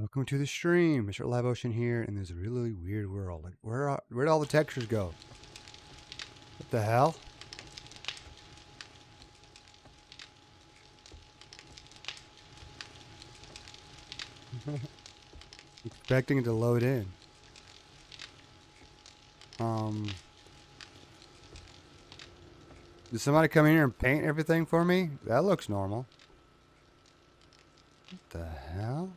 Welcome to the stream. Mr. Live Ocean here in this really weird world. Like, where'd all the textures go? What the hell? Expecting it to load in. Did somebody come in here and paint everything for me? That looks normal. What the hell?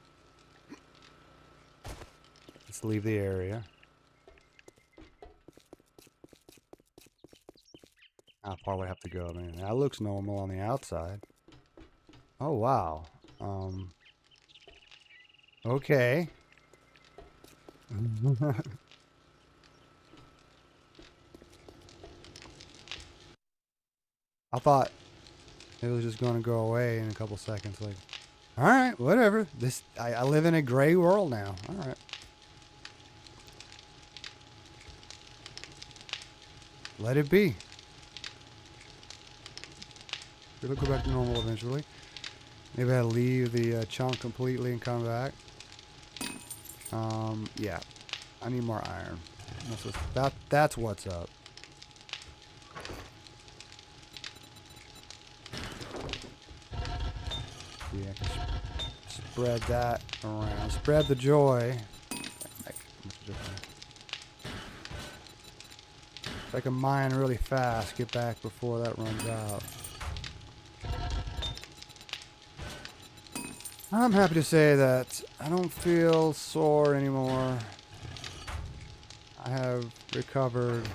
Let's leave the area. How far would I have to go? Man, that looks normal on the outside. Oh, wow. Okay. I thought it was just going to go away in a couple seconds. Like, all right, whatever. I live in a gray world now. All right. Let it be. It'll go back to normal eventually. Maybe I'll leave the chunk completely and come back. Yeah. I need more iron. That's what's up. Yeah, spread that around. Spread the joy. If I can mine really fast, get back before that runs out. I'm happy to say that I don't feel sore anymore. I have recovered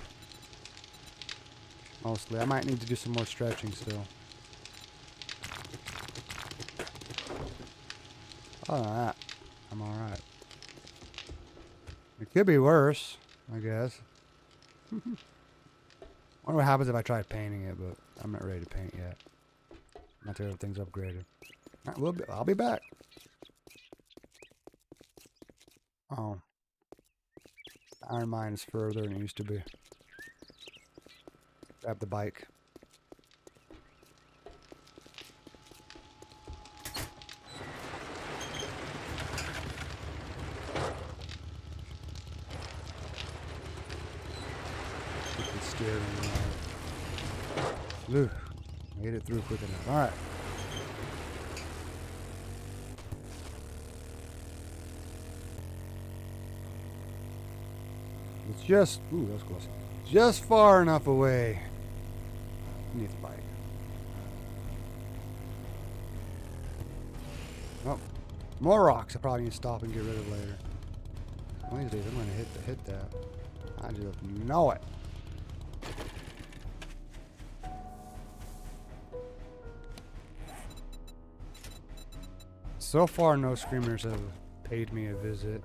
mostly. I might need to do some more stretching still. Other than that, I'm alright. It could be worse, I guess. Wonder what happens if I try painting it, but I'm not ready to paint yet. Not till everything's upgraded. Alright, I'll be back. Oh. The iron mine is further than it used to be. Grab the bike. Get the steering wheel. Ooh, made it through quick enough. Alright. It's just, ooh, that was close. Just far enough away. Beneath the bike. Oh, more rocks. I probably need to stop and get rid of later. One of these days I'm gonna hit that. I just know it. So far, no screamers have paid me a visit.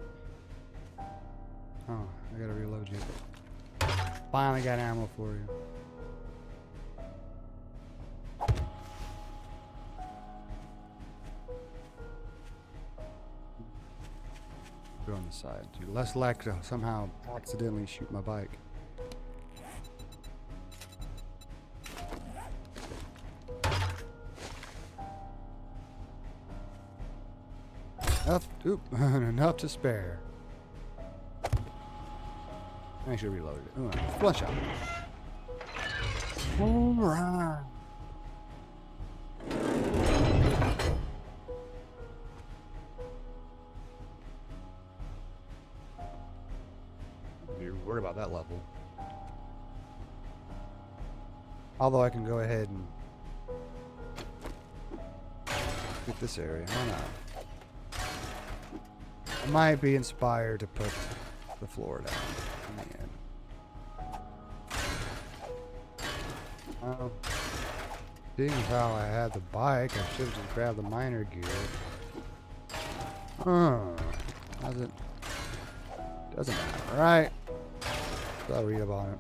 Oh, I gotta reload you. Finally got ammo for you. Go on the side, too. Less likely to somehow accidentally shoot my bike. Enough to spare. I should reload it. Ooh, one shot. Alright. You're worried about that level. Although I can go ahead and get this area. Why not? I might be inspired to put the floor down in the end. Seeing as how I had the bike, I should have just grabbed the miner gear. Doesn't matter, right? So I'll read about it.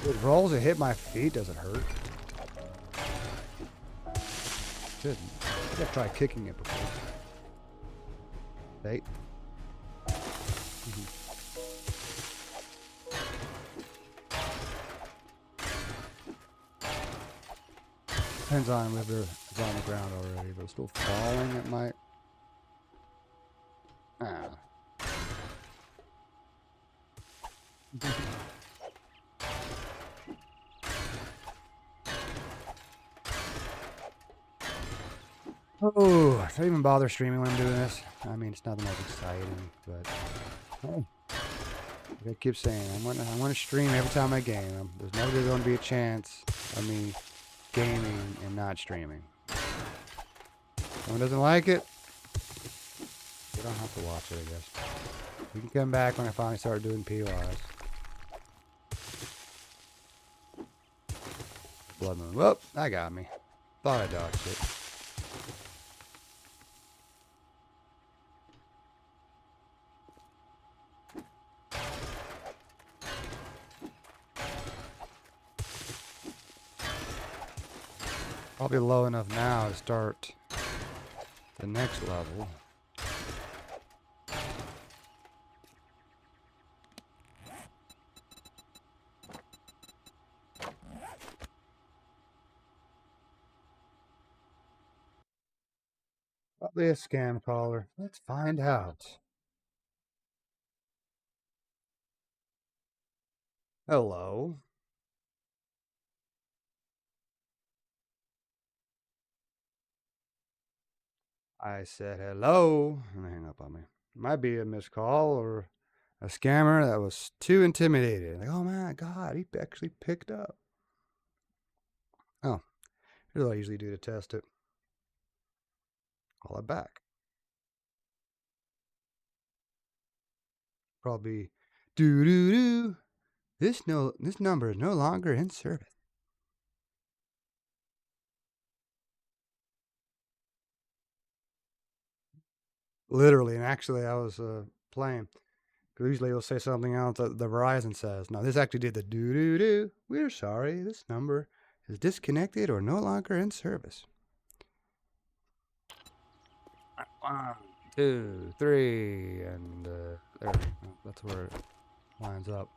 It rolls and hit my feet. Does it hurt? shouldn't. I gotta try kicking it before. Bait. Depends on whether it's on the ground already, but it's still falling, it might. Ah. Oh, I don't even bother streaming when I'm doing this. I mean, it's nothing that exciting, but oh, like I keep saying, I want to stream every time I game. There's never going to be a chance of me gaming and not streaming. Someone doesn't like it, you don't have to watch it, I guess. You can come back when I finally start doing POIs. Blood moon. Whoop, that got me. Thought I dodged it. Probably low enough now to start the next level. Probably a scam caller. Let's find out. Hello. I said hello, and they hang up on me. Might be a missed call or a scammer that was too intimidated. Like, oh my God, he actually picked up. Oh, here's what I usually do to test it. Call it back. Probably doo doo doo. This number is no longer in service. Literally, and actually, I was playing. Because usually it'll say something else that the Verizon says. No, this actually did the doo doo doo. We're sorry, this number is disconnected or no longer in service. 1, 2, 3, and there. That's where it lines up.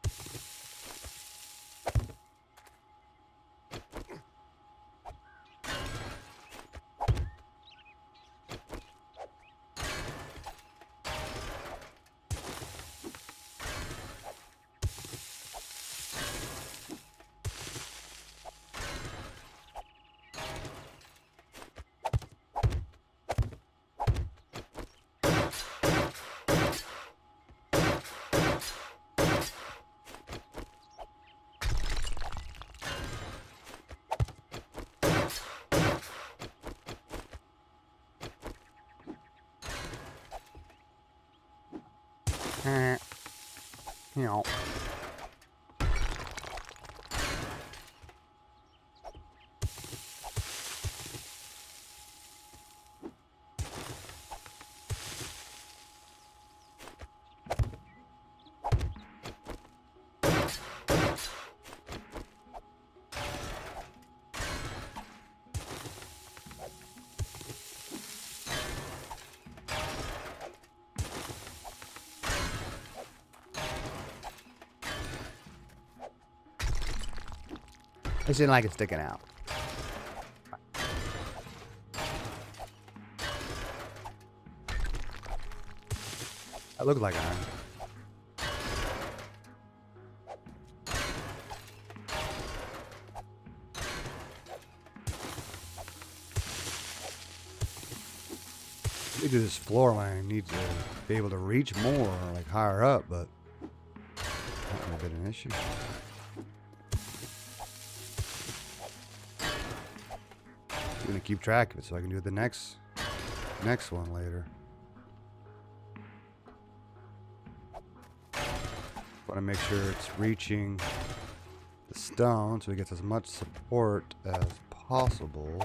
You know. It didn't like it sticking out. That looked like iron. Maybe this floor line needs to be able to reach more, like higher up, but that might have been an issue. I'm gonna keep track of it so I can do the next one later. Want to make sure it's reaching the stone so it gets as much support as possible.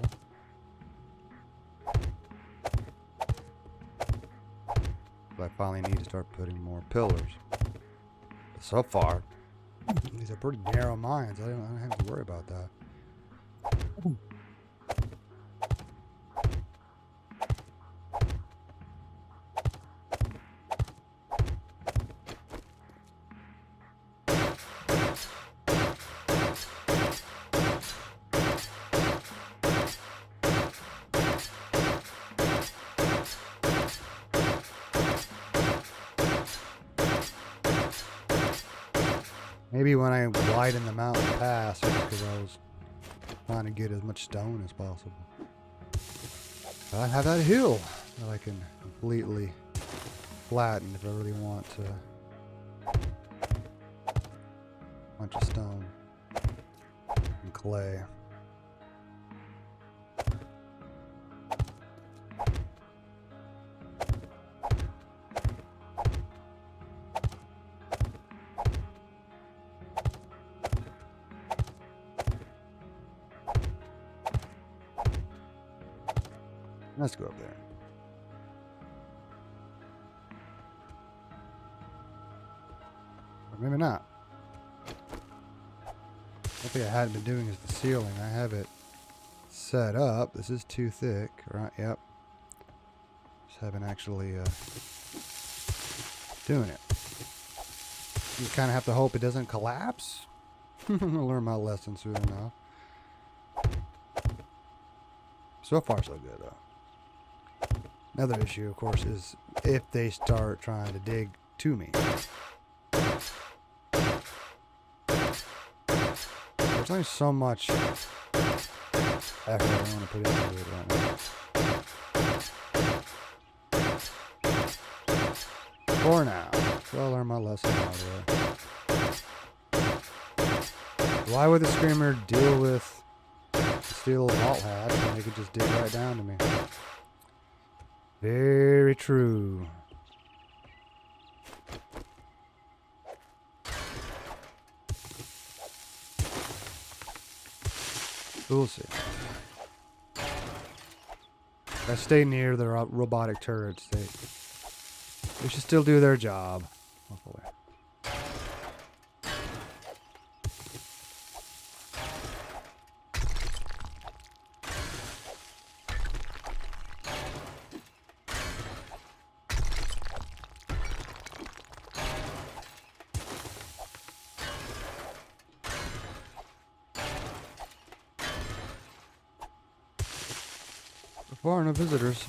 But I finally need to start putting more pillars. But so far, these are pretty narrow mines. I don't have to worry about that. Maybe when I widen them out in the past, it's because I was trying to get as much stone as possible. But I have that hill that I can completely flatten if I really want to. Bunch of stone and clay. Let's go up there. Or maybe not. One thing I hadn't been doing is the ceiling. I have it set up. This is too thick, right? Yep. Just haven't actually doing it. You kind of have to hope it doesn't collapse. I'll learn my lesson soon enough. So far, so good, though. Another issue, of course, is if they start trying to dig to me. There's only so much effort I want to put into it right now. For now. So I'll learn my lesson out of there. Why would the Screamer deal with the steel vault hatch when they could just dig right down to me? Very true. We'll see. If I stay near the robotic turrets, they should still do their job. Hopefully. So far, no visitors.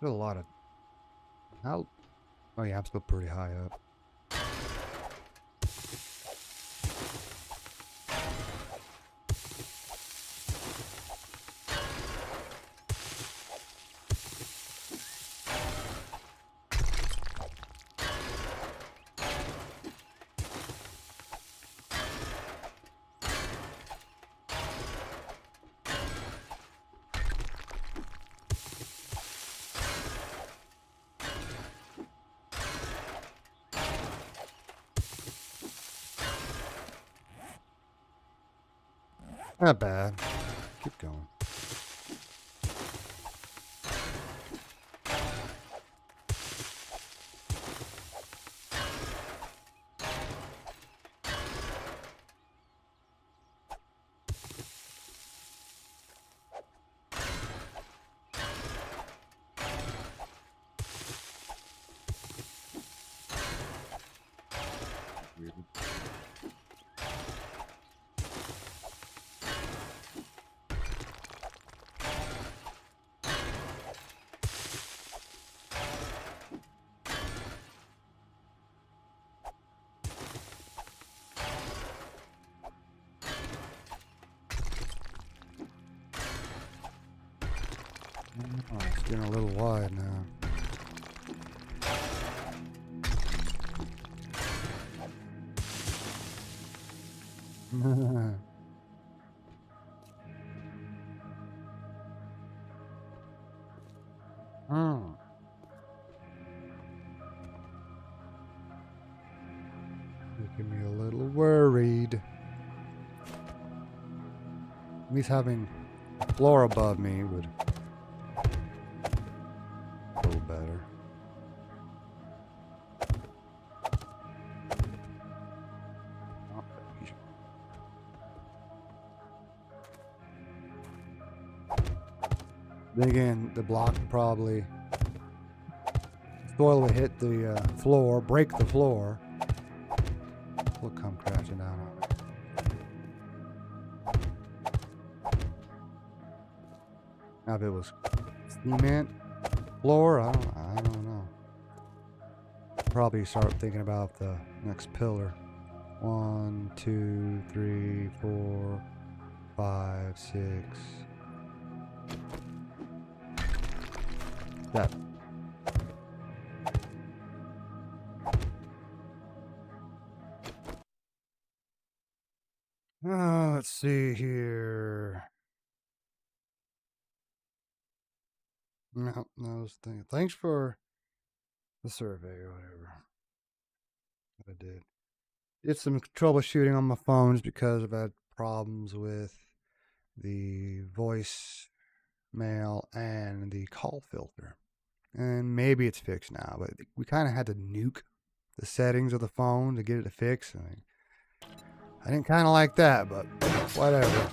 Still a lot of... How... Oh yeah, I'm still pretty high up. Not bad. Keep going. Oh, it's getting a little wide now. Hmm. Making me a little worried. At least having a floor above me would little better. Then again, the block probably soil will hit the floor, break the floor. Will come crashing down on it. Now if it was cement floor, I don't know. Probably start thinking about the next pillar. 1, 2, 3, 4, 5, 6, 7. Let's see here. No, those things. Thanks for the survey or whatever I did. Did some troubleshooting on my phones because I've had problems with the voicemail and the call filter. And maybe it's fixed now, but we kind of had to nuke the settings of the phone to get it to fix. And I didn't kind of like that, but whatever.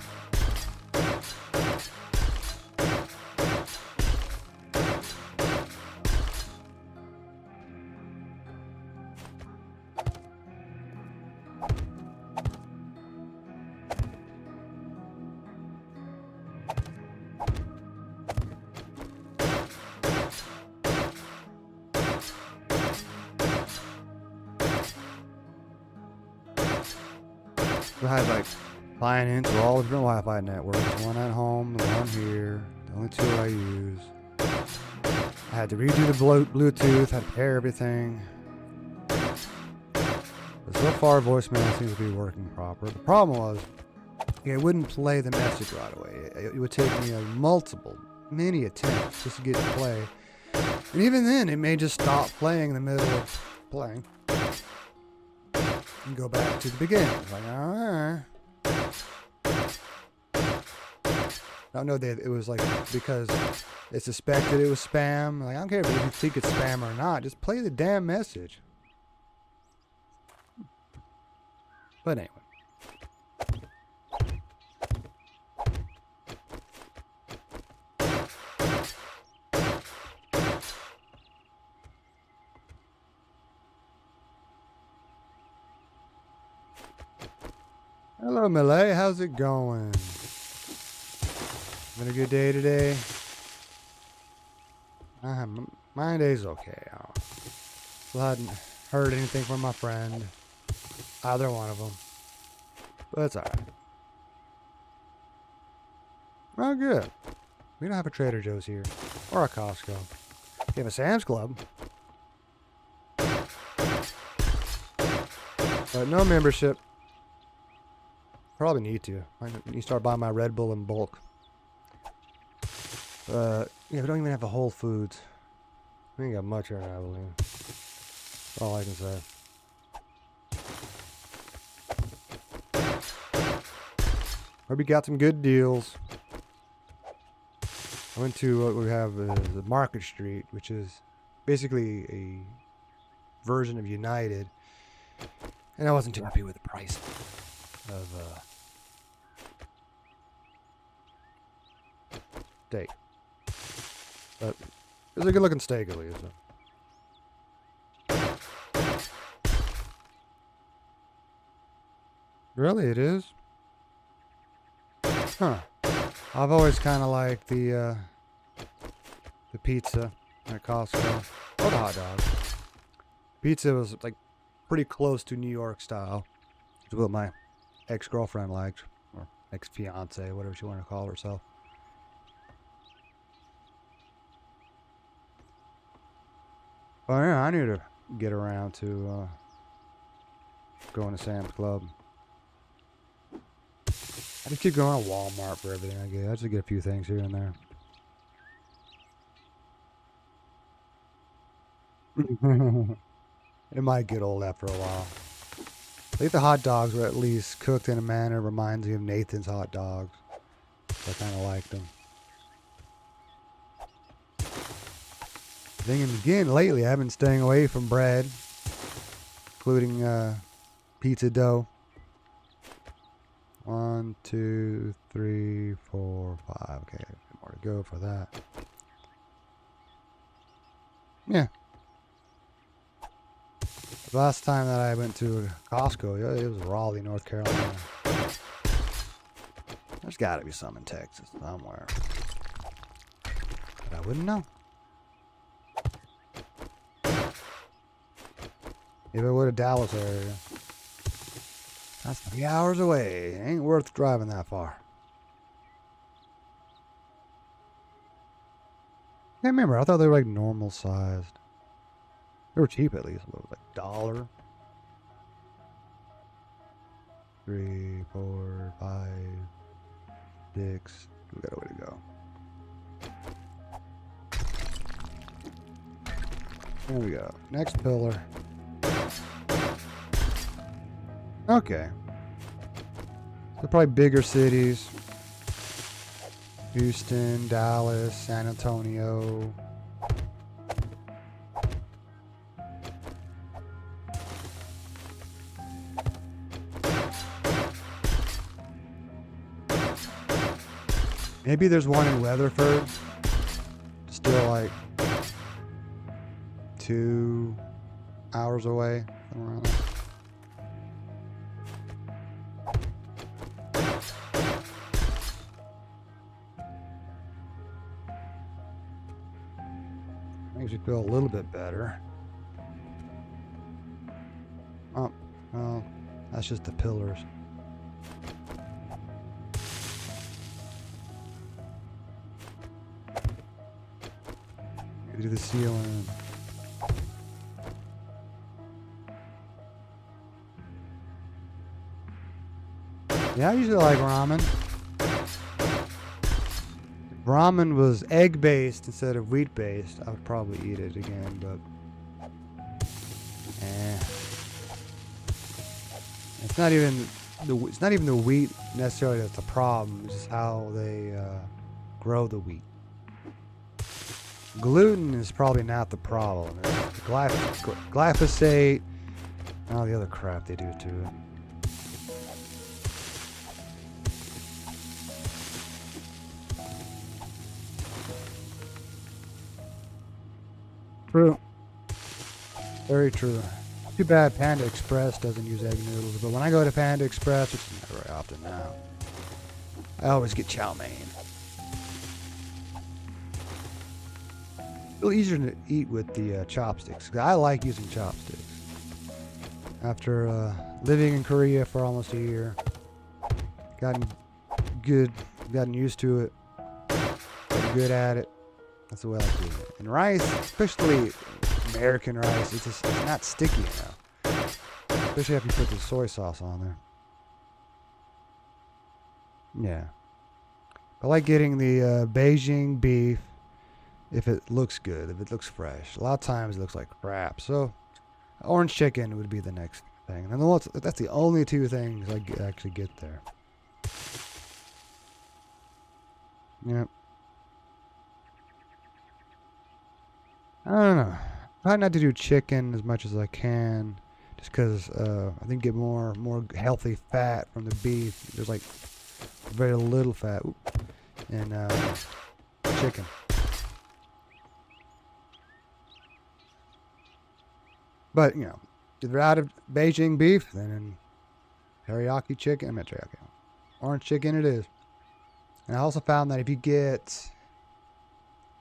We had like flying into all different Wi-Fi networks. One at home, the one here. The only two I use. I had to redo the Bluetooth. Had to pair everything. But so far, voicemail seems to be working proper. The problem was, it wouldn't play the message right away. It would take me many attempts just to get it to play. And even then, it may just stop playing in the middle of playing. And go back to the beginning. It's like, alright. I don't know that it was like because it suspected it was spam. Like, I don't care if you think it's spam or not. Just play the damn message. But anyway. Hello, Malay. How's it going? Been a good day today? My day's okay. Still hadn't heard anything from my friend. Either one of them. But it's alright. Oh, good. We don't have a Trader Joe's here. Or a Costco. We have a Sam's Club. But no membership. Probably need to. I need to start buying my Red Bull in bulk. Yeah, we don't even have a Whole Foods. We ain't got much here in Abilene. That's all I can say. Hope you got some good deals. I went to what we have the Market Street, which is basically a version of United. And I wasn't too happy with the price of steak. But it's a good looking steak at least. Really, it is? Huh. I've always kind of liked the pizza at Costco. Or the hot dog. Pizza was like pretty close to New York style. Which is what my ex-girlfriend liked. Or ex-fiance, whatever she wanted to call herself. Oh yeah, I need to get around to going to Sam's Club. I just keep going to Walmart for everything I get. I just get a few things here and there. It might get old after a while. I think the hot dogs were at least cooked in a manner that reminds me of Nathan's hot dogs. So I kind of liked them. Thinking again lately, I've been staying away from bread, including pizza dough. 1, 2, 3, 4, 5. Okay, more to go for that. Yeah. The last time that I went to Costco, it was Raleigh, North Carolina. There's got to be some in Texas somewhere. But I wouldn't know. If it would have Dallas area. That's 3 hours away. It ain't worth driving that far. Can't remember. I thought they were like normal sized. They were cheap at least. What was it, $1? 3, 4, 5, 6. We got a way to go. There we go. Next pillar. Okay. So probably bigger cities. Houston, Dallas, San Antonio. Maybe there's one in Weatherford. Still like 2 hours away. Somewhere around there. Makes you feel a little bit better. Oh, well, that's just the pillars. Do the ceiling. Yeah, I usually like ramen. If ramen was egg based instead of wheat based, I would probably eat it again, but it's not even the wheat necessarily that's the problem. It's just how they grow the wheat. Gluten is probably not the problem. It's the glyphosate and all the other crap they do to it. True. Very true. Too bad Panda Express doesn't use egg noodles, but when I go to Panda Express, which is not very often now, I always get chow mein. A little easier to eat with the chopsticks. I like using chopsticks. After living in Korea for almost a year, gotten used to it, gotten good at it. That's the way I like to do it. And rice, especially American rice, it's not sticky enough. Especially after you put the soy sauce on there. Yeah. I like getting the Beijing beef if it looks good, if it looks fresh. A lot of times it looks like crap. So orange chicken would be the next thing. And that's the only two things I actually get there. Yep. I don't know. Try not to do chicken as much as I can, just because I think get more healthy fat from the beef. There's like very little fat in chicken. But you know, if they're out of Beijing beef, then in teriyaki chicken, orange chicken it is. And I also found that if you get,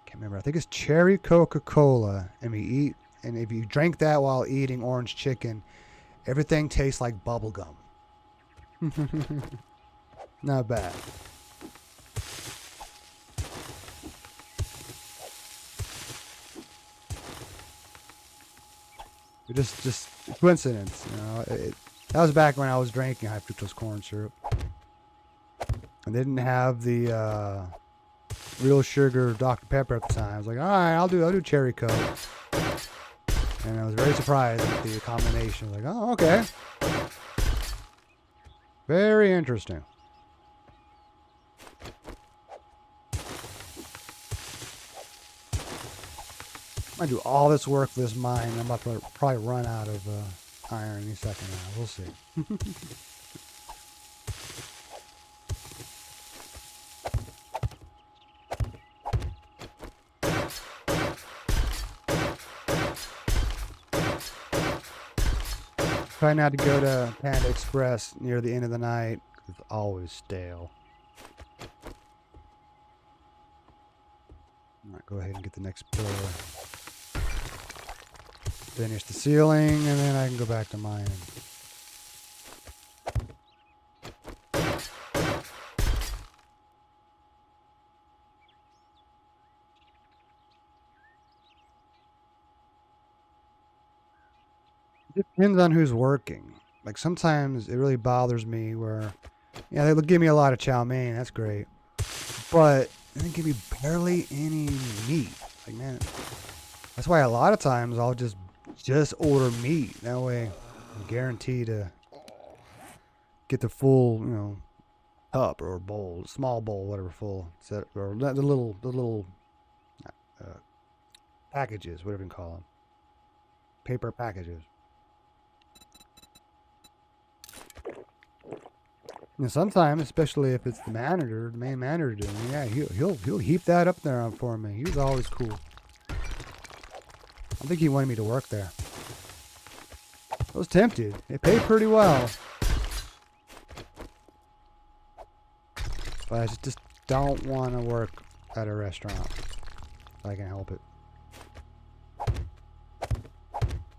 can't remember, I think it's cherry Coca-Cola, and if you drink that while eating orange chicken, everything tastes like bubble gum. Not bad. Just coincidence, you know. That was back when I was drinking high fructose corn syrup. I didn't have the real sugar Dr. Pepper at the time. I was like, all right, I'll do cherry Coke. And I was very surprised with the combination. I was like, oh, okay. Very interesting. I do all this work for this mine. I'm about to probably run out of iron any second now. We'll see. Try not to go to Panda Express near the end of the night. It's always stale. Alright, go ahead and get the next pillar. Finish the ceiling, and then I can go back to mining. It depends on who's working. Like sometimes it really bothers me where, yeah, they'll give me a lot of chow mein. That's great, but they didn't give me barely any meat. Like man, that's why a lot of times I'll just order meat. That way, I'm guaranteed to get the full, cup or bowl, small bowl, whatever, full set, or the little uh, packages, whatever you can call them, paper packages. And sometimes, especially if it's the manager, the main manager doing it, yeah, he'll heap that up there for me. He was always cool. I think he wanted me to work there. I was tempted. It paid pretty well. But I just don't want to work at a restaurant if I can help it.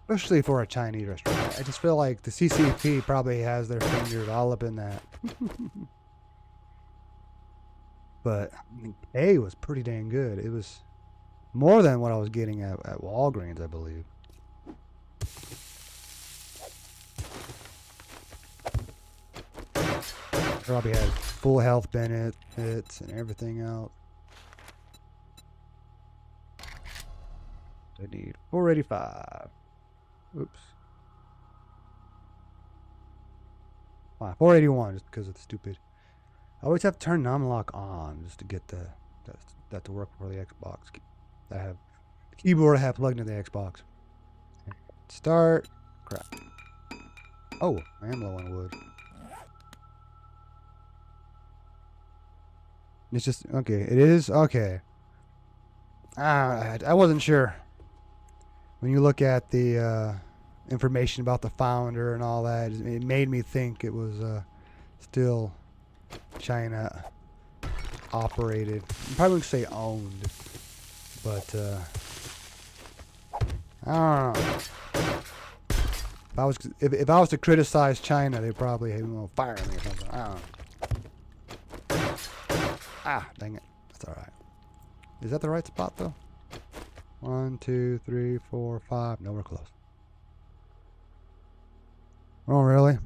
Especially for a Chinese restaurant. I just feel like the CCP probably has their fingers all up in that. But I mean, pay was pretty dang good. It was more than what I was getting at Walgreens, I believe. Probably had full health benefits and everything else. I need 485. Oops. Fine, 481 just because it's stupid. I always have to turn numlock on just to get that to work for the Xbox. I have the keyboard I have plugged into the Xbox. Start. Crap. Oh, I am low on wood. It's just okay. It is okay. I wasn't sure. When you look at the information about the founder and all that, it made me think it was still China operated. I probably wouldn't say owned, but I don't know. If I was to criticize China, they'd probably fire me or something. I don't know. Ah, dang it. That's all right. Is that the right spot though? 1, 2, 3, 4, 5. No, we're close. Oh, really?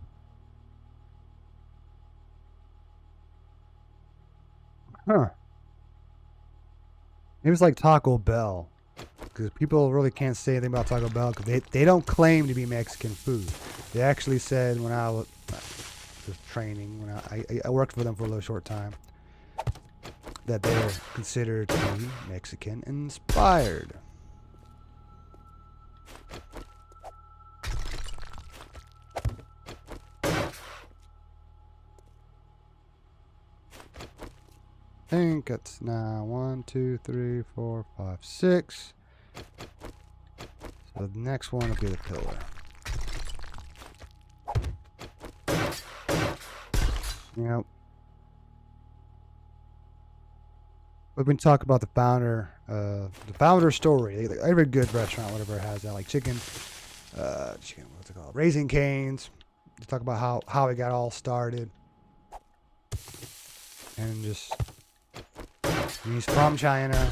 Huh. It was like Taco Bell. Because people really can't say anything about Taco Bell because they don't claim to be Mexican food. They actually said when I was training, when I worked for them for a little short time, that they're considered to be Mexican inspired. I think it's now 1, 2, 3, 4, 5, 6. So the next one will be the pillar. Yep. We've been talking about the founder story. Every good restaurant, whatever, has that, like chicken, what's it called? Raising Cane's. They talk about how it got all started, and just he's from China.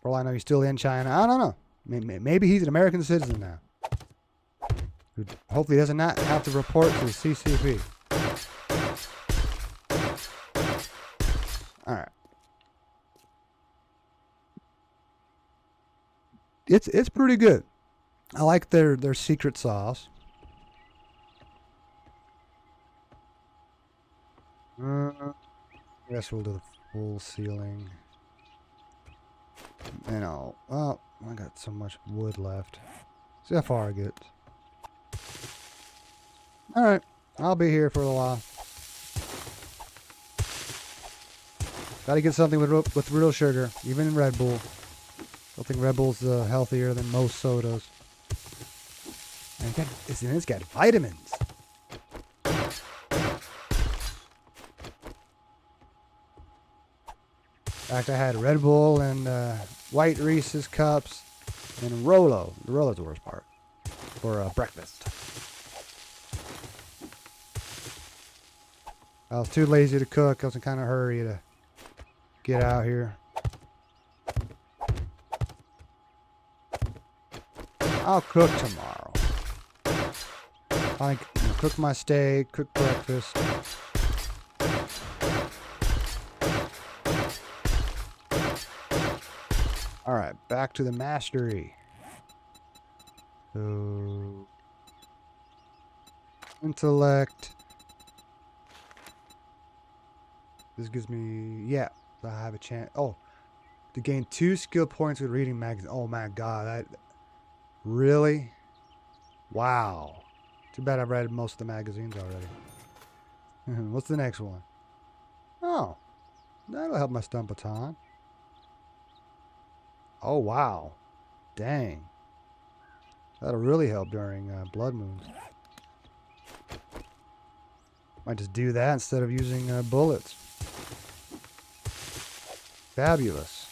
For all I know, he's still in China. I don't know. Maybe he's an American citizen now. Who hopefully does not have to report to the CCP. All right. It's pretty good. I like their secret sauce. I guess we'll do the full ceiling. Well, I got so much wood left. See how far I get. Alright, I'll be here for a while. Gotta get something with real sugar, even in Red Bull. I think Red Bull's healthier than most sodas. And it's got vitamins. In fact, I had Red Bull and white Reese's cups and Rolo. The Rolo's the worst part. For breakfast. I was too lazy to cook. I was in kind of hurry to get out here. I'll cook tomorrow. I cook my steak, cook breakfast. All right, back to the mastery. So, intellect. This gives me, yeah, I have a chance. Oh, to gain 2 skill points with reading magazine. Oh my god, that really? Wow. Too bad I've read most of the magazines already. What's the next one? Oh, that'll help my stun baton. Oh wow, dang. That'll really help during blood moons. Might just do that instead of using bullets. Fabulous.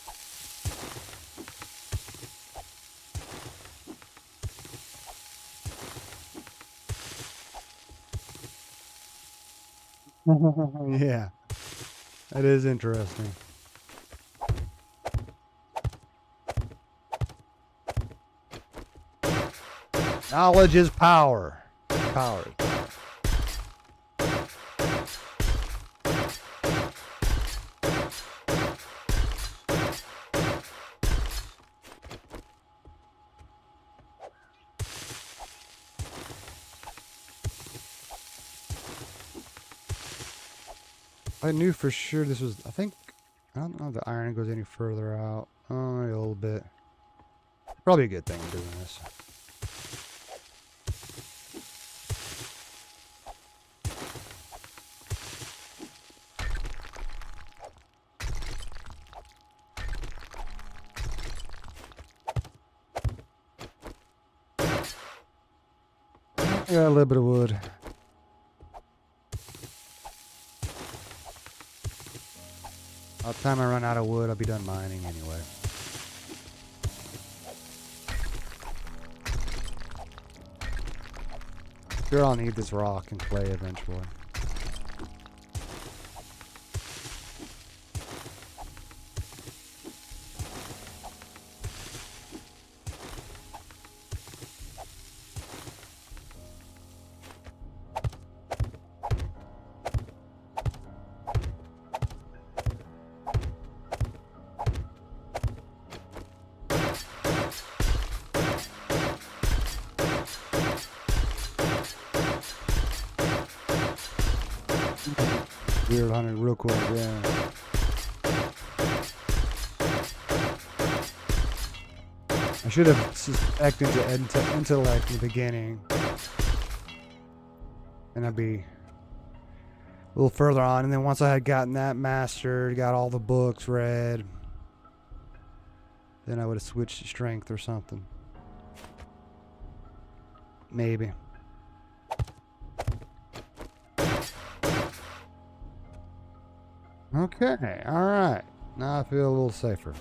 Yeah, that is interesting. Knowledge is power. Power. I knew for sure this was, I don't know if the iron goes any further out. Oh, a little bit. Probably a good thing doing this. I got a little bit of wood. By the time I run out of wood, I'll be done mining anyway. Sure, I'll need this rock and clay eventually. Weird hunting real quick, yeah. I should have suspected the intellect in the beginning. And I'd be a little further on. And then once I had gotten that mastered, got all the books read, then I would have switched to strength or something. Maybe. Okay, alright. Now I feel a little safer.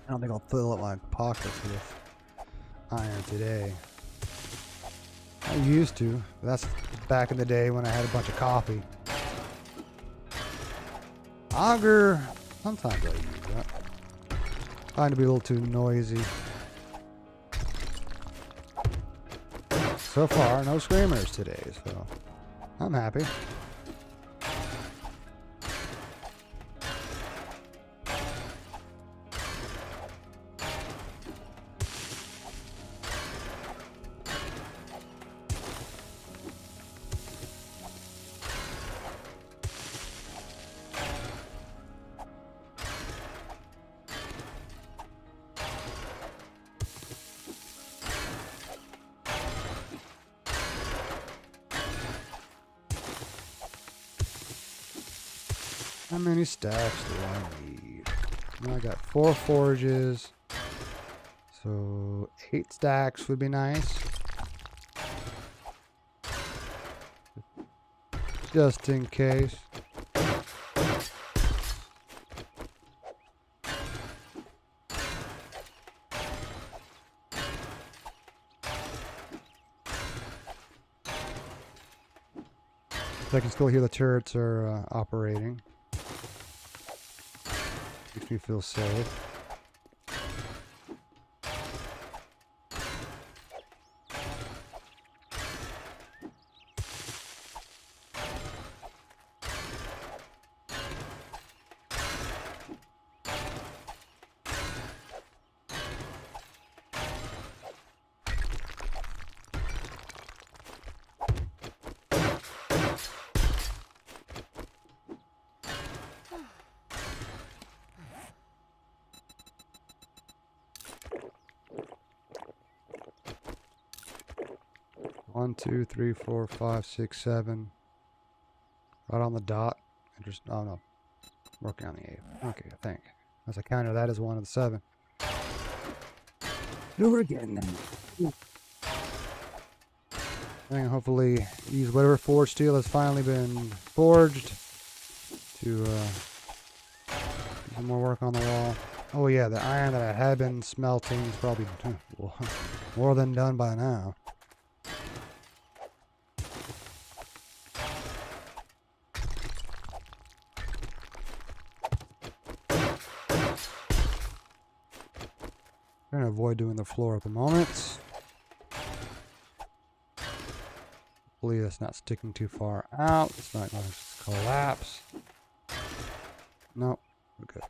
I don't think I'll fill up my pockets with iron today. I used to. That's back in the day when I had a bunch of coffee. Auger. Sometimes I use that. Find to be a little too noisy. So far, no screamers today, so I'm happy. How many stacks do I need? Well, I got 4 forges. So 8 stacks would be nice. Just in case. I can still hear the turrets are operating. Makes me feel safe. One, two, three, four, five, six, 7. Right on the dot. Oh no. Working on the 8th. Okay, I think. As I counter that as one of the 7. Do it again then. I think hopefully use whatever forged steel has finally been forged to do some more work on the wall. Oh yeah, the iron that I had been smelting is probably more than done by now. Trying to avoid doing the floor at the moment. Hopefully it's not sticking too far out. It's not going to collapse. Nope, we're good.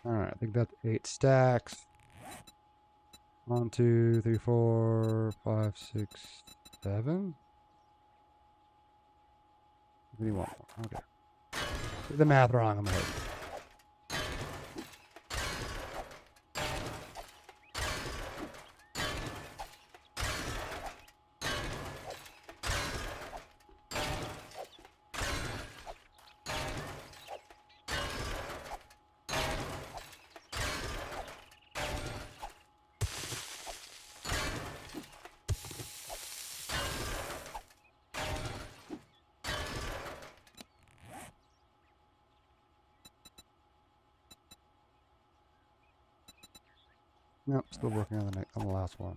Alright, I think that's 8 stacks. 1, 2, 3, 4, 5, 6, 7. What do you want? Okay. Did the math wrong, I'm ahead. Nope, still working on the last one.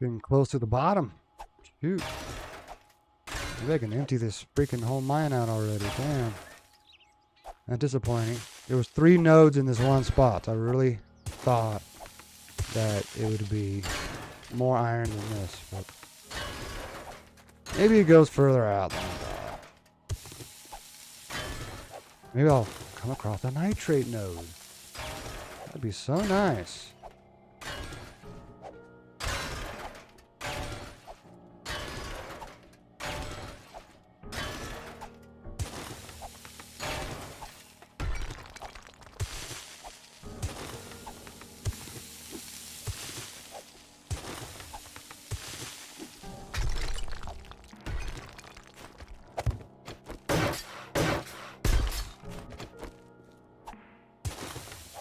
Getting close to the bottom. Shoot. Maybe I can empty this freaking whole mine out already. Damn. That's disappointing. There was 3 nodes in this one spot. I really thought that it would be more iron than this, but maybe it goes further out than I thought. Maybe I'll come across a nitrate node. That'd be so nice.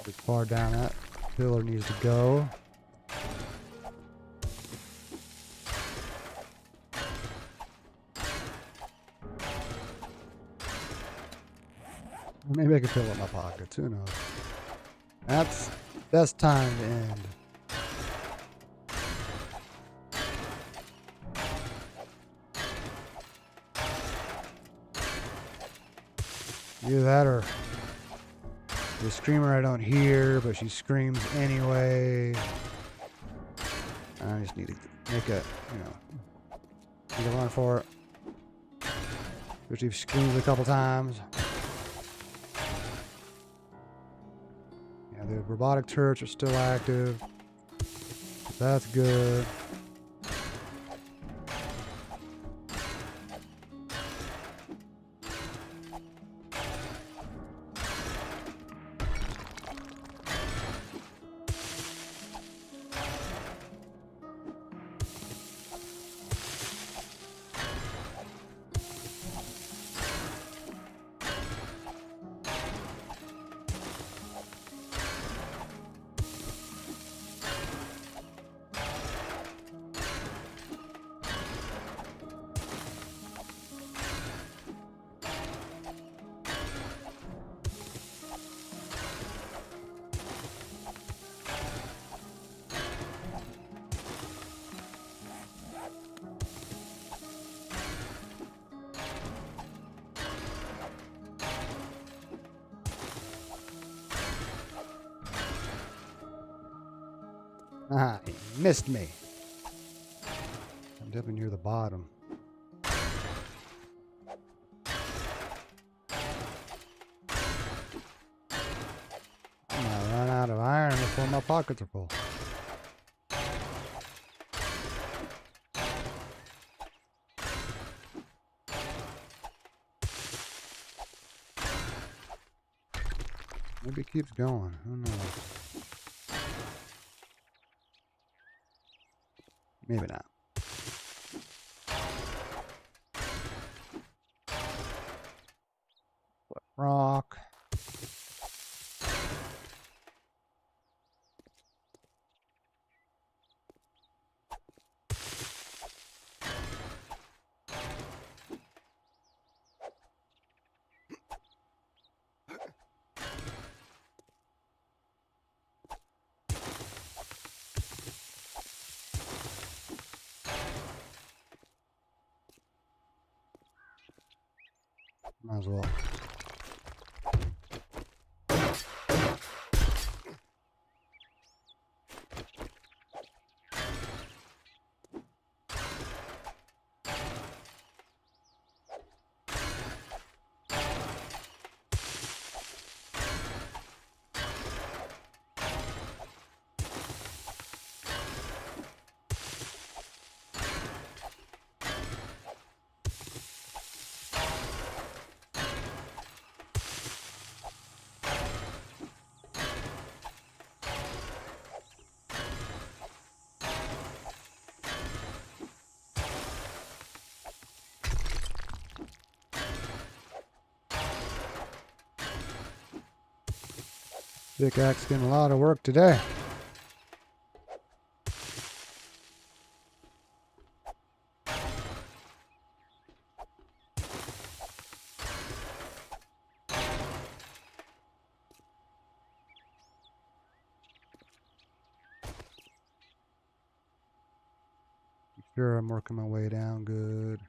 As far down that pillar needs to go. Maybe I can fill up my pockets. Who knows? That's time to end. Either that or the screamer I don't hear, but she screams anyway. I just need to make a, need to run for it. Especially if she screams a couple times. Yeah, the robotic turrets are still active. That's good. Ah, he missed me. I'm definitely near the bottom. I'm gonna run out of iron before my pockets are full. Maybe it keeps going. Who knows? Maybe not. Rock. Might as well. Pickaxe getting a lot of work today. Sure, I'm working my way down good.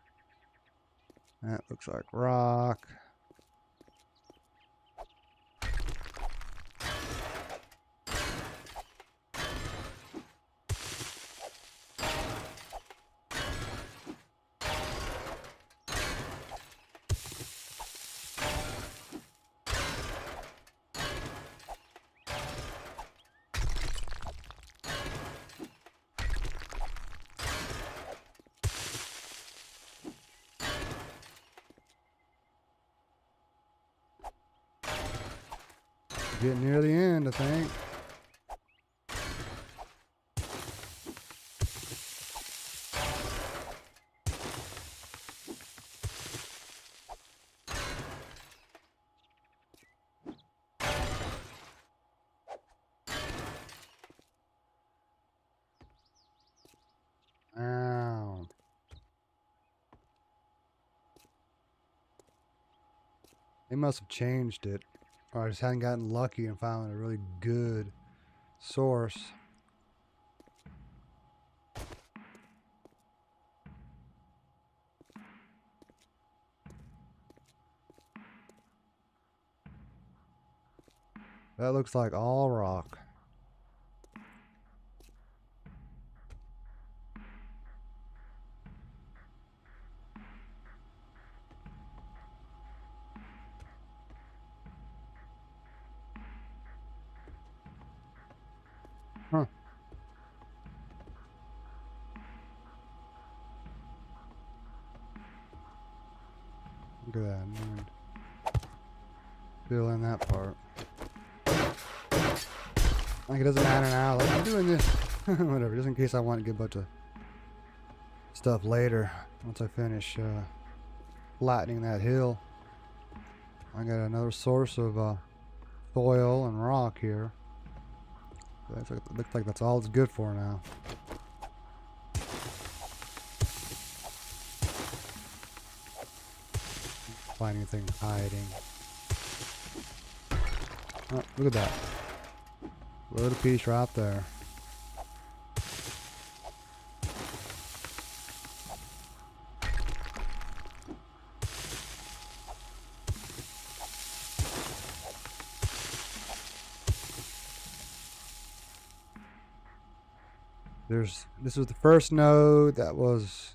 That looks like rock. Getting near the end, I think. Ow. They must have changed it. Or I just hadn't gotten lucky and found a really good source. That looks like all rock. Huh. Look at that. And fill in that part. Like it doesn't matter now. Like I'm doing this. Whatever. Just in case I want to get a bunch of stuff later. Once I finish flattening that hill. I got another source of soil and rock here. Looks like that's all it's good for now. Find anything hiding. Oh, look at that. Little piece right there. This was the first node. That was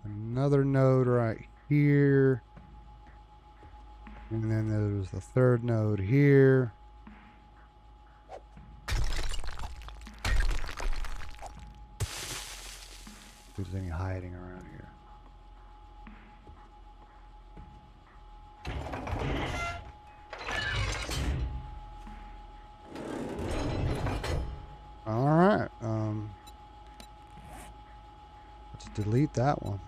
another node right here. And then there was the third node here. If there's any hiding around here. All right. Let's delete that one.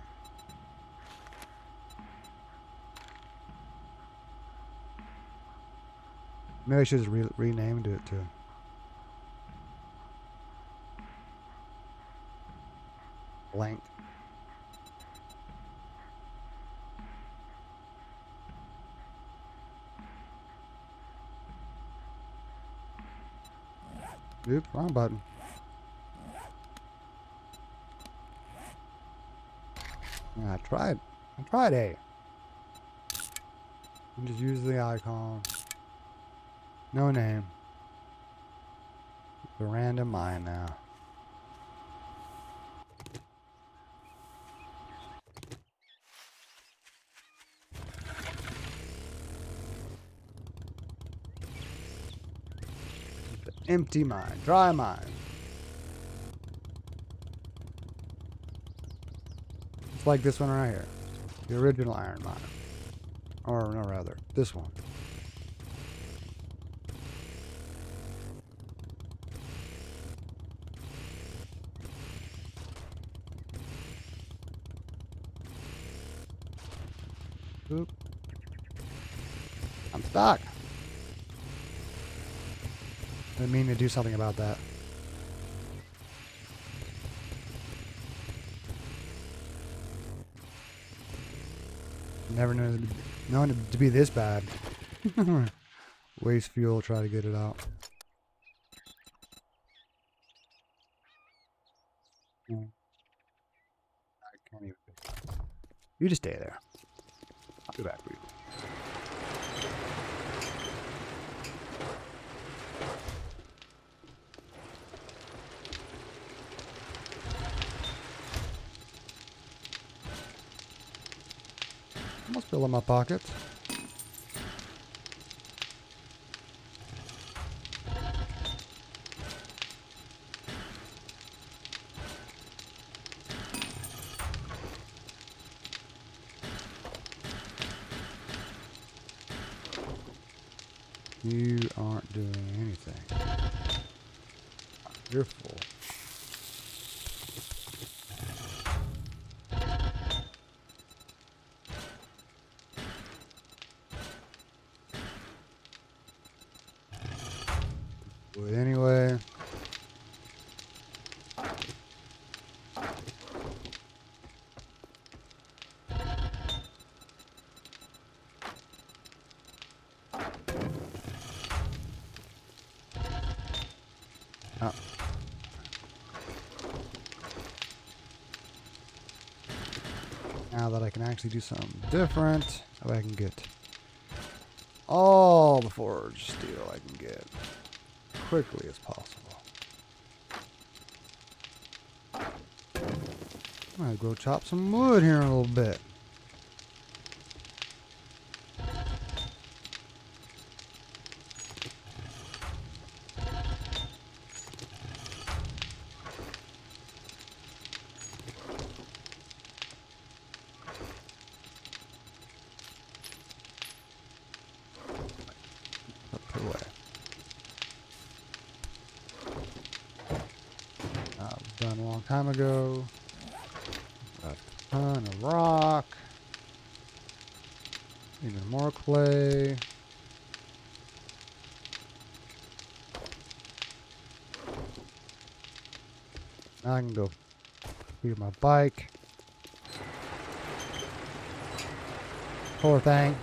Maybe I should have renamed it to blank. Oops, wrong button. Yeah, I tried A. And just use the icon. No name. It's a random mine now. Empty mine, dry mine. It's like this one right here. The original iron mine. Or no, rather, this one. Oop. I'm stuck. I didn't mean to do something about that. Never known it to be this bad. Waste fuel, try to get it out. I can't even. You just stay there. I'll be back for you. Almost fill in my pockets. You aren't doing anything. You're full. But anyway. Oh. Now that I can actually do something different, so I can get all the forged steel I can get quickly as possible. I'm gonna go chop some wood here in a little bit. Put away. That was done a long time ago. Got a ton of rock. Even more clay. Now I can go feed my bike. Poor thing.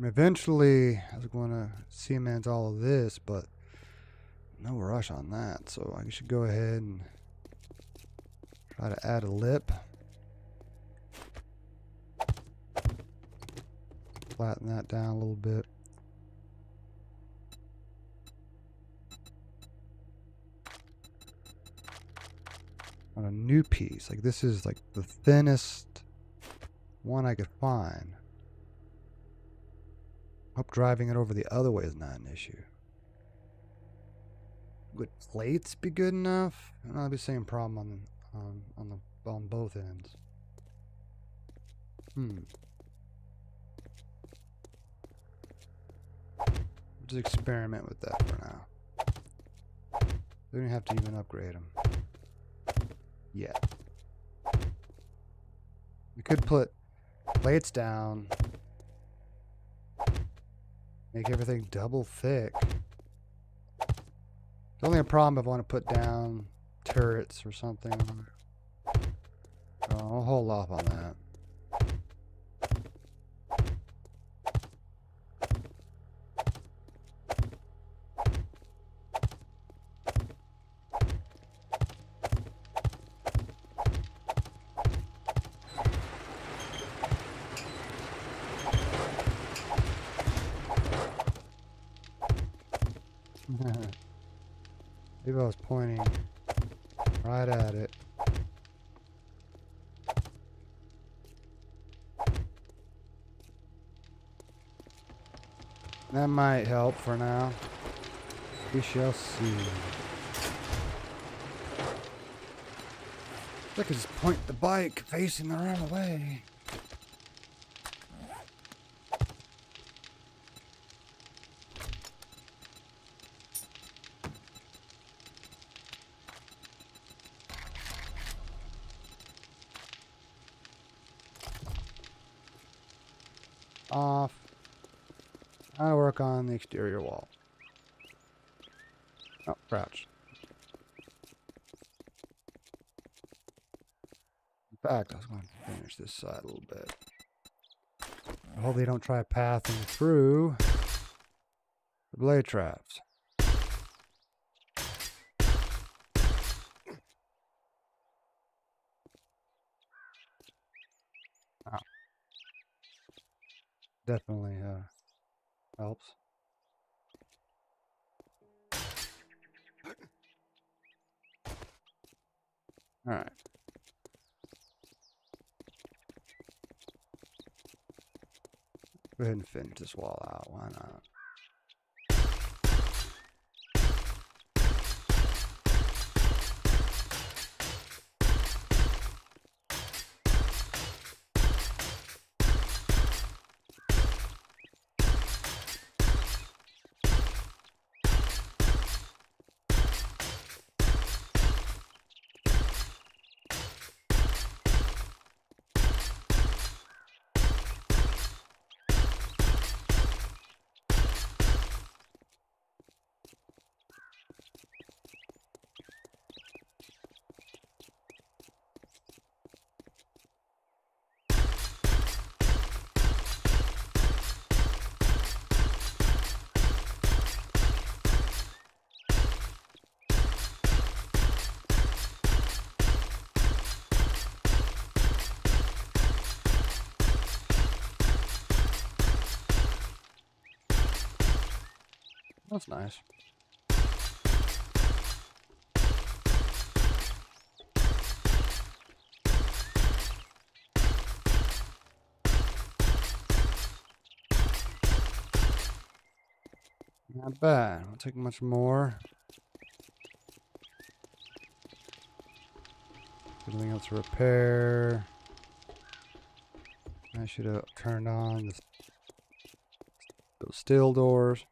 Eventually, I was going to cement all of this, but no rush on that. So I should go ahead and try to add a lip. flatten that down a little bit. On a new piece, like this is like the thinnest one I could find. Hope driving it over the other way is not an issue. Would plates be good enough? That'll be the same problem on both ends. Just experiment with that for now. We don't have to even upgrade them yet. We could put plates down, make everything double thick. It's only a problem if I want to put down turrets or something. So I'll hold off on that. Maybe I was pointing right at it. That might help for now. We shall see. I could just point the bike facing the right way. Off. I'll work on the exterior wall. Oh, crouch. In fact, I was going to finish this side a little bit. I hope they don't try pathing through the blade traps. Oh. Definitely helps. All right. Go ahead and finish this wall out. Why not? That's nice. Not bad. Won't take much more. Anything else to repair? I should have turned on those steel doors.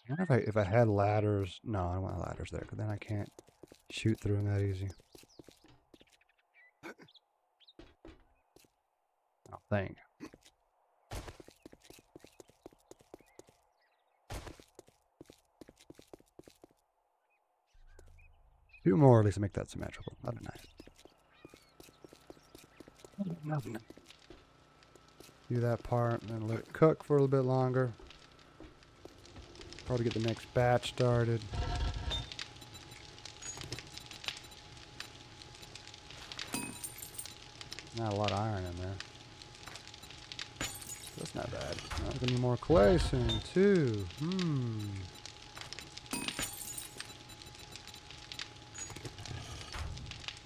I wonder if I had ladders. No, I don't want ladders there, because then I can't shoot through them that easy. I don't think. Two more, at least to make that symmetrical. That'd be nice. Do that part, and then let it cook for a little bit longer. Probably get the next batch started. Not a lot of iron in there. That's not bad. I'm gonna need more clay soon too.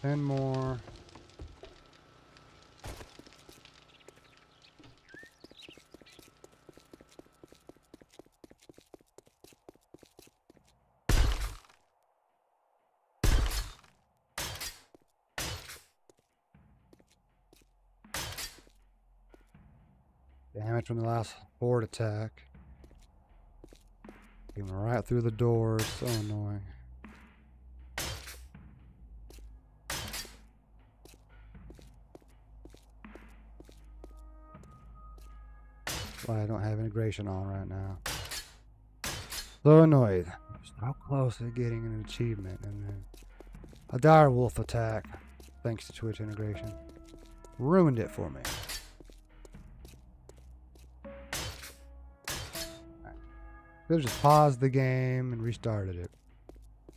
10 more. Damage from the last horde attack. Came right through the door. So annoying. Why I don't have integration on right now. So annoyed. So close to getting an achievement, and then a direwolf attack, thanks to Twitch integration, ruined it for me. Could have just paused the game and restarted it.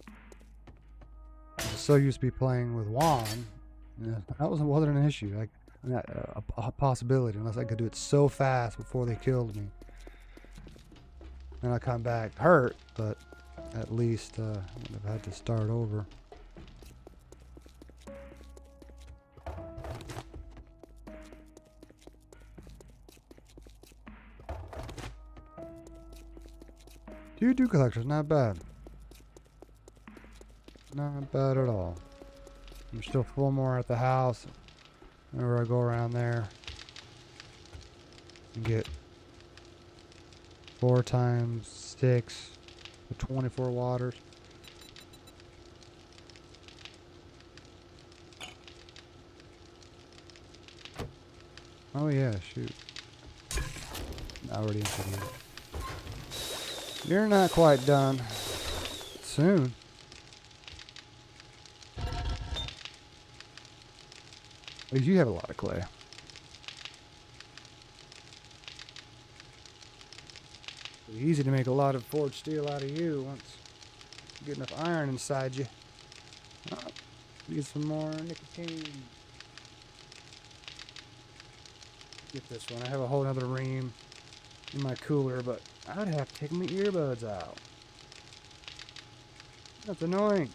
I was so used to be playing with Juan, that wasn't an issue. Like a possibility, unless I could do it so fast before they killed me. Then I come back hurt, but at least I wouldn't have had to start over. Dew collector's not bad. Not bad at all. I'm still full more at the house. Whenever I go around there and get 4 times 6 for 24 waters. Oh yeah, shoot. Already into here. You're not quite done. Soon. At least you have a lot of clay. It's easy to make a lot of forged steel out of you once you get enough iron inside you. Oh, get some more nicotine. Get this one. I have a whole other ream in my cooler, but I'd have to take my earbuds out. That's annoying.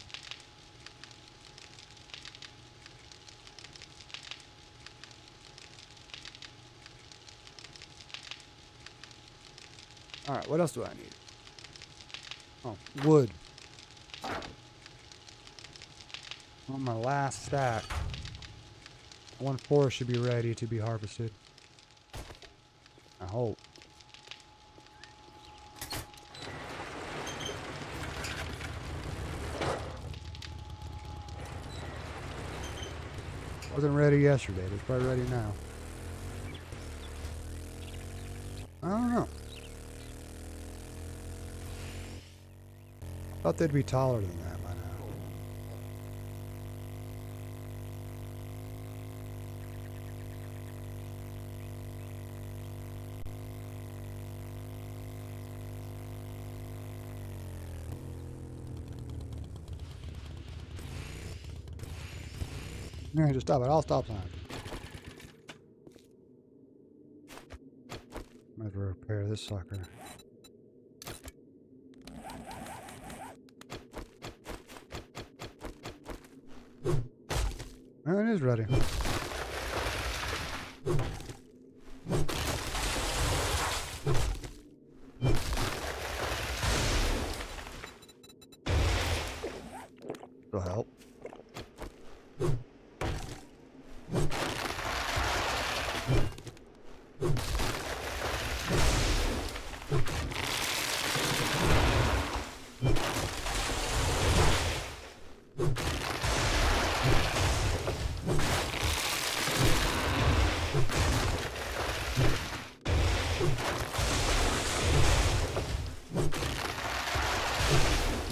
Alright, what else do I need? Oh, wood. On my last stack. 1 forest should be ready to be harvested. I hope. Wasn't ready yesterday, but it's probably ready now. I don't know. I thought they'd be taller than that by now. No, just stop it. I'll stop sign. Might as well repair this sucker. Oh, it is ready. It'll help.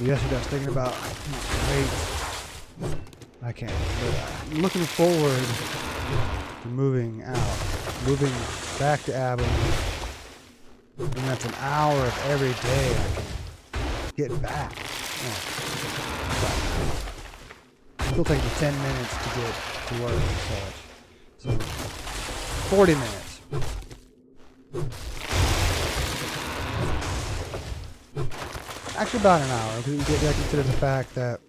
Yesterday I was thinking about wait, I can't, but I'm looking forward to moving out, moving back to Abilene, and that's an hour of every day I can get back. Still takes me 10 minutes to get to work and such, So 40 minutes. Actually about an hour, because you get consider the fact that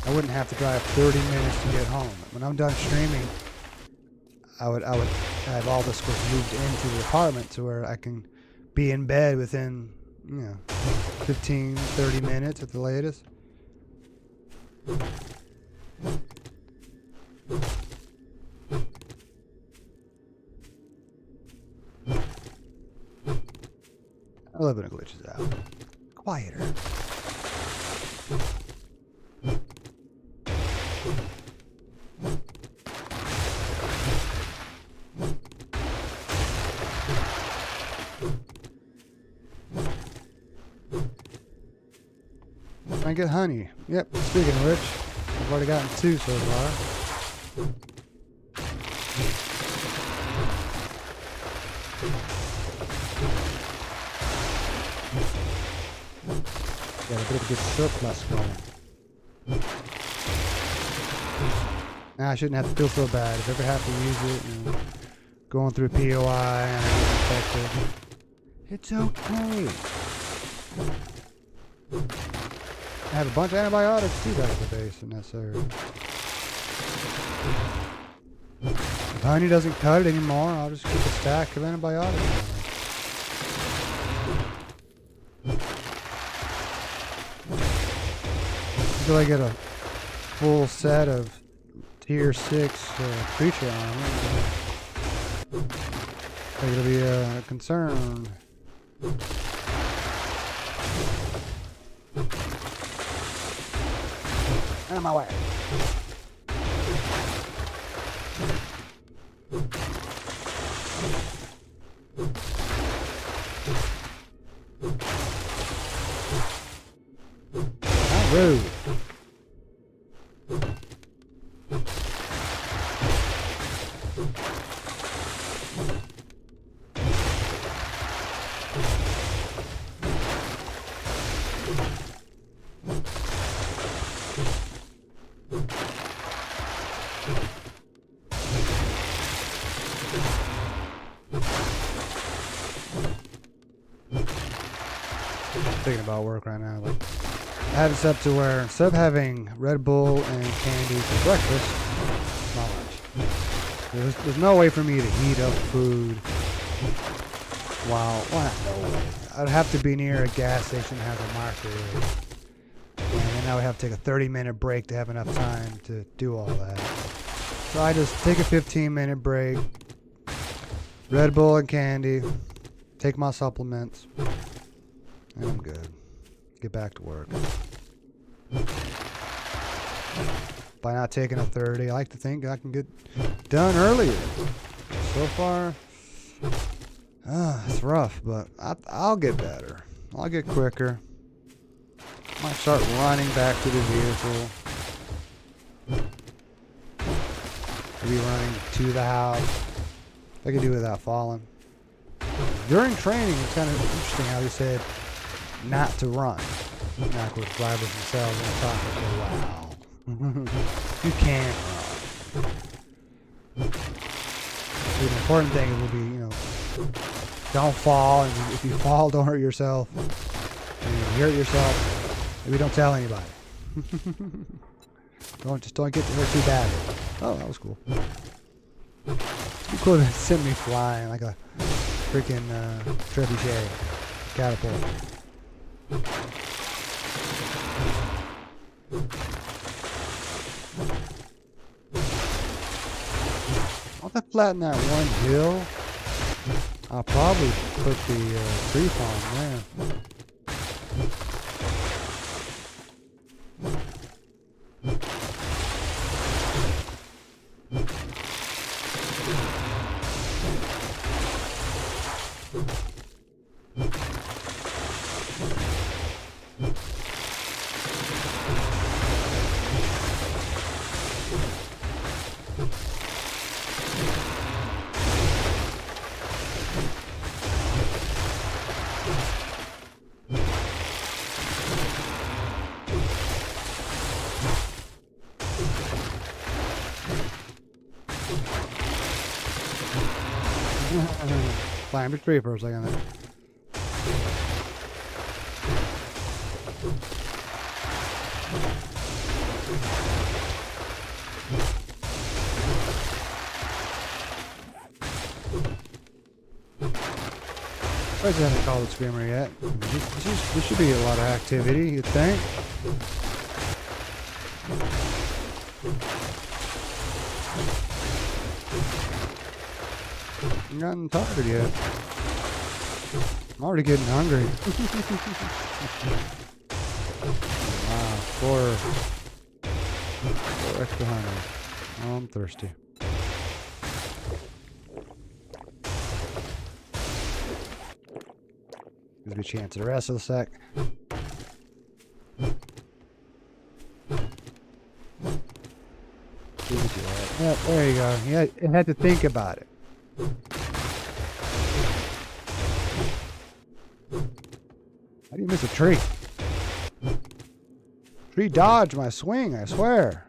I wouldn't have to drive 30 minutes to get home. When I'm done streaming, I would have all this moved into the apartment to where I can be in bed within, 15, 30 minutes at the latest. I love when it glitches out. Quieter. I get honey. Yep, speaking of which, I've already gotten 2 so far. Got a bit of a good surplus going. Nah, I shouldn't have to feel so bad. If I ever have to use it, going through POI and I get infected, it's okay. I have a bunch of antibiotics too back at the base if necessary. If honey doesn't cut it anymore, I'll just keep a stack of antibiotics. Until I get a full set of tier 6 creature armor, it'll be a concern. Out of my way. How rude. Thinking about work right now. Like, I have it set to where instead of having Red Bull and candy for breakfast, not lunch. There's no way for me to heat up food while, well, not no way. I'd have to be near a gas station that has a microwave. And then I would have to take a 30-minute break to have enough time to do all that. So I just take a 15-minute break, Red Bull and candy, take my supplements, and I'm good. Get back to work. By not taking a 30, I like to think I can get done earlier. So far, it's rough, but I'll get better. I'll get quicker. Might start running back to the vehicle. Maybe running to the house. I could do without falling. During training, it's kind of interesting how they said not to run. Now, of course, drivers themselves are talking for wow. You can run. The important thing will be, don't fall. And if you fall, don't hurt yourself. And if you hurt yourself, maybe don't tell anybody. Don't get hurt too badly. Oh, that was cool. It'd be cool to send me flying like a freaking trebuchet catapult. Once I flatten that one hill, I'll probably put the tree farm there. Climbed a tree for a second there. I haven't called the screamer yet. There should be a lot of activity, you'd think. I'm gotten tired yet. I'm already getting hungry. Wow, four extra honey. Oh, I'm thirsty. Give me a chance to rest for a sec. Yeah, there you go. Yeah, it had to think about it. How do you miss a tree? Tree dodged my swing, I swear.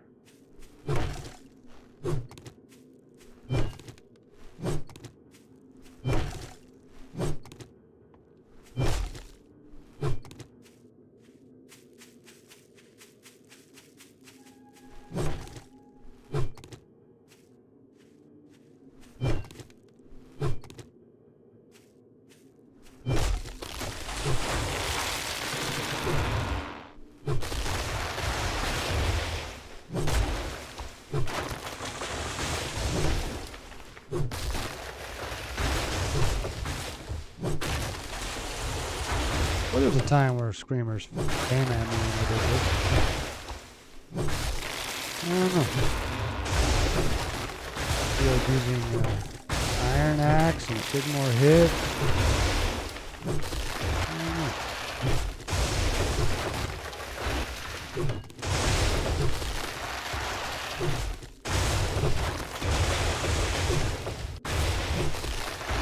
Well, there was a time where screamers came at me when I did this. I don't know. I feel like using iron axe and take more hit. I don't know.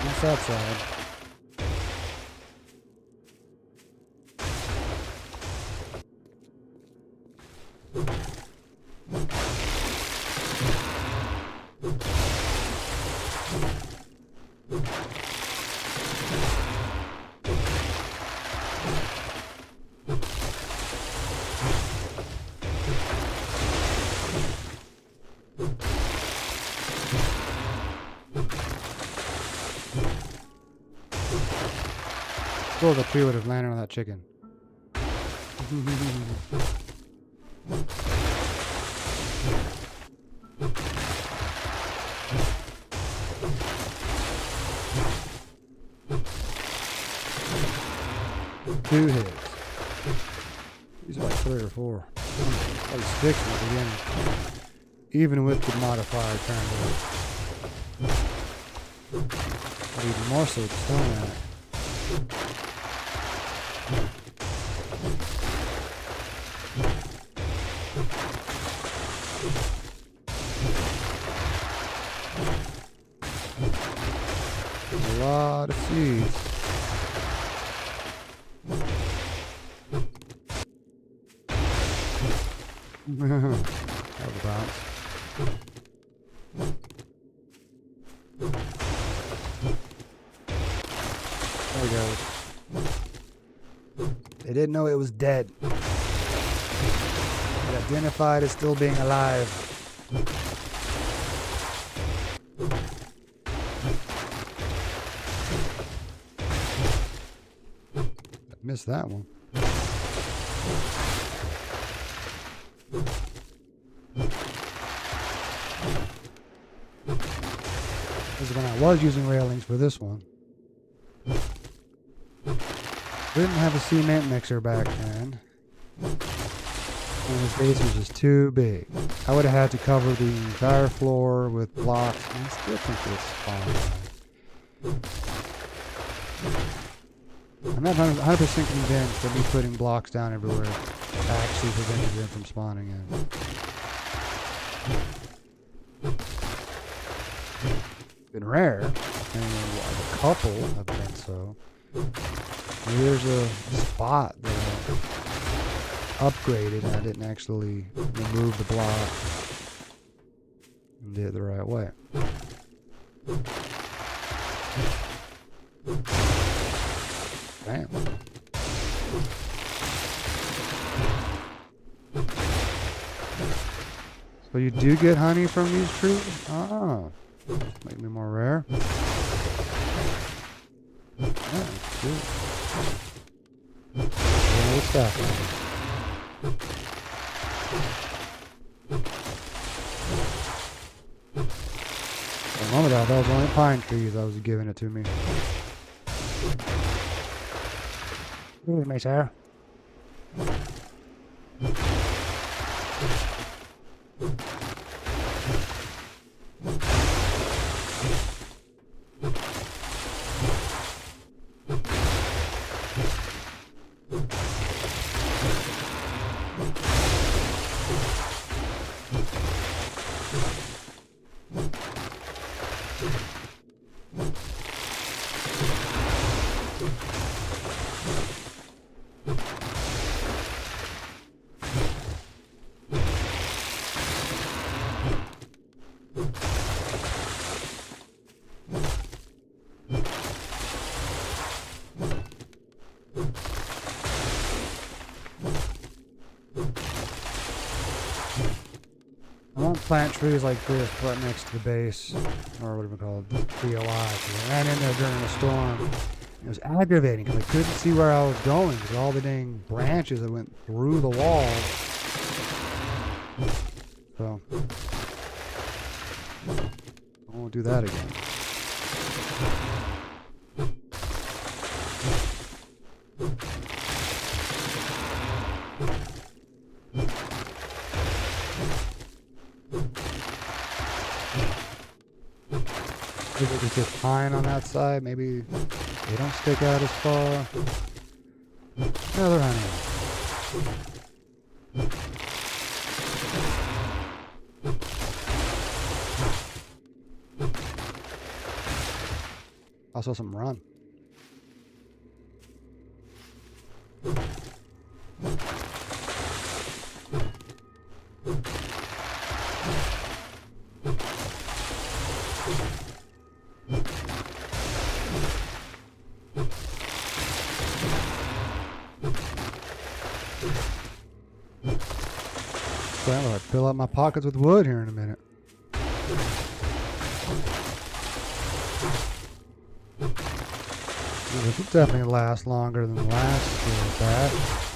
What's that side? Well, the tree would have landed on that chicken. Two hits. These are like 3 or 4. Like 6 in the beginning. Even with the modifier turned up. But even more so with the stone at it. A lot of seeds. That was a bounce. There it goes. They didn't know it was dead. It identified as still being alive. I missed that one. This is when I was using railings for this one. Didn't have a cement mixer back then. And this base was just too big. I would have had to cover the entire floor with blocks, and I still think it's fine. I'm not 100% convinced that me putting blocks down everywhere actually prevented them from spawning in. Been rare, and a couple have been so. Maybe there's a spot that I upgraded and I didn't actually remove the block and did it the right way. Damn. So you do get honey from these trees? Oh. Make me more rare. Yeah, good. Good stuff. A moment ago, that was only pine trees I was giving it to me. Excuse me, sir. I won't plant trees like this right next to the base, or whatever it's called, POI. I ran in there during a storm. It was aggravating because I couldn't see where I was going because all the dang branches that went through the wall. So, I won't do that again. Maybe just get pine on that side. Maybe they don't stick out as far. Another honey. Also some run. Well, I'll fill up my pockets with wood here in a minute. This will definitely last longer than the last batch.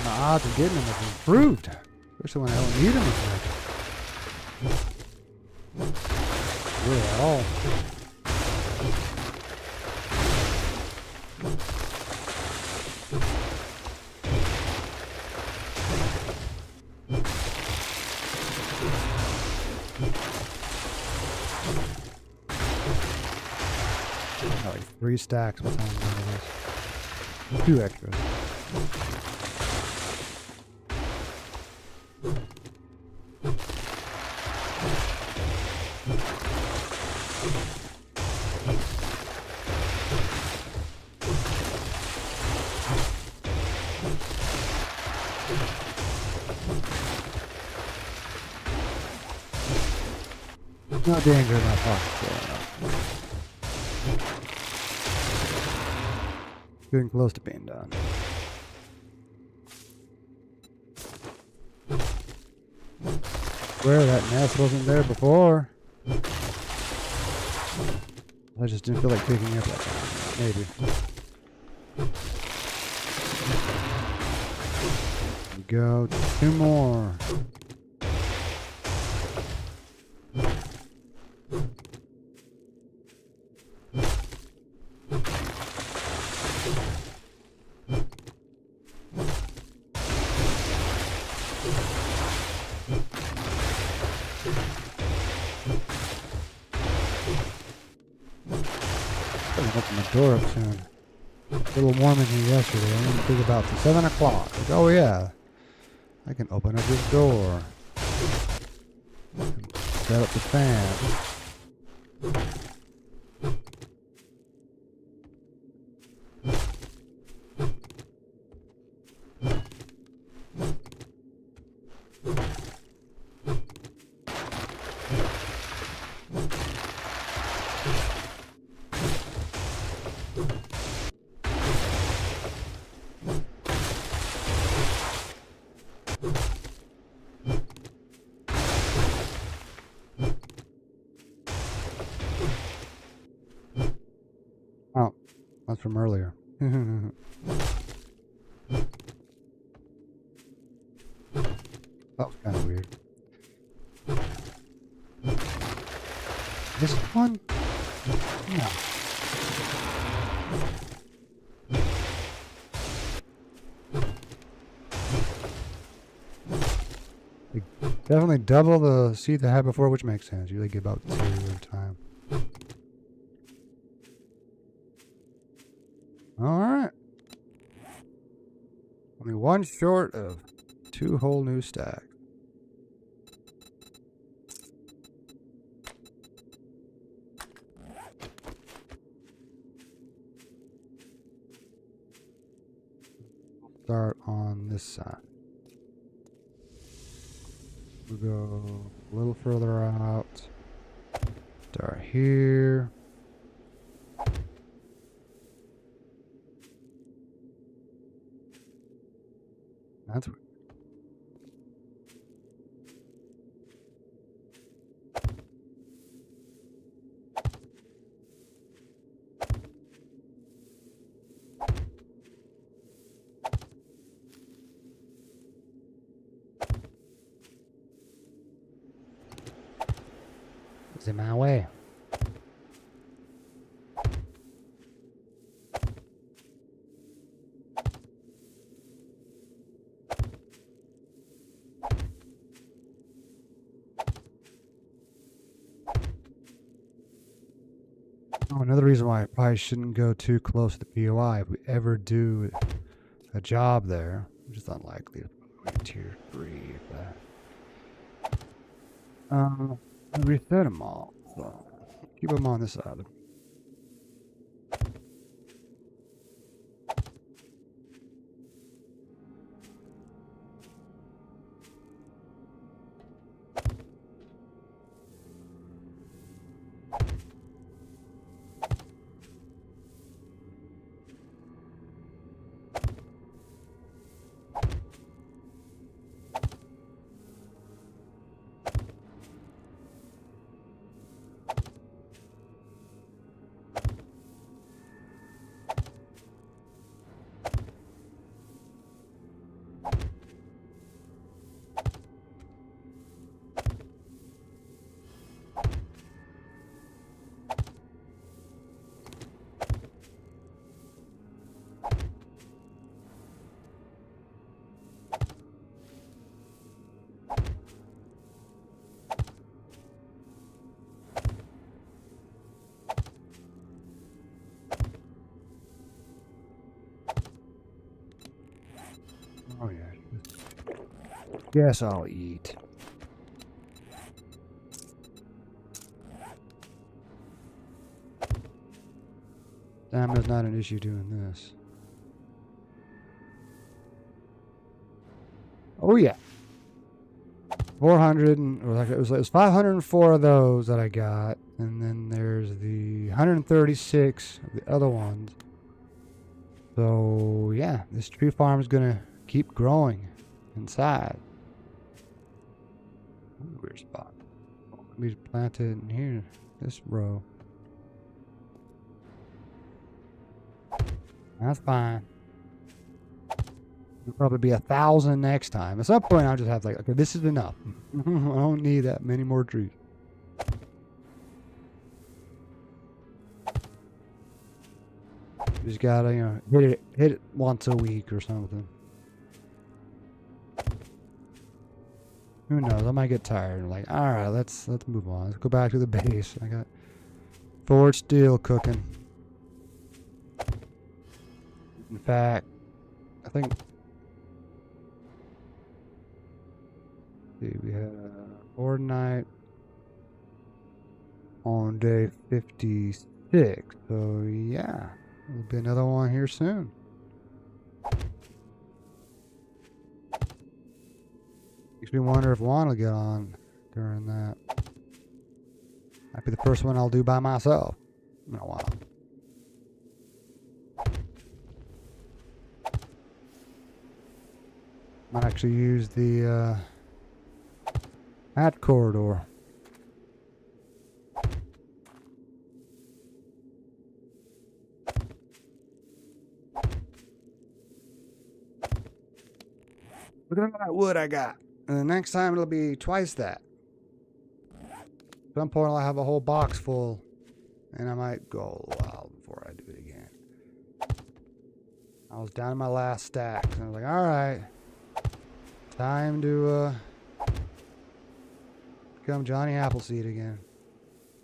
My odds of getting them have improved, especially when I don't need them as much. Really at all. Like 3 stacks by the time I'm done with this. 2 extras. No danger in my pockets going up. Getting close to being done. Swear that nest wasn't there before. I just didn't feel like picking it up that time. Maybe. There we go. 2 more. open the door up soon. A little warm in here yesterday. I didn't think about the 7 o'clock. Like, oh yeah, I can open up this door. Set up the fan. Oh, that's from earlier. That was kind of weird. This one? No. They definitely double the seed they had before, which makes sense. You usually get about 2 at a time. Alright. Only one short of 2 whole new stacks. Start on this side. We'll go a little further out. Start here. That's weird. It's in my way. Oh, another reason why I probably shouldn't go too close to the POI if we ever do a job there, which is unlikely. Tier 3 of that. Reset them all. So keep them on this side. Oh yeah. Guess I'll eat. Stamina's not an issue doing this. Oh yeah. 400 and or like it was 504 of those that I got, and then there's the 136 of the other ones. So yeah, this tree farm is gonna keep growing inside. Weird spot. Let me plant it in here, this row. That's fine. It'll probably be 1,000 next time. At some point, I'll just have like, okay, this is enough. I don't need that many more trees. You just gotta, you know, hit it once a week or something. Who knows? I might get tired. I'm like, all right, let's move on. Let's go back to the base. I got forged steel cooking. In fact, I think we had a board night on day 56. So yeah, there'll be another one here soon. Makes me wonder if Juan will get on during that. Might be the first one I'll do by myself in a while. Might actually use the hat corridor. Look at all that wood I got. And the next time it'll be twice that. At some point I'll have a whole box full. And I might go a while before I do it again. I was down to my last stack. And I was like, alright. Time to become Johnny Appleseed again.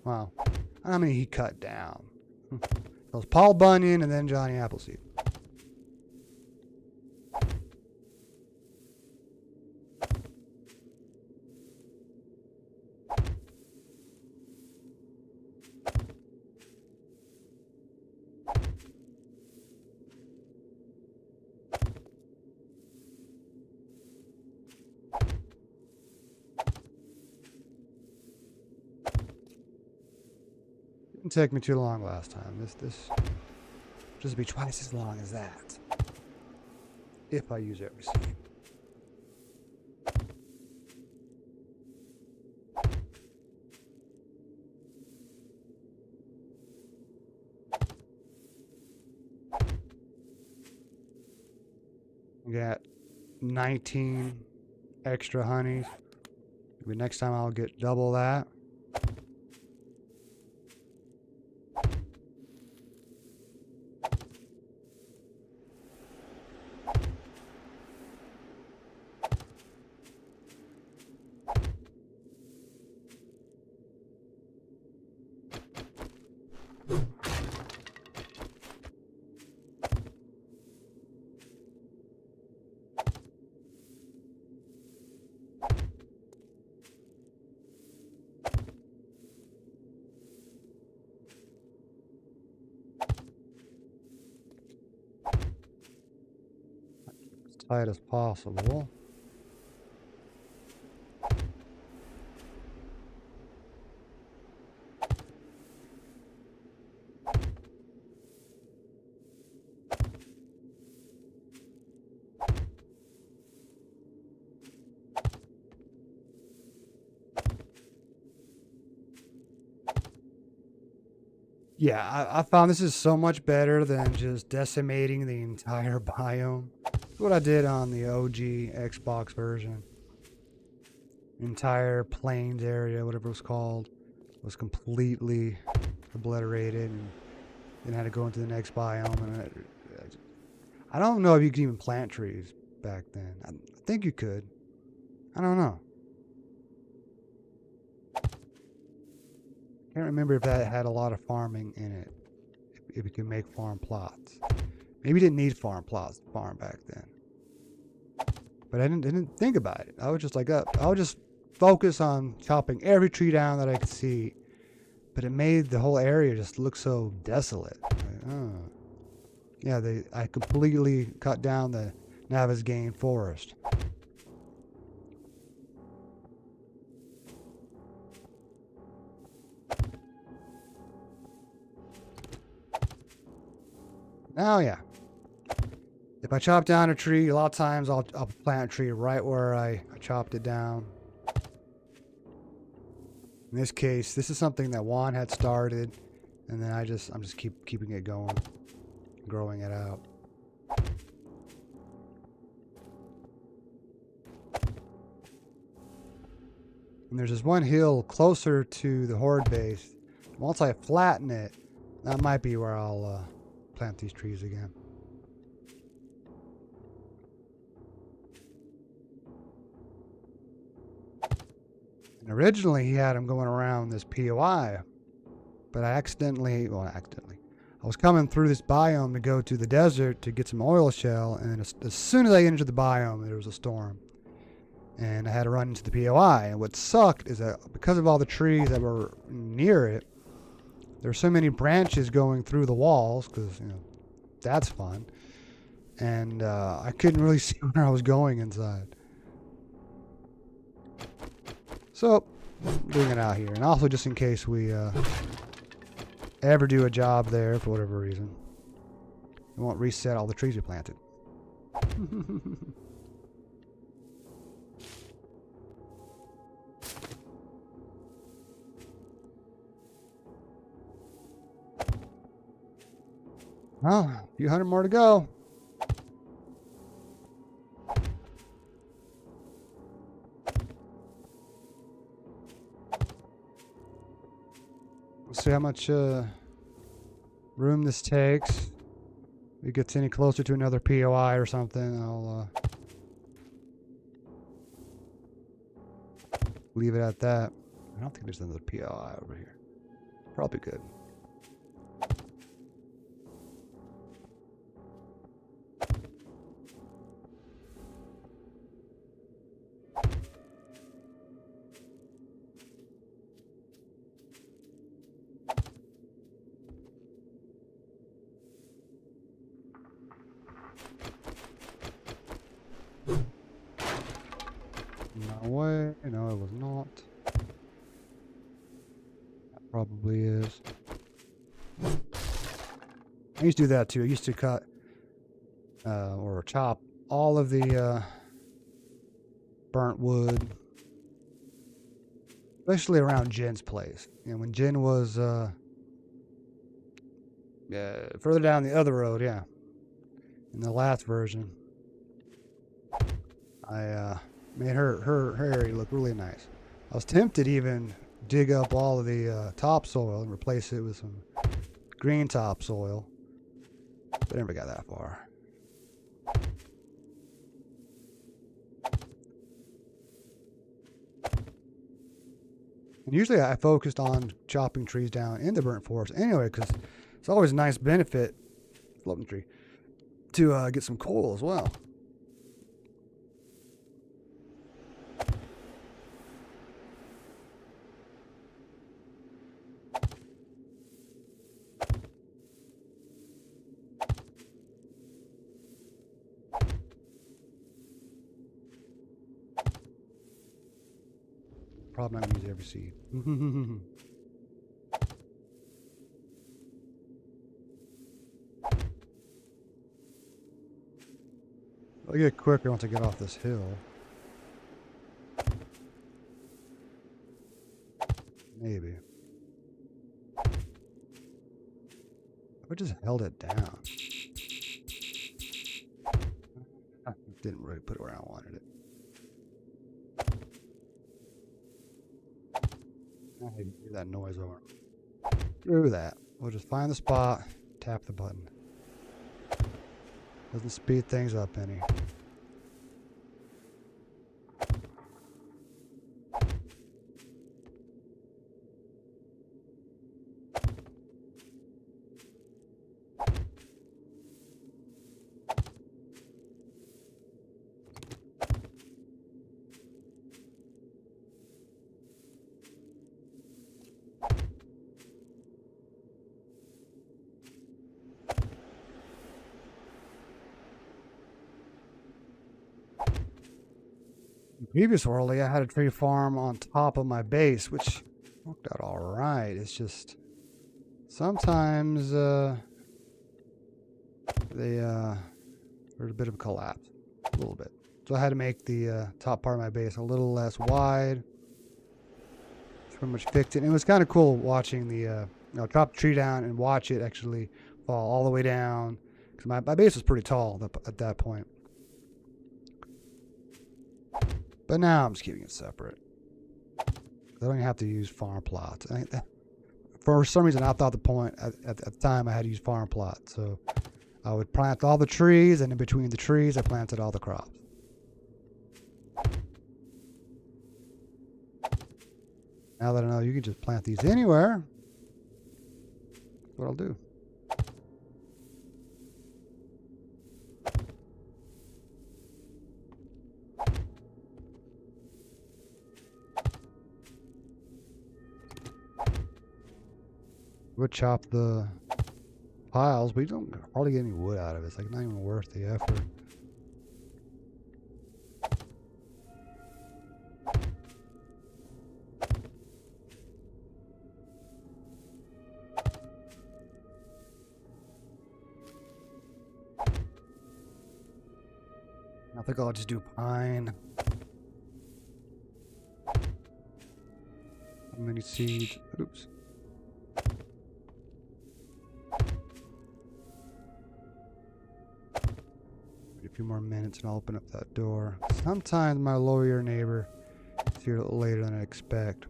Wow. I don't know how many he cut down. It was Paul Bunyan and then Johnny Appleseed. Didn't take me too long last time. This just be twice as long as that. If I use every seed. We got 19 extra honeys. Maybe next time I'll get double that. Tight as possible. Yeah, I found this is so much better than just decimating the entire biome. That's what I did on the OG Xbox version. Entire plains area, whatever it was called, was completely obliterated, and then had to go into the next biome. And I don't know if you could even plant trees back then. I think you could. I don't know. Can't remember if that had a lot of farming in it. If you could make farm plots. Maybe you didn't need farm plots to farm back then. But I didn't think about it. I was just like, I would just focus on chopping every tree down that I could see. But it made the whole area just look so desolate. Like, oh. Yeah, I completely cut down the Navezgane forest. Now, yeah. If I chop down a tree, a lot of times I'll plant a tree right where I chopped it down. In this case, this is something that Juan had started, and then I'm just keeping it going, growing it out. And there's this one hill closer to the horde base. Once I flatten it, that might be where I'll plant these trees again. And originally he had them going around this POI, but I I was coming through this biome to go to the desert to get some oil shell, and as soon as I entered the biome, there was a storm. And I had to run into the POI. And what sucked is that because of all the trees that were near it, there were so many branches going through the walls, because, you know, that's fun. And I couldn't really see where I was going inside. So, doing it out here. And also just in case we ever do a job there for whatever reason, we won't reset all the trees we planted. Well, a few hundred more to go. Let's see how much room this takes. If it gets any closer to another POI or something, I'll leave it at that. I don't think there's another POI over here. Probably good. No way. No, it was not. That probably is. I used to do that too. I used to cut or chop all of the burnt wood, especially around Jen's place. You know, when Jen was further down the other road, yeah. In the last version, I made her area look really nice. I was tempted to even dig up all of the topsoil and replace it with some green topsoil, but I never got that far. And usually I focused on chopping trees down in the burnt forest anyway, because it's always a nice benefit, floating tree, to get some coal as well. Probably not going to use every seed. I'll get quicker once I get off this hill. Maybe. I just held it down. I didn't really put it where I wanted it. I hate to hear that noise over. Screw that. We'll just find the spot, tap the button. Doesn't speed things up any. Previously, I had a tree farm on top of my base, which worked out all right. It's just sometimes there's a bit of a collapse, a little bit. So I had to make the top part of my base a little less wide. Pretty much fixed it. And it was kind of cool watching the chop the tree down and watch it actually fall all the way down. Because my base was pretty tall at that point. But now I'm just keeping it separate. I don't even have to use farm plots. For some reason, I thought at the time I had to use farm plots. So I would plant all the trees, and in between the trees, I planted all the crops. Now that I know you can just plant these anywhere, that's what I'll do. would chop the piles, but you don't hardly get any wood out of it. It's like not even worth the effort. I think I'll just do pine. How many seeds? Oops. Wait a few more minutes and I'll open up that door. Sometimes my lawyer neighbor is here a little later than I expect.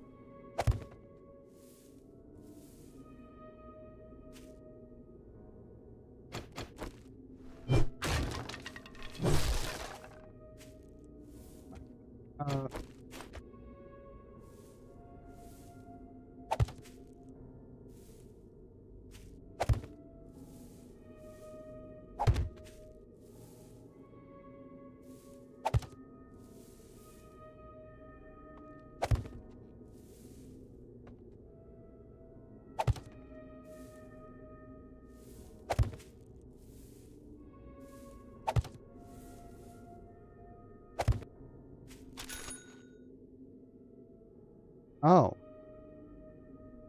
Oh.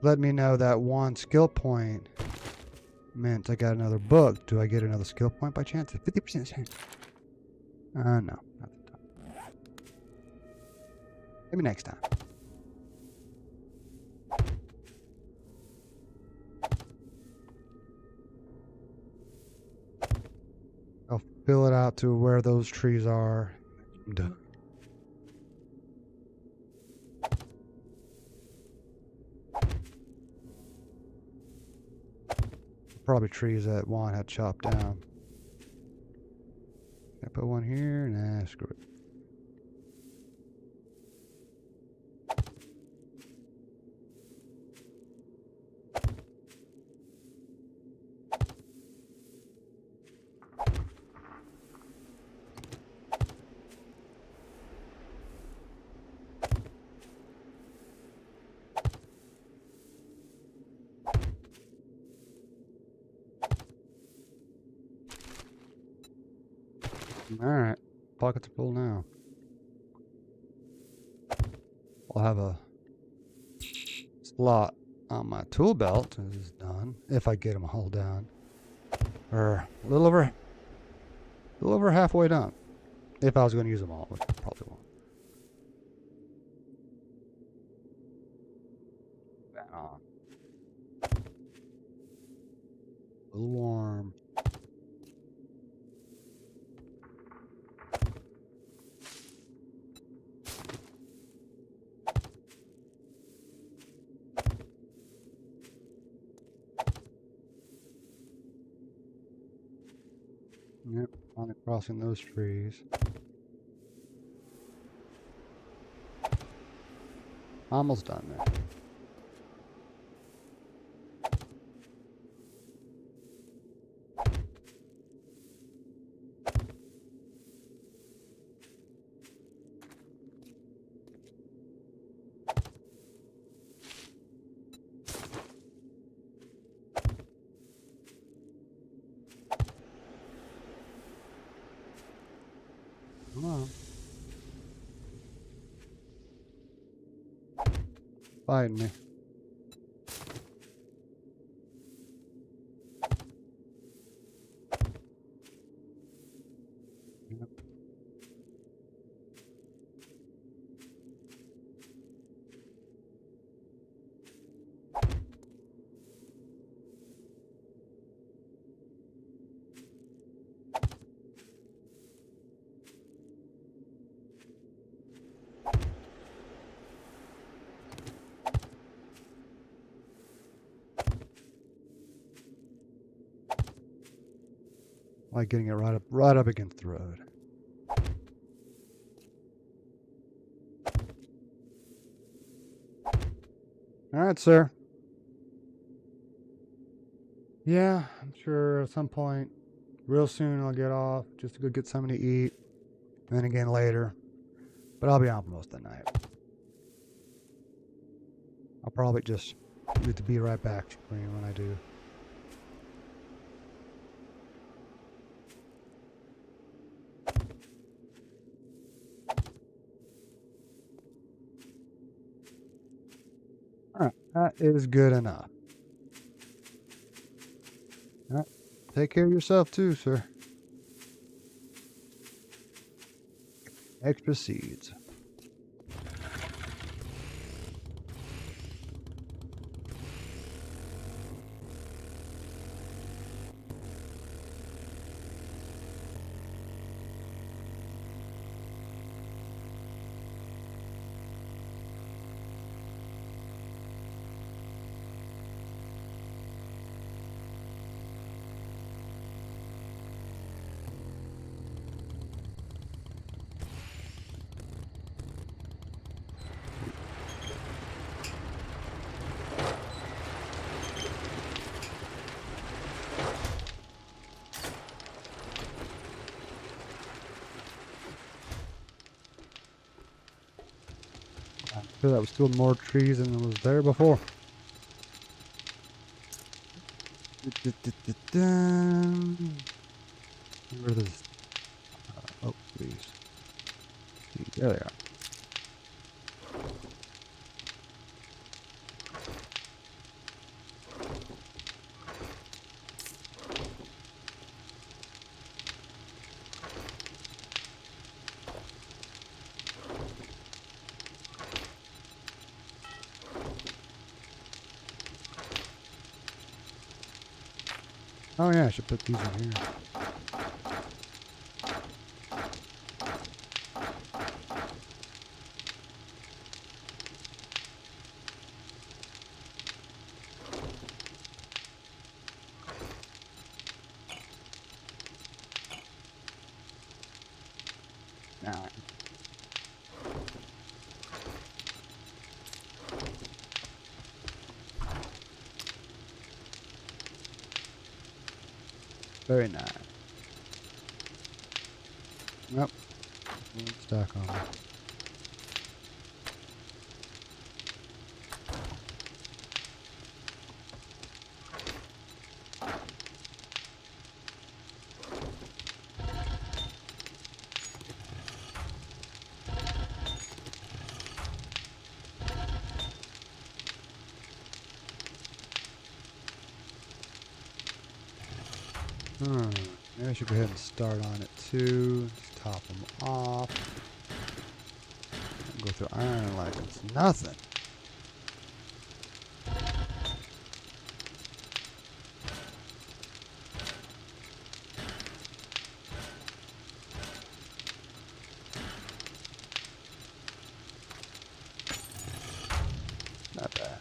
Let me know that one skill point meant I got another book. Do I get another skill point by chance? 50% chance. No, not this time. Maybe next time. I'll fill it out to where those trees are. I'm done. Probably trees that Juan had chopped down. Can I put one here? Nah, screw it. Alright, pockets are full now. I'll have a slot on my tool belt as it's done, if I get them all done. Or a little over halfway done. If I was going to use them all, which I probably won't. That on. A little warm. Yep, finally crossing those trees. Almost done there. Come on. Fighting me. Yep. Like getting it right up against the road. All right, sir. Yeah, I'm sure at some point, real soon, I'll get off just to go get something to eat, and then again later. But I'll be on for most of the night. I'll probably just Need to be right back when I do. Alright, that is good enough. Alright, take care of yourself too, sir. Extra seeds. I'm sure that was still more trees than was there before. Where are those oak trees? There they are. Oh yeah, I should put these in here. Now, very nice. Yep. Stack on there. Maybe I should go ahead and start on it too. Just top them off. Go through iron like it's nothing. Not bad.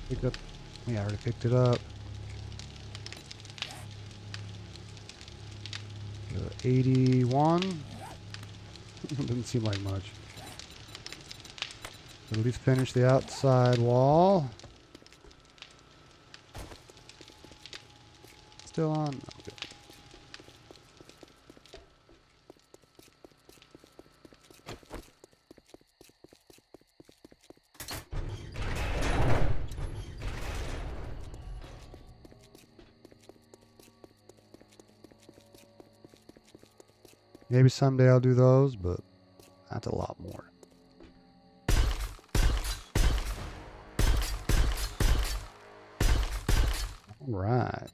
Pick up. Yeah, I already picked it up. 81. Doesn't seem like much. At least finish the outside wall. Still on? Okay. Maybe someday I'll do those, but that's a lot more. All right.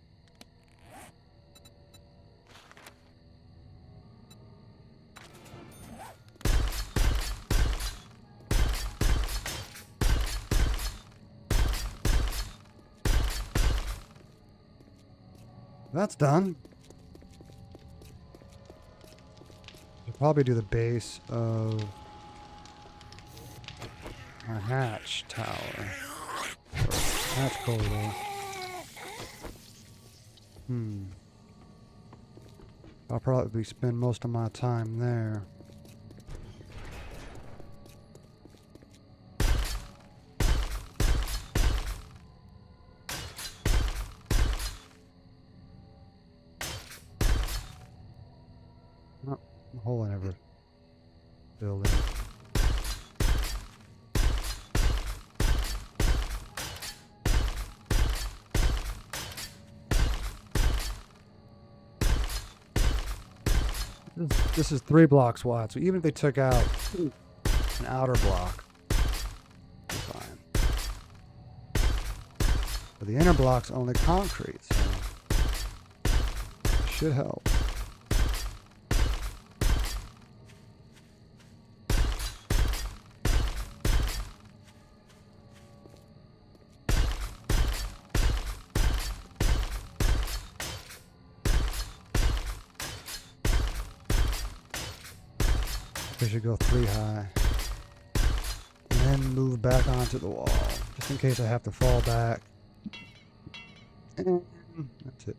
That's done. Probably do the base of my hatch tower. Or hatch corridor. I'll probably spend most of my time there. Oh, a hole I never filled in. This is 3 blocks wide, so even if they took out an outer block, it's fine. But the inner block's only concrete, so it should help. I should go 3 high. And then move back onto the wall. Just in case I have to fall back. And that's it.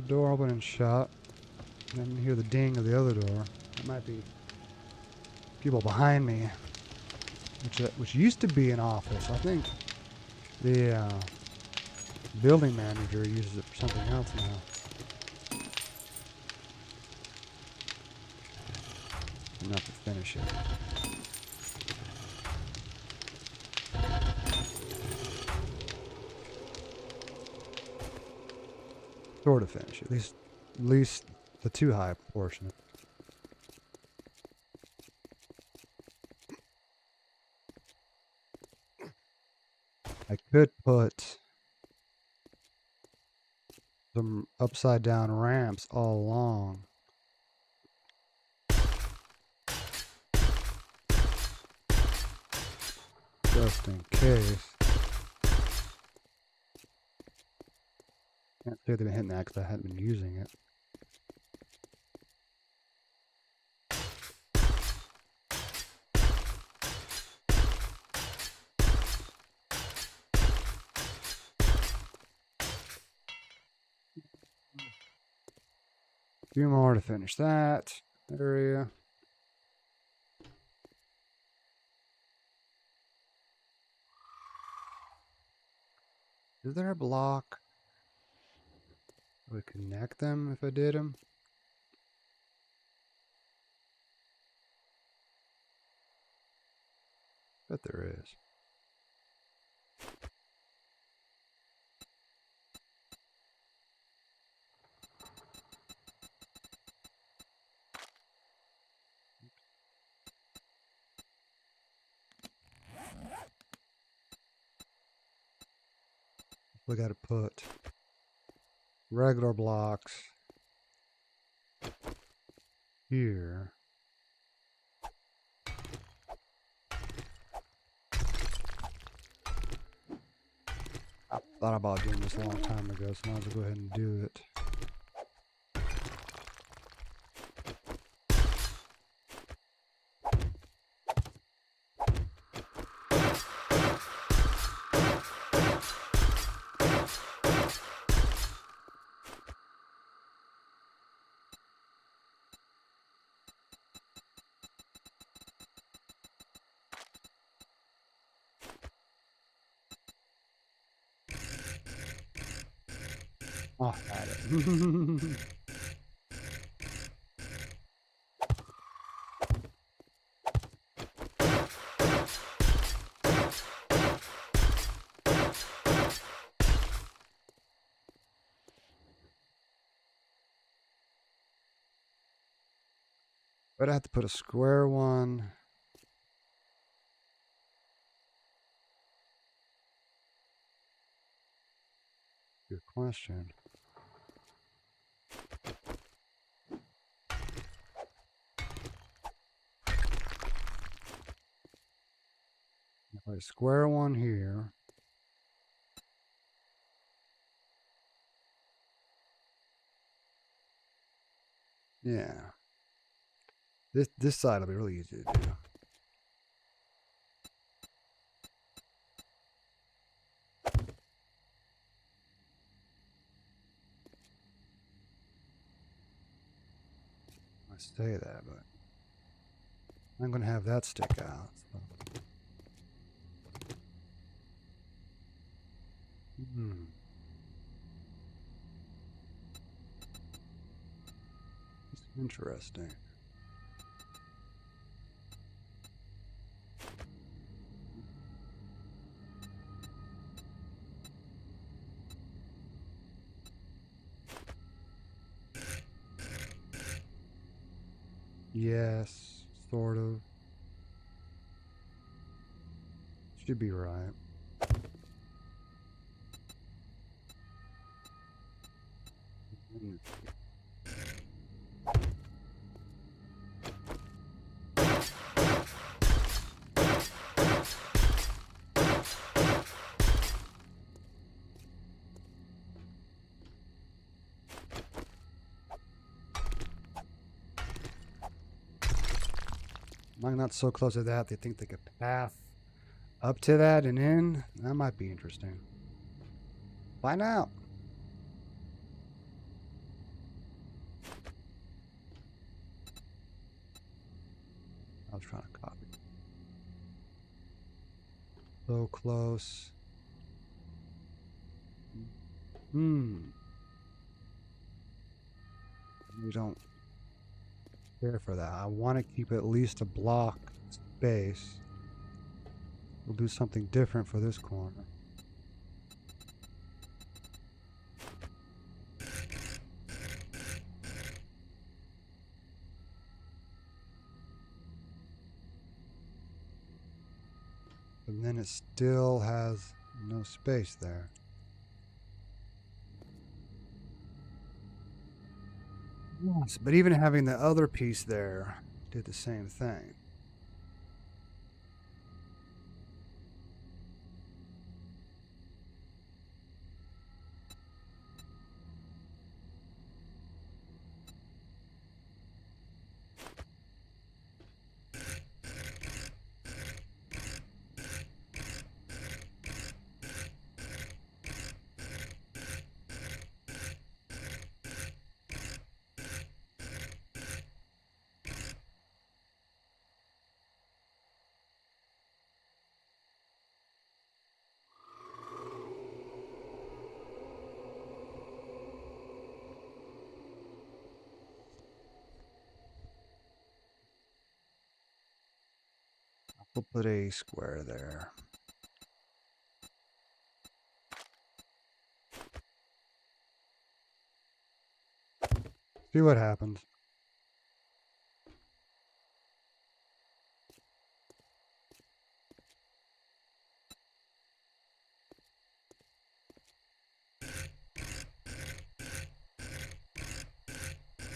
Door open and shut. And then hear the ding of the other door. That might be people behind me, which used to be an office. I think the building manager uses it for something else now. Enough to finish it. Sort of finish it. At least the 2 high portion. I could put some upside down ramps all along. Just in case. Can't say they've been hitting that because I haven't been using it. A few more to finish that area. Is there a block that would connect them if I did them? Bet there is. We got to put regular blocks here. I thought about doing this a long time ago, so I might as well go ahead and do it. Oh, had it. But I have to put a square one. Good question. Like square one here. Yeah. This side will be really easy to do. I say that, but I'm going to have that stick out. So. It's interesting. Yes, sort of. Should be right. I'm not so close to that. They think they could path up to that and in. That might be interesting. Find out. I was trying to copy. So close. We don't care for that. I want to keep at least a block space. We'll do something different for this corner. And then it still has no space there. Yes, but even having the other piece there did the same thing. We'll put a square there. See what happens.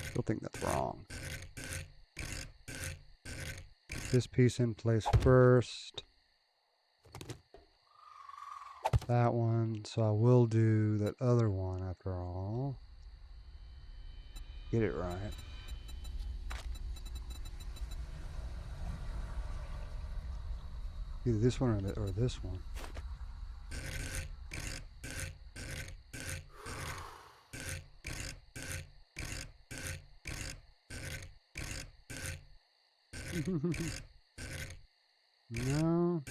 Still think that's wrong. Put this piece in place first. That one. So I will do that other one after all. Get it right. Either this one or this one. No.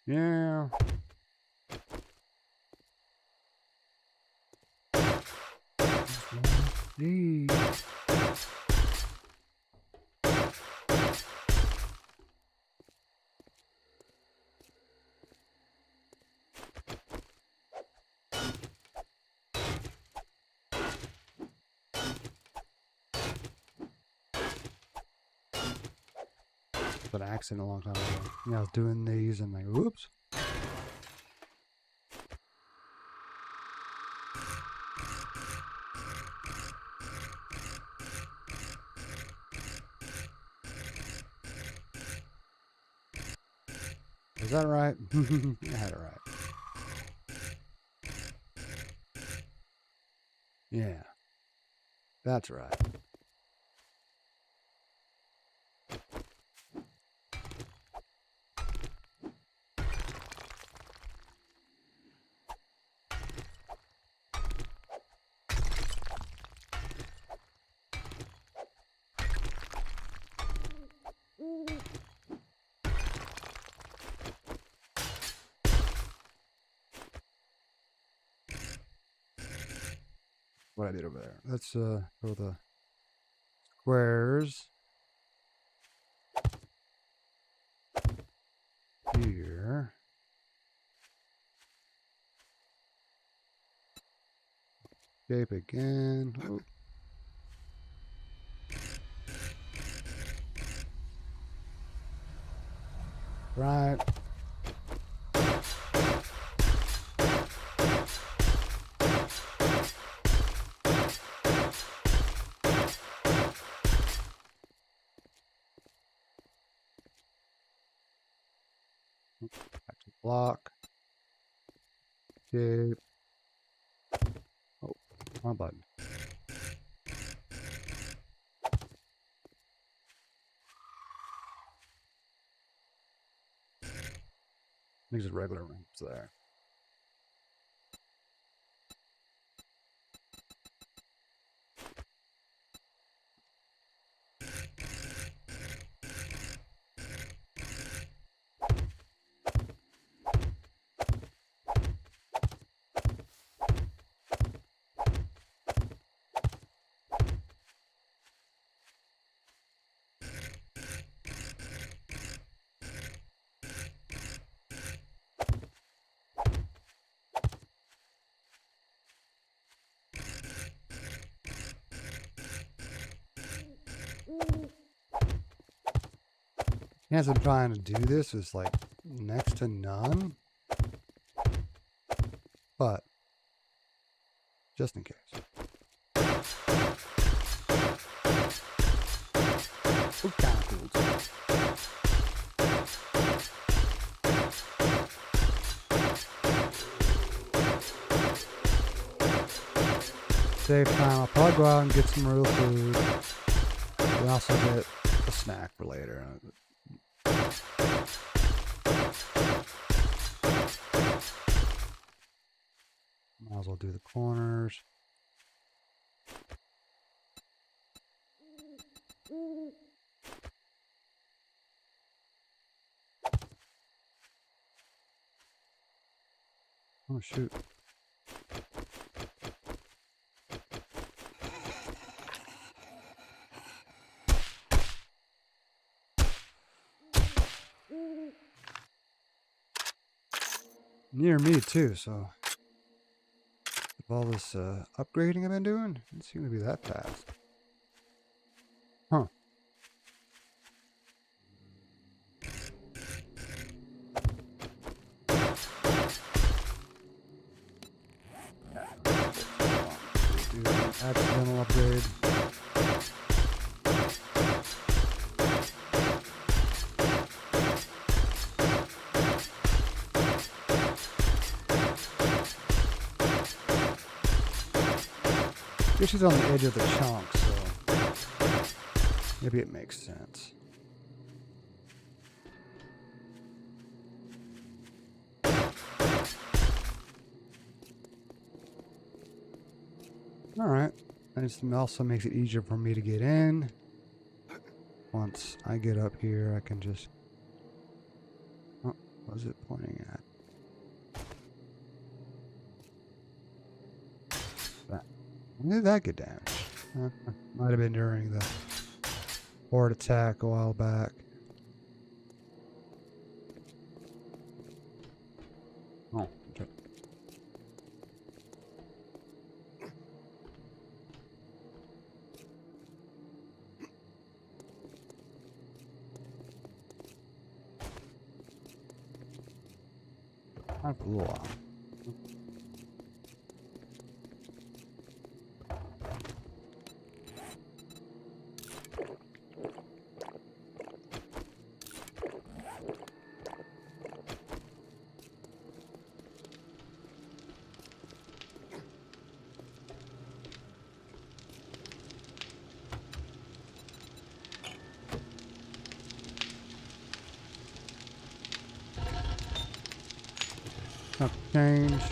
Yeah. See. It's an accident a long time ago. You know, I was doing these and like, whoops. Is that right? I had it right. Yeah, that's right. What I did over there. Let's go the squares here. Shape again. Oh. Right. Back to block. Shape. Oh, wrong button. These are regular ramps there. Chance of trying to do this is like next to none, but just in case. Oh, kind of cool. Save time. I'll probably go out and get some real food. We also get a snack for later. Might as well do the corners. Oh, shoot. Near me, too, so with all this upgrading I've been doing, it doesn't seem to be that fast. Huh. Do an accidental upgrade. This is on the edge of the chunk, so maybe it makes sense. Alright. This also makes it easier for me to get in. Once I get up here, I can just... Oh, what was it pointing at? That. When did that get damaged? Might have been during the horde attack a while back. Oh, okay. Not for a little while. Not change.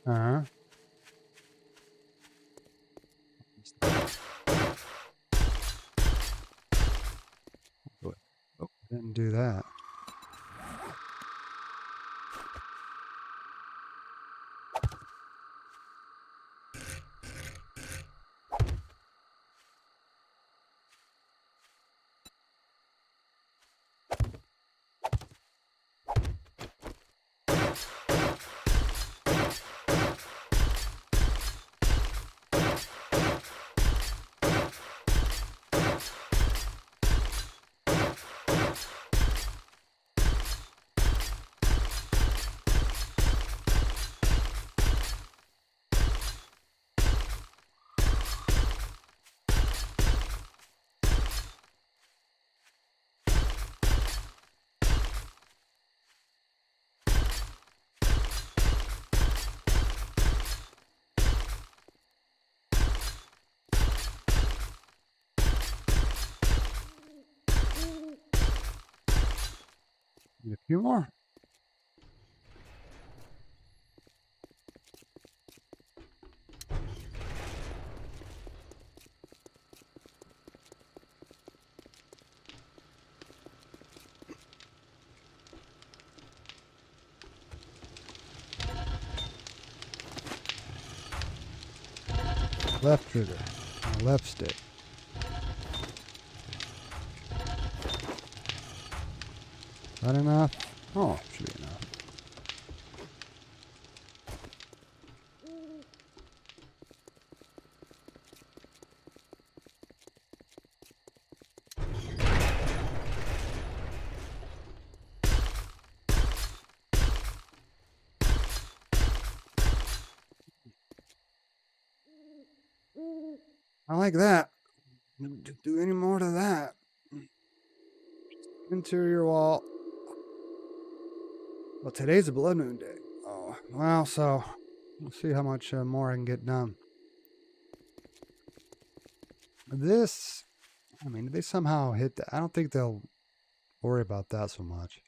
Uh-huh. Oh, didn't do that. Need a few more. Left trigger. Left stick. Not enough? Oh, should be enough. I like that. Do any more to that. Interior wall. Well, today's a blood moon day. Oh, well, so we'll see how much more I can get done. This, I mean, they somehow hit that. I don't think they'll worry about that so much.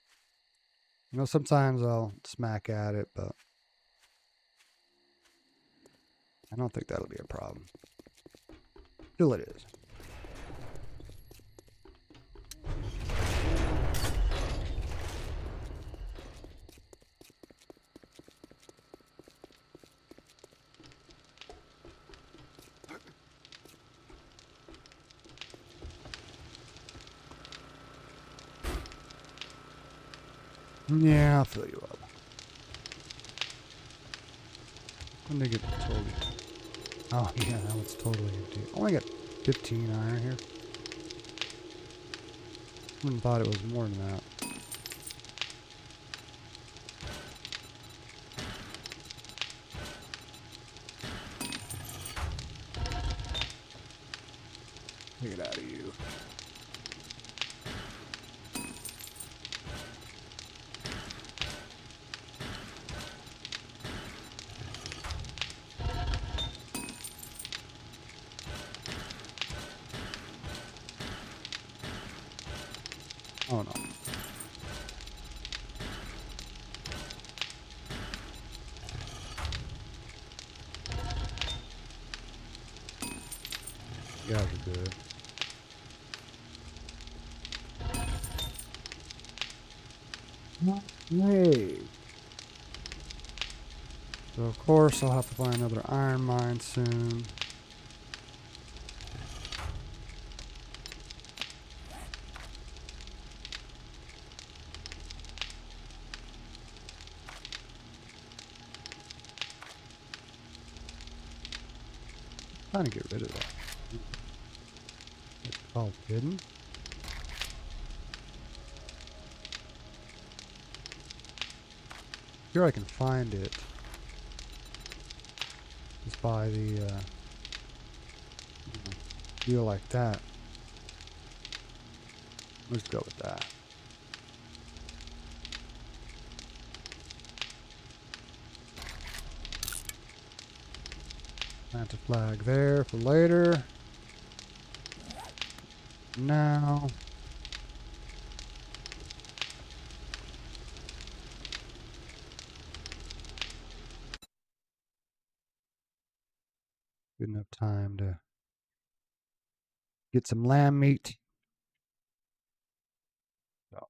You know, sometimes I'll smack at it, but I don't think that'll be a problem. Still it is. Yeah, I'll fill you up. When did I get totally? Oh yeah, that one's totally empty. I only got 15 iron here. I wouldn't thought it was more than that. Take it out of you. Oh no. You guys are good. Hey. So of course I'll have to find another iron mine soon. Trying to get rid of that. It's called hidden. Here I can find it. Just by the deal like that. Let's go with that. Plant a flag there for later. Now. Good enough time to get some lamb meat. So, I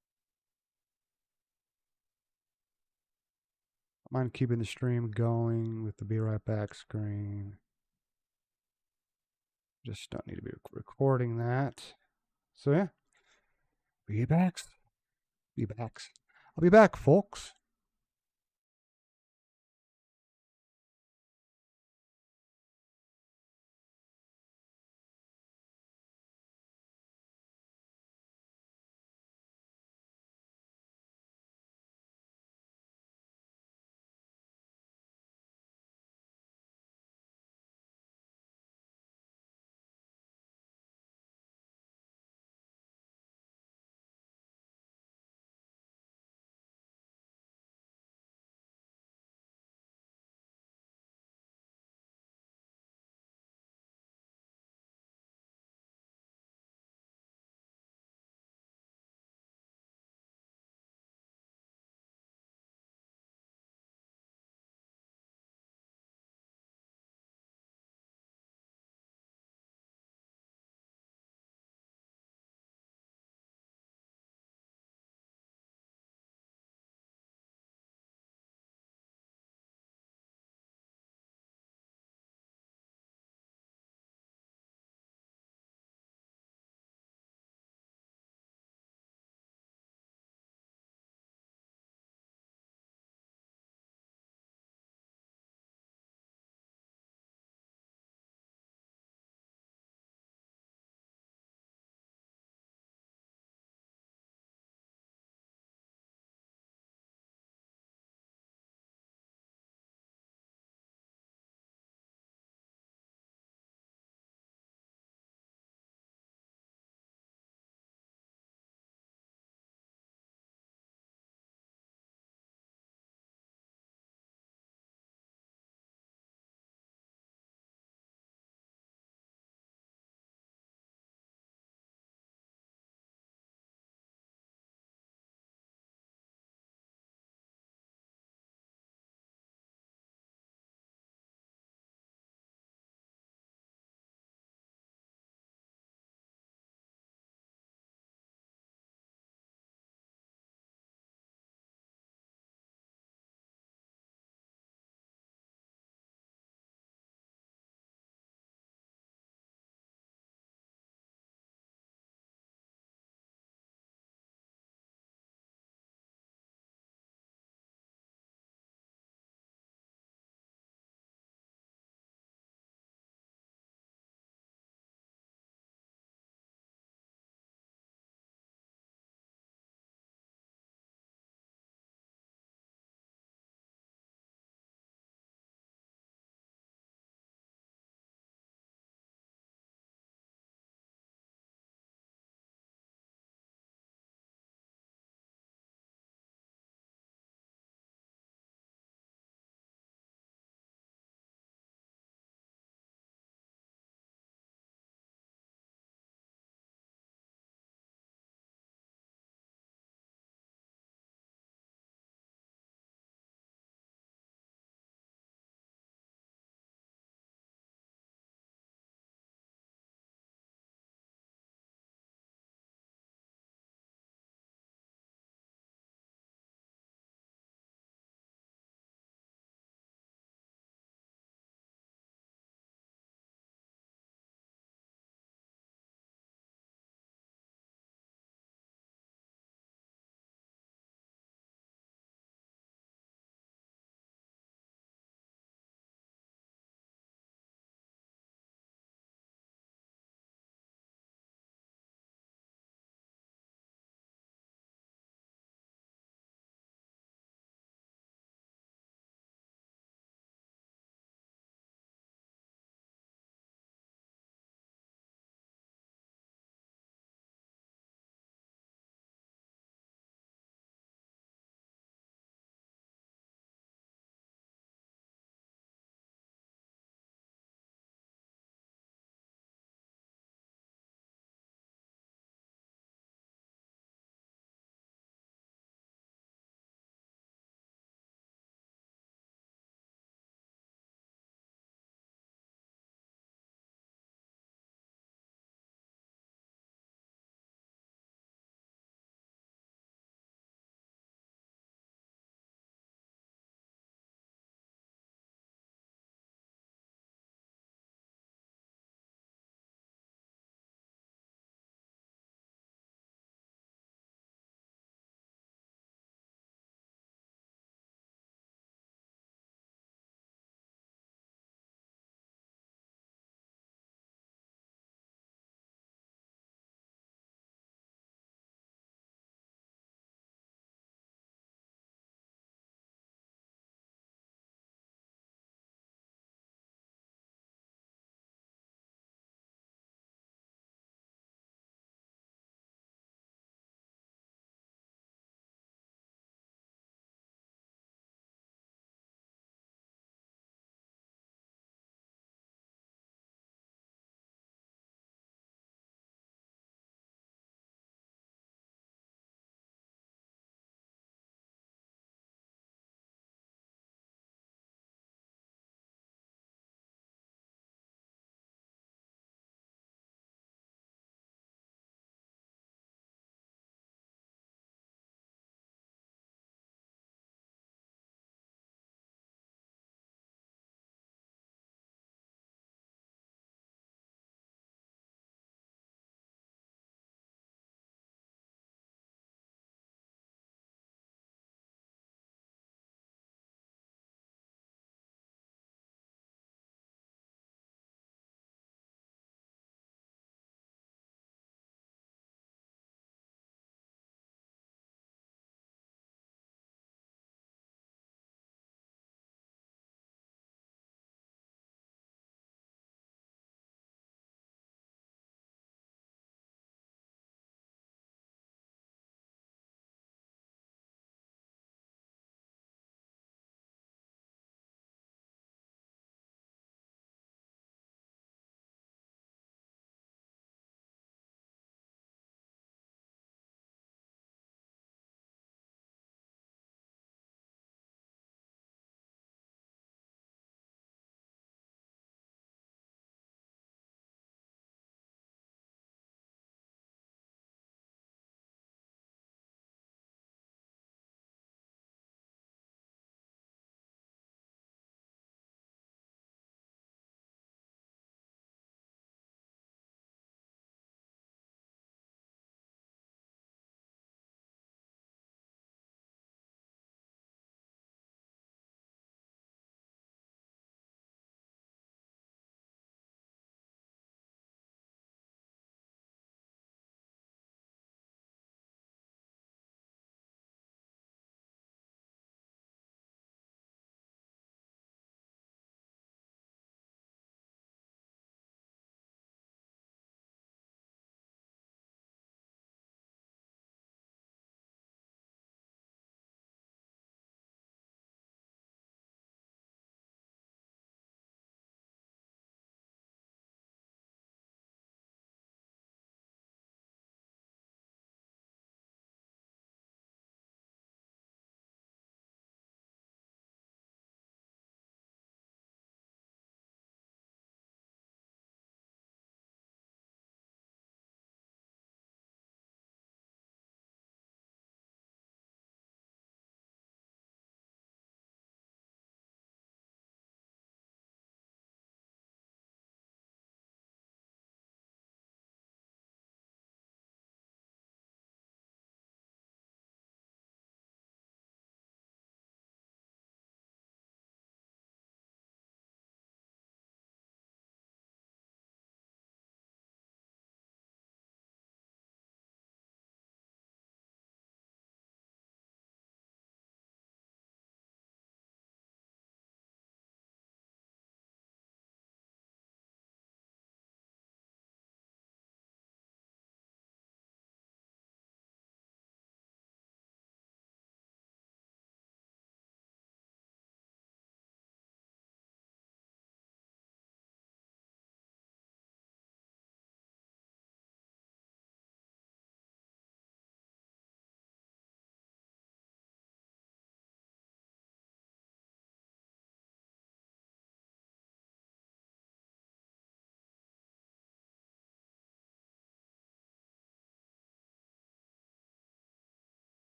mind keeping the stream going with the be right back screen. Just don't need to be recording that. So yeah, be back. Be back. I'll be back, folks.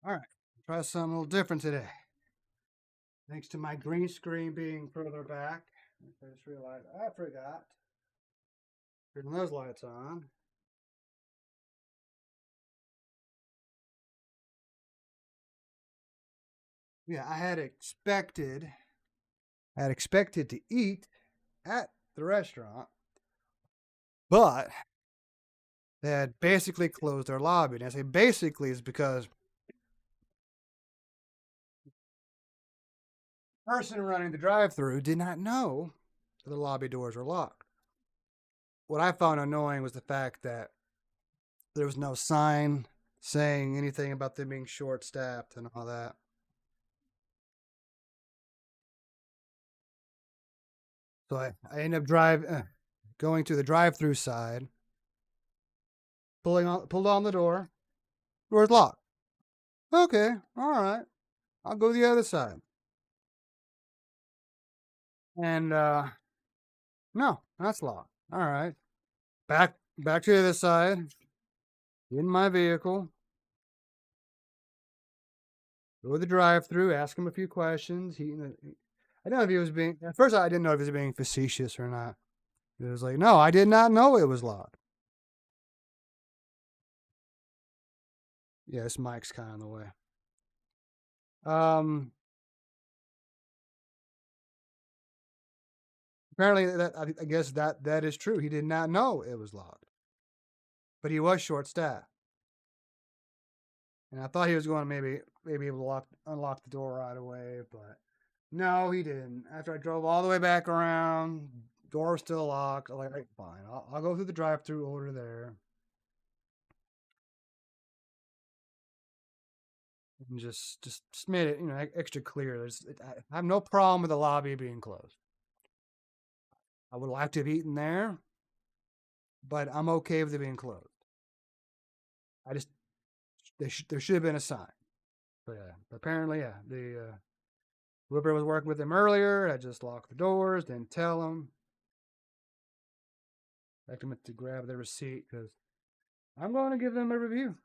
All right, try something a little different today. Thanks to my green screen being further back, I just realized I forgot turning those lights on. Yeah, I had expected to eat at the restaurant, but they had basically closed their lobby. And I say basically is because the person running the drive-through did not know the lobby doors were locked. What I found annoying was the fact that there was no sign saying anything about them being short-staffed and all that. So I ended up going to the drive-through side, pulled on the door. Door's locked. Okay, all right. I'll go to the other side. And no, that's locked. All right. Back to the other side. In my vehicle. Go to the drive-through. Ask him a few questions. I don't know if he was being. At first, I didn't know if he was being facetious or not. It was like, no, I did not know it was locked. Yeah, this mic's kind of in the way. Apparently, I guess that is true. He did not know it was locked, but he was short-staffed, and I thought he was going to maybe able to unlock the door right away, but no, he didn't. After I drove all the way back around, door was still locked. I was like, right, fine, I'll go through the drive-through, order there, and just made it extra clear. I have no problem with the lobby being closed. I would like to have eaten there, but I'm okay with it being closed. I just there should have been a sign. But yeah, apparently, yeah, the whoever was working with him earlier had just locked the doors, didn't tell him. I meant to grab the receipt because I'm going to give them a review.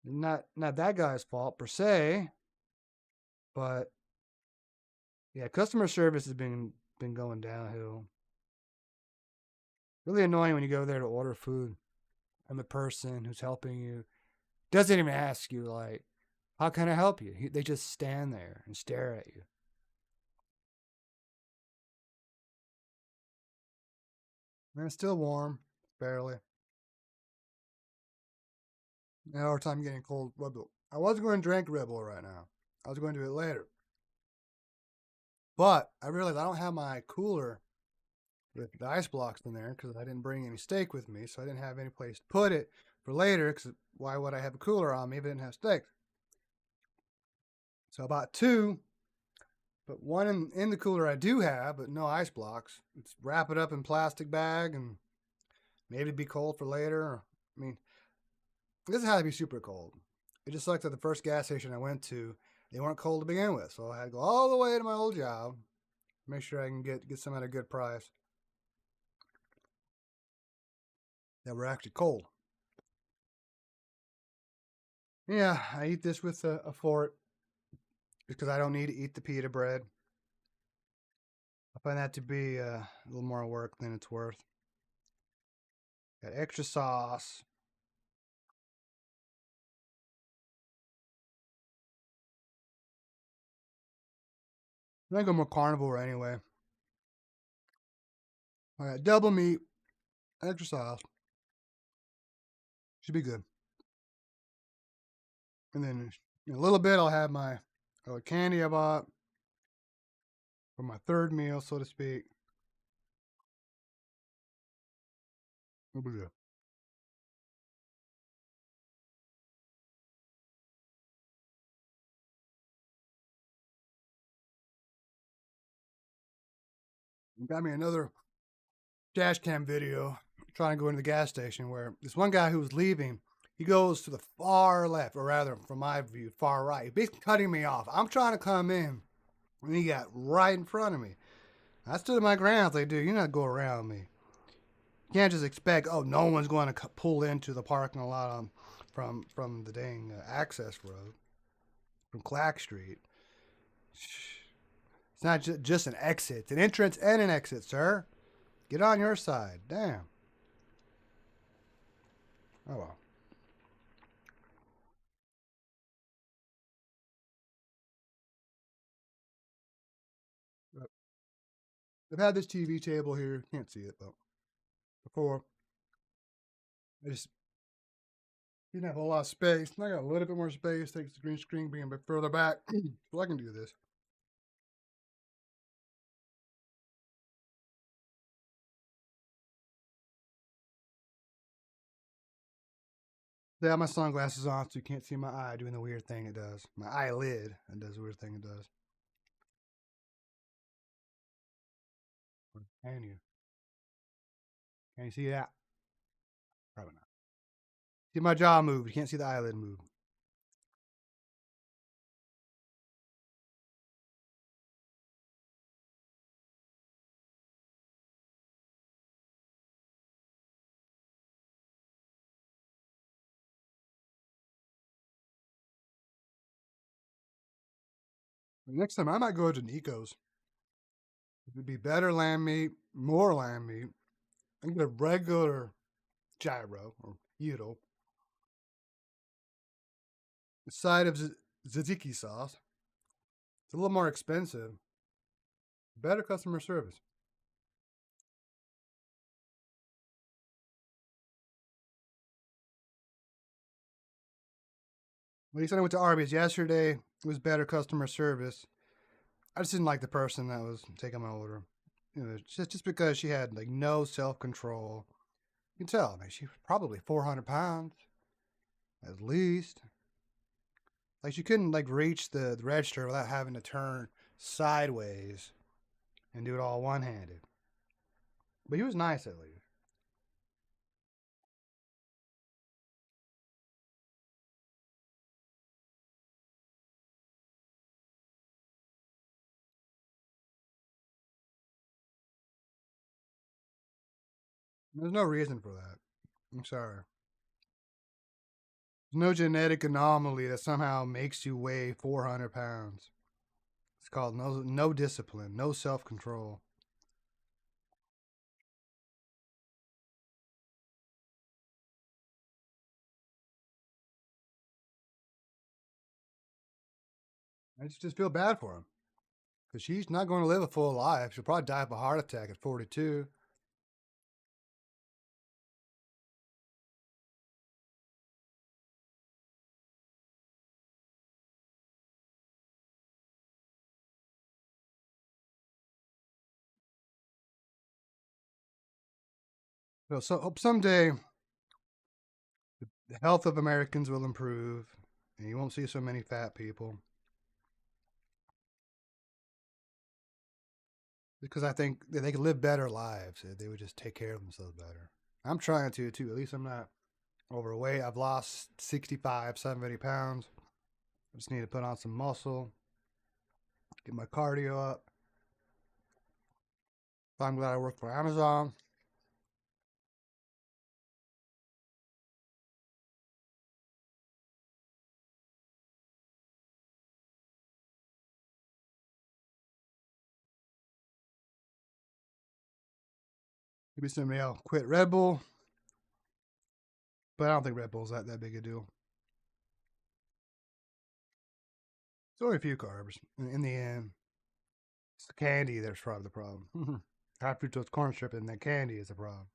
Not that guy's fault per se, but yeah, customer service has been going downhill. Really annoying when you go there to order food and the person who's helping you doesn't even ask you like, how can I help you? They just stand there and stare at you. And it's still warm, barely. Now our time getting cold Red Bull. I was going to drink Red Bull right now. I was going to do it later. But I realized I don't have my cooler with the ice blocks in there because I didn't bring any steak with me, so I didn't have any place to put it for later. Because why would I have a cooler on me if I didn't have steak? So I bought two, but one in the cooler I do have, but no ice blocks. It's wrap it up in plastic bag and maybe it'd be cold for later. I mean, this had to be super cold. It just sucked at the first gas station I went to. They weren't cold to begin with, so I had to go all the way to my old job, make sure I can get some at a good price that were actually cold. Yeah, I eat this with a fork because I don't need to eat the pita bread. I find that to be a little more work than it's worth. Got extra sauce. I think I'm more carnivore anyway. All right, double meat, extra sauce. Should be good. And then in a little bit, I'll have my candy I bought for my third meal, so to speak. It'll be good. Got me another dash cam video trying to go into the gas station where this one guy who was leaving, he goes to the far left, or rather, from my view, far right. He's basically cutting me off. I'm trying to come in, and he got right in front of me. I stood my ground. I was like, dude, you're not going around me. You can't just expect, oh, no one's going to pull into the parking lot from the dang access road from Clack Street. It's not just an exit, it's an entrance and an exit, sir. Get on your side. Damn. Oh well. I've had this TV table here. Can't see it, but before I just didn't have a whole lot of space. And I got a little bit more space. Takes the green screen being a bit further back, so I can do this. I have my sunglasses on, so you can't see my eye doing the weird thing it does. My eyelid, it does the weird thing it does. Can you? Can you see that? Probably not. See my jaw move. You can't see the eyelid move. Next time I might go to Nico's. It'd be better lamb meat, more lamb meat. I can get a regular gyro or gyro. A side of tzatziki sauce. It's a little more expensive. Better customer service. At least I went to Arby's yesterday. It was better customer service. I just didn't like the person that was taking my order. You know, just because she had like no self control. You can tell, man, she's probably 400 pounds at least. Like she couldn't like reach the register without having to turn sideways and do it all one handed. But he was nice at least. There's no reason for that. I'm sorry. There's no genetic anomaly that somehow makes you weigh 400 pounds. It's called no discipline, no self control. I just feel bad for him because she's not going to live a full life. She'll probably die of a heart attack at 42. So hope someday the health of Americans will improve and you won't see so many fat people. Because I think that they could live better lives if they would just take care of themselves better. I'm trying to too. At least I'm not overweight. I've lost 65, 70 pounds. I just need to put on some muscle, get my cardio up. So I'm glad I work for Amazon. Maybe somebody else quit Red Bull, but I don't think Red Bull's that big a deal. It's only a few carbs in the end. It's the candy that's probably the problem. High fructose corn syrup and that candy is the problem.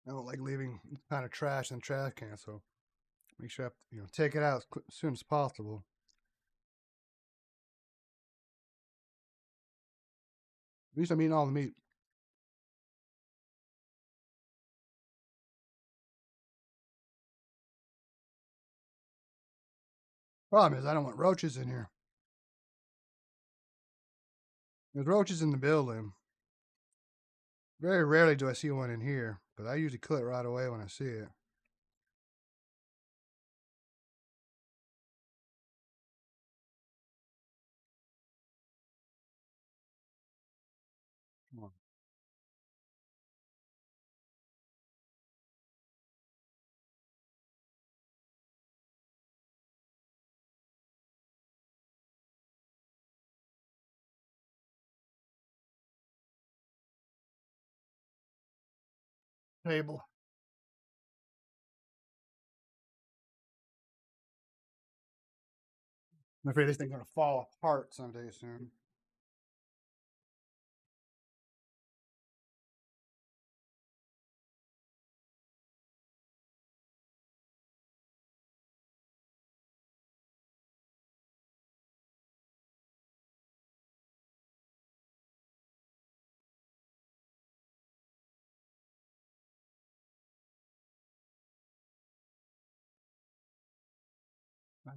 I don't like leaving kind of trash in the trash can, so make sure I take it out as soon as possible. At least I'm eating all the meat. Problem is, I don't want roaches in here. There's roaches in the building. Very rarely do I see one in here, but I usually kill it right away when I see it. Come on. Table. I'm afraid this thing's gonna fall apart someday soon.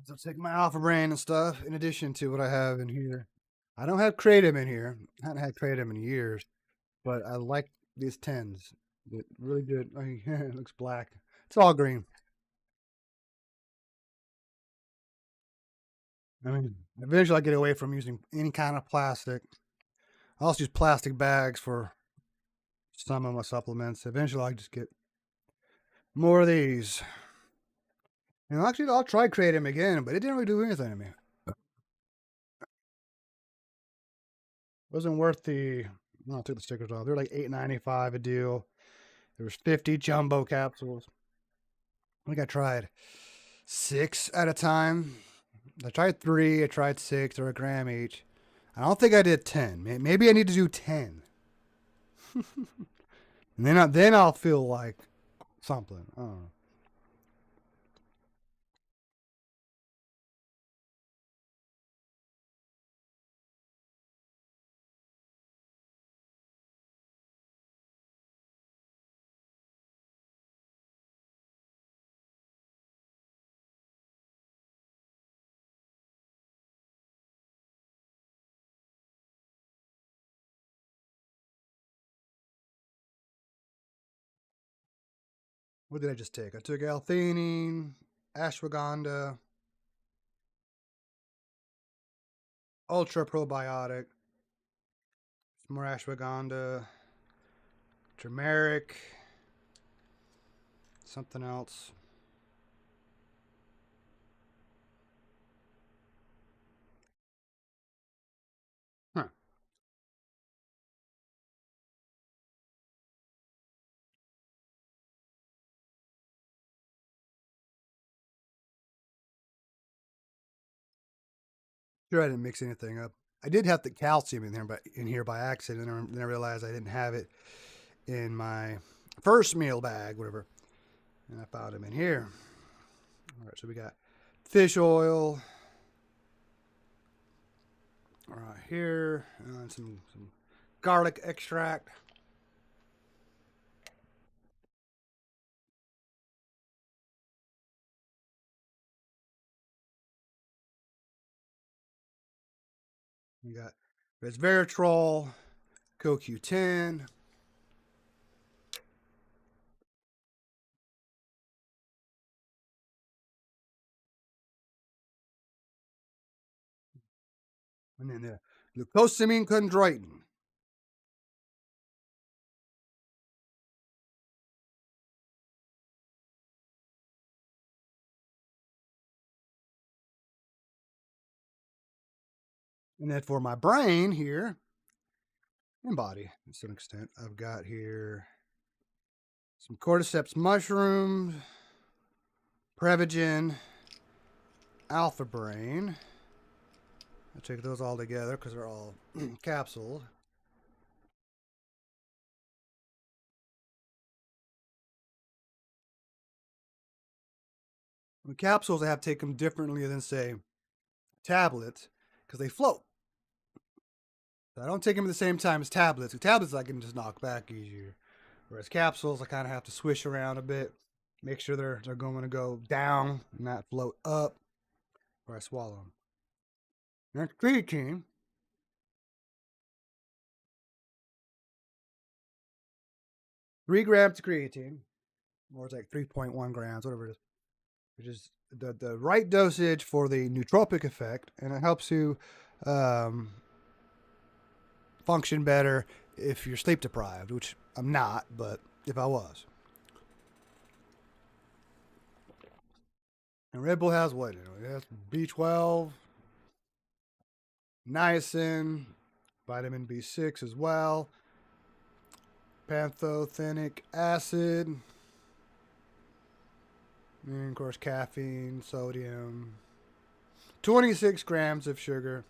So take my alpha brain and stuff in addition to what I have in here. I don't have kratom in here. I haven't had kratom in years, but I like these tens. They're really good. Oh, yeah, it looks black. It's all green. I mean, eventually I get away from using any kind of plastic. I also use plastic bags for some of my supplements. Eventually I just get more of these. And actually, I'll try kratom again, but it didn't really do anything to me. Wasn't worth the. Well, I took the stickers off. They're like $8.95 a deal. There was 50 jumbo capsules. I think I tried 6 at a time. I tried 3. I tried 6. They're a gram each. I don't think I did 10. Maybe I need to do 10. And then I'll feel like something. I don't know. What did I just take? I took L-theanine, ashwagandha, ultra probiotic, some more ashwagandha, turmeric, something else. Huh. Sure, I didn't mix anything up. I did have the calcium in there, but in here by accident, and then I realized I didn't have it in my first meal bag, whatever, and I found them in here. All right, so we got fish oil right here, and some garlic extract. We got resveratrol, CoQ10. And then the glucosamine chondroitin. And then for my brain here and body, to some extent, I've got here some cordyceps mushrooms, Prevagen, Alpha Brain. I take those all together because they're all capsules. The capsules I have to take them differently than say tablets because they float. So I don't take them at the same time as tablets. With tablets I can just knock back easier, whereas capsules I kind of have to swish around a bit, make sure they're going to go down and not float up, or I swallow them. Next creatine. 3 grams of creatine, or it's like 3.1 grams, whatever it is, which is the right dosage for the nootropic effect, and it helps you function better if you're sleep deprived, which I'm not, but if I was. And Red Bull has what? It has B12, niacin, vitamin B6 as well, pantothenic acid, and of course caffeine, sodium, 26 grams of sugar.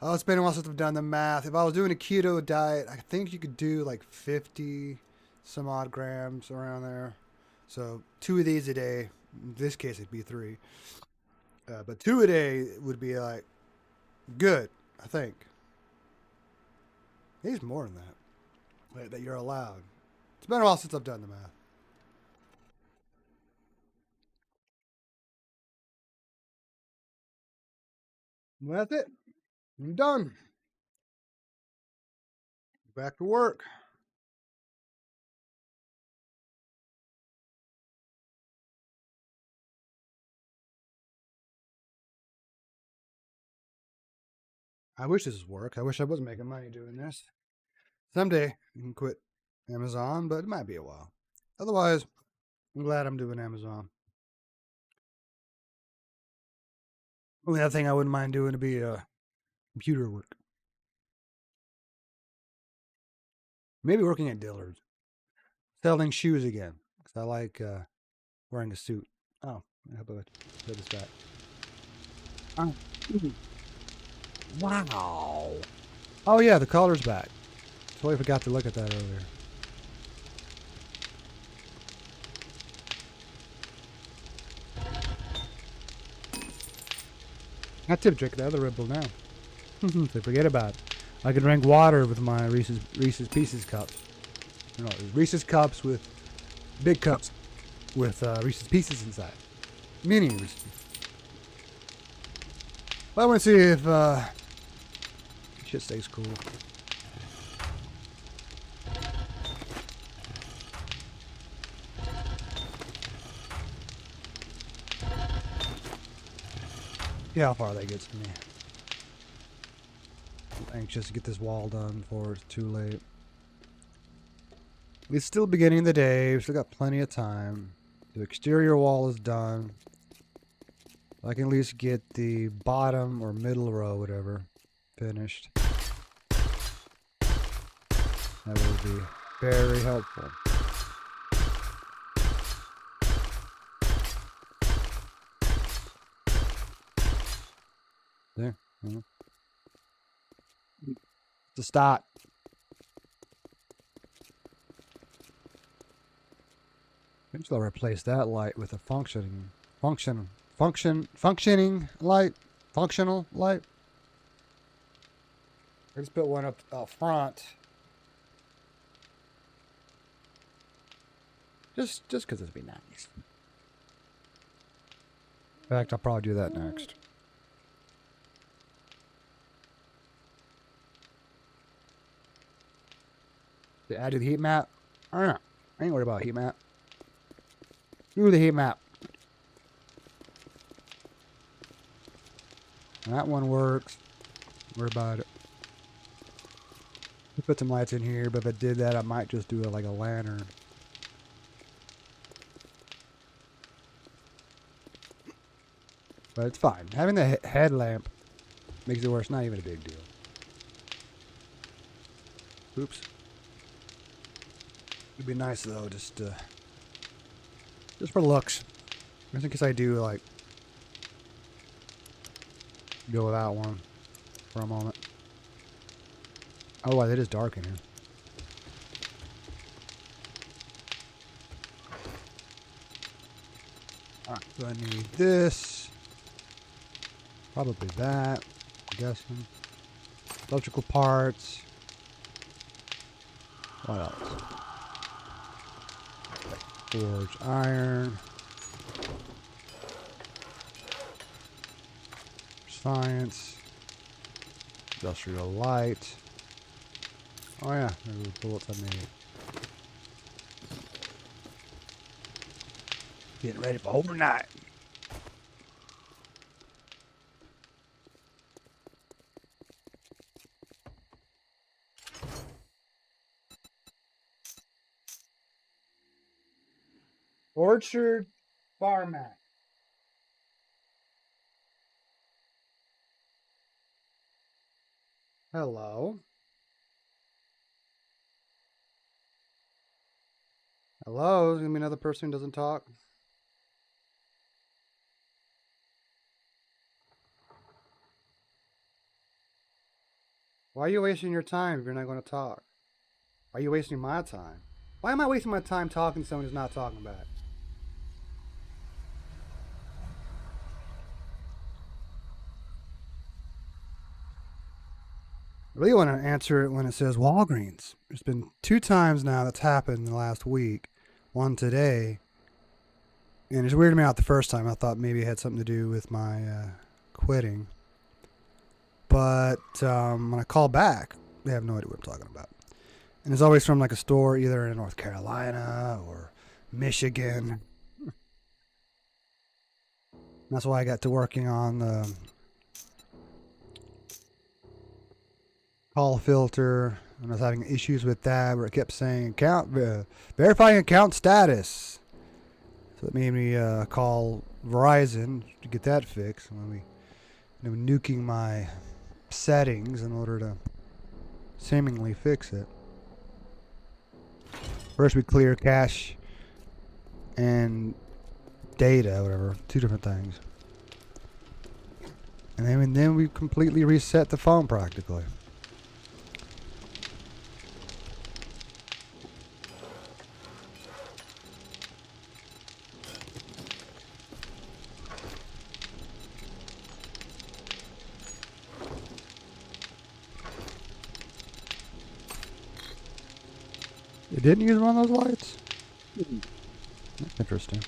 It's been a while since I've done the math. If I was doing a keto diet, I think you could do like 50 some odd grams around there. So 2 of these a day. In this case, it'd be 3. But 2 a day would be like good, I think. Maybe more than that you're allowed. It's been a while since I've done the math. Well, that's it. I'm done. Back to work. I wish this was work. I wish I was making money doing this. Someday you can quit Amazon, but it might be a while. Otherwise, I'm glad I'm doing Amazon. Only other thing I wouldn't mind doing would be computer work. Maybe working at Dillard's. Selling shoes again. Because I like wearing a suit. Oh, how about I put this back? Oh. Wow. Oh, yeah, the collar's back. Totally forgot to look at that earlier. I tip drink the other Red Bull now. So forget about it. I can drink water with my Reese's Pieces cups. No, Reese's cups with big cups with Reese's Pieces inside. Mini Reese's. Well, I want to see if shit stays cool. Yeah, how far that gets to me. I'm anxious to get this wall done before it's too late. It's still beginning of the day. We've still got plenty of time. The exterior wall is done. I can at least get the bottom or middle row, whatever, finished. That would be very helpful. There. It's a start. Eventually I'll replace that light with a functioning light. Functional light. I just put one up front. Just because it'd be nice. In fact, I'll probably do that next. Did I do the heat map? I don't know. I ain't worried about heat map. Do the heat map. That one works. Worry about it. Put some lights in here, but if I did that, I might just do it like a lantern. But it's fine. Having the headlamp makes it worse. Not even a big deal. Oops. It'd be nice though, just for looks. Just in case I do like go without one for a moment. Oh, wow, it is dark in here. Alright, so I need this. Probably that, I'm guessing. Electrical parts. What else? Forged iron. Science. Industrial light. Oh yeah, there's the bullets I made. Getting ready for overnight. Orchard Farmac. Hello. Hello, there's gonna be another person who doesn't talk. Why are you wasting your time if you're not going to talk? Why are you wasting my time? Why am I wasting my time talking to someone who's not talking back? I really want to answer it when it says Walgreens. There's been 2 times now that's happened in the last week. One today. And it's weirded me out the first time. I thought maybe it had something to do with my quitting. But when I call back, they have no idea what I'm talking about. And it's always from like a store either in North Carolina or Michigan. That's why I got to working on the call filter, and I was having issues with that where it kept saying account verifying account status. So it made me call Verizon to get that fixed. When we nuking my settings in order to seemingly fix it. First we clear cache and data, whatever, 2 different things. And then we completely reset the phone practically. It didn't use one of those lights? That's interesting.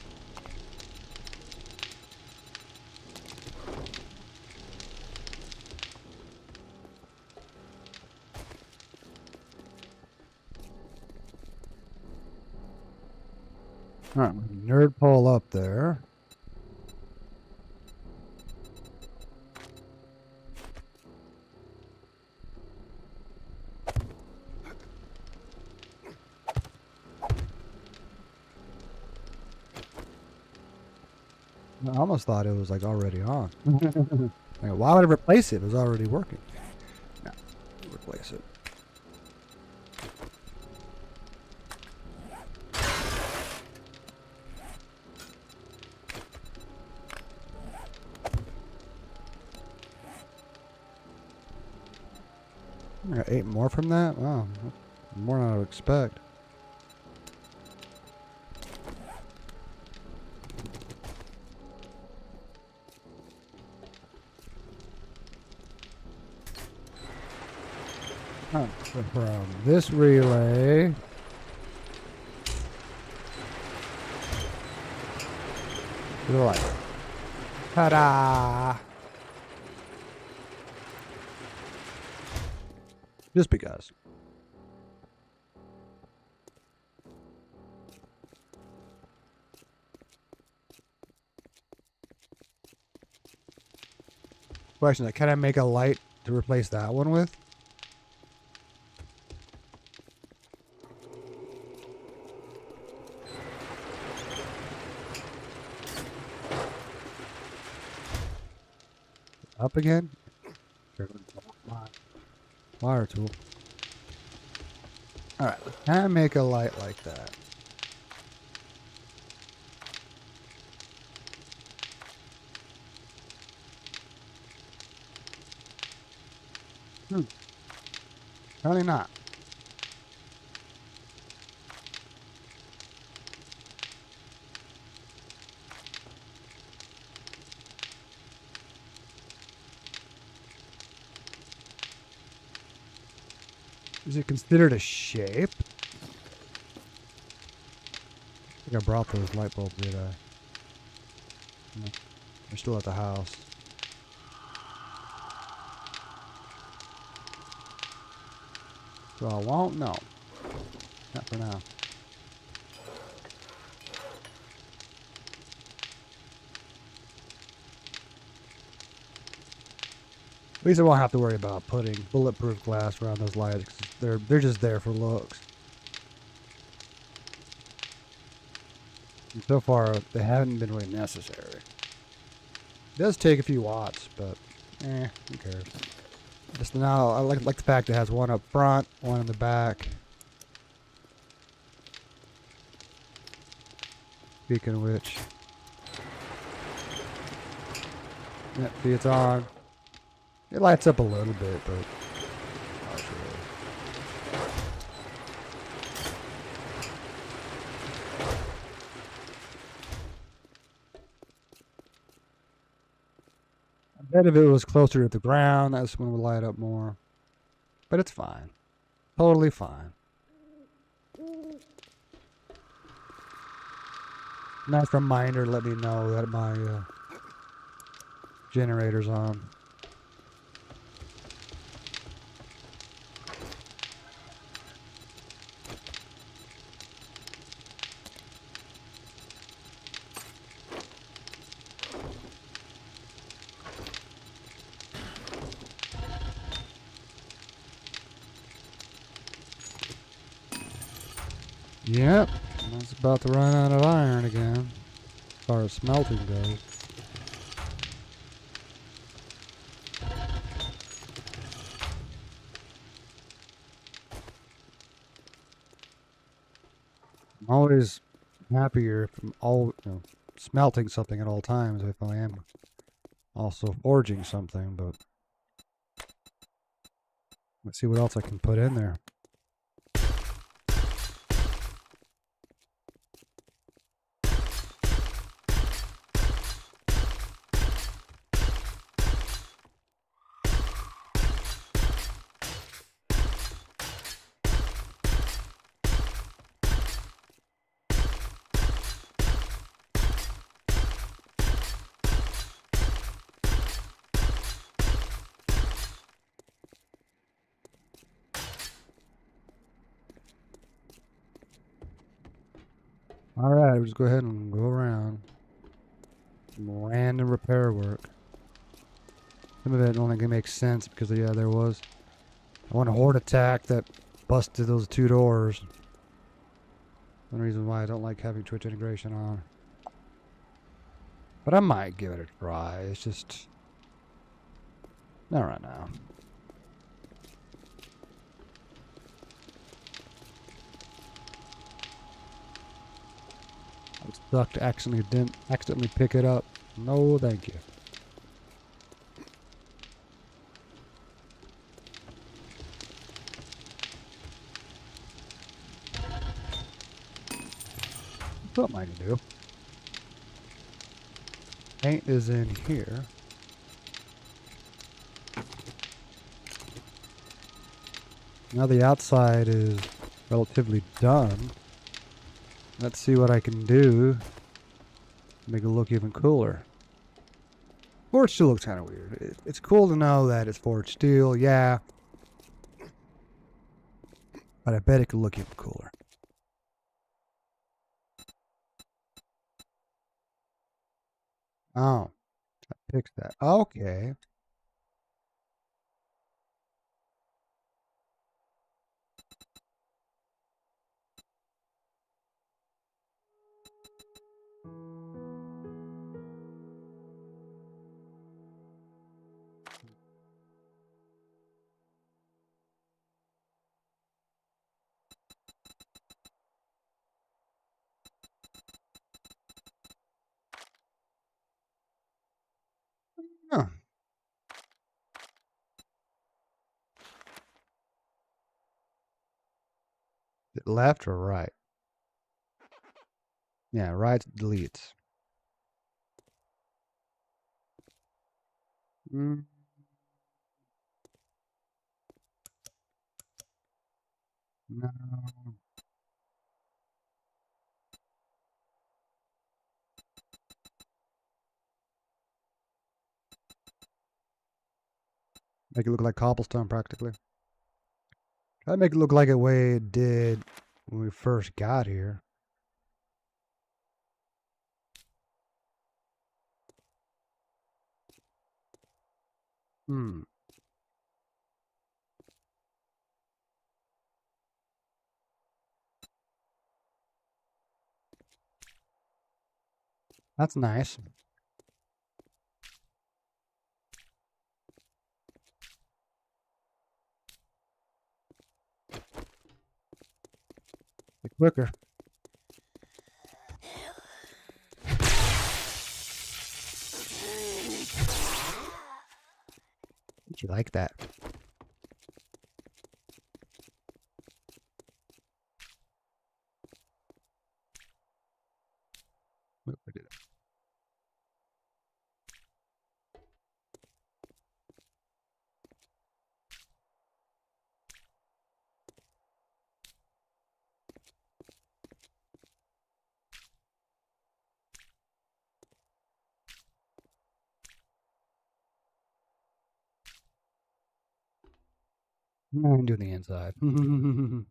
Alright, nerd pole up there. I almost thought it was like already on. Like, why would I replace it? It was already working. No, replace it. I got 8 more from that? Wow, more than I would expect. So from this relay to the light. Ta-da! Just because. Question: can I make a light to replace that one with? Up again? Wire tool. Alright, can I make a light like that? Apparently not. Is it considered a shape? I think I brought those light bulbs, did I? No. They're still at the house. So I won't know. Not for now. At least I won't have to worry about putting bulletproof glass around those lights. 'Cause they're just there for looks. And so far, they haven't been really necessary. It does take a few watts, but who cares? Just now, I like the fact it has one up front, one in the back. Speaking of which, yeah, see, it's on. It lights up a little bit, but not really. I bet if it was closer to the ground, that's when it would light up more. But it's fine. Totally fine. Nice reminder, let me know that my generator's on. Yep, I was about to run out of iron again, as far as smelting goes. I'm always happier if I'm smelting something at all times if I am also forging something, but let's see what else I can put in there. Alright, we'll just go ahead and go around. Some random repair work. Some of it only can make sense because, yeah, there was one horde attack that busted those two doors. One reason why I don't like having Twitch integration on. But I might give it a try. It's just not right now. I was stuck to accidentally pick it up. No, thank you. Something I can do. Paint is in here. Now the outside is relatively done. Let's see what I can do to make it look even cooler. Forged steel looks kind of weird. It's cool to know that it's forged steel, yeah. But I bet it could look even cooler. Oh, I fixed that. Okay. Huh. Is it left or right? Yeah, right deletes. Mm. No. Make it look like cobblestone practically. Try to make it look like the way it did when we first got here. Hmm. That's nice. Be quicker. Did you like that? What did it? I'm doing the inside. That'd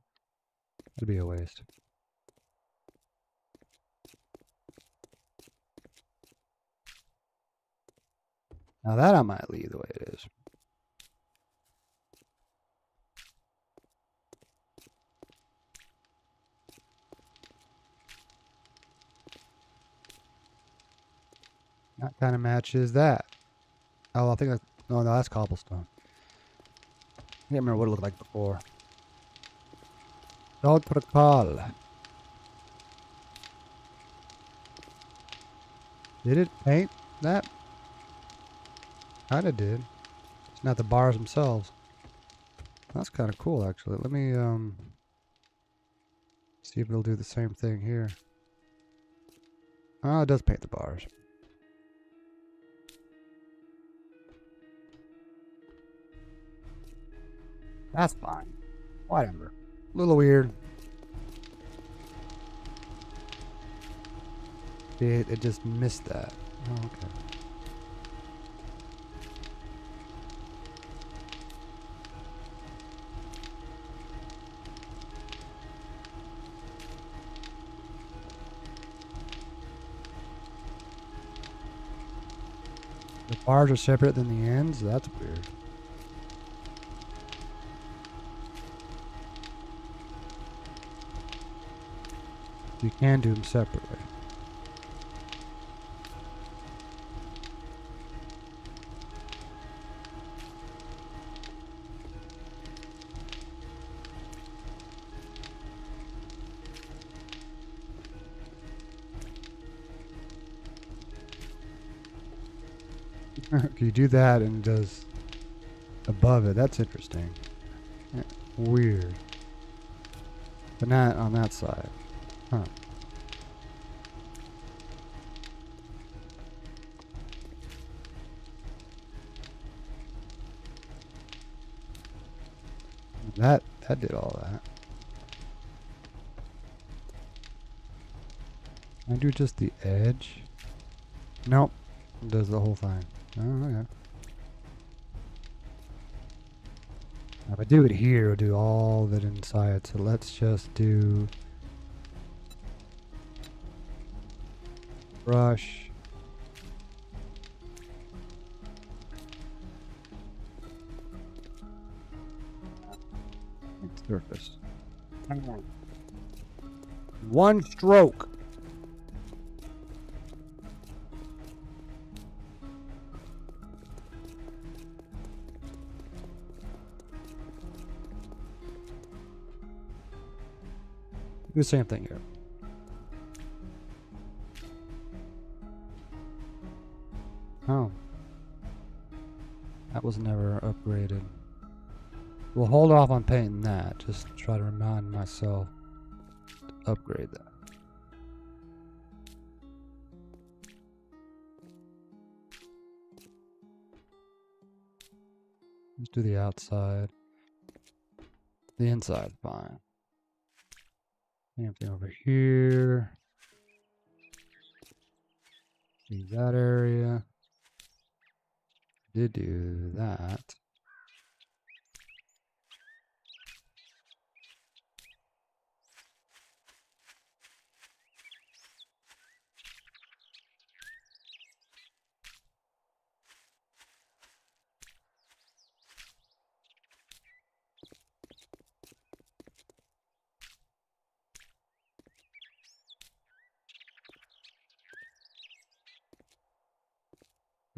be a waste. Now that I might leave the way it is. That kind of matches that. Oh, I think that's... No, no, that's cobblestone. I can't remember what it looked like before. Don't recall. Did it paint that? Kinda did. It's not the bars themselves. That's kind of cool, actually. Let me, see if it'll do the same thing here. Oh, it does paint the bars. That's fine. Whatever. A little weird. It just missed that. Oh, okay. The bars are separate than the ends? That's weird. You can do them separately. You do that and it does above it. That's interesting. Yeah, weird. But not on that side. Huh. That did all that. Can I do just the edge? Nope. It does the whole thing. Oh, okay. Now if I do it here, it'll do all of it inside. So let's just do brush. Surface. One stroke. Do the same thing here. Oh. That was never upgraded. We'll hold off on painting that. Just try to remind myself to upgrade that. Let's do the outside. The inside, fine. Same thing over here. See that area. Did do that.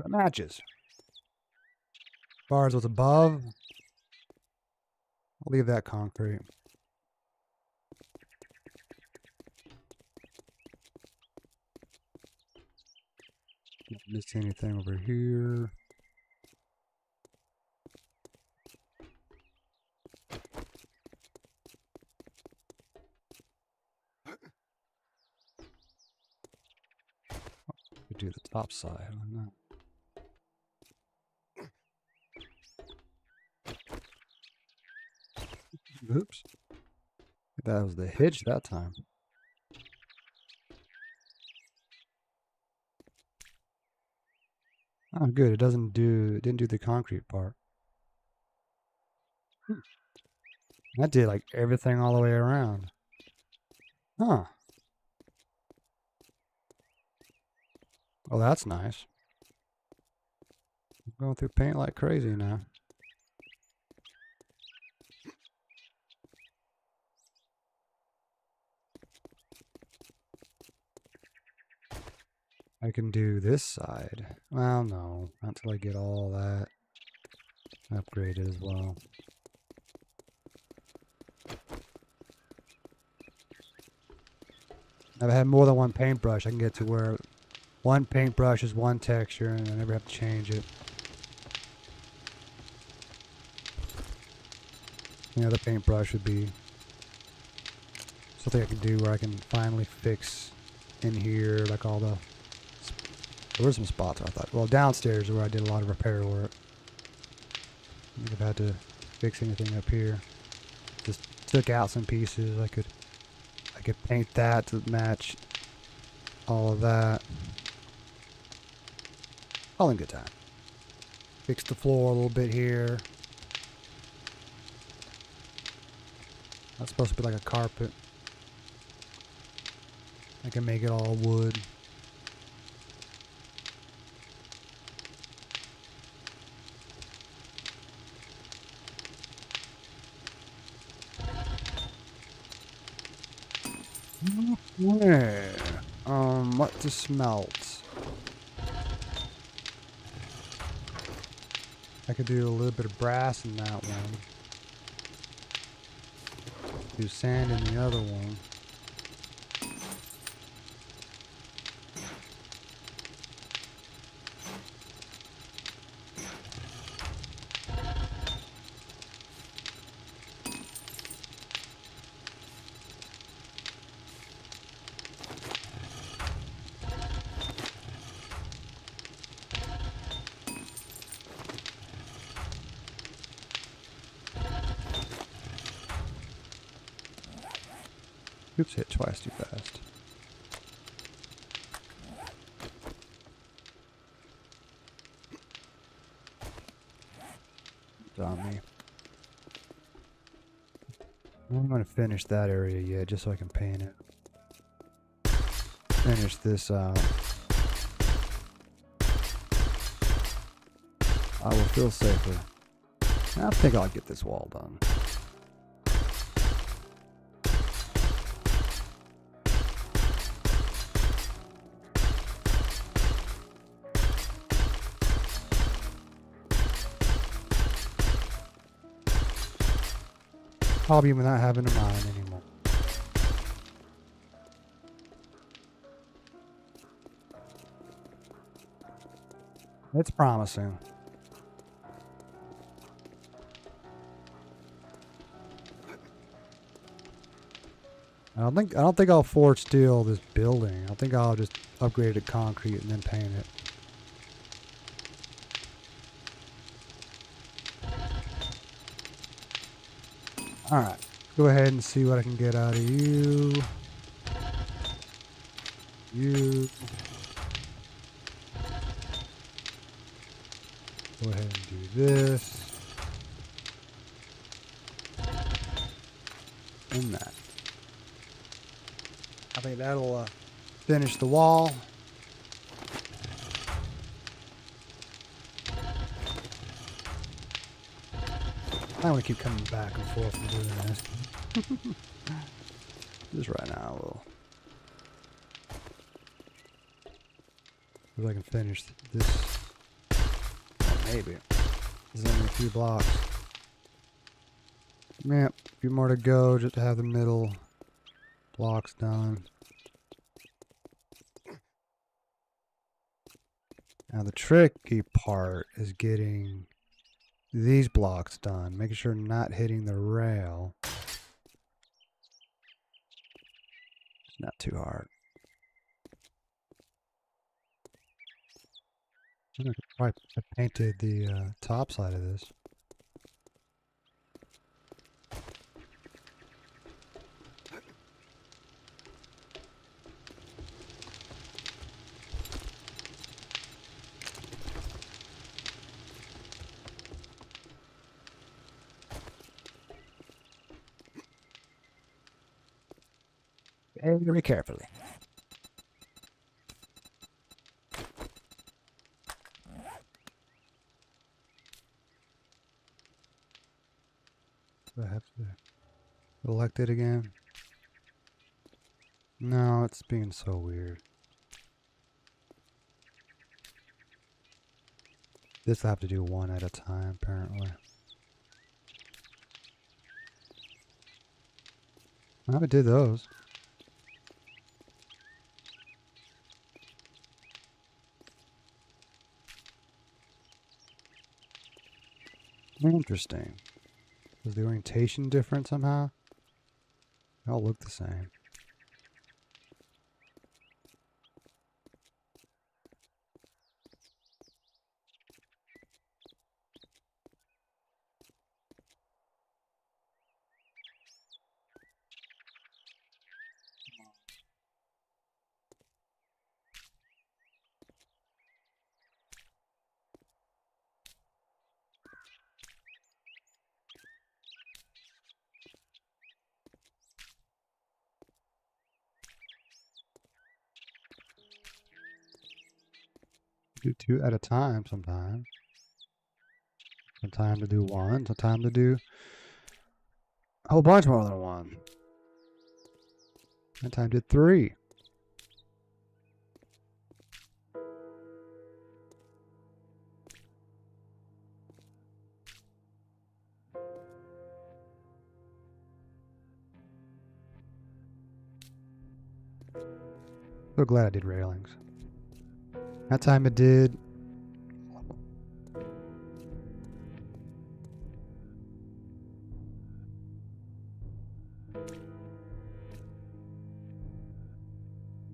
But it matches. As far as what's above, I'll leave that concrete. Don't miss anything over here. We do the top side. Why not? Oops. That was the hitch that time. Oh, good. It didn't do the concrete part. That did like everything all the way around. Huh. Oh, that's nice. I'm going through paint like crazy now. I can do this side. Well, no, not until I get all that upgraded as well. I've had more than one paintbrush. I can get to where one paintbrush is one texture and I never have to change it. The other paintbrush would be something I can do where I can finally fix in here, like all the... There were some spots I thought. Well, downstairs where I did a lot of repair work. I think I've had to fix anything up here. Just took out some pieces. I could paint that to match all of that. All in good time. Fix the floor a little bit here. That's supposed to be like a carpet. I can make it all wood. Yeah. What to smelt? I could do a little bit of brass in that one. Do sand in the other one. Oops, hit twice too fast. On me. I'm going to finish that area yet, just so I can paint it. Finish this out. I will feel safer. I think I'll get this wall done. Probably not having a mine anymore. It's promising. I don't think I'll forge steel this building. I think I'll just upgrade it to concrete and then paint it. Alright, go ahead and see what I can get out of you. You. Go ahead and do this. And that. I think that'll finish the wall. I want to keep coming back and forth and doing this. Just right now, we'll... If I can finish this maybe. There's only a few blocks. Yep, a few more to go just to have the middle blocks done. Now the tricky part is getting these blocks done, making sure not hitting the rail. It's not too hard. I could probably have painted the top side of this. Very carefully. Do I have to select it again? No, it's being so weird. This I have to do one at a time, apparently. I did those. Interesting. Is the orientation different somehow? They all look the same. Do two at a time sometimes. Sometimes to do one, sometimes to do a whole bunch more than one. Sometimes did three. So glad I did railings. That time it did.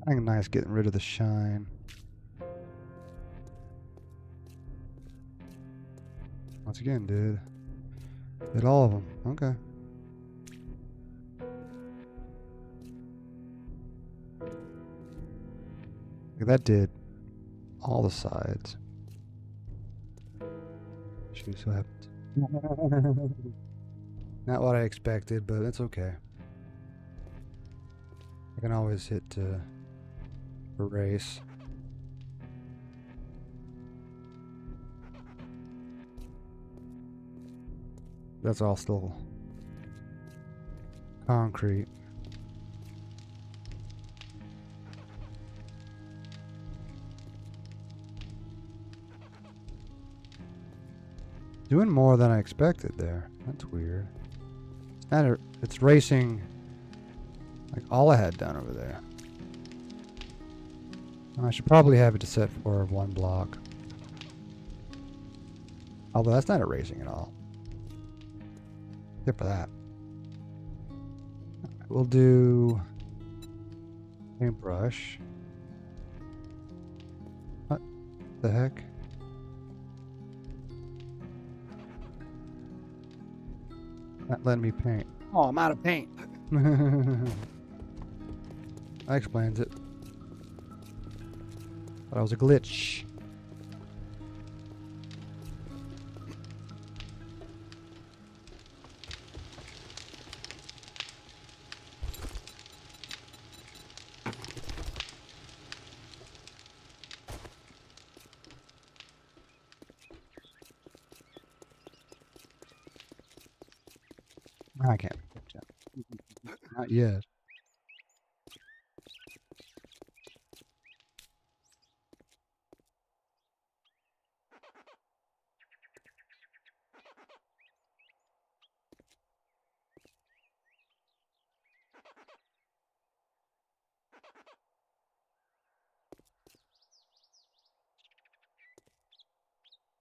I think nice getting rid of the shine. Once again, did all of them. Okay. That did all the sides. Shoot, so happened. Not what I expected, but it's okay. I can always hit erase. That's all still concrete. Doing more than I expected there. That's weird. It's racing like all I had done over there. I should probably have it set for one block. Although that's not erasing at all. Except for that. We'll do paintbrush. What the heck? Not letting me paint. Oh, I'm out of paint. That explains it. That was a glitch. I can't. Not yet.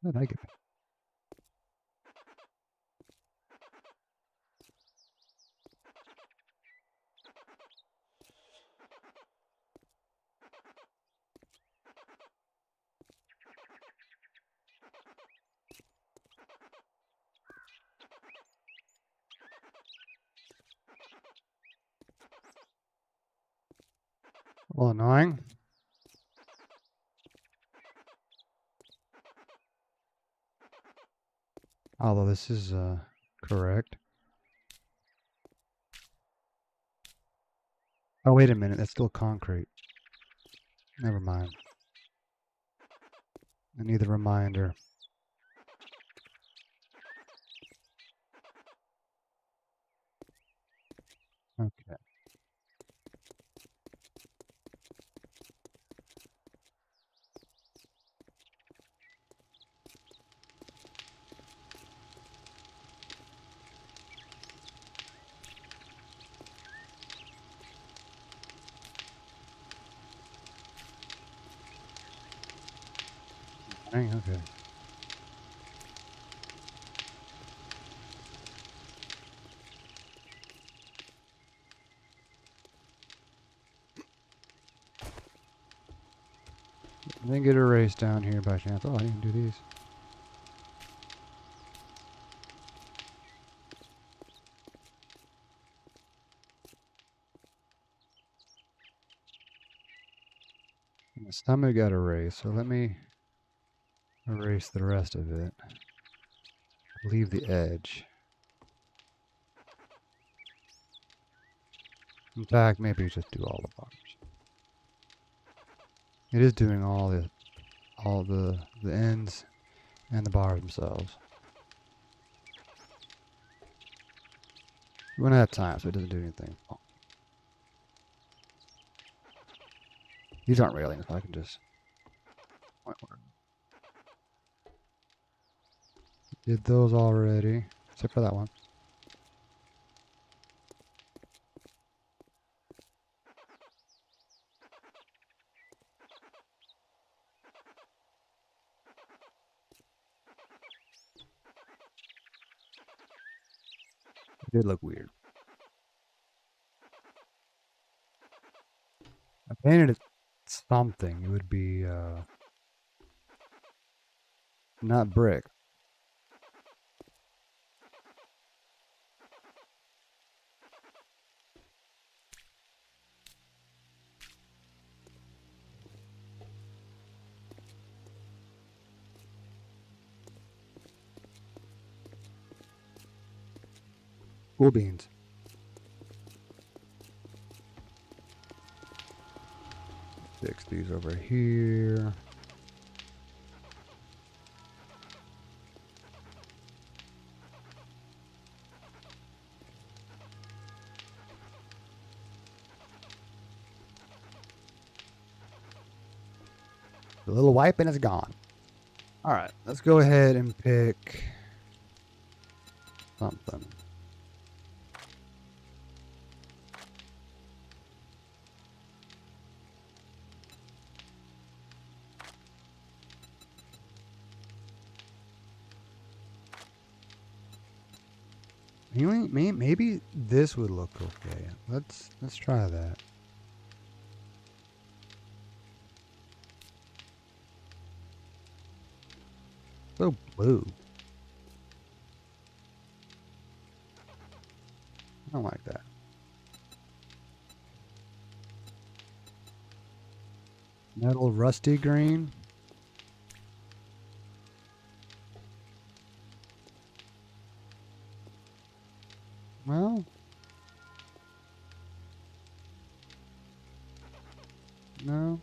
I like it. A little annoying. Although this is correct. Oh, wait a minute. That's still concrete. Never mind. I need the reminder. Okay. Dang, okay. I didn't get erased down here by chance. Oh, I didn't do these. The stomach got erased, so let me erase the rest of it. Leave the edge. In fact, maybe just do all the bars. It is doing all the ends and the bars themselves. We don't have time, so it doesn't do anything. Oh. These aren't railings, so I can just... Did those already, except for that one. It did look weird. I painted it something. It would be not brick. Cool beans. Fix these over here. A little wipe and it's gone. All right, let's go ahead and pick something. Maybe this would look okay. Let's try that. So blue. I don't like that. Metal rusty green. Well, no.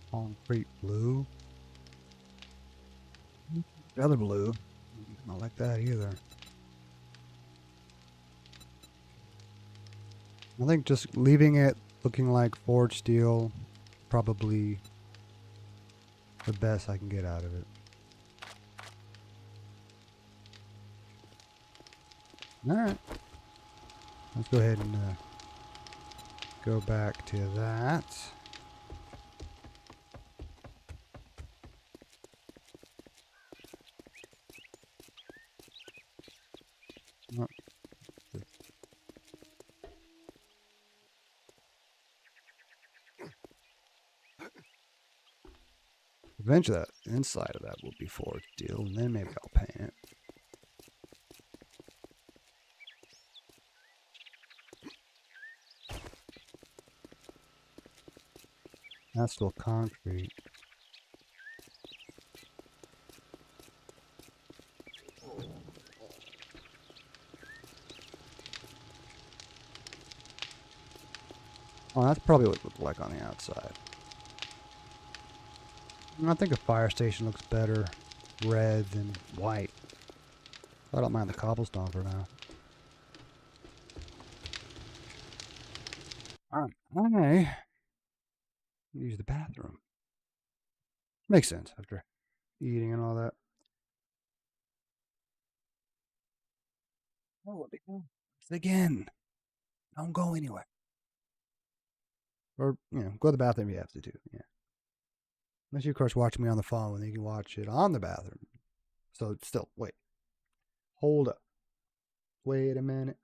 Concrete blue. The other blue. Not like that either. I think just leaving it Looking like forged steel, probably the best I can get out of it. Alright. Let's go ahead and go back to that. Oh, eventually, that inside of that will be forged steel, and then maybe I'll paint it. That's still concrete. Oh, that's probably what it looked like on the outside. I think a fire station looks better red than white. I don't mind the cobblestone for now. Alright, I use the bathroom. Makes sense after eating and all that. Oh, again. Don't go anywhere. Or, go to the bathroom if you have to too. Yeah. Unless you, of course, watch me on the phone, then you can watch it on the bathroom. So, still, wait. Hold up. Wait a minute.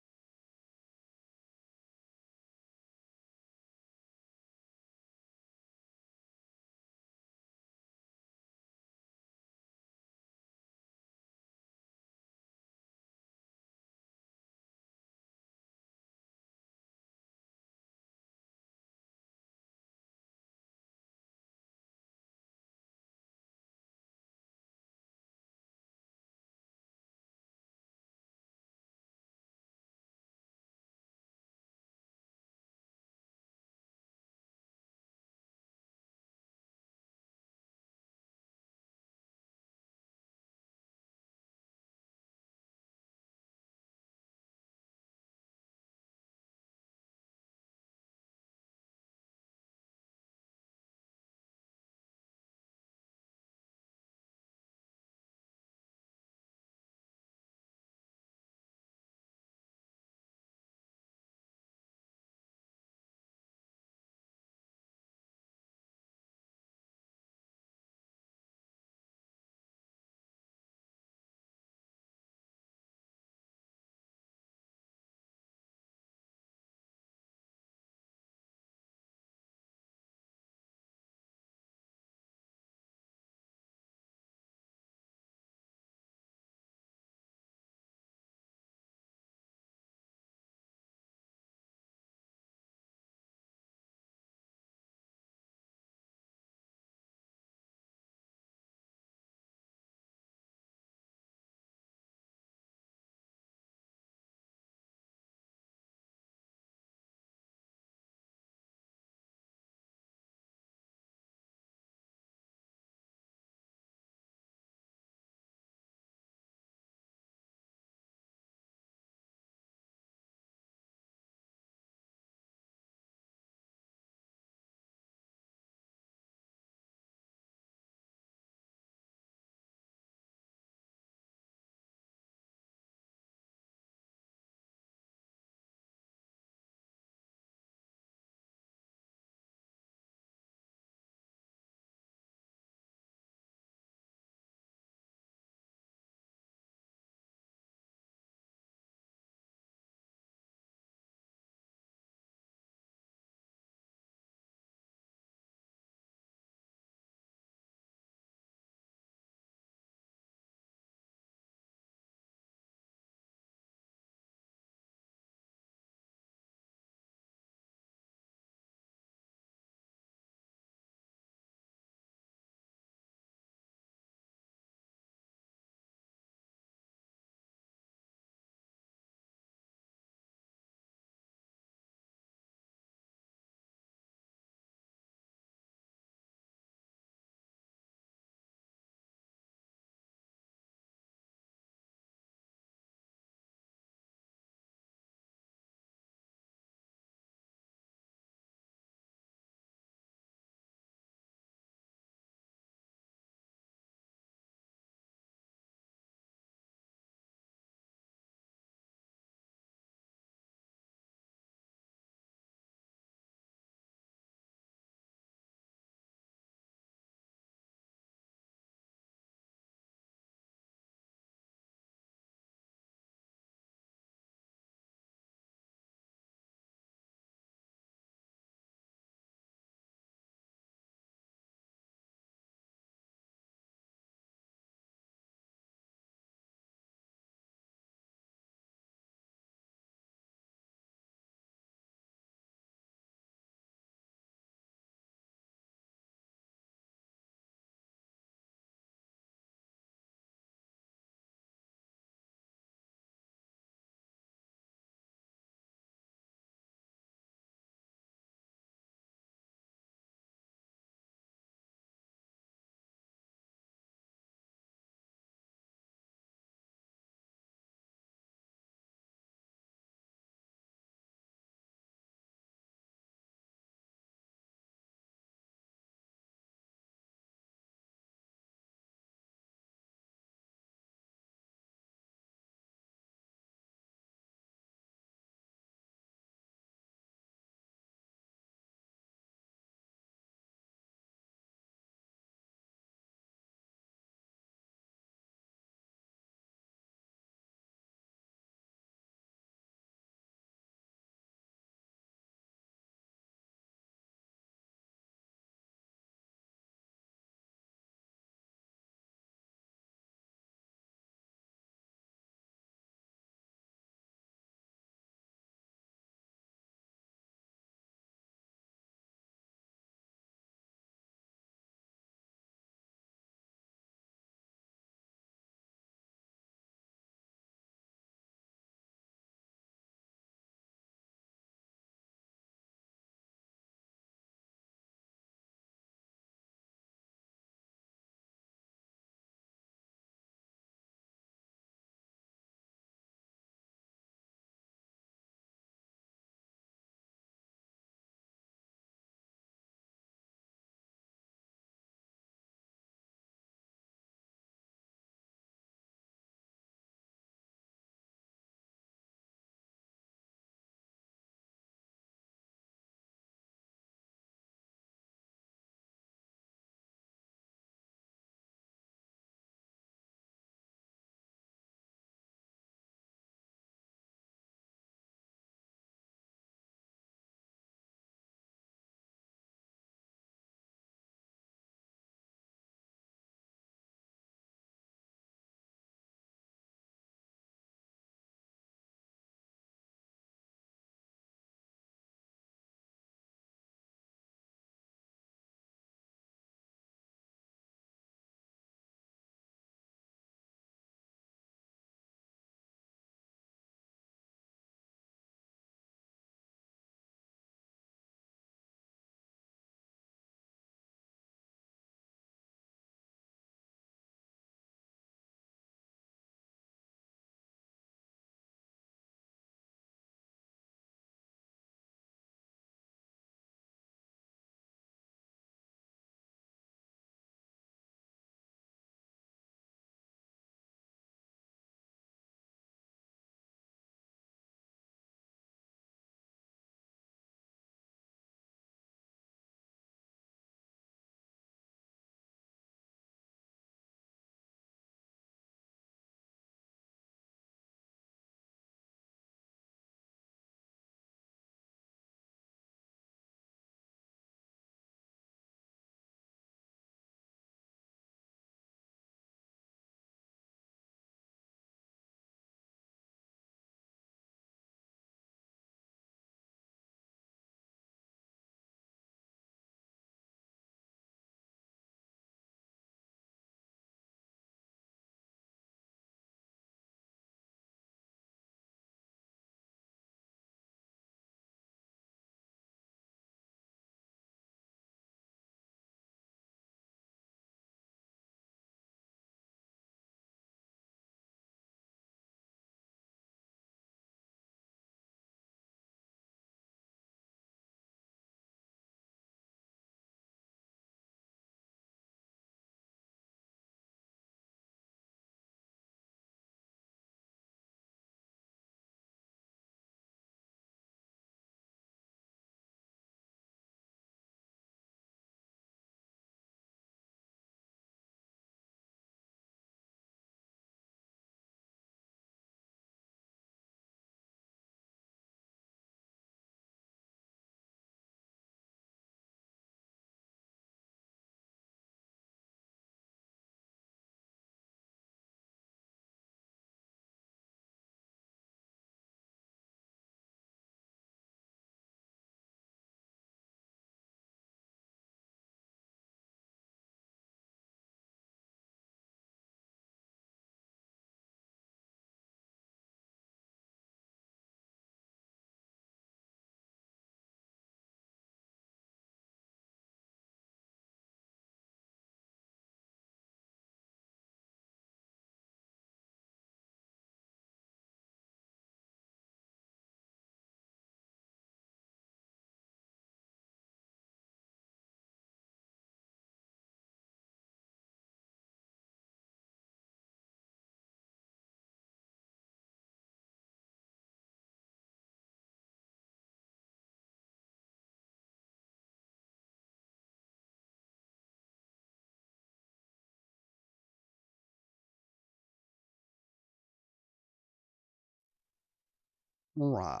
Right.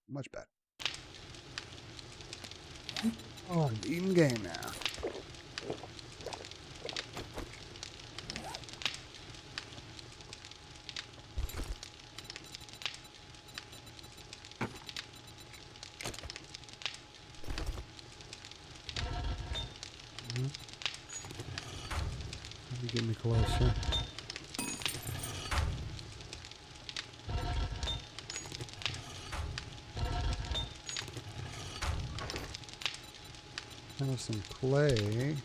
Much better. Oh, I'm eating game now. You get me closer. Have some clay.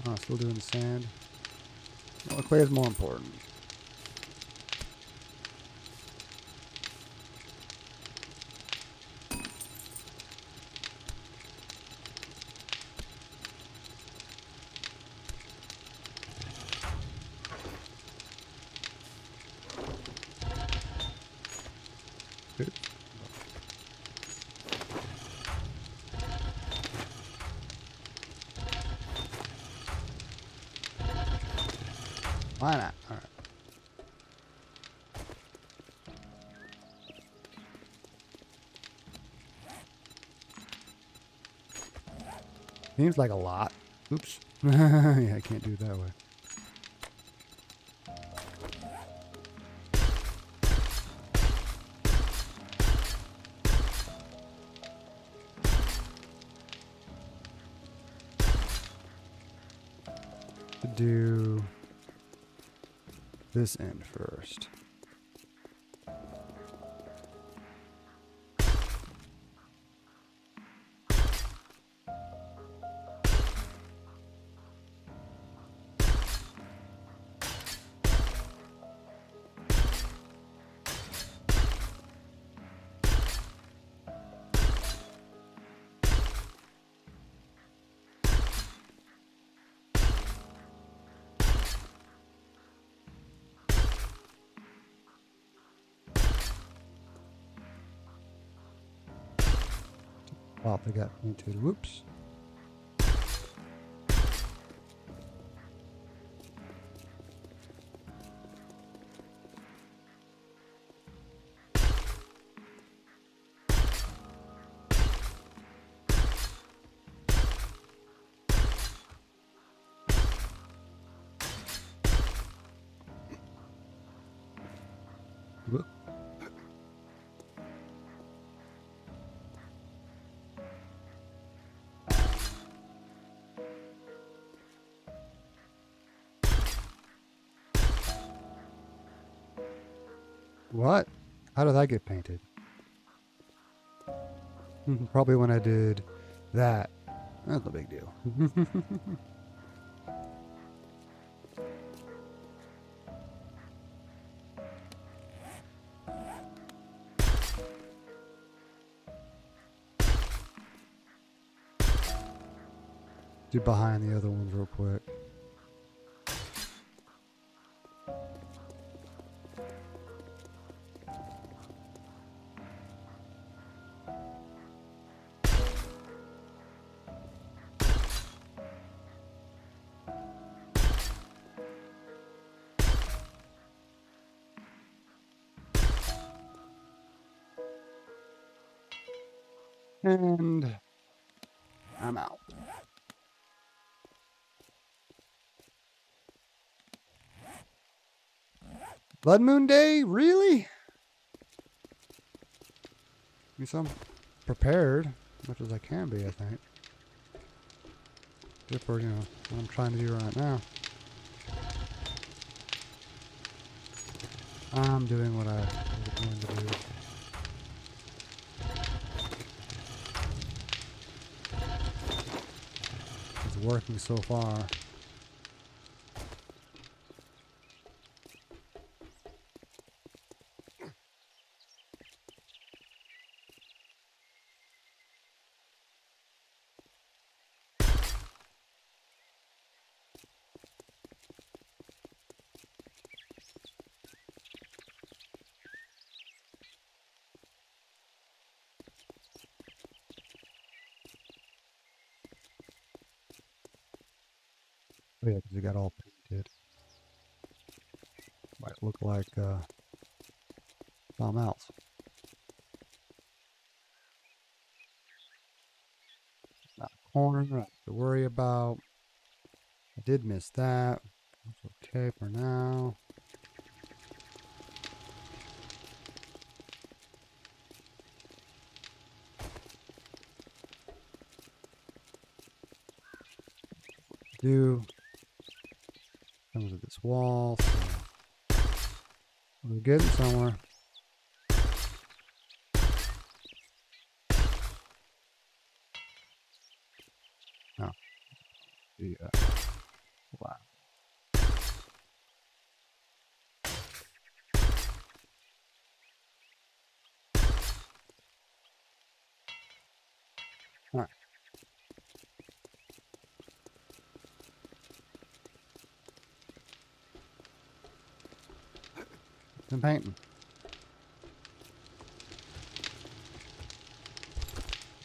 Oh, still doing the sand. Well, clay is more important. Oops. Why not? All right. Seems like a lot. Oops. Yeah, I can't do it that way. To do this end first. Oh, they got painted. Whoops. Whoop. What? How did that get painted? Probably when I did that. That's no big deal. Do behind the other ones real quick. And I'm out. Blood Moon Day? Really? At least I'm prepared as much as I can be, I think. Good for, what I'm trying to do right now. I'm doing what I was going to do. It's working so far. yeah, because it got all painted. Might look like something else. Not a corner, not to worry about. I did miss that. That's okay for now. Do comes with this wall. So we're getting somewhere. No. Yeah. Wow. All right. Been painting.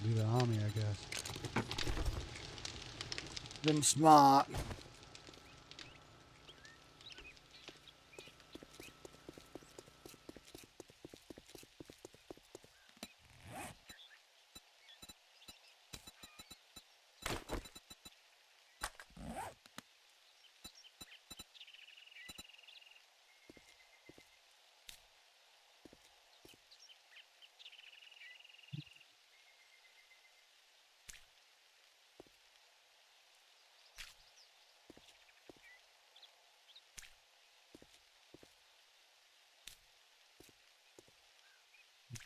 Do that on me, I guess. Been smart.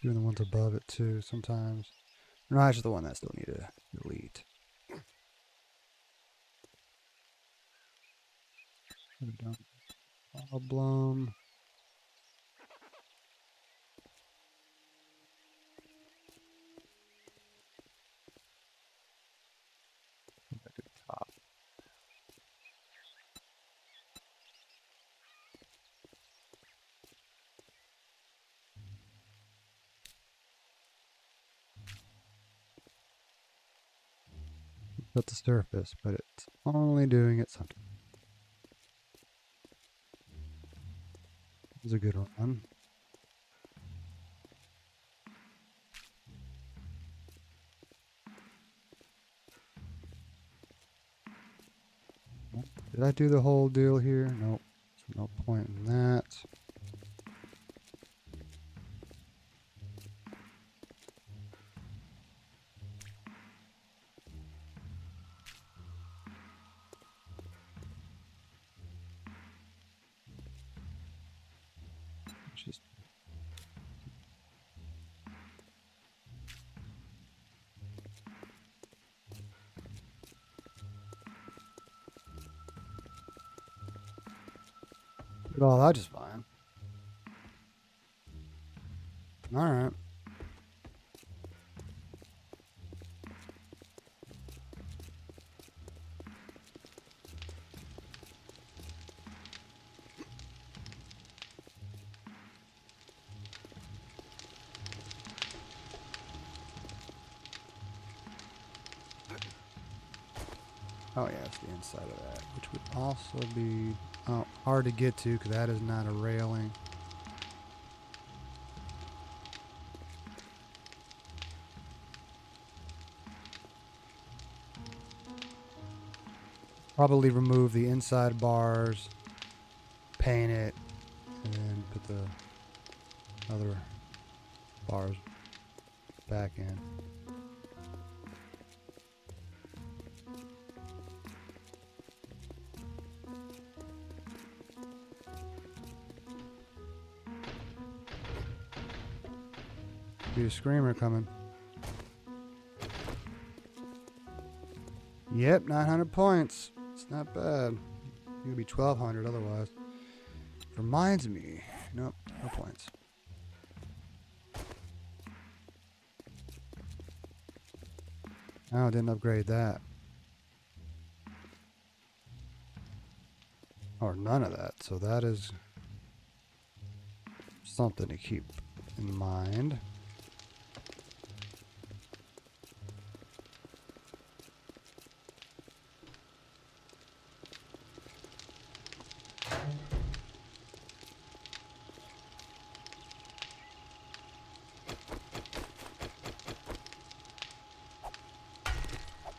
Doing the ones above it too sometimes. No, actually the one that I still need to delete. Problem. Back to the top. Got the surface, but it's only doing it sometimes. It was a good one. Did I do the whole deal here? Nope. So no point in that. It's just did all that just fine. All right. Oh yeah, it's the inside of that, which would also be hard to get to because that is not a railing. Probably remove the inside bars, paint it, and then put the other bars back in. Be a screamer coming. Yep, 900 points. It's not bad. It's gonna be 1200 otherwise. Reminds me. Nope, no points. Oh, I didn't upgrade that. Or none of that. So that is something to keep in mind.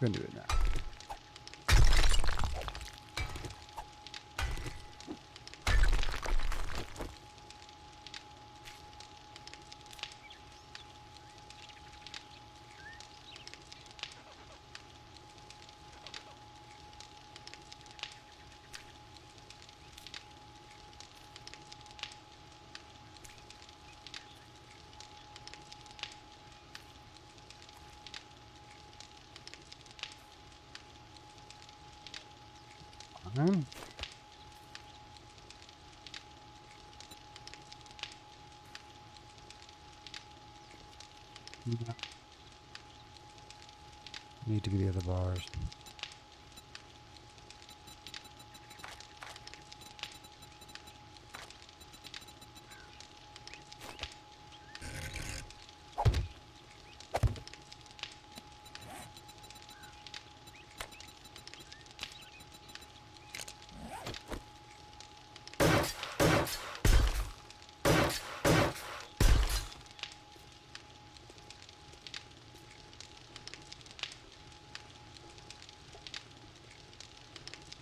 We're gonna do it now. Fine. Yeah. Need to be the other bars.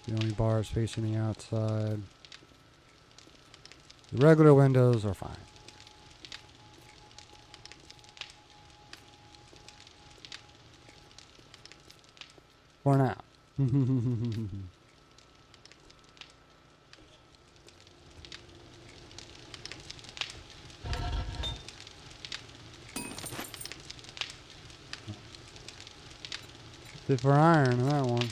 The only bars facing the outside. The regular windows are fine. For now. Good for iron on that one.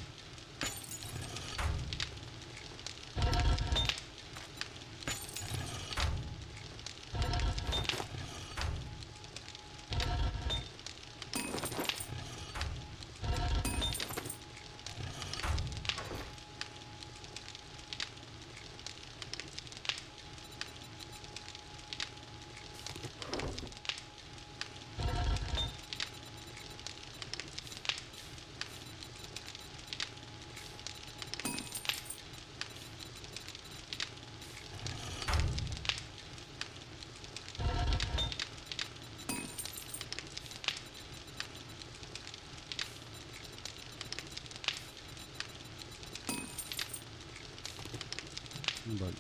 But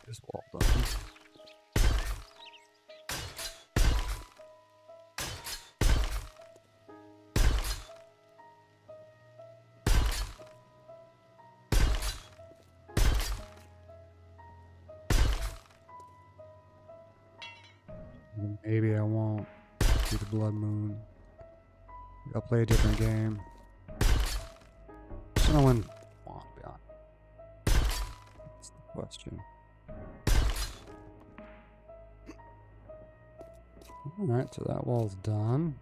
this wall done. Maybe I won't do the Blood Moon. I'll play a different game. Someone won't be on. That's the question. Alright, so that wall's done.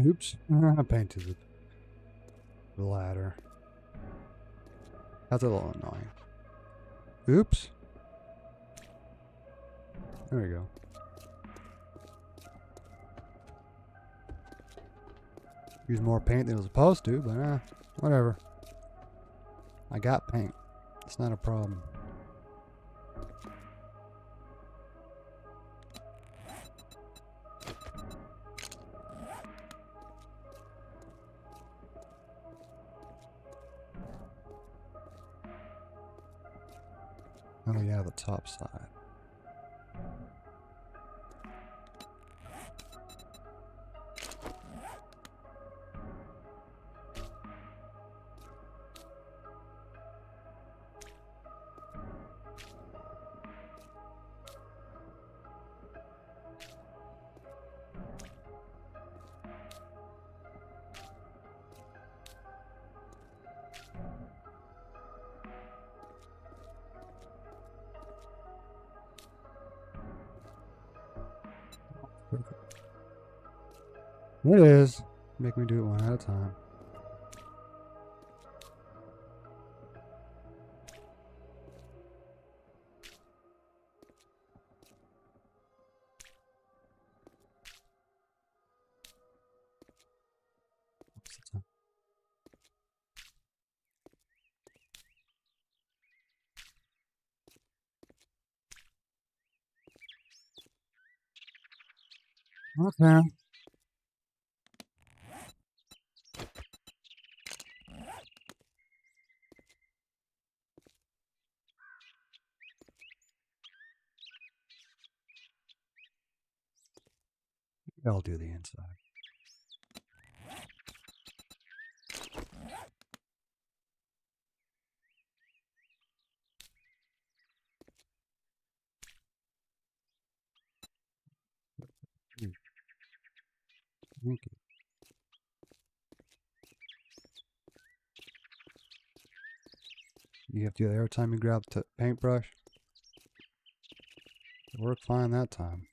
Oops, I painted the ladder. That's a little annoying. Oops. There we go. Use more paint than I was supposed to, but whatever. I got paint. It's not a problem. Oh yeah, the top side. It is. Make me do it one at a time. Okay. I'll do the inside. Thank you. You have to do it every time you grab the paintbrush. It worked fine that time.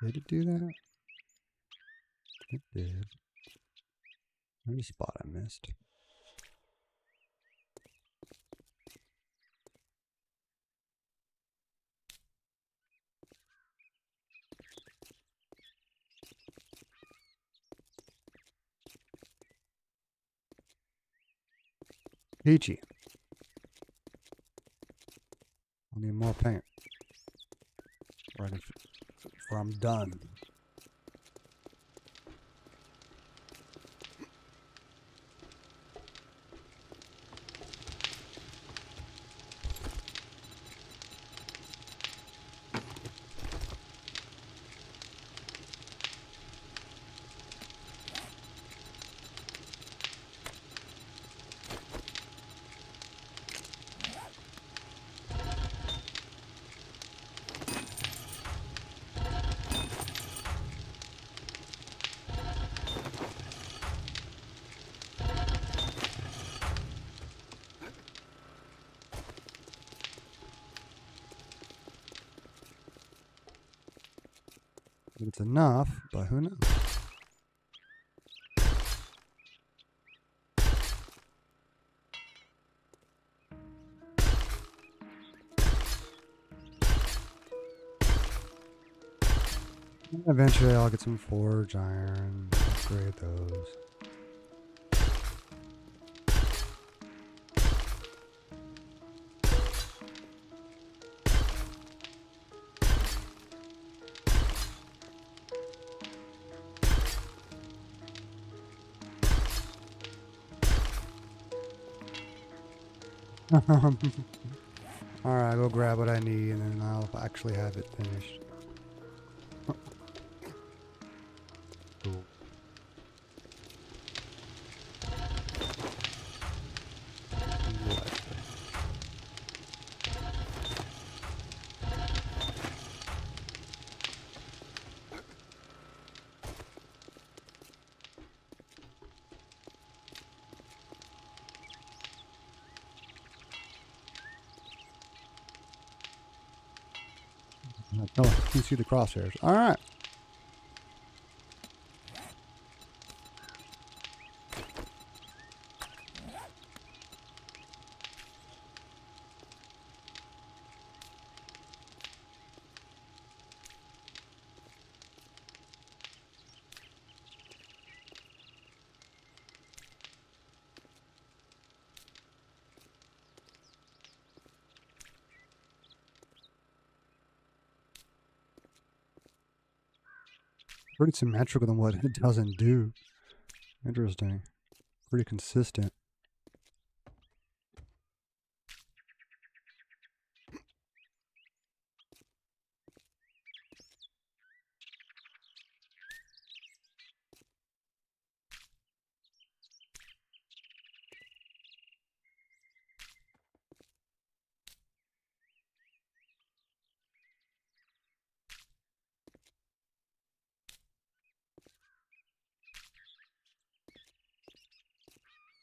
Did it do that? It did. There's a spot I missed. Peachy. I need more paint. Or I'm done. It's enough, but who knows? Eventually I'll get some forge iron, upgrade those. Alright, go grab what I need and then I'll actually have it finished. Cool. Oh, you can see the crosshairs. Alright. pretty symmetrical than what it doesn't do. Interesting. Pretty consistent.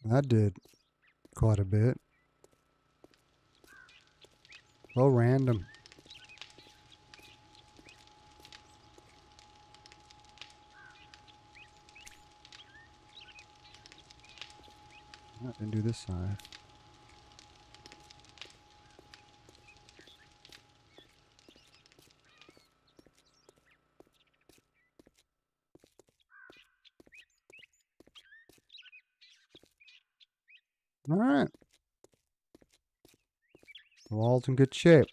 That did quite a bit. Oh, random. I didn't do this side. All right. The wall's in good shape.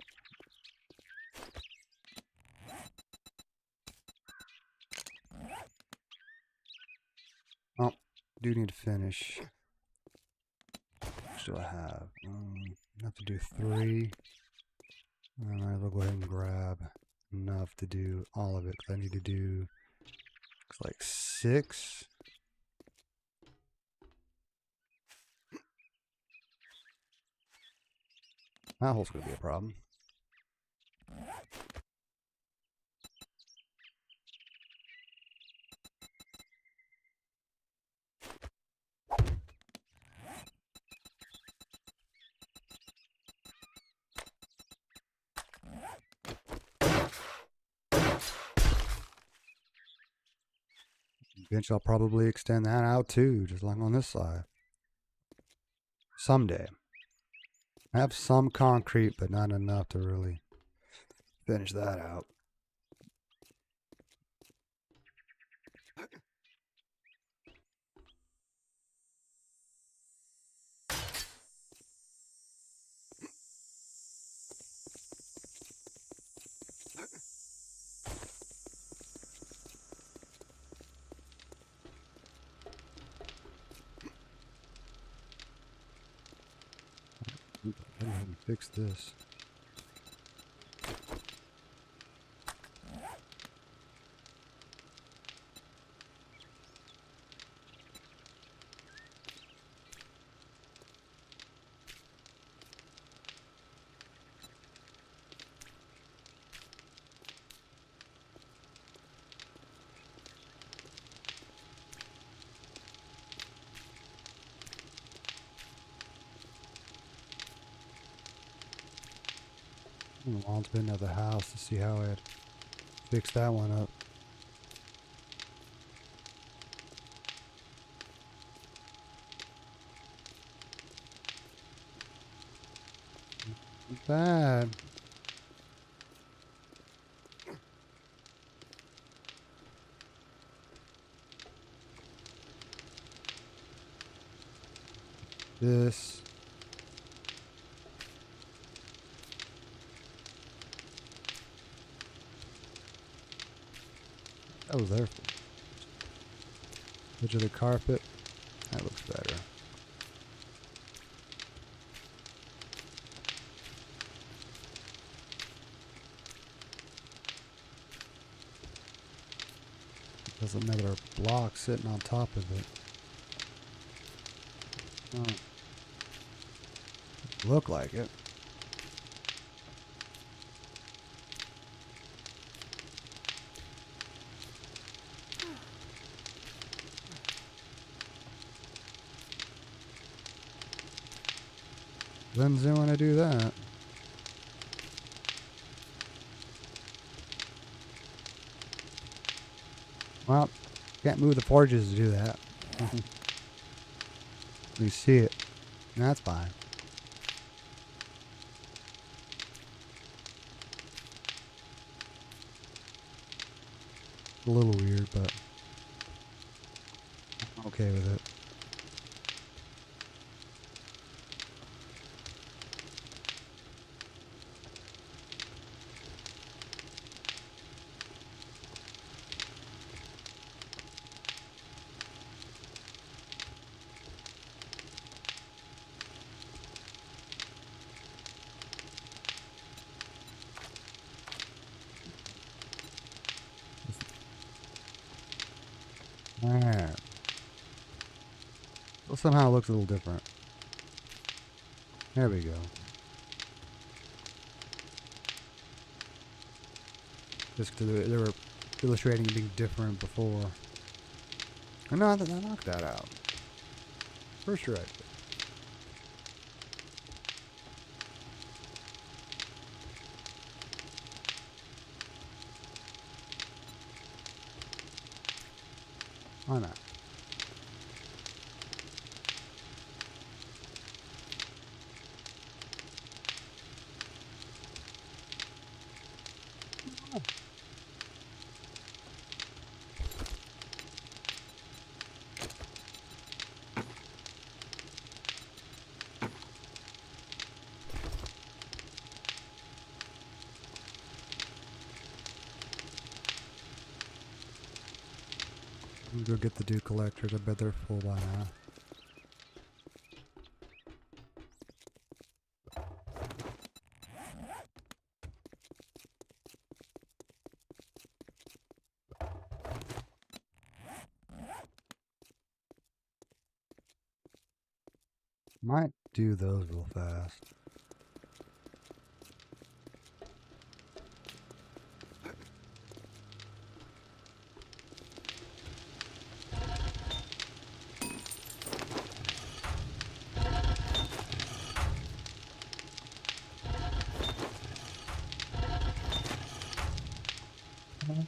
Oh, do need to finish. What do I have? I have to do 3. And I will go ahead and grab enough to do all of it. Because I need to do like 6. That hole's going to be a problem. Eventually I'll probably extend that out too, just like on this side. Someday. I have some concrete, but not enough to really finish that out. I didn't fix this. I'm gonna launch another house to see how I'd fix that one up. Not bad. This. That was there. Edge of the carpet. That looks better. There's another block sitting on top of it. Oh. Look like it. When's they want to do that? Well, can't move the forges to do that. You see it. That's fine. A little weird, but I'm okay with it. There. Well, somehow it looks a little different. There we go. Just they were illustrating it being different before. Oh, no, I knocked that out. For sure I did. Why not? I'm gonna go get the dew collectors. I bet they're full by now. Might do those real fast.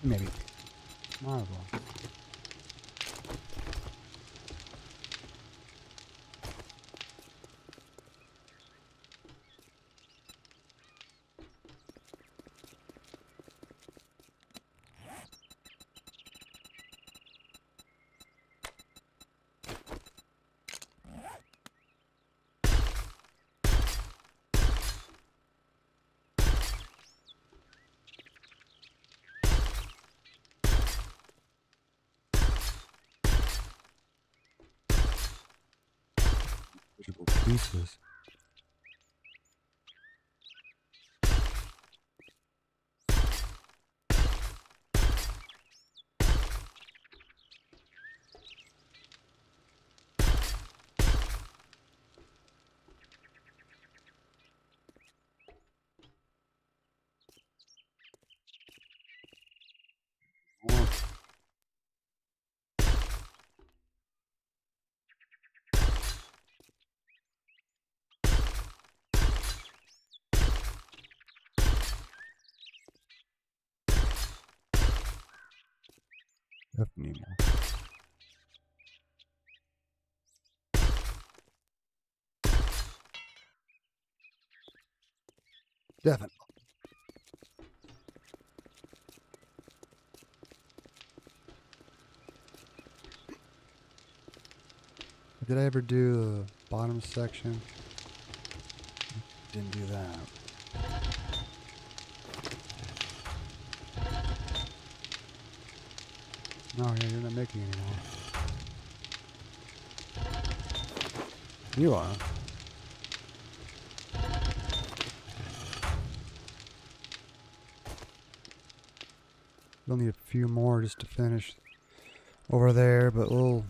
Maybe. Might as well. Visual pieces. Oh, definitely more. Definitely. Did I ever do the bottom section? Didn't do that. No, yeah, you're not making anymore. You are. We'll need a few more just to finish over there, but we'll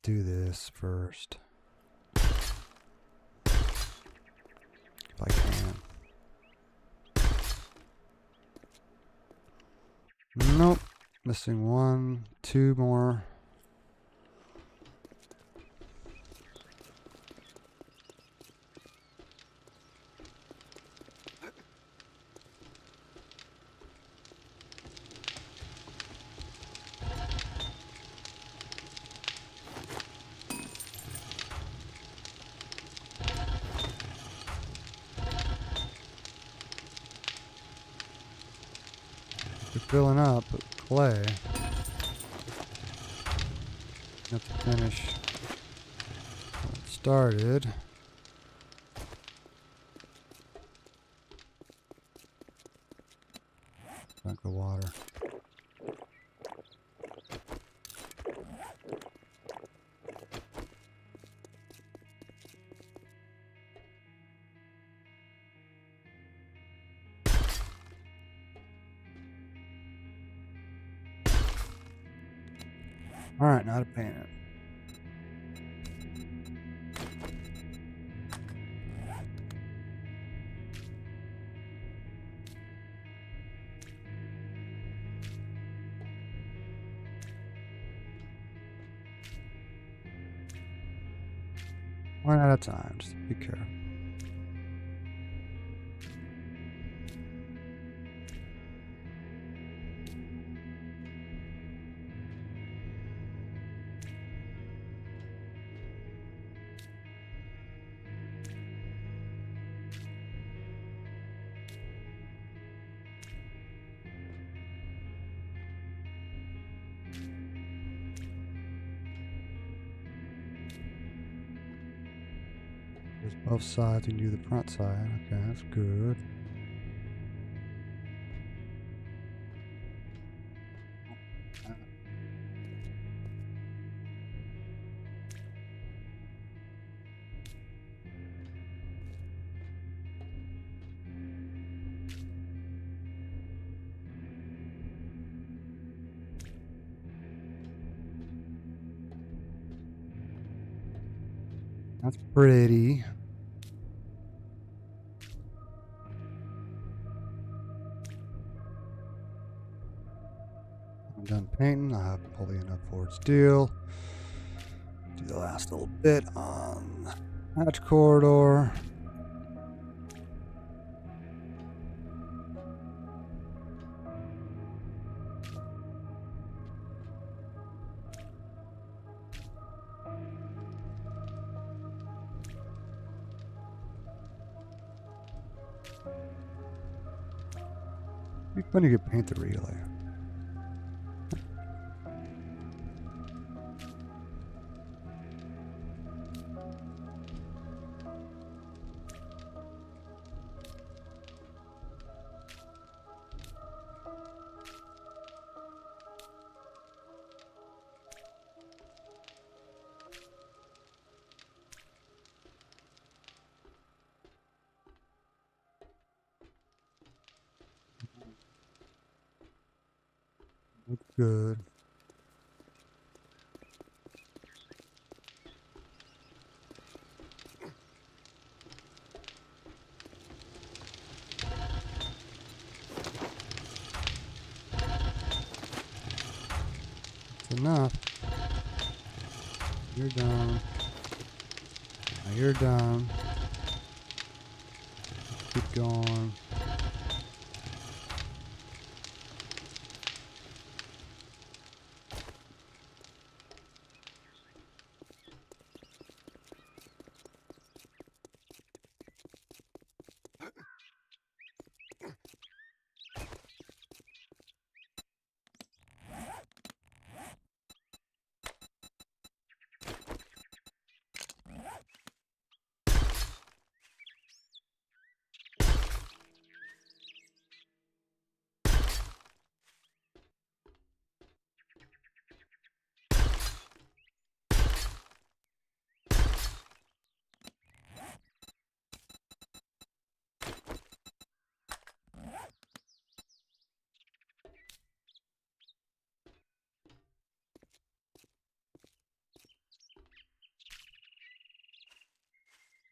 do this first. If I can. Nope. Missing one, two more. We're filling up with clay. Have to finish what it started. Chunk of water. All right, now to paint it. One at a time, just be careful. Just both sides, you can do the front side. Okay, that's good. That's pretty. I'm done painting. I have pulling enough forward steel. Do the last little bit on hatch corridor. Be fun you could paint the relay. Looks good. That's enough. You're done. Now you're done. Keep going.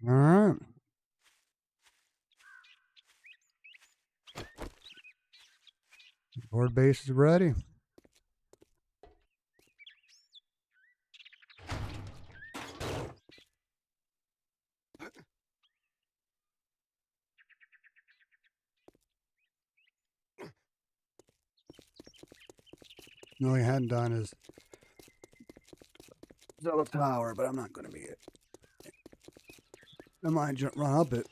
All right. Board base is ready. The only thing I hadn't done is double tower, but I'm not going to be it. I might run up it.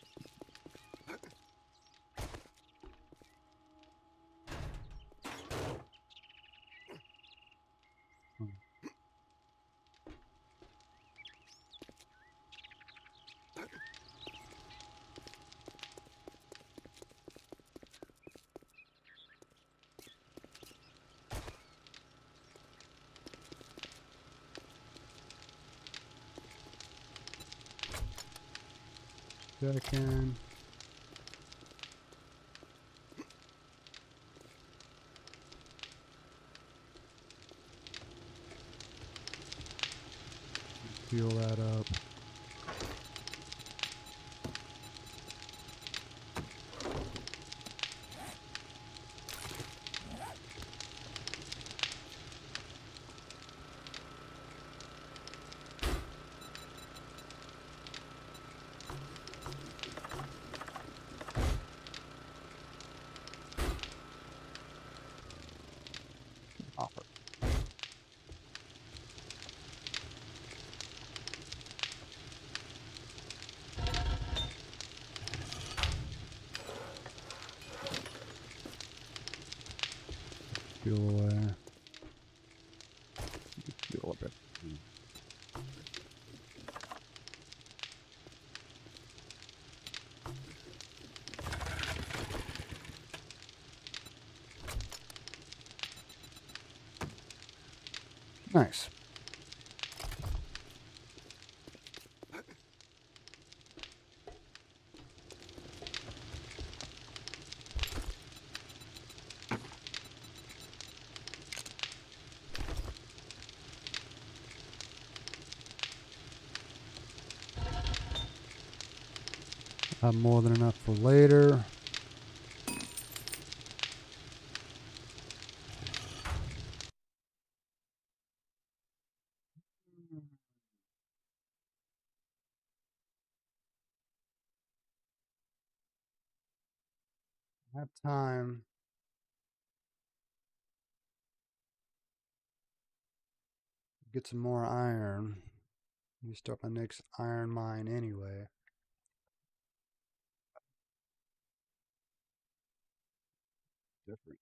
Second. fuel that up. Offer. Fuel away. Fuel up it. Nice. Have more than enough for later. I have time. Get some more iron. You start my next iron mine anyway. Different.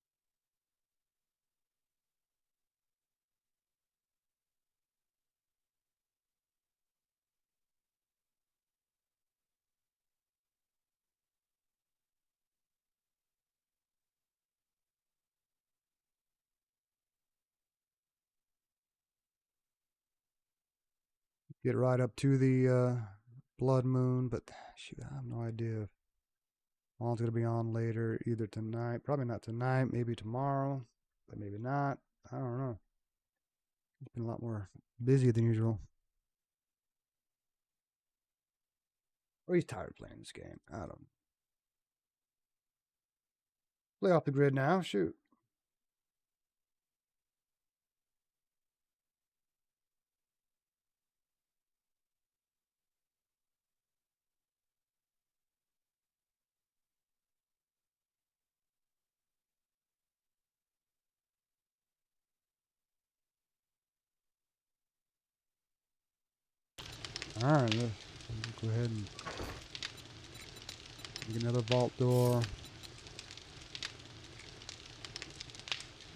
Get right up to the blood moon, but shoot, I have no idea if all's gonna be on later, either tonight, probably not tonight, maybe tomorrow, but maybe not. I don't know. It's been a lot more busy than usual. Or he's tired of playing this game. I don't know. Play off the grid now. Shoot. All right, let's go ahead and make another vault door.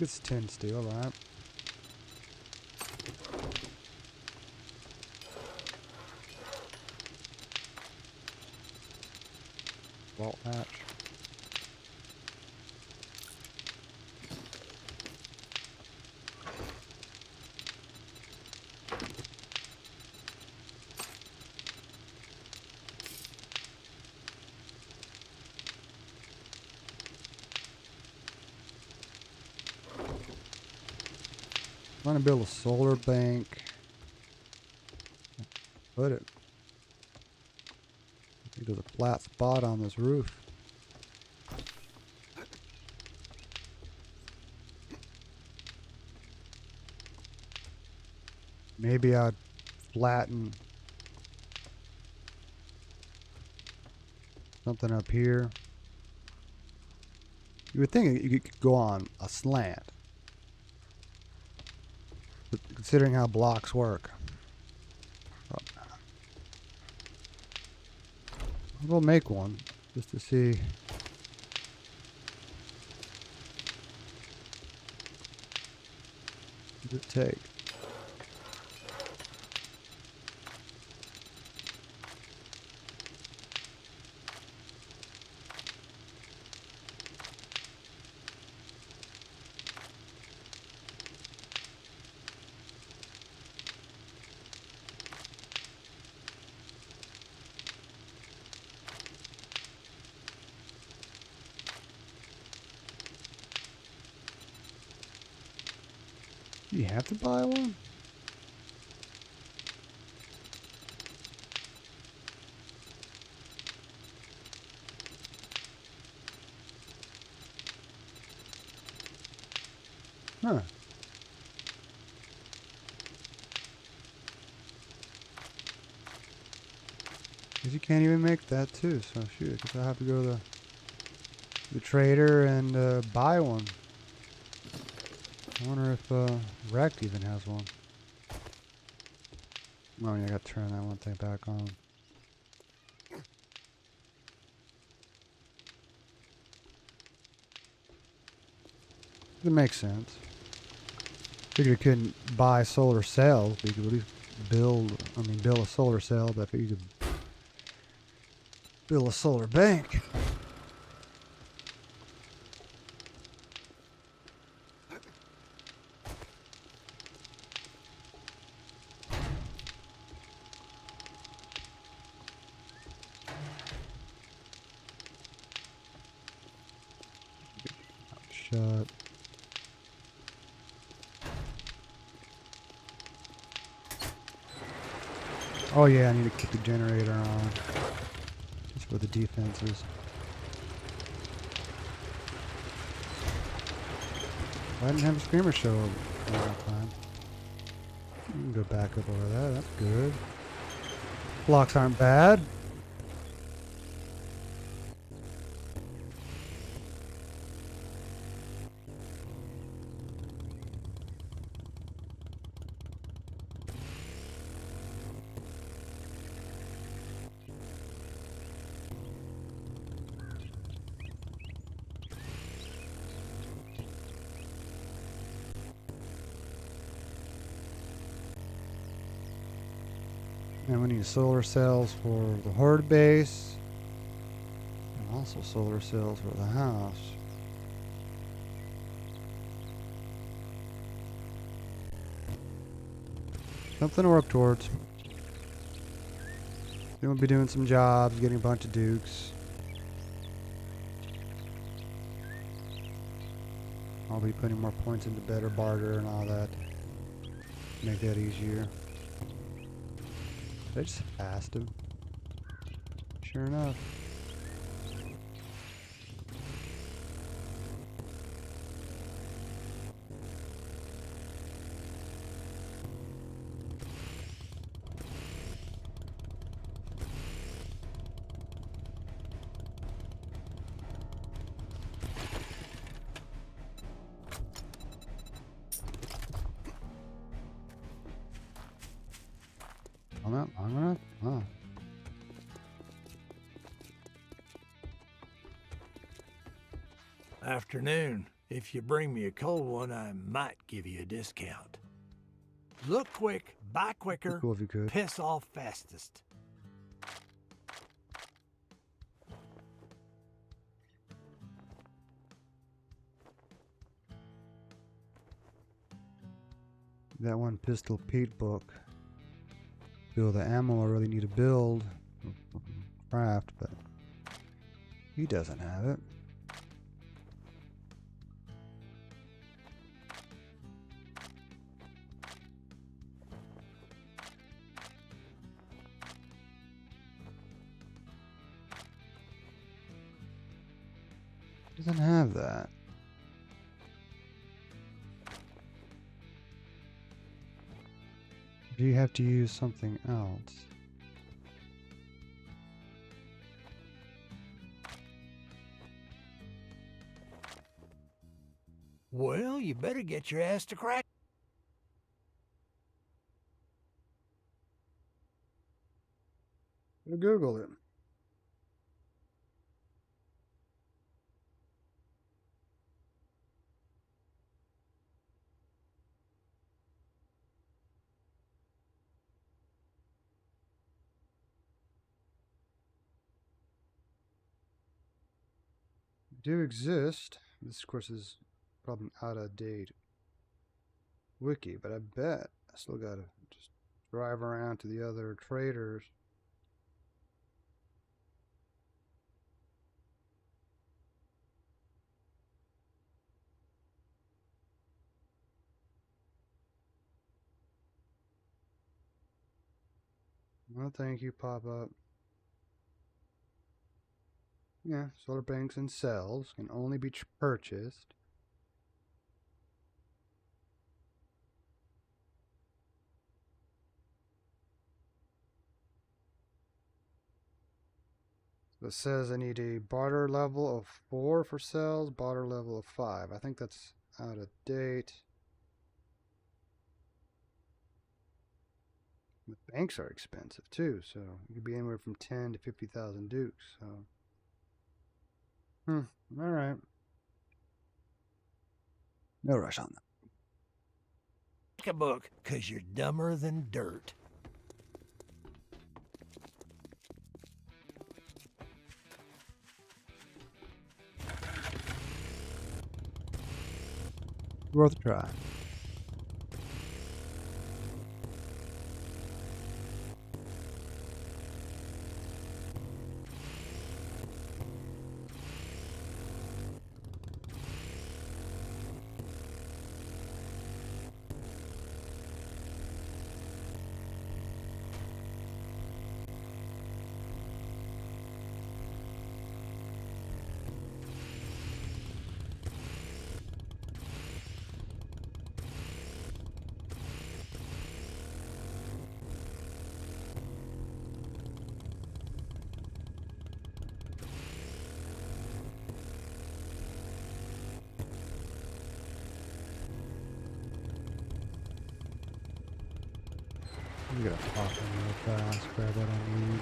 It's 10 steel, right? Vault hatch. I'm gonna build a solar bank. Put it. I think there's a flat spot on this roof. Maybe I'd flatten something up here. You would think you could go on a slant, but considering how blocks work, we'll make one just to see. What does it take? Do you have to buy one? Huh. Because you can't even make that too, so shoot, I guess I'll have to go to the trader and buy one. I wonder if Rect even has one. Oh yeah, I gotta turn that one thing back on. It makes sense. Figured you couldn't buy solar cells, but you could at least build a solar cell, but you could build a solar bank. Shut. Oh yeah, I need to keep the generator on. Just for the defenses. I didn't have a screamer show up all the time. You can go back up over that, that's good. Blocks aren't bad. And we need solar cells for the horde base. And also solar cells for the house. Something to work towards. Then we'll be doing some jobs, getting a bunch of dukes. I'll be putting more points into better barter and all that. Make that easier. I just asked him. Sure enough. Long enough? Oh. Afternoon. If you bring me a cold one, I might give you a discount. Look quick, buy quicker, Cool if you could. piss off fastest. That one Pistol Pete book. Build the ammo I really need to build. Craft, but he doesn't have it. Doesn't have that. Do you have to use something else? Well, you better get your ass to crack. Google it. Do exist. This, of course, is probably out of date wiki, but I bet I still gotta just drive around to the other traders. Well, thank you, pop up. Yeah, solar banks and cells can only be purchased. It says I need a barter level of 4 for cells, barter level of 5. I think that's out of date. The banks are expensive too, so it could be anywhere from 10 to 50,000 dukes. So, all right. No rush on that. Take a book, 'cause you're dumber than dirt. Worth a try. I'm gonna pop in real fast, grab what I need.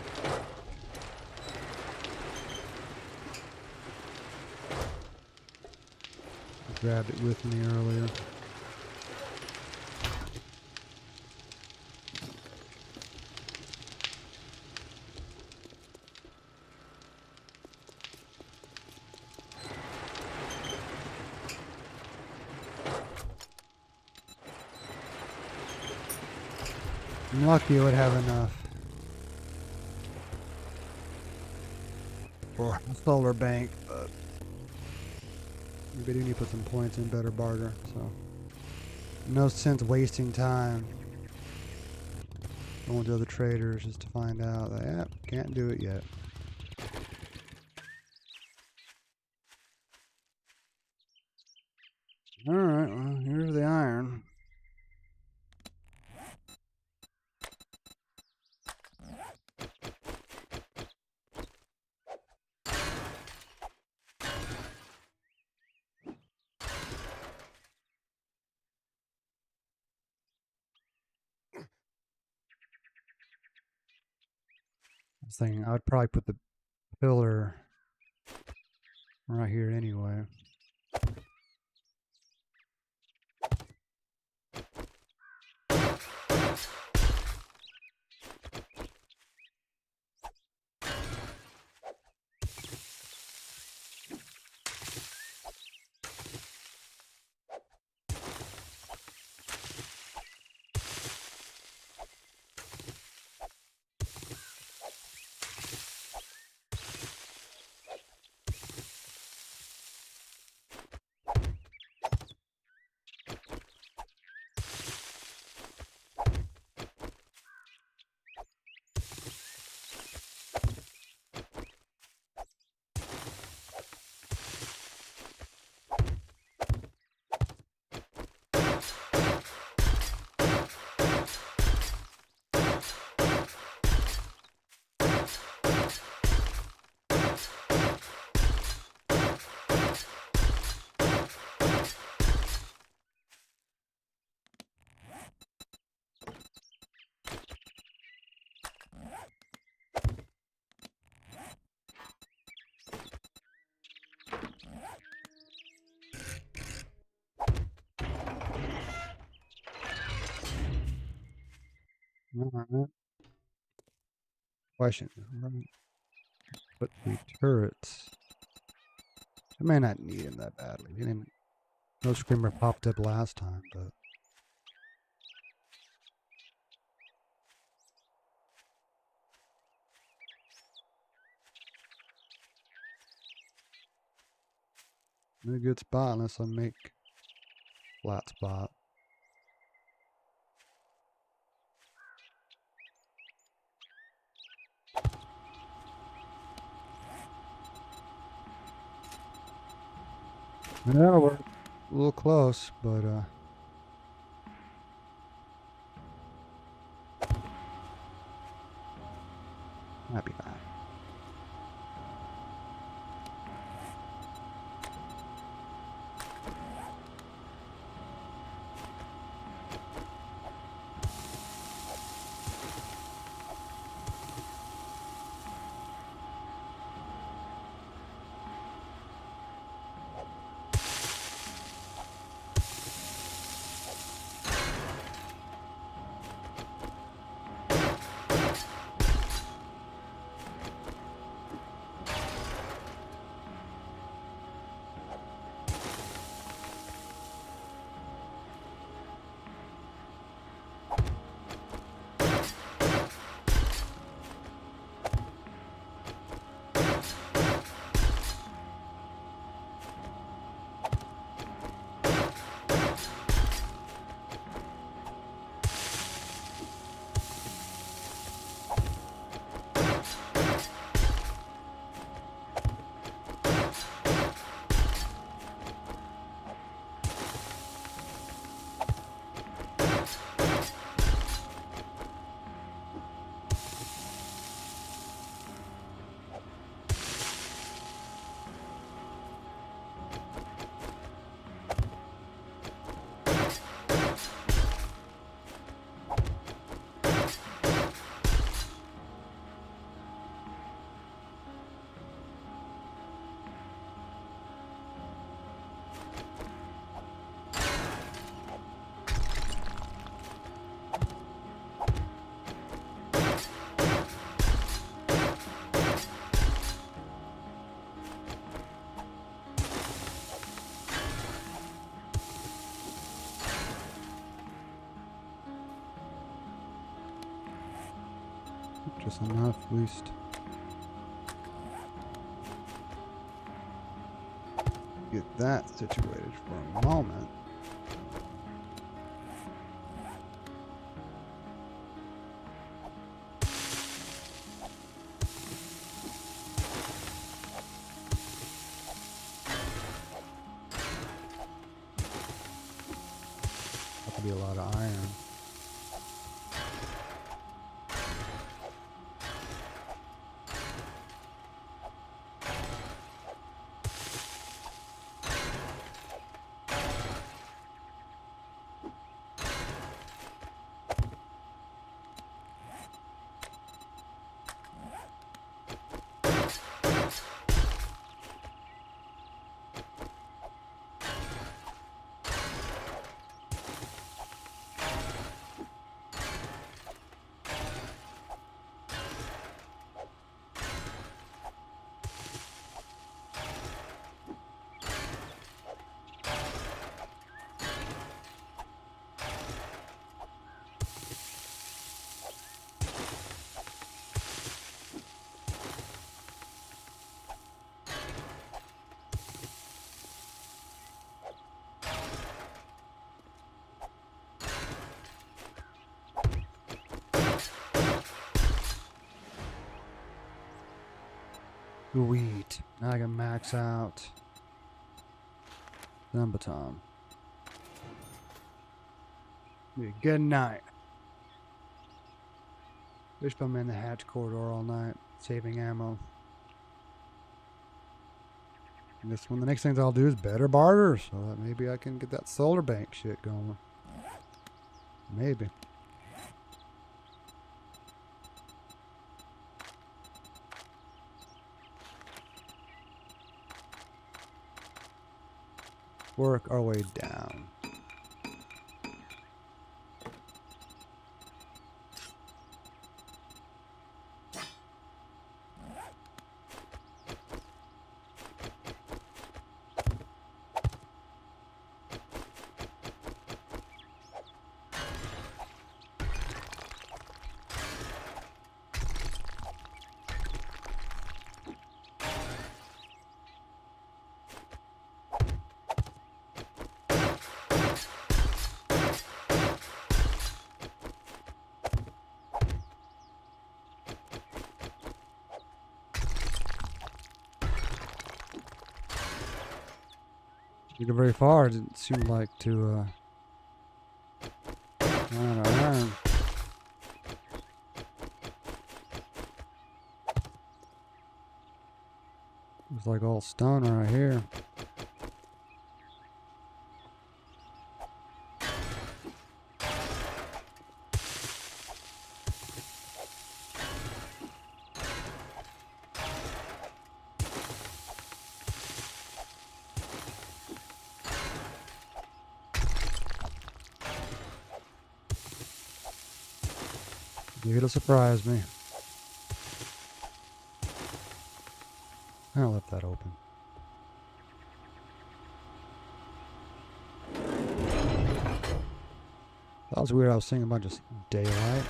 I grabbed it with me earlier. I'm lucky I would have enough for a solar bank, but maybe I do need to put some points in better barter, so no sense wasting time going to other traders just to find out that, yeah, can't do it yet. Alright, well, here's the iron. I was thinking I would probably put the pillar right here anyway. Alright. Question. Put the turrets. I may not need him that badly. No screamer popped up last time, but in a good spot unless I make flat spot. Yeah, we're a little close, but might be fine. Just enough, at least. Get that situated for a moment. That could be a lot of iron. Sweet. Now I can max out Zumbatom. Be a good night. Wish I'm in the hatch corridor all night, saving ammo. And this one, the next things I'll do is better barter, so that maybe I can get that solar bank shit going. Maybe. Work our way down. Didn't go very far. It didn't seem like to run out of iron. It was like all stone right here. Maybe it'll surprise me. I left that open. That was weird. I was seeing a bunch of daylight.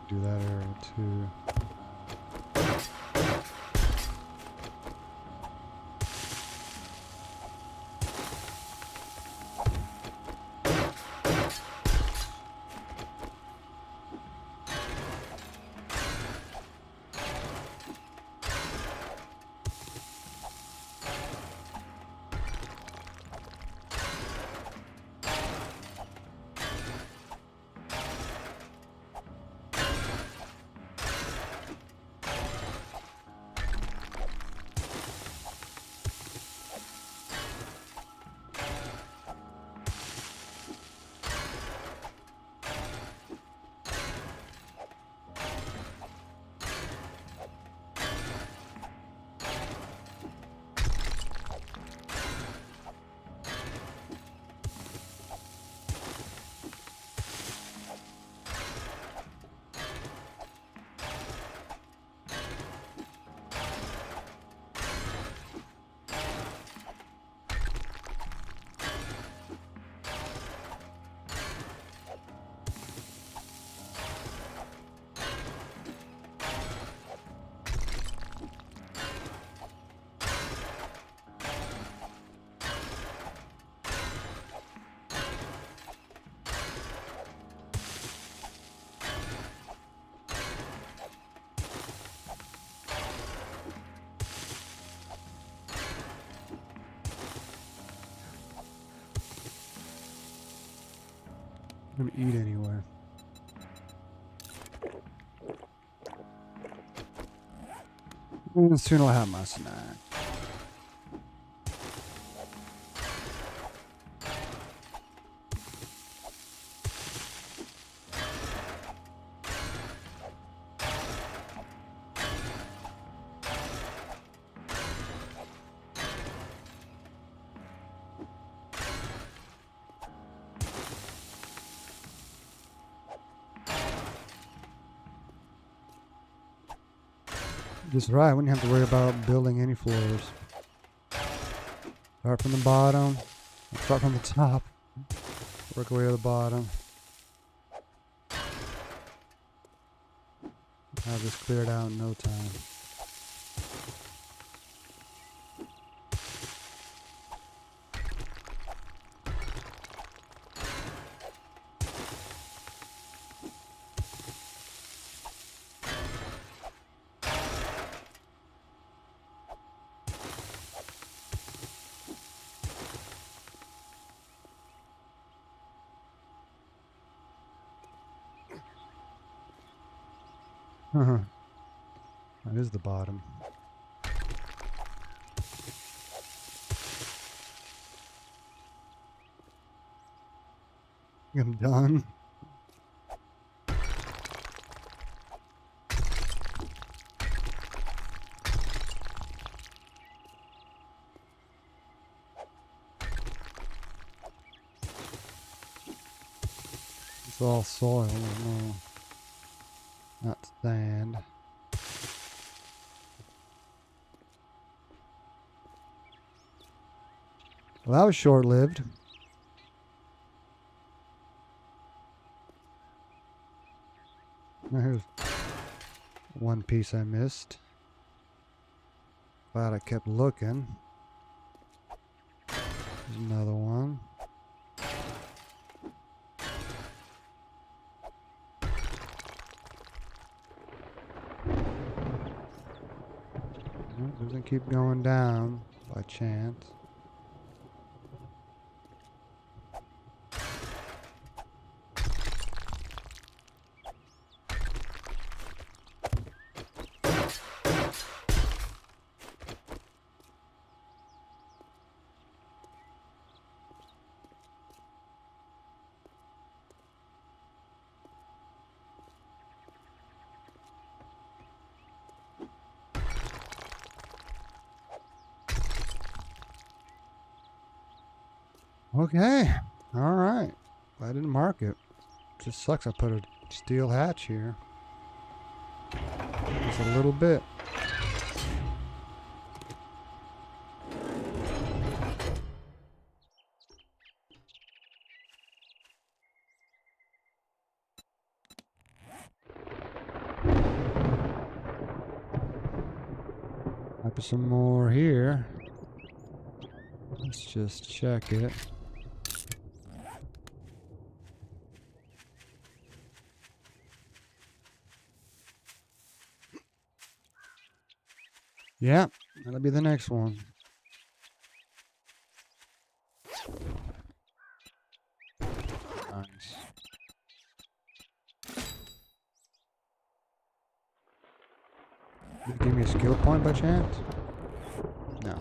Do that area too. I'm gonna eat anyway. And soon I'll have my snack. Just right, I wouldn't have to worry about building any floors. Start from the bottom, start from the top, work our way to the bottom. Have this cleared out in no time. That is the bottom. I'm done. It's all soil, no, not sand. Well, that was short-lived. Now here's one piece I missed. Glad I kept looking. There's another one. Nope, doesn't keep going down by chance. Okay, all right. I didn't mark it. Just sucks I put a steel hatch here. Just a little bit. I put some more here. Let's just check it. Yeah, that'll be the next one. Nice. Did it give me a skill point by chance? No.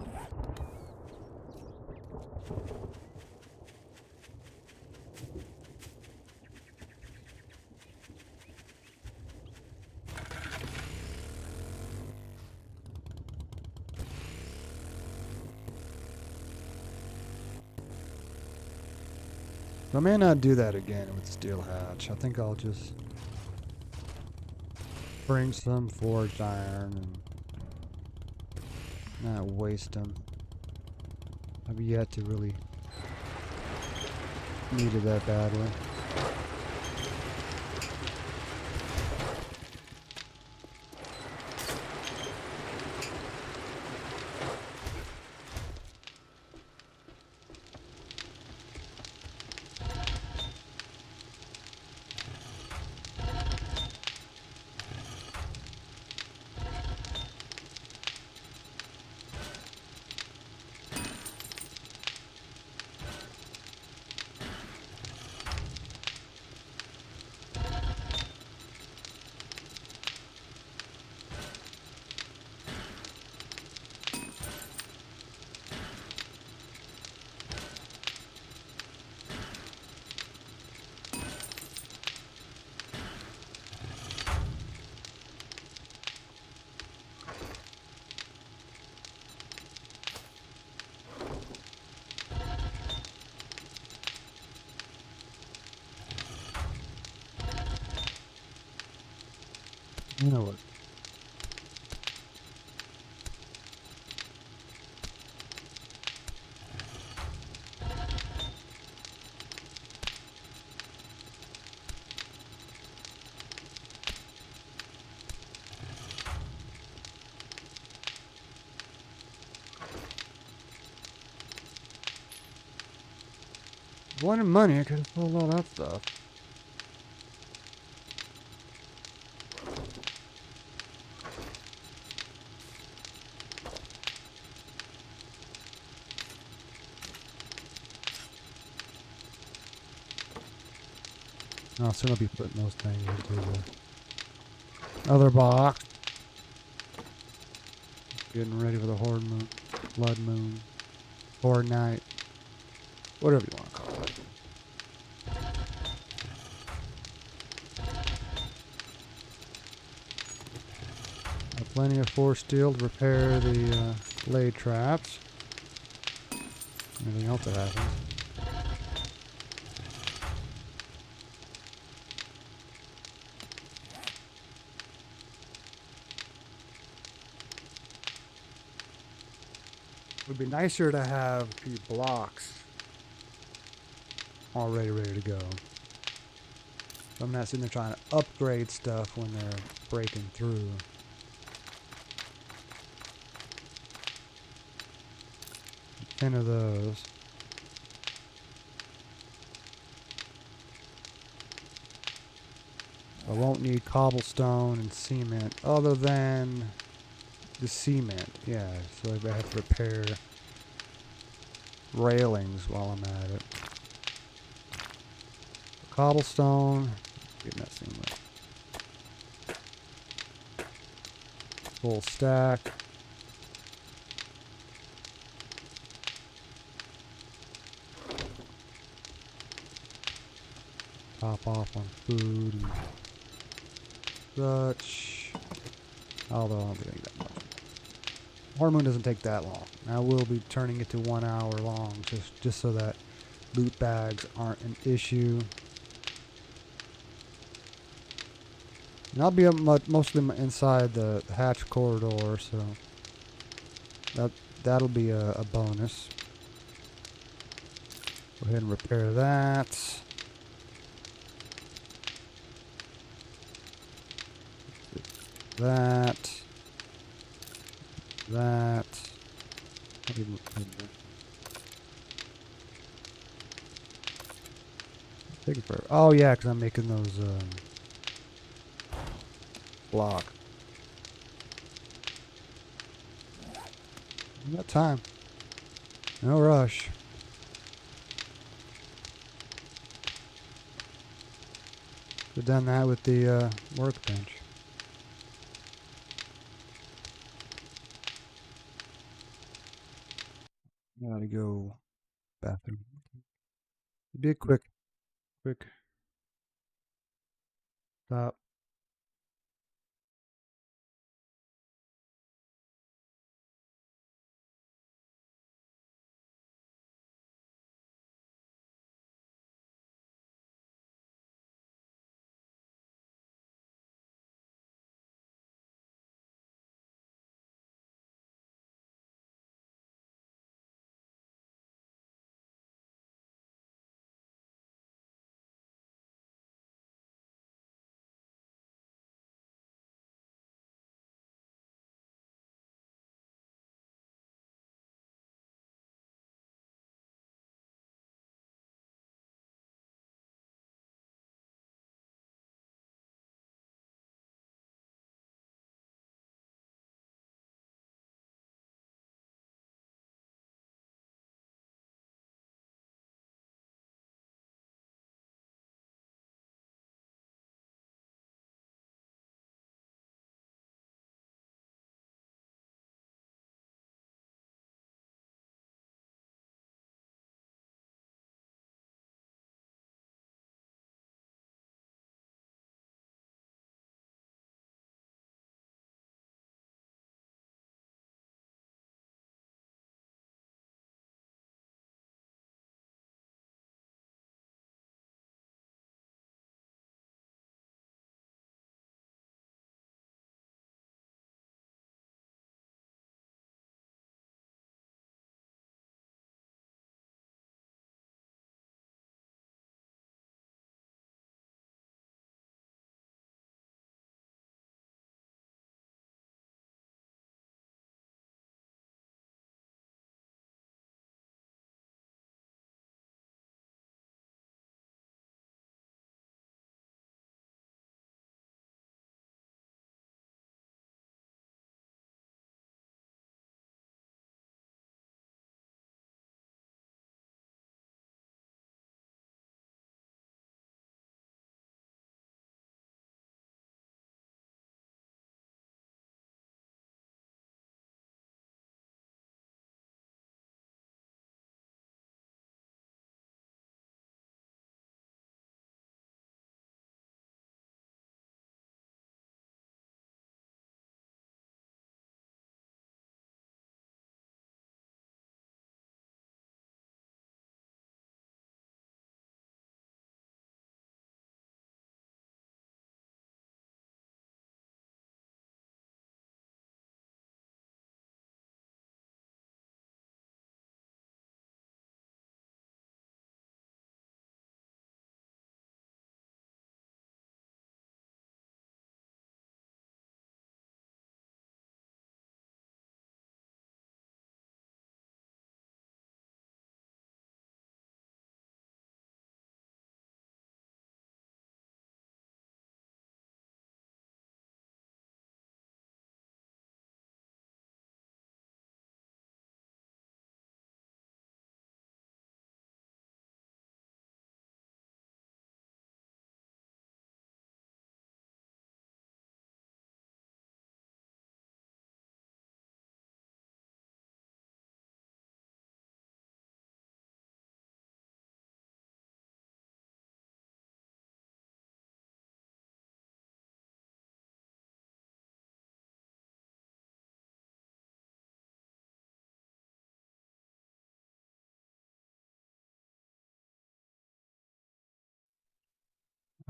I may not do that again with steel hatch. I think I'll just bring some forged iron and not waste them. I've yet to really need it that badly. You know what? Wanted money, I could have sold all that stuff. I'll soon be putting those things into the other box. Getting ready for the Horde Moon, Blood Moon, Horde Night, whatever you want to call it. Got plenty of force steel to repair the blade traps. Anything else that happens. It would be nicer to have a few blocks already ready to go. So I'm not sitting there trying to upgrade stuff when they're breaking through. Ten of those. I won't need cobblestone and cement other than the cement. Yeah, so I have to repair railings while I'm at it. Cobblestone, get messing with. Full stack. Top off on food and such. Although I don't think I need that much. Horde Moon doesn't take that long. I will be turning it to 1 hour long just so that loot bags aren't an issue. And I'll be mostly inside the hatch corridor, so that'll be a bonus. Go ahead and repair that. That. Not even taking forever. Oh yeah, because I'm making those block. We got time. No rush. We've done that with the workbench. Gotta go bathroom. Be a quick stop.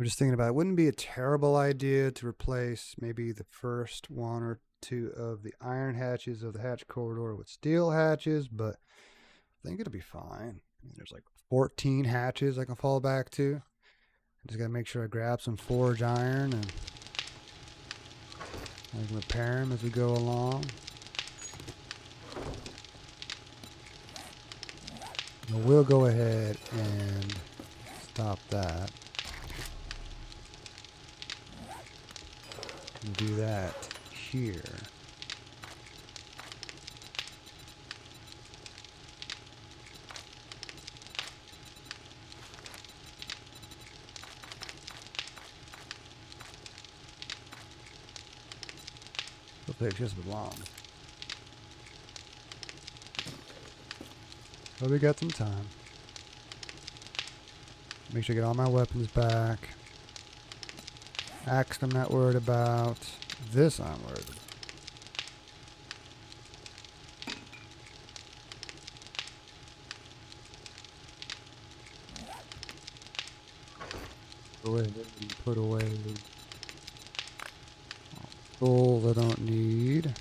I'm just thinking about it. Wouldn't be a terrible idea to replace maybe the first one or two of the iron hatches of the hatch corridor with steel hatches, but I think it'll be fine. There's like 14 hatches I can fall back to. I just gotta make sure I grab some forge iron and I can repair them as we go along. And we'll go ahead and stop that. And do that here. It'll take just as long. But we got some time. Make sure I get all my weapons back. Axe I'm not worried about. This I'm worried about. Go ahead and put away tools I don't need.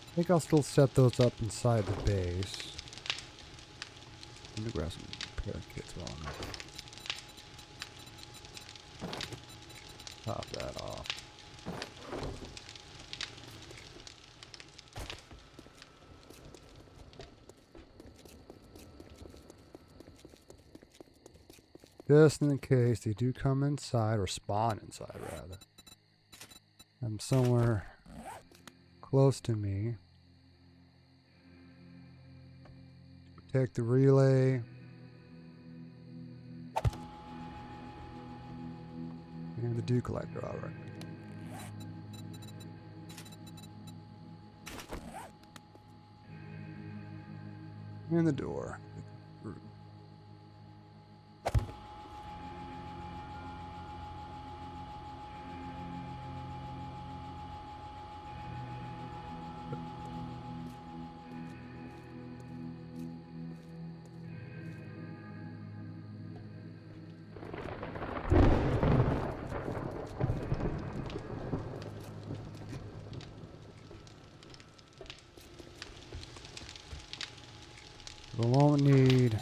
I think I'll still set those up inside the base. Let me grab some repair kits while I'm at it. Top that off. Just in case they do come inside, or spawn inside rather. I'm somewhere close to me. Protect the relay. And the dew collector, alright. And the door. We won't need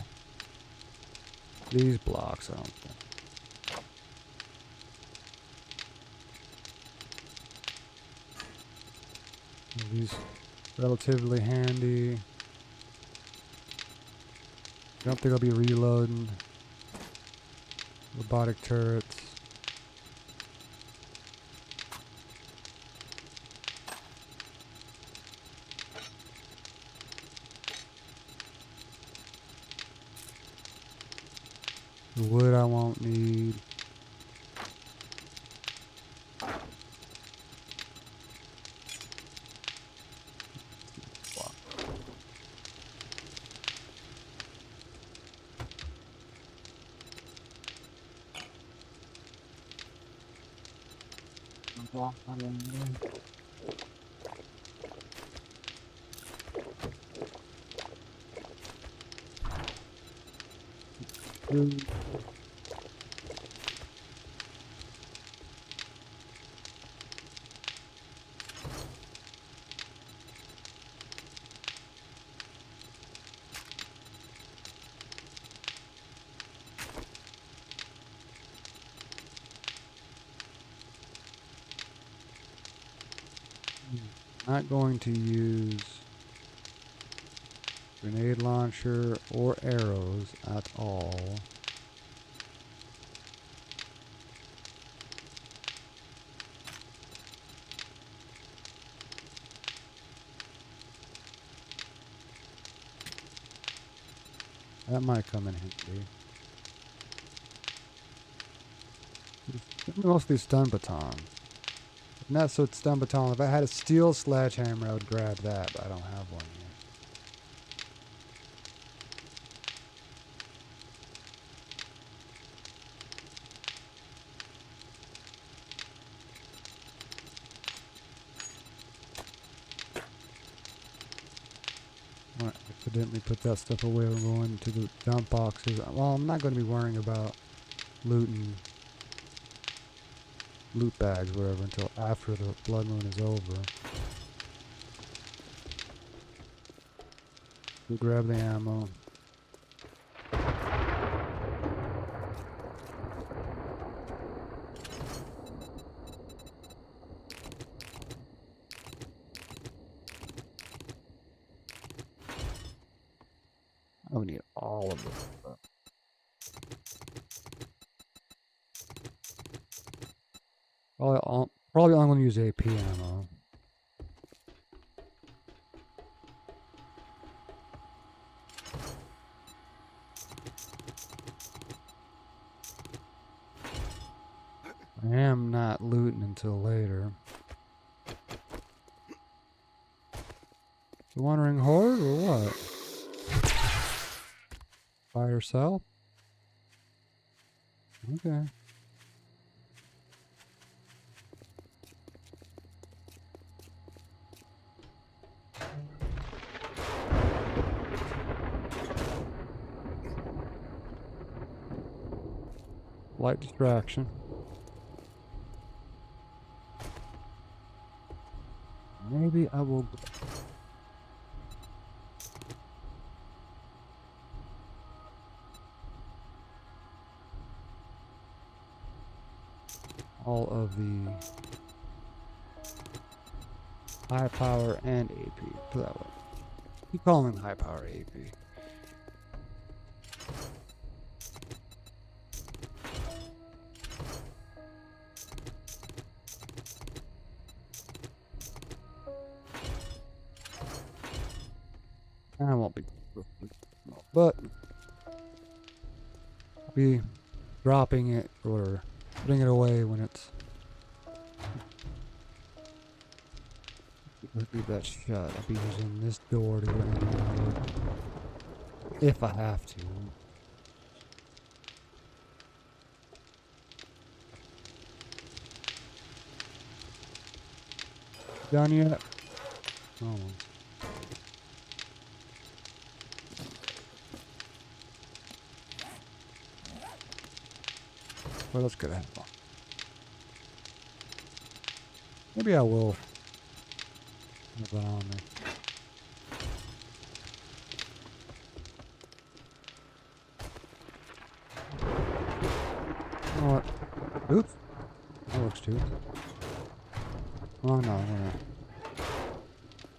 these blocks, I don't think. These relatively handy. Don't think I'll be reloading. Robotic turrets. The wood I won't need. Not going to use grenade launcher or arrows at all. That might come in handy. Mostly stun baton. Not so stun baton. If I had a steel sledgehammer, I would grab that, but I don't have one yet. accidentally put that stuff away when going to the dump boxes. Well, I'm not going to be worrying about looting loot bags, whatever, until after the blood moon is over. We'll grab the ammo. Oh, we need all of this stuff. Probably only going to use AP ammo. I am not looting until later. You wandering horde or what? By yourself? Okay. Light distraction. Maybe I will. All of the high power and AP. Put that way. Keep calling them high power AP. I won't be, but I'll be dropping it or putting it away when it's. Let's leave that shut. I'll be using this door to get in and out if I have to. Done yet? Almost. Well, let's get ahead. Maybe I will have that on me. You know what? Oops. That works too. Oh no, no.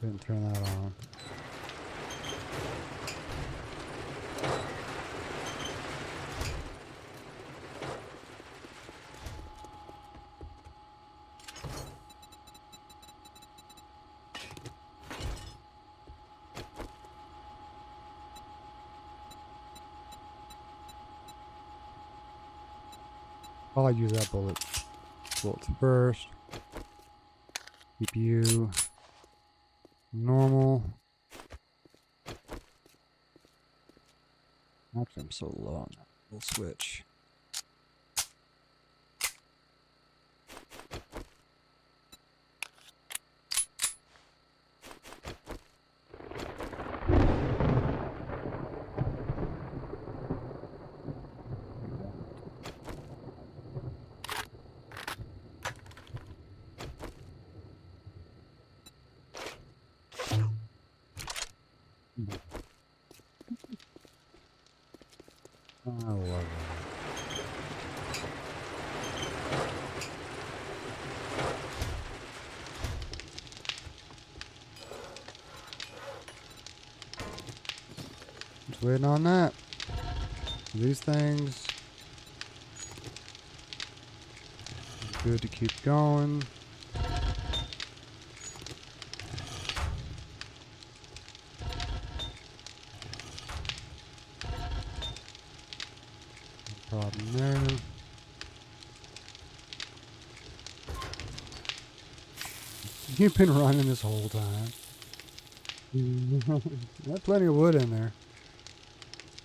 Didn't turn that on. I'll use that bullets first. CPU normal. Actually, I'm so low on that. We'll switch. I love it. Just waiting on that. These things. Good to keep going. Problem there. You've been running this whole time. There's plenty of wood in there.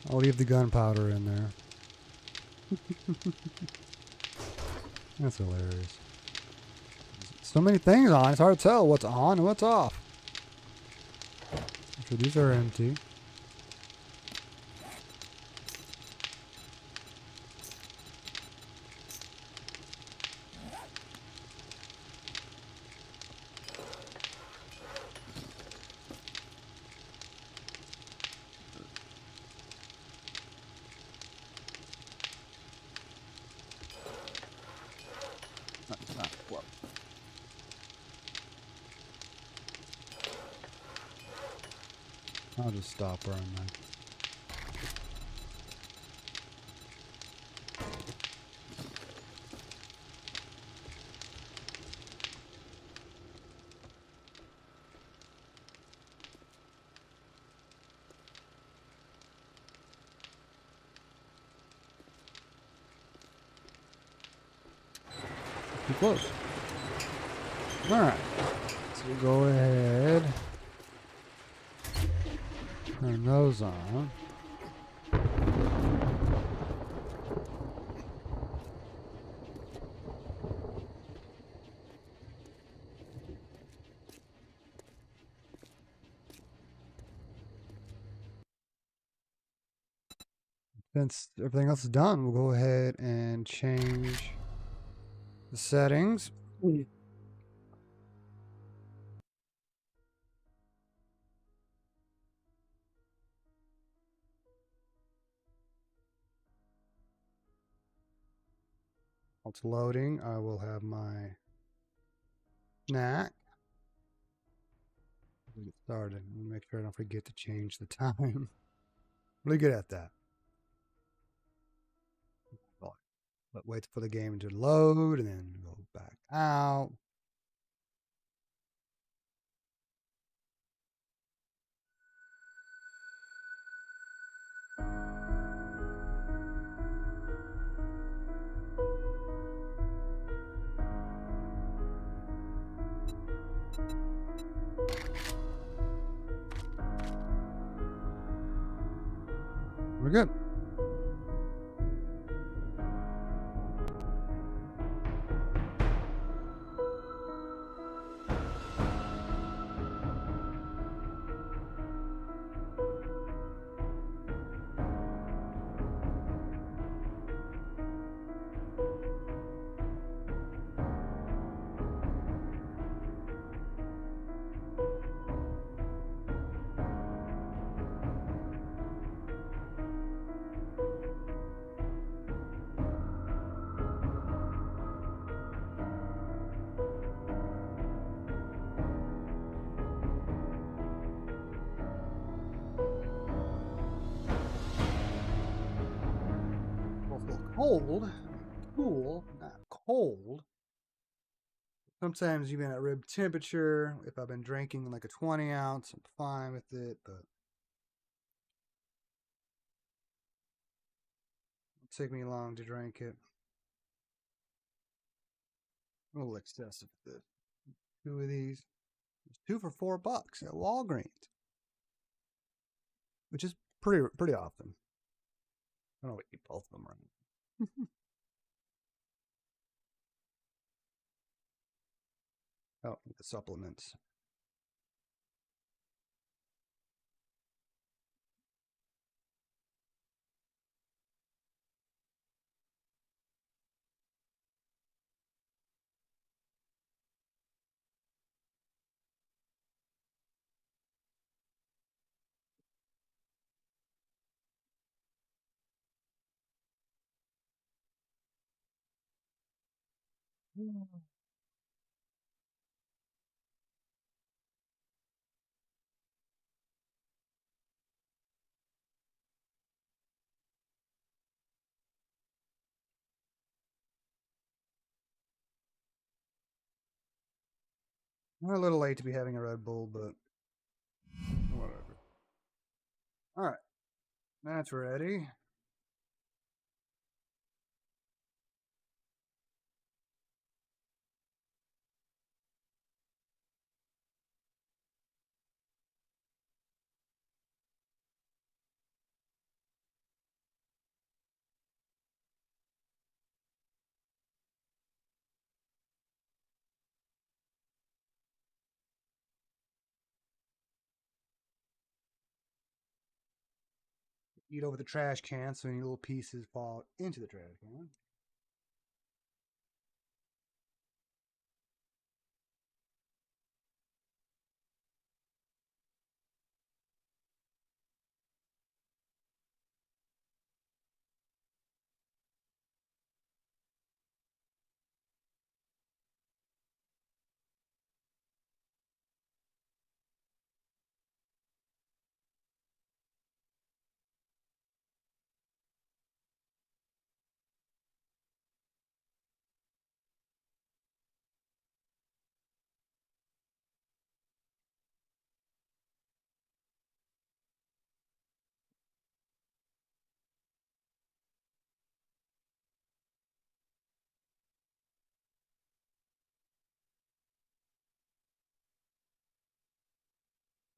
I'll leave the gunpowder in there. That's hilarious. So many things on, it's hard to tell what's on and what's off. So these are empty. I'll just stop where I'm at. Too close. Alright. So we go ahead. Turn those on. Since everything else is done, we'll go ahead and change the settings. While it's loading, I will have my snack. Get started. Make sure I don't forget to change the time. Really good at that. But wait for the game to load and then go back out. We're good. Will feel cold, cool, not cold. Sometimes even at room temperature, if I've been drinking like a 20 ounce, I'm fine with it, but it'll take me long to drink it. A little excessive with this. 2 of these. There's 2 for $4 at Walgreens, which is pretty often. I don't eat both of them right. Oh, the supplements. We're a little late to be having a Red Bull, but whatever. All right, that's ready. Eat over the trash can so any little pieces fall into the trash can.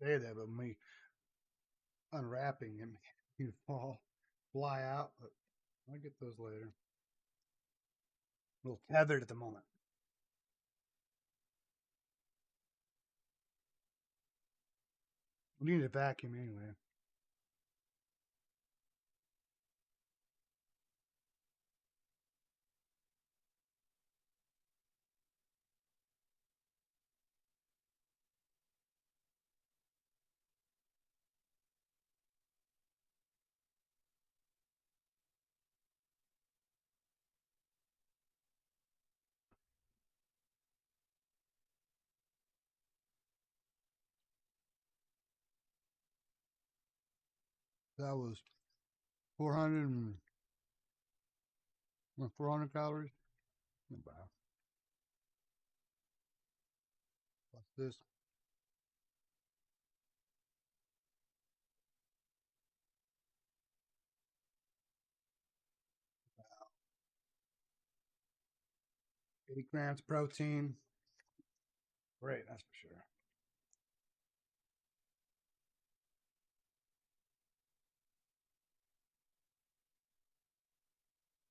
say that, but me unwrapping him, he'd fly out. But I'll get those later. A little tethered at the moment. We need a vacuum anyway. That was 400 400 calories. Wow. What's this? Wow. 8 grams of protein. Great, that's for sure.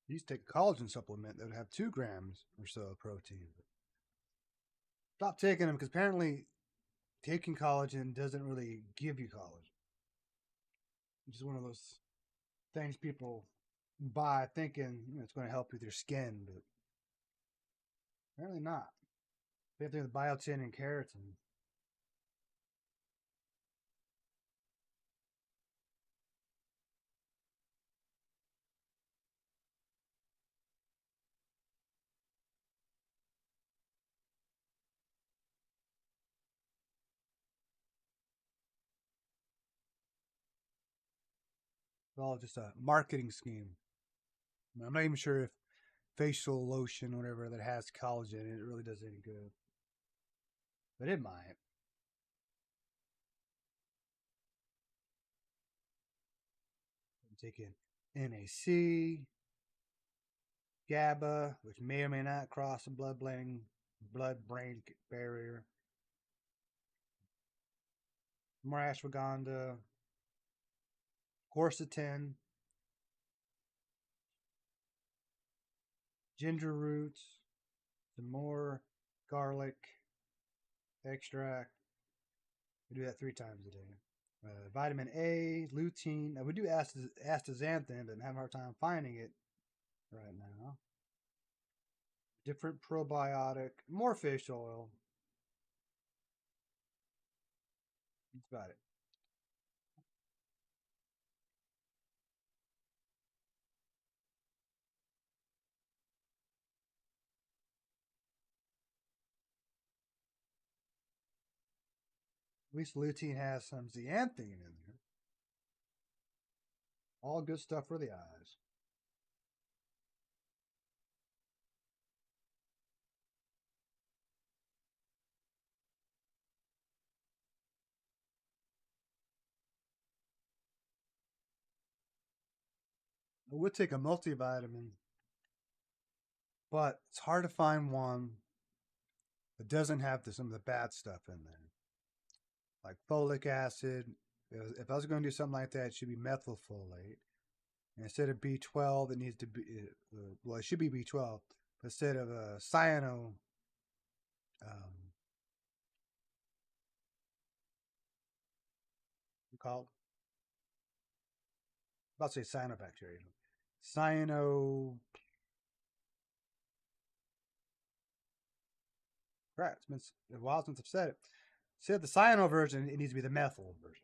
You used to take a collagen supplement that would have 2 grams or so of protein. Stop taking them because apparently taking collagen doesn't really give you collagen. It's just one of those things people buy thinking it's going to help with your skin, but apparently not. Same thing with biotin and keratin. It's all just a marketing scheme. I'm not even sure if facial lotion or whatever that has collagen it really does any good, but it might. I'm taking NAC, GABA, which may or may not cross the blood-brain barrier, more ashwagandha, quercetin, ginger roots, some more garlic extract. We do that 3 times a day. Vitamin A, lutein. We do astaxanthin, but I'm having a hard time finding it right now. Different probiotic, more fish oil. That's about it. At least lutein has some zeaxanthin in there. All good stuff for the eyes. I would take a multivitamin, but it's hard to find one that doesn't have some of the bad stuff in there, like folic acid. If I was going to do something like that, it should be methylfolate. And instead of B12, it needs to be, well, it should be B12, but instead of cyano, um, called, I'm about to say cyanobacteria. Cyano, crap, it's been a while since I've said it. Instead of the cyano version, it needs to be the methyl version.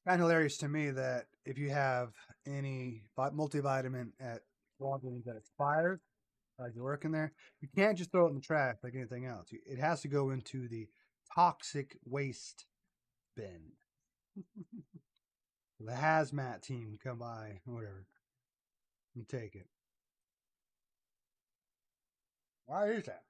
Kind of hilarious to me that if you have any multivitamin at Walgreens that expires, like you're working there, you can't just throw it in the trash like anything else. It has to go into the toxic waste bin. The hazmat team come by, whatever, and take it. Why is that?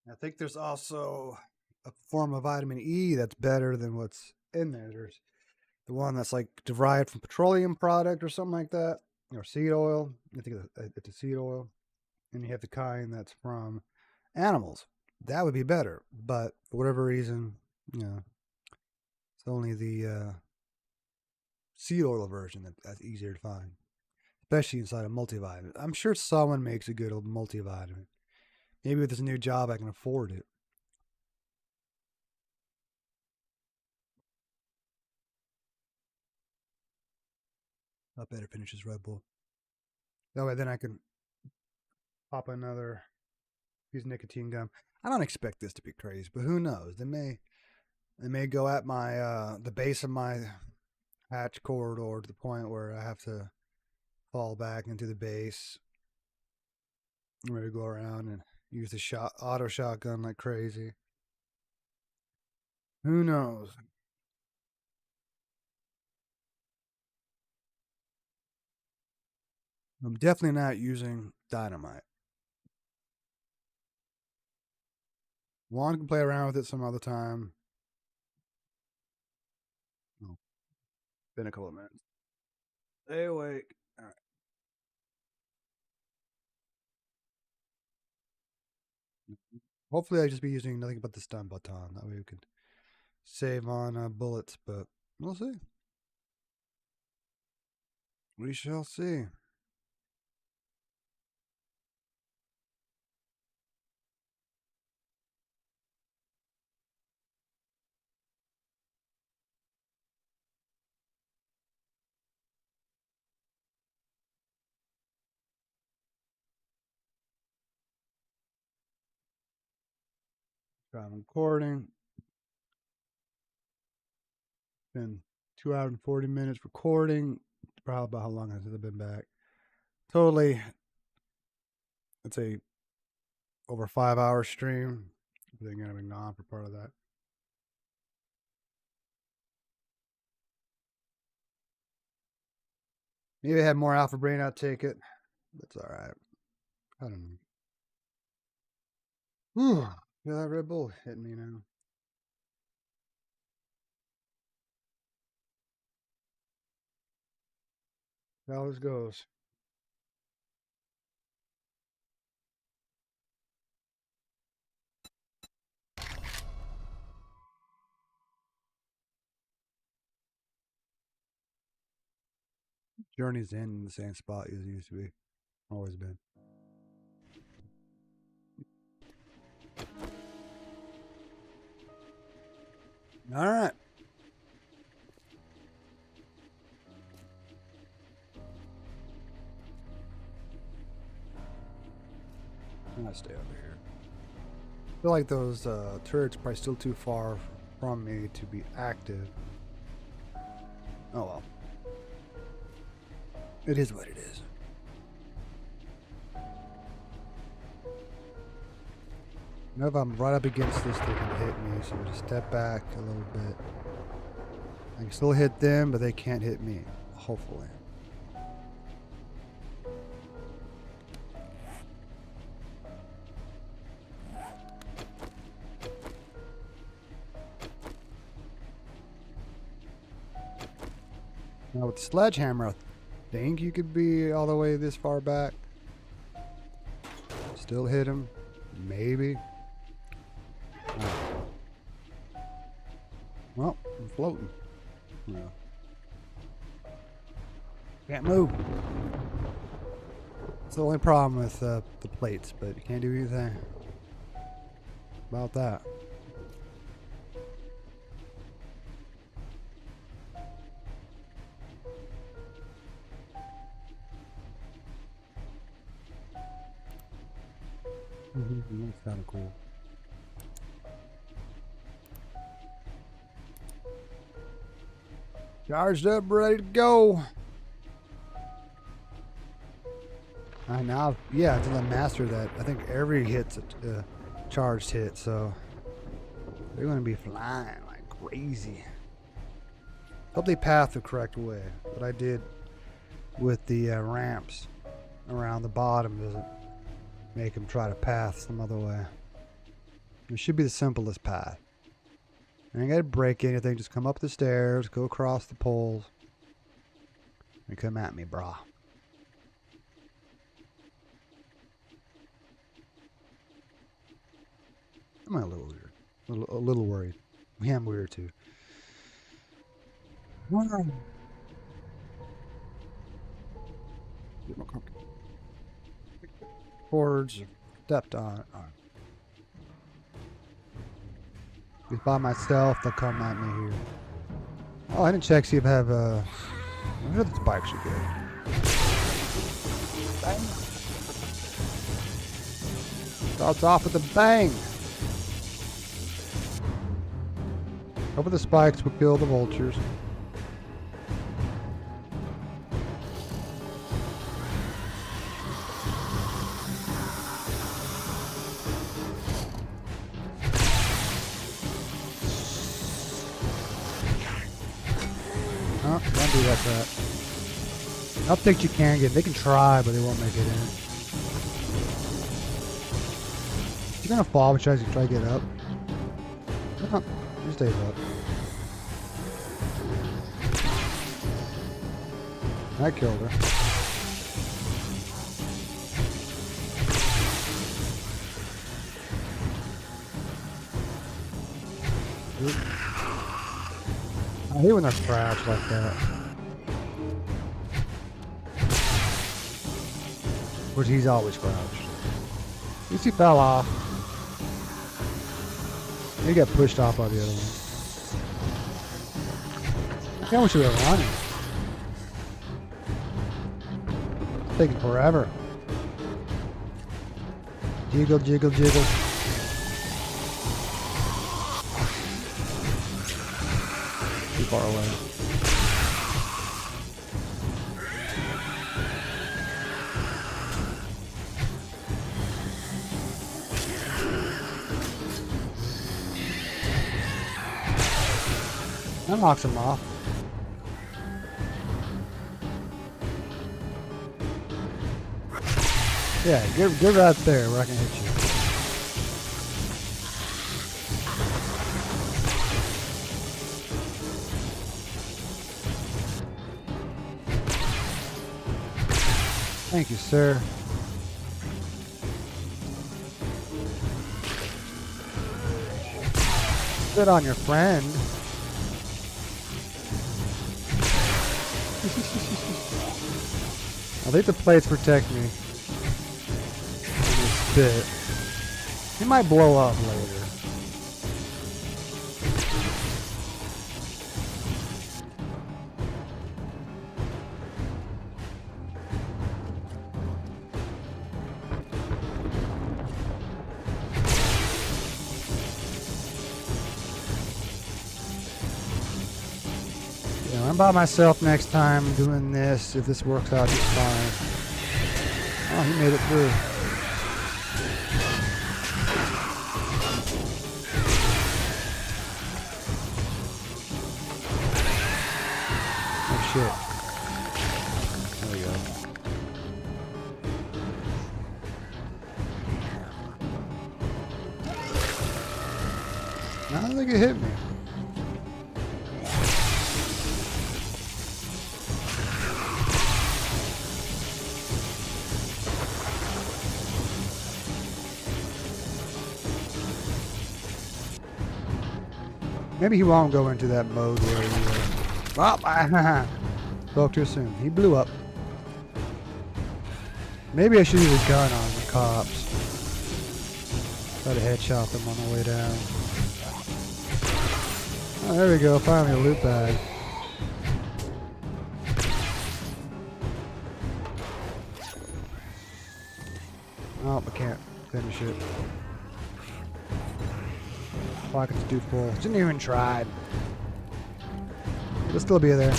I think there's also a form of vitamin E that's better than what's in there. There's the one that's like derived from petroleum product or something like that, or seed oil. I think it's a seed oil, and you have the kind that's from animals. That would be better, but for whatever reason, you know, it's only the seed oil version that's easier to find, especially inside a multivitamin. I'm sure someone makes a good old multivitamin. Maybe with this new job, I can afford it. I better finish this Red Bull. That way, then I can pop another piece of nicotine gum. I don't expect this to be crazy, but who knows? They may go at my the base of my hatch corridor to the point where I have to fall back into the base. Maybe go around and use the auto shotgun like crazy. Who knows? I'm definitely not using dynamite. Juan can play around with it some other time. Oh, been a couple of minutes. Stay awake. All right. Hopefully, I just be using nothing but the stun button. That way we could save on bullets, but we'll see. We shall see. I'm recording. Been 2 hours and 40 minutes recording. Probably about how long has it been back? Totally, it's a over 5 hour stream. Everything gonna be gone for part of that. Maybe I had more alpha brain. I'd take it. That's all right. I don't know. Whew. Feel that Red Bull hitting me now. How this goes. Journey's in the same spot as it used to be. Always been. All right. I'm gonna stay over here. I feel like those turrets are probably still too far from me to be active. Oh well. It is what it is. You know, if I'm right up against this, they can hit me, so just step back a little bit. I can still hit them, but they can't hit me. Hopefully. Now with the sledgehammer, I think you could be all the way this far back. Still hit him. Maybe. Well, I'm floating. Yeah. Can't move. That's the only problem with the plates, but you can't do anything about that. That's kind of cool. Charged up, ready to go. I now, yeah, it's in the master that I think every hit's a charged hit, so they're going to be flying like crazy. Hope they path the correct way. What I did with the ramps around the bottom doesn't make them try to path some other way. It should be the simplest path. I ain't got to break anything. Just come up the stairs, go across the poles, and come at me, brah. I'm a little weird. A little worried. Yeah, I'm weird too. Get more comfortable. Cords stepped on. Just by myself, they'll come at me here. Oh, I didn't check see if I have I'm sure the spikes are good. Bang. Starts off with a bang. Over the spikes will kill the vultures. Oh, don't do that crap. I don't think you can get. They can try, but they won't make it in. You're gonna fall when you try to get up. No, he stays up. That killed her. Oop. I hate when they're crouched like that. Which he's always crouched. At least he fell off. He got pushed off by the other one. I wish we were running. It's taking forever. Jiggle, jiggle, jiggle. Too far away. That knocks him off. Yeah, get right there where I can hit you. Thank you, sir. Good on your friend. I think the plates protect me. Bit. It might blow up later. Yeah, I'm by myself next time doing this. If this works out just fine. Oh, he made it through. Shit. There we go. I don't think it hit me. Maybe he won't go into that mode where he well, spoke too soon. He blew up. Maybe I should use a gun on the cops. Try to headshot them on the way down. Oh, there we go. Finally a loot bag. Oh, I can't finish it. Pockets too full. Didn't even try. It'll still be there.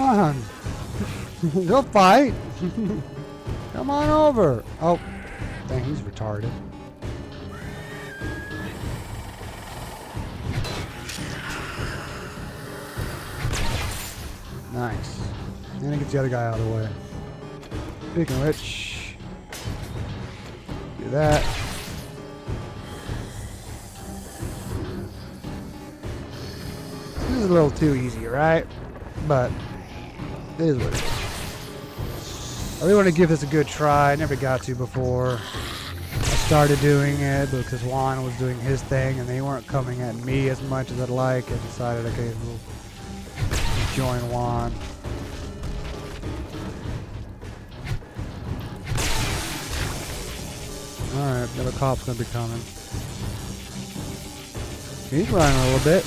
on. Don't fight. Come on over. Oh, dang, he's retarded. Nice. And it gets the other guy out of the way. Speaking of which, do that. This is a little too easy, right? But it is what it is. I really want to give this a good try. I never got to before. I started doing it because Juan was doing his thing and they weren't coming at me as much as I'd like. I decided, okay, we'll join Juan. Alright, another cop's gonna be coming. He's running a little bit.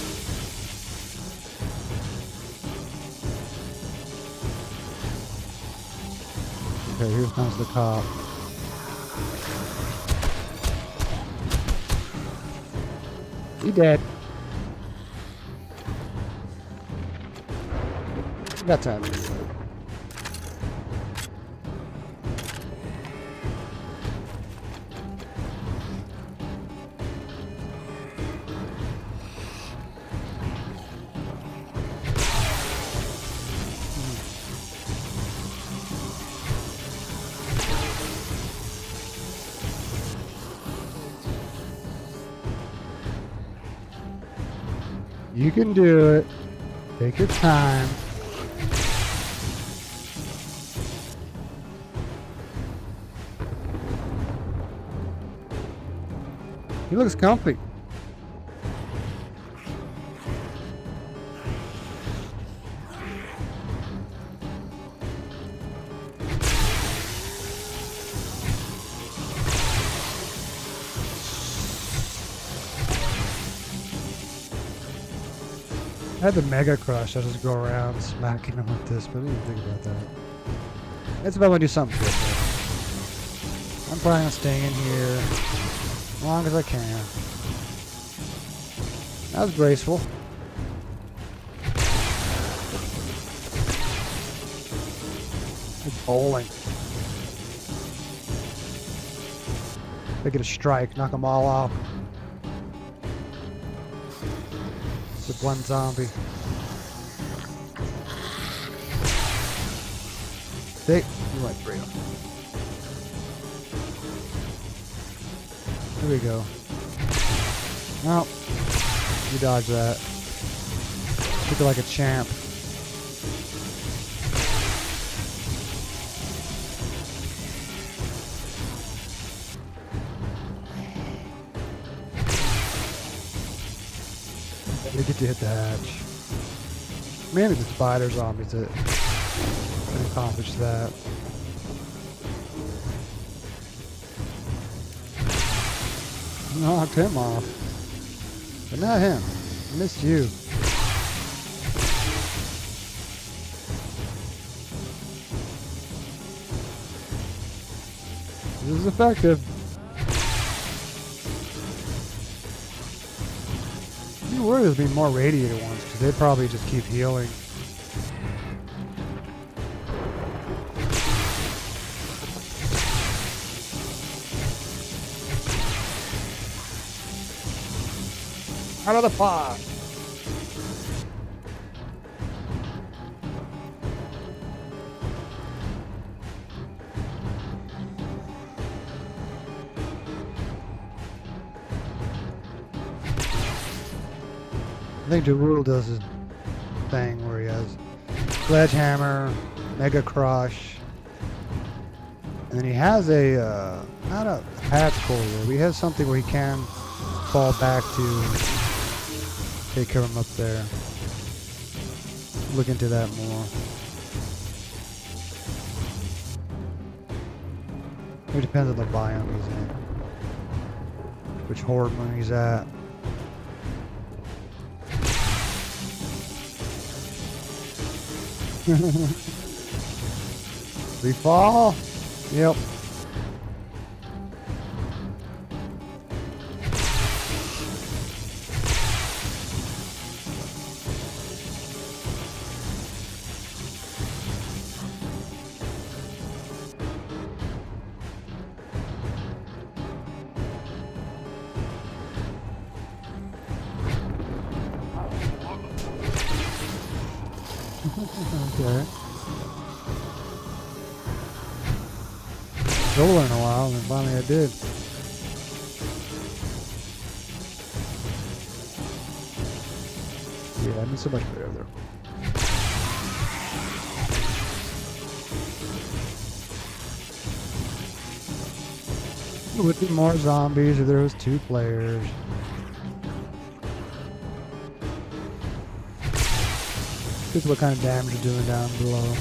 Okay, here comes the cop. He dead. Got time. You can do it. Take your time. He looks comfy. I had the Mega Crush. I'll just go around smacking him with this, but I didn't even think about that. It's about to do something different. I'm planning on staying in here as long as I can. That was graceful. It's bowling. They get a strike, knock them all off. With one zombie. They, you went through. Here we go. No, you dodge that. Took it like a champ. They get to hit the hatch. Maybe the spider zombies that can accomplish that. Knocked him off. But not him. I missed you. This is effective. You worry there'd be more radiated ones because they'd probably just keep healing. Out of the pot. I think Darul does his thing where he has Sledgehammer, Mega Crush, and then he has a, not a patch coil, but he has something where he can fall back to take care of him up there. Look into that more. It depends on the biome he's in. Which horde moon he's at. We fall? Yep. Okay. Solo in a while, and then finally I did. Yeah, I need so much better there. It would be more zombies if there was 2 players. Just what kind of damage you're doing down below.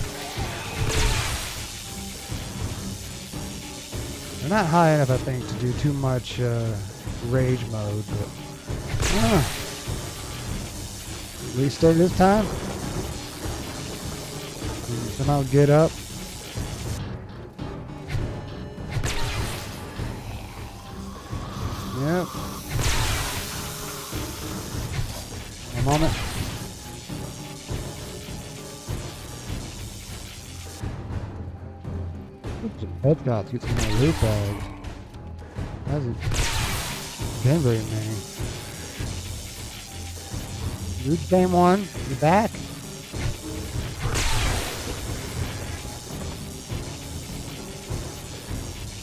They're not high enough, I think, to do too much rage mode, but at least stay this time. Somehow get up. Yep. A moment. Headshots, get some more loot bags. Hasn't been very many. Loot game 1, you're back.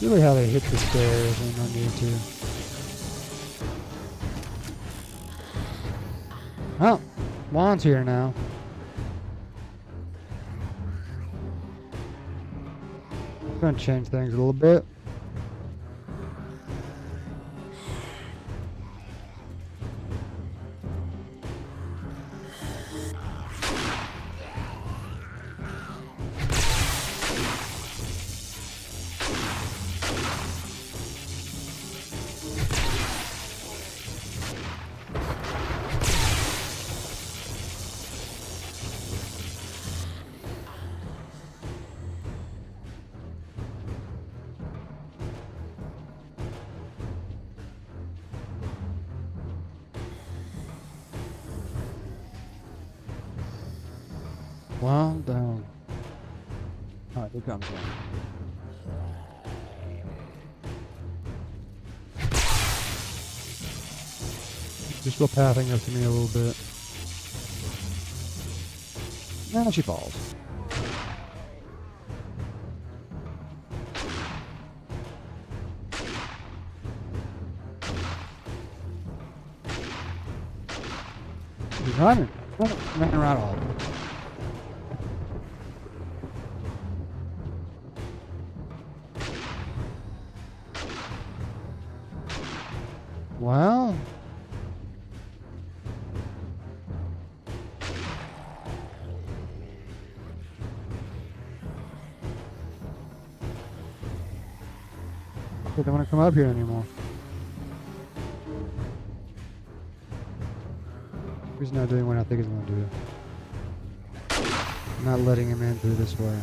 Really how they hit the stairs when no need to. Oh, Juan's here now. I'm gonna change things a little bit. Well done. Alright, here comes one. Just go pathing up to me a little bit. Now she falls. She's running. Running around all. Well, they don't want to come up here anymore. He's not doing what I think he's going to do. I'm not letting him in through this way.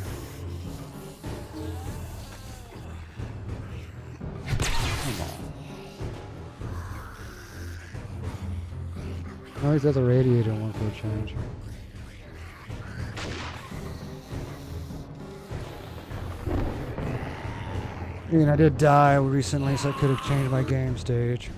Come on. At least that's a radiator one for a change. I mean, I did die recently, so I could have changed my game stage.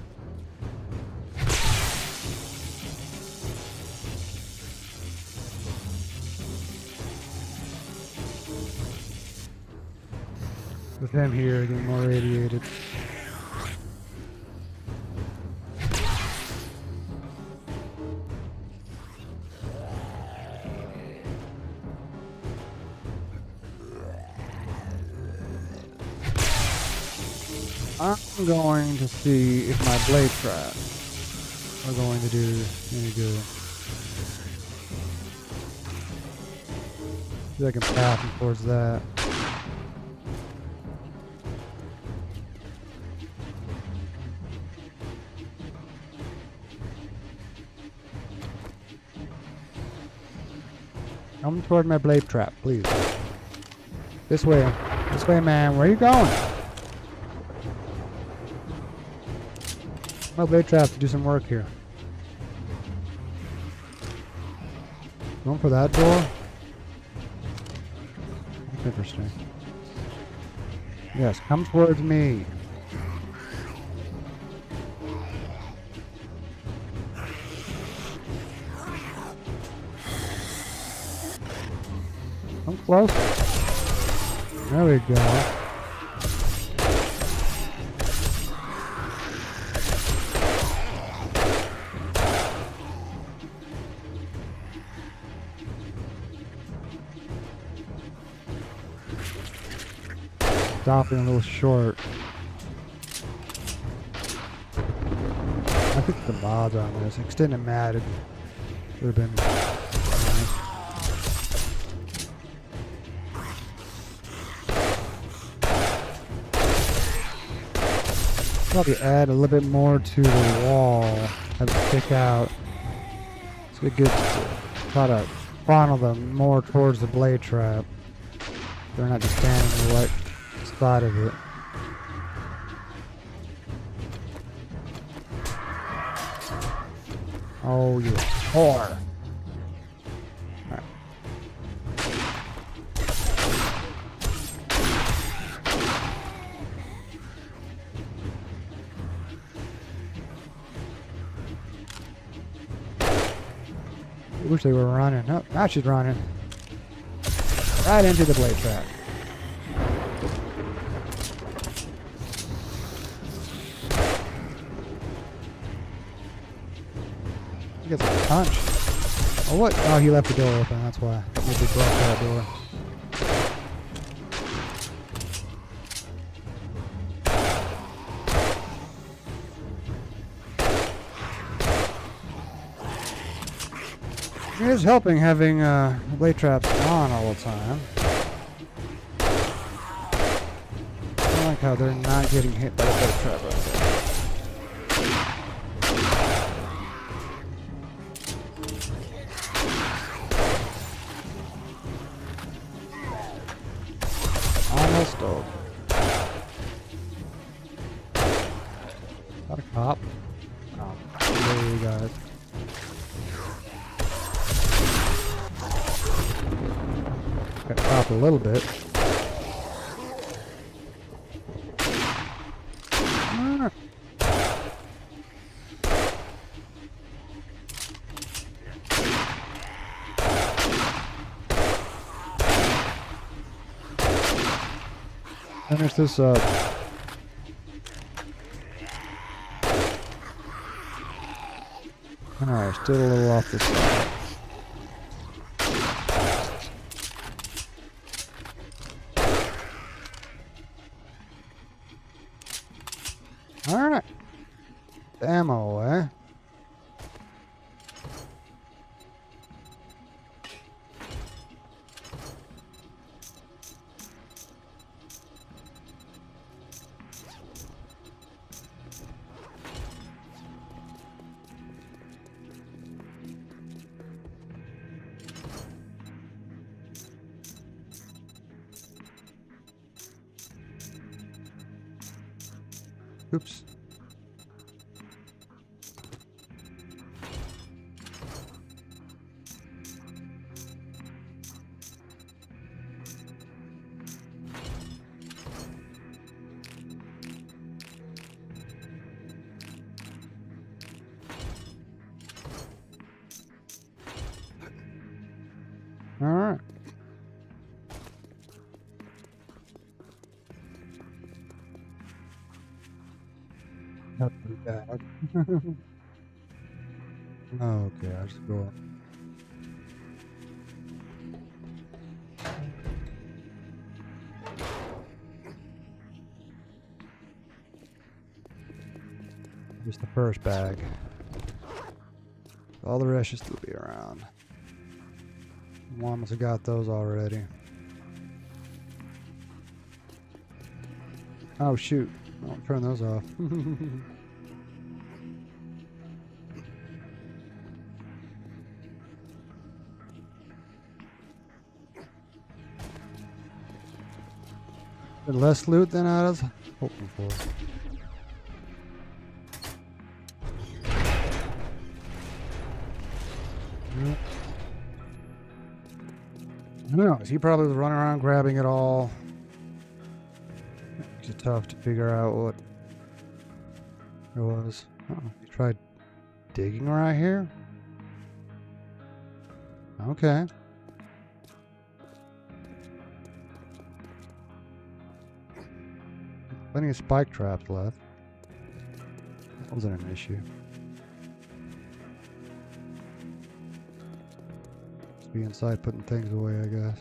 With them here, getting more radiated. I'm going to see if my blade traps are going to do any good. See if I can path him towards that. Come toward my blade trap, please. This way. This way, man. Where are you going? My blade trap to do some work here. Going for that door? That's interesting. Yes, come towards me. closer. There we go. Stopping a little short. I think the mods on this extended matted would have been nice. Probably add a little bit more to the wall, have it stick out. It's good to try to funnel them more towards the blade trap. They're not just standing in the right spot of it. Oh, you whore. Alright. I wish they were running. Oh, now she's running. Right into the blade trap. He gets a punch. Oh, what? Oh, he left the door open. That's why. He blocked that door. It is helping having blade traps on all the time. I like how they're not getting hit by the blade trap right there. Almost over. Is that a cop? Oh, there you guys. Got cop a little bit. Ah. Finish this up. Alright, still a little off the side. Alright. Ammo away. Oops. All right. Not too bad. Okay, I just go. Just the first bag. All the rest should still be around. One must have got those already. Oh shoot. I'll turn those off. Less loot than I was hoping for. Yep. Who knows? He probably was running around grabbing it all. Makes it tough to figure out what it was. Oh, you tried digging right here? plenty of spike traps left. That wasn't an issue. Just be inside putting things away, I guess.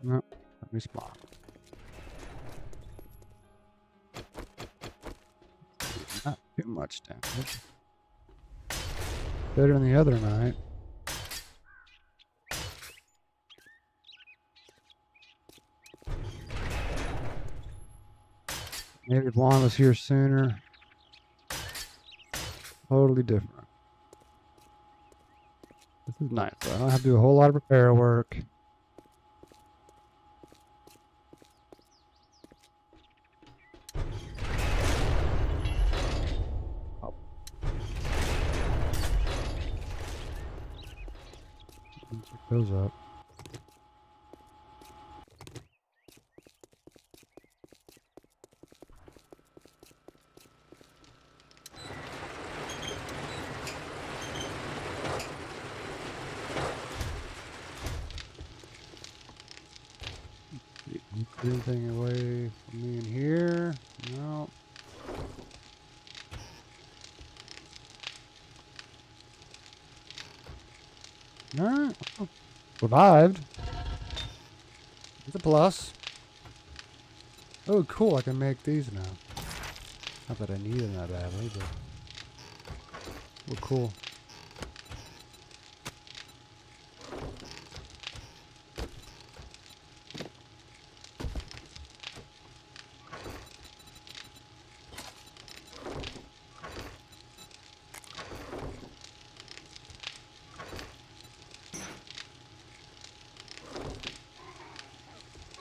No, let me spawn. Not too much damage. Better than the other night. Maybe if Juan was here sooner. Totally different. This is nice though. I don't have to do a whole lot of repair work. Pick those up. Anything away from me in here? No. Alright. Survived. It's a plus. Oh, cool. I can make these now. Not that I need them that badly, but. Well, cool.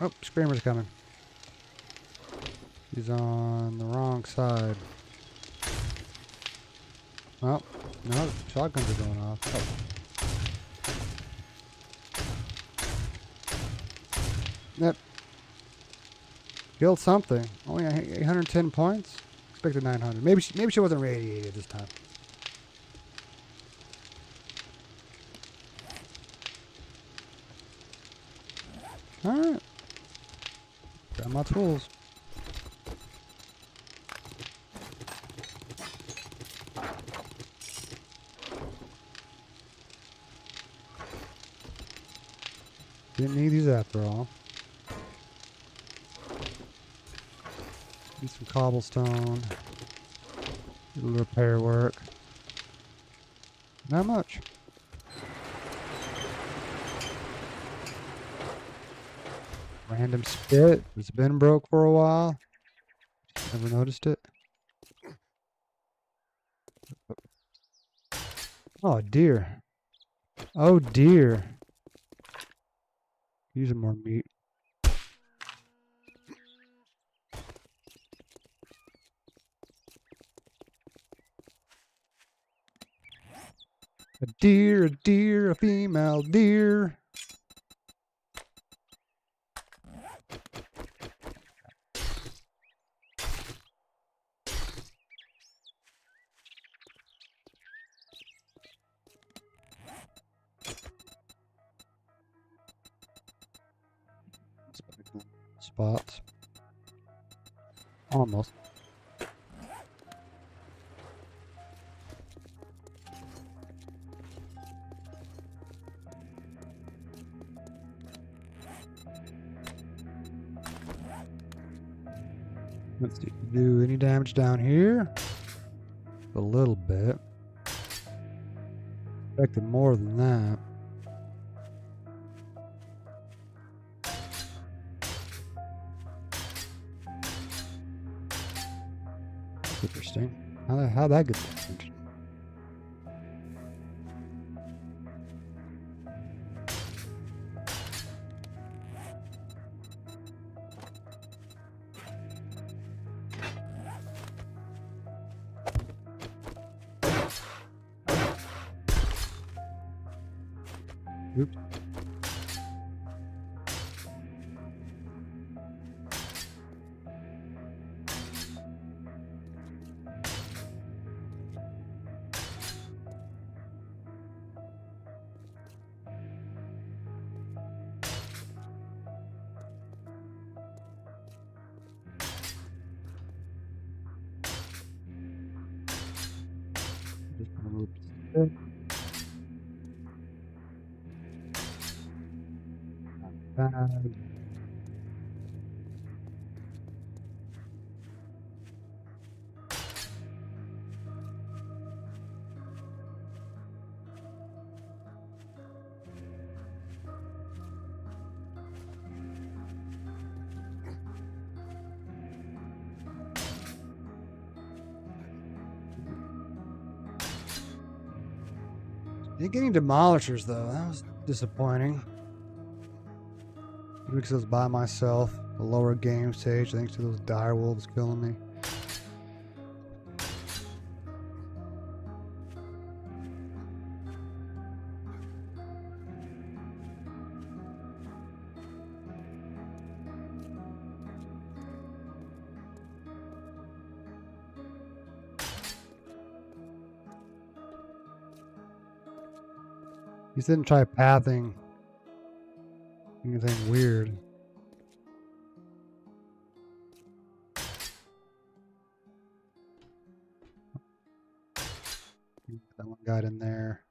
Oh, Screamer's coming. He's on the wrong side. Well, no, shotguns are going off. Oh. Yep. Killed something. Only 810 points? Expected 900. Maybe she wasn't radiated this time. Alright. Got my tools. Didn't need these after all. Need some cobblestone. Do a little repair work. Not much. Random spit. It's been broke for a while. Never noticed it. Oh dear. Oh dear. Using more meat. A deer, a female deer. Spots. Almost. Let's see. Do any damage down here? A little bit. Expected more than that. That's interesting. How'd that get damaged? Oops. Bad. Ain't getting demolishers though. That was disappointing. Because I was by myself. The lower game stage, thanks to those dire wolves killing me. He didn't try pathing anything weird. That one got in there,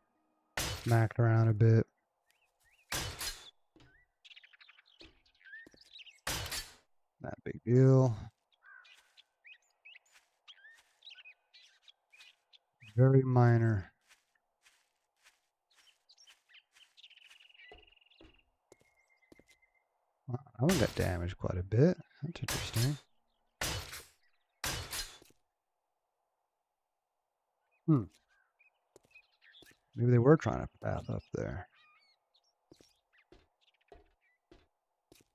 smacked around a bit. Not a big deal. Very minor. Wow, that one got damaged quite a bit. That's interesting. Maybe they were trying to path up there.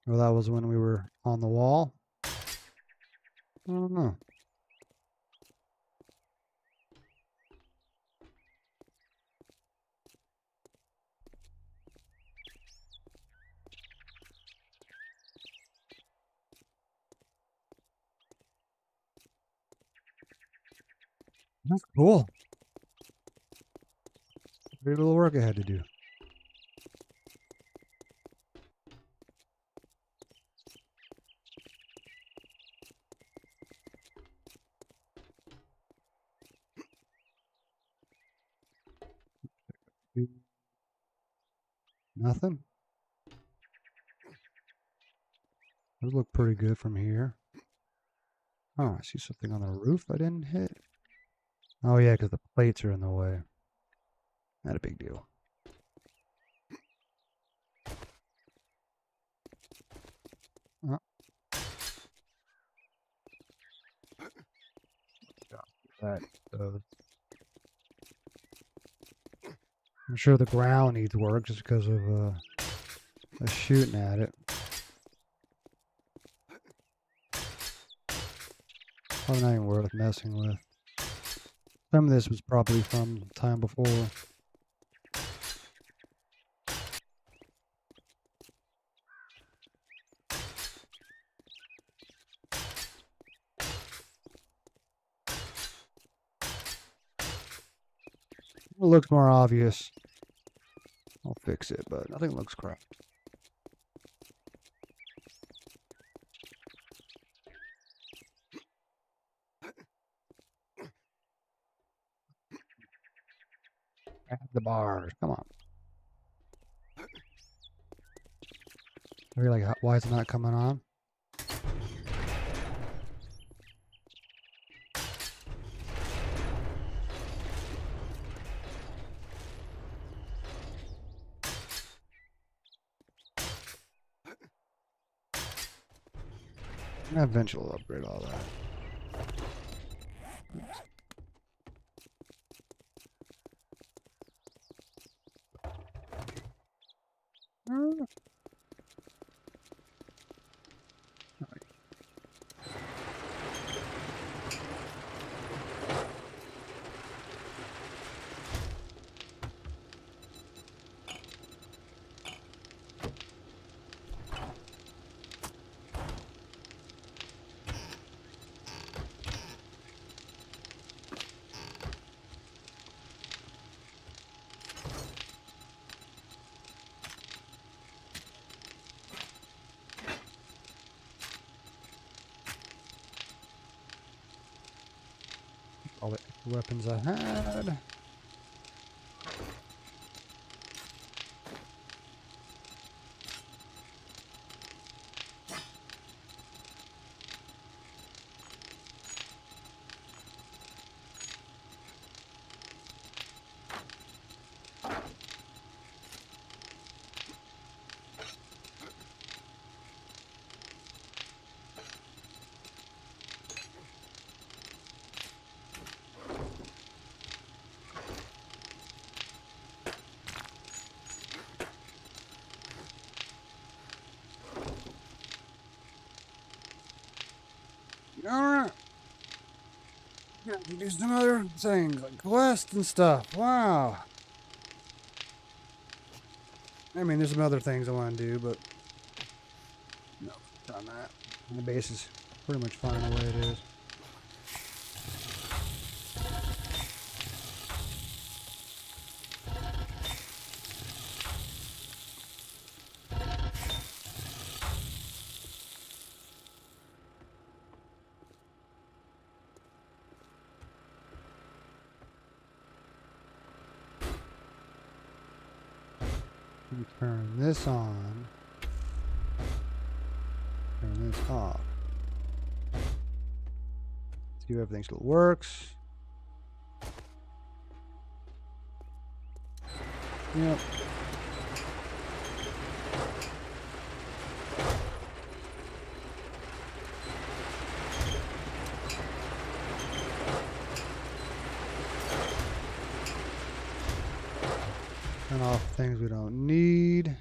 Well, that was when we were on the wall. I don't know. That's cool. Very little work I had to do. Nothing. Those look pretty good from here. Oh, I see something on the roof I didn't hit. Oh yeah, because the plates are in the way. Not a big deal. Oh. That does. I'm sure the ground needs work just because of us shooting at it. Probably not even worth messing with. Some of this was probably from the time before. It looks more obvious. I'll fix it, but nothing looks correct. Grab the bars, come on. Are you like, why is it not coming on? Eventually I'll upgrade all that. All the weapons I had. Yeah, you do some other things like quests and stuff. Wow. I mean, there's some other things I want to do, but no, done that. And the base is pretty much fine the way it is. Let me turn this on. Turn this off. See if everything still works. Yep. Turn off things we don't need.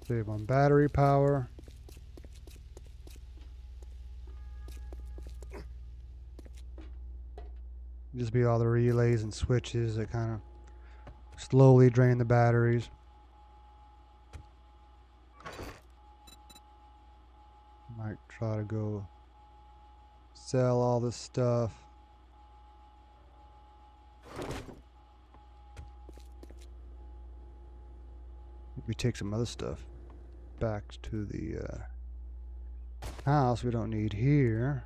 Save on battery power. Just be all the relays and switches that kind of slowly drain the batteries. Might try to go sell all this stuff. Maybe take some other stuff back to the house we don't need here.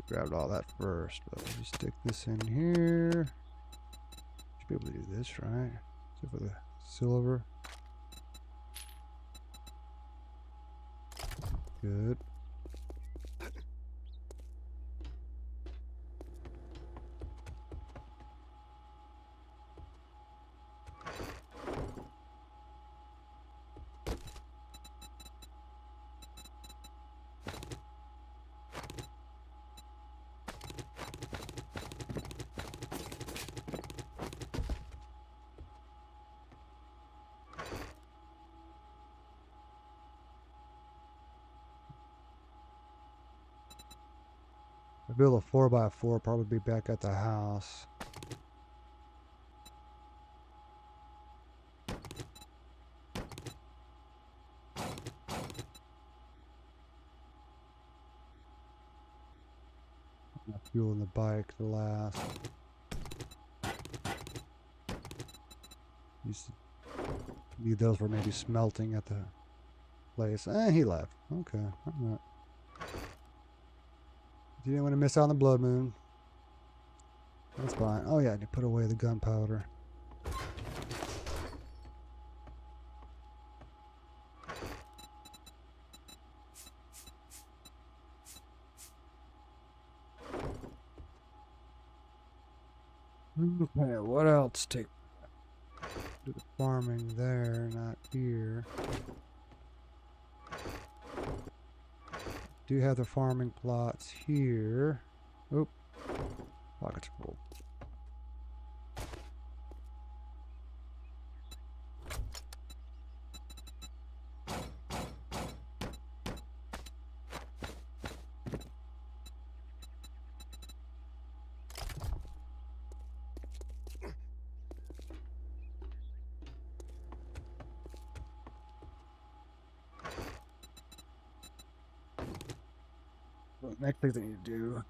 Grabbed all that first, but let me stick this in here. Should be able to do this, right? Except for the silver. Good. I build a 4x4, probably be back at the house. Not fueling the bike the last. Need those for maybe smelting at the place. He left. Okay. Alright. You didn't want to miss out on the blood moon. That's fine. Oh yeah, you put away the gunpowder. Okay, what else? Take do the farming there, not here. Do have the farming plots here. Oop. Pockets full. Next thing that you do.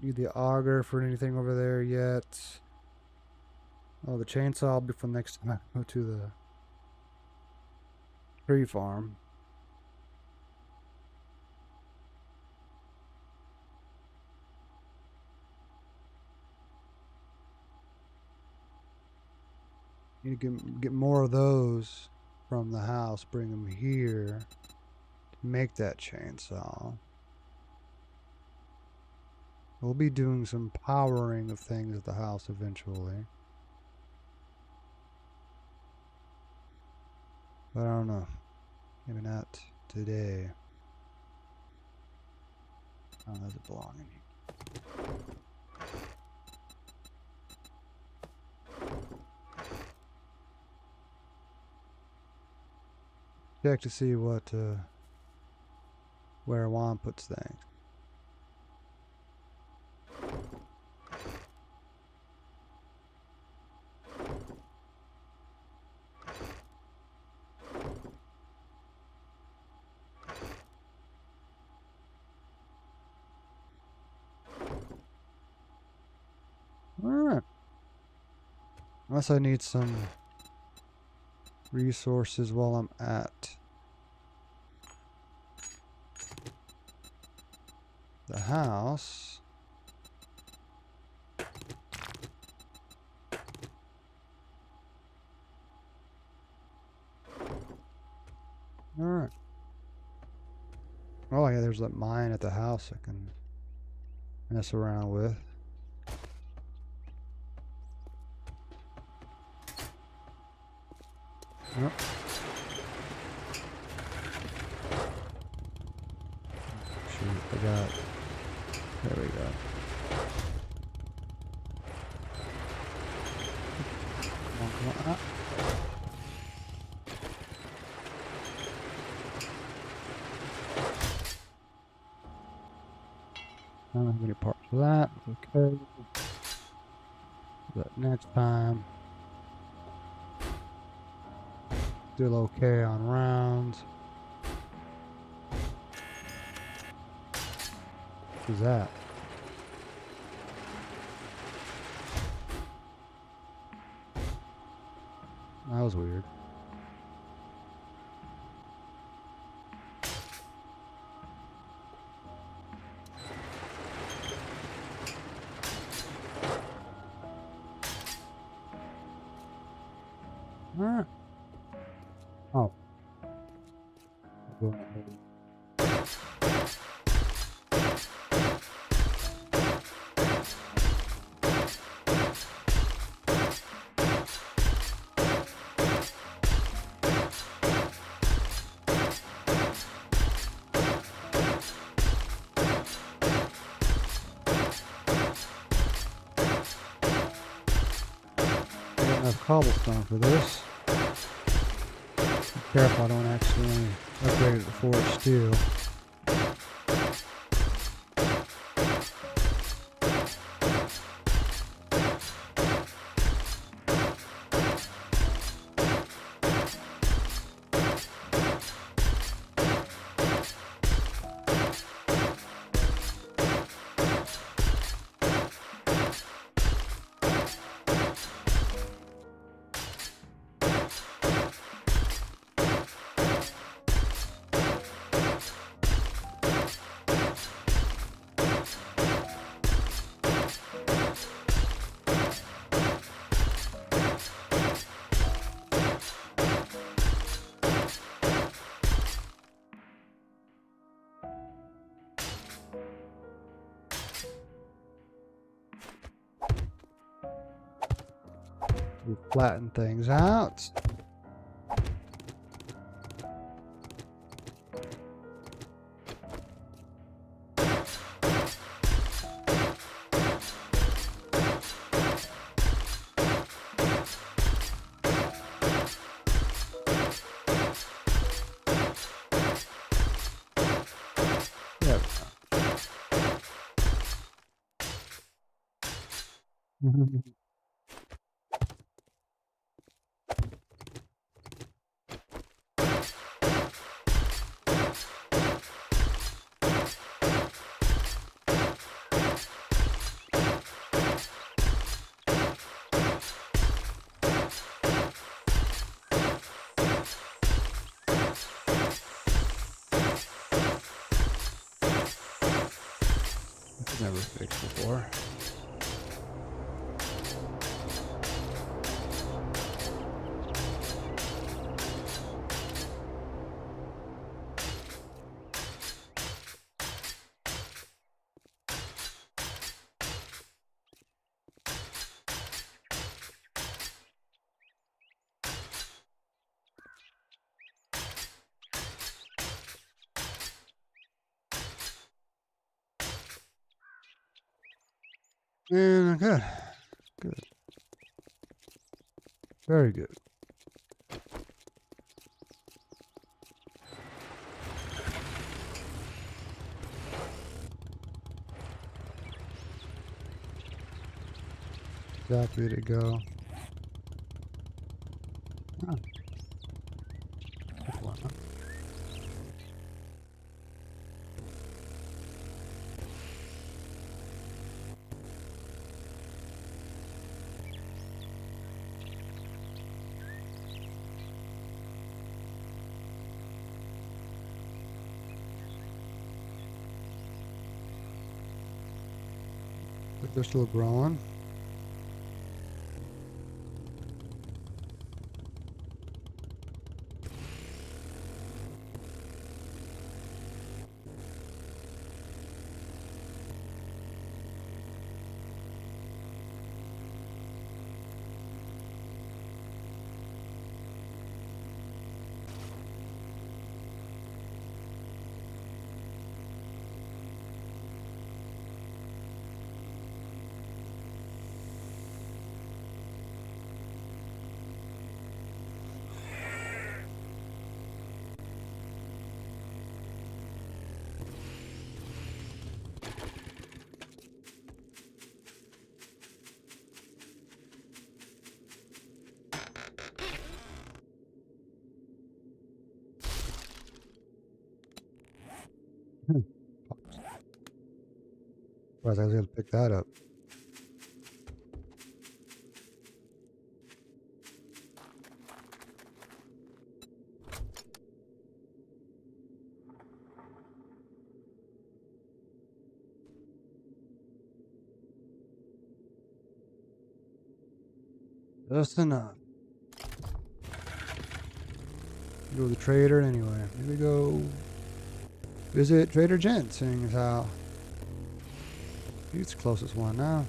Need the auger for anything over there yet. Oh, the chainsaw will be for next time I go to the tree farm. Need to get more of those from the house, bring them here to make that chainsaw. We'll be doing some powering of things at the house eventually. But I don't know. Maybe not today. Oh, does it belong in here? check to see what where Juan puts things. Alright. Unless I need some resources while I'm at the house. Alright. Oh yeah, there's that mine at the house I can mess around with. Yep. Shoot, I got. There we go. Come on, come on. Ah. I don't have any parts for that. Okay. But next time. Still okay on rounds. Who's that? That was weird. Alright. Oh. Go ahead. Got enough cobblestone for this. Be careful I don't accidentally upgrade it to forged steel. We flatten things out. There we go. It's never fixed before. And good. Good. Very good. exactly did it go? Oh, took one, huh? But they're still growing. Hmm. Surprised I was able to pick that up. Just enough. Go to the trader anyway. Here we go. Visit Trader Gent, seeing as how he's the closest one now.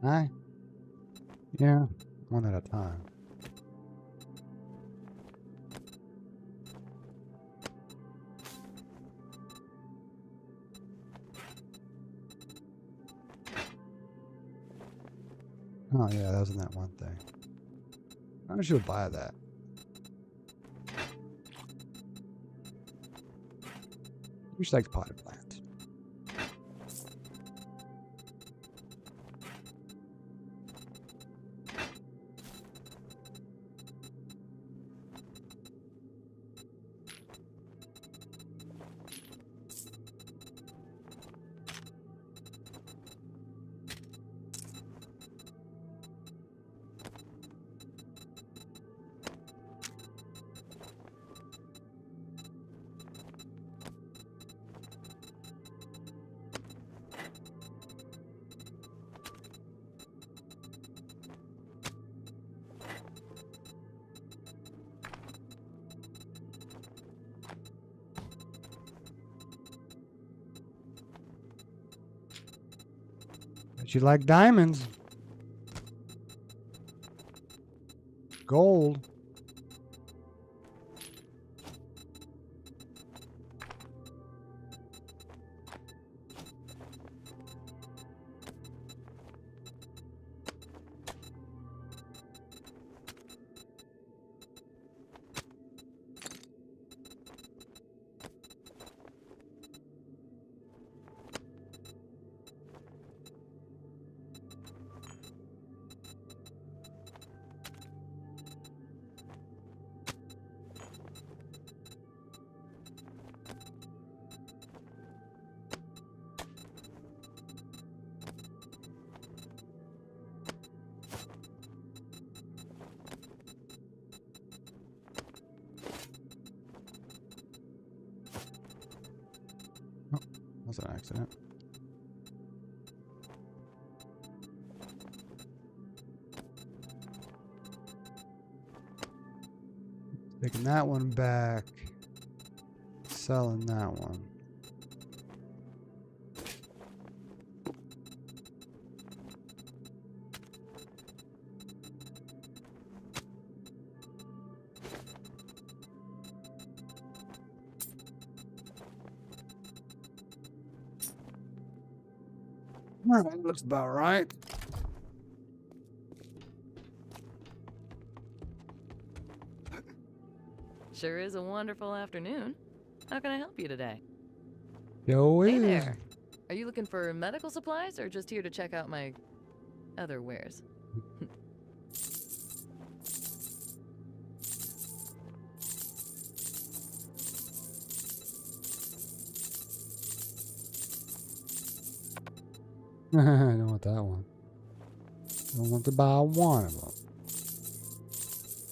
Hi. Yeah, one at a time. Oh yeah, that was in that one thing. I should buy that. She likes potted plants. But you like diamonds. Gold. Oh, that's an accident. Taking that one back. Selling that one. That looks about right. Sure is a wonderful afternoon. How can I help you today? Yo, Hey is. there. Are you looking for medical supplies or just here to check out my other wares? I don't want that one. I don't want to buy one of them.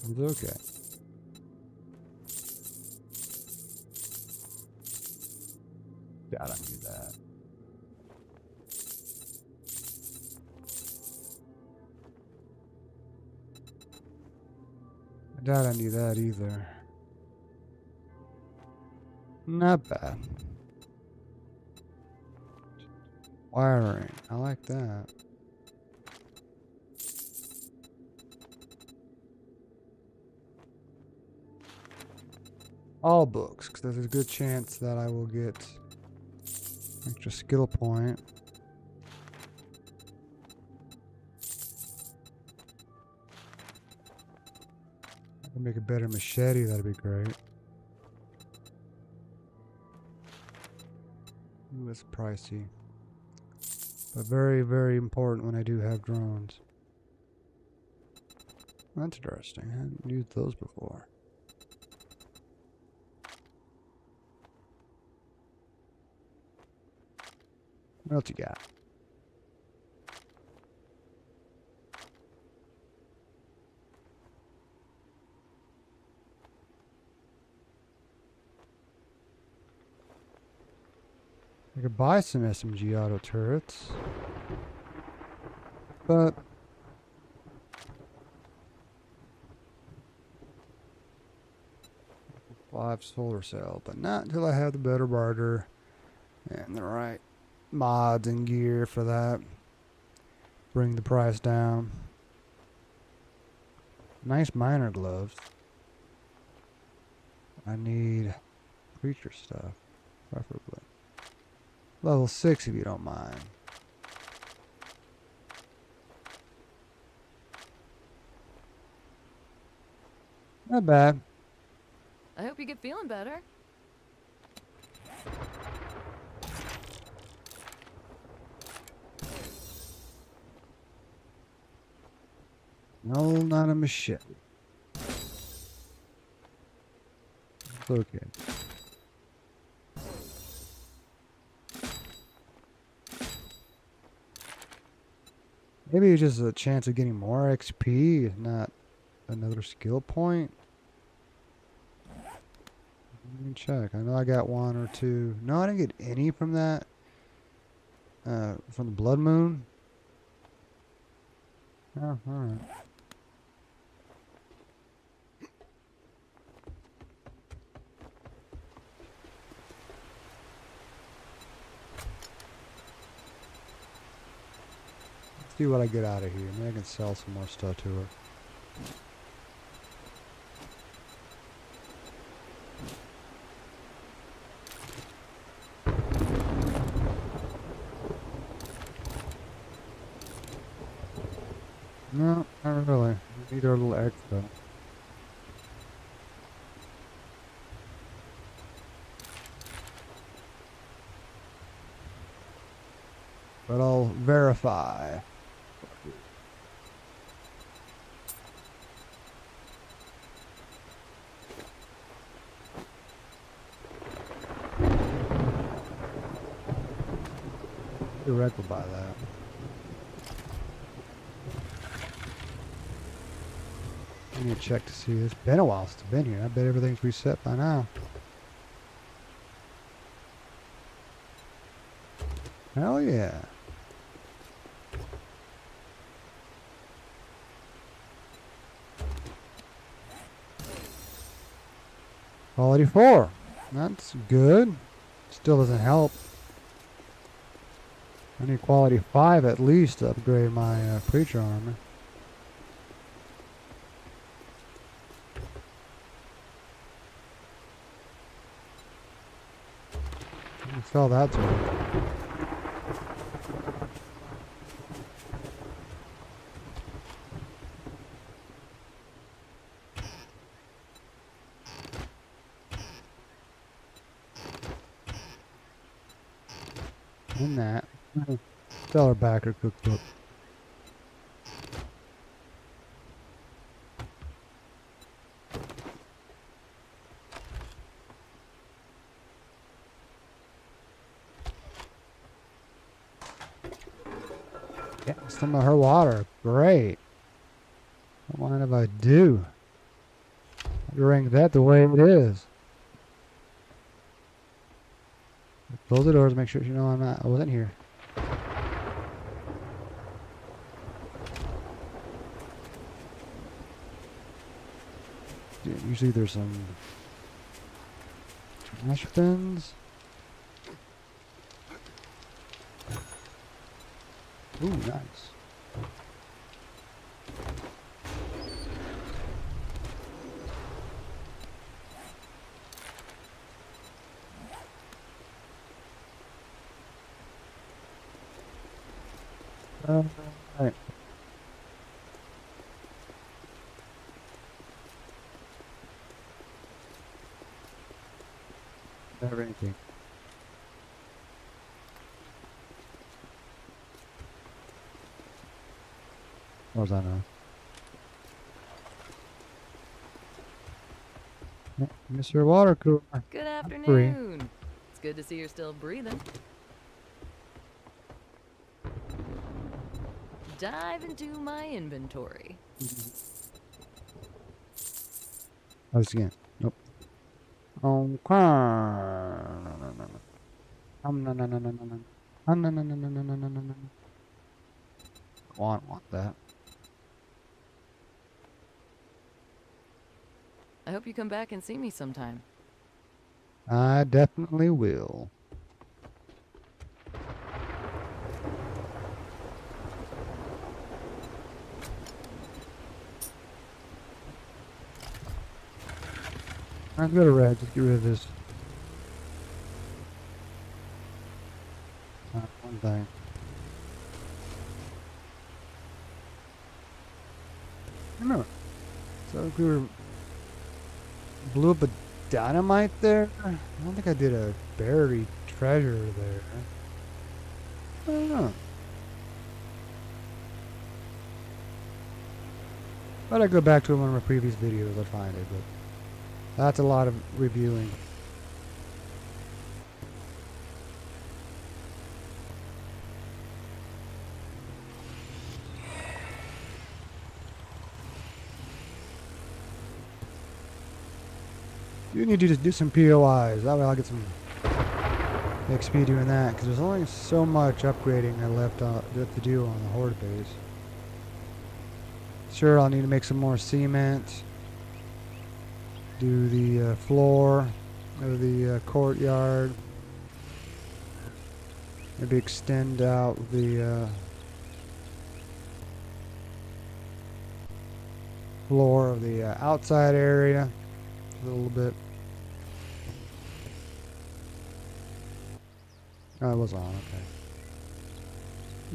It's okay. God, I need that. I doubt I need that either. Not bad. Wiring. I like that. All books, because there's a good chance that I will get extra skill point. I can make a better machete, that'd be great. Ooh, it's pricey. But very, very important when I do have drones. That's interesting. I haven't used those before. What else you got? I could buy some SMG auto turrets. But five solar cell, but not until I have the better barter and the right mods and gear for that. Bring the price down. Nice miner gloves. I need creature stuff, preferably. Level 6 if you don't mind. Not bad. I hope you get feeling better. No, not a machete. It's okay. Maybe it's just a chance of getting more XP, if not another skill point. Let me check. I know I got one or two. No, I didn't get any from that. From the Blood Moon. Oh, alright. Let's see what I get out of here. Maybe I can sell some more stuff to her. No, not really. We need our little extra. But I'll verify. Direct will buy that. I need to check to see. It's been a while since I've been here. I bet everything's reset by now. Hell yeah. Quality 4. That's good. Still doesn't help. I need quality 5 at least to upgrade my preacher armor. Sell that to him. in that. Stellar Backer cookbook. Yeah, some of her water. Great. What mind if I do? I drink that the way it is. Close the doors, make sure you know I wasn't here. Yeah, usually there's some trash bins. Ooh, nice. Alright. Never anything. What was I now? Yeah, Mr. Water Cooler. Good free. afternoon. It's good to see you're still breathing. Dive into my inventory. Oh, it's again. Nope. Okay. No, no, no, no, no, no, no. No, no, no, no, no, no, no, no, no. Oh, I don't want that. I hope you come back and see me sometime. I definitely will. Alright, go to red. Just get rid of this. One thing. I don't know. So if we were blew up a dynamite there? I don't think I did a buried treasure there. I don't know. But I go back to one of my previous videos, I'll find it, but that's a lot of reviewing. You need to just do some POIs. That way I'll get some XP doing that, because there's only so much upgrading I left to do on the Horde base. Sure, I'll need to make some more cement. Do the floor of the courtyard. Maybe extend out the floor of the outside area a little bit. Oh, it was on, okay.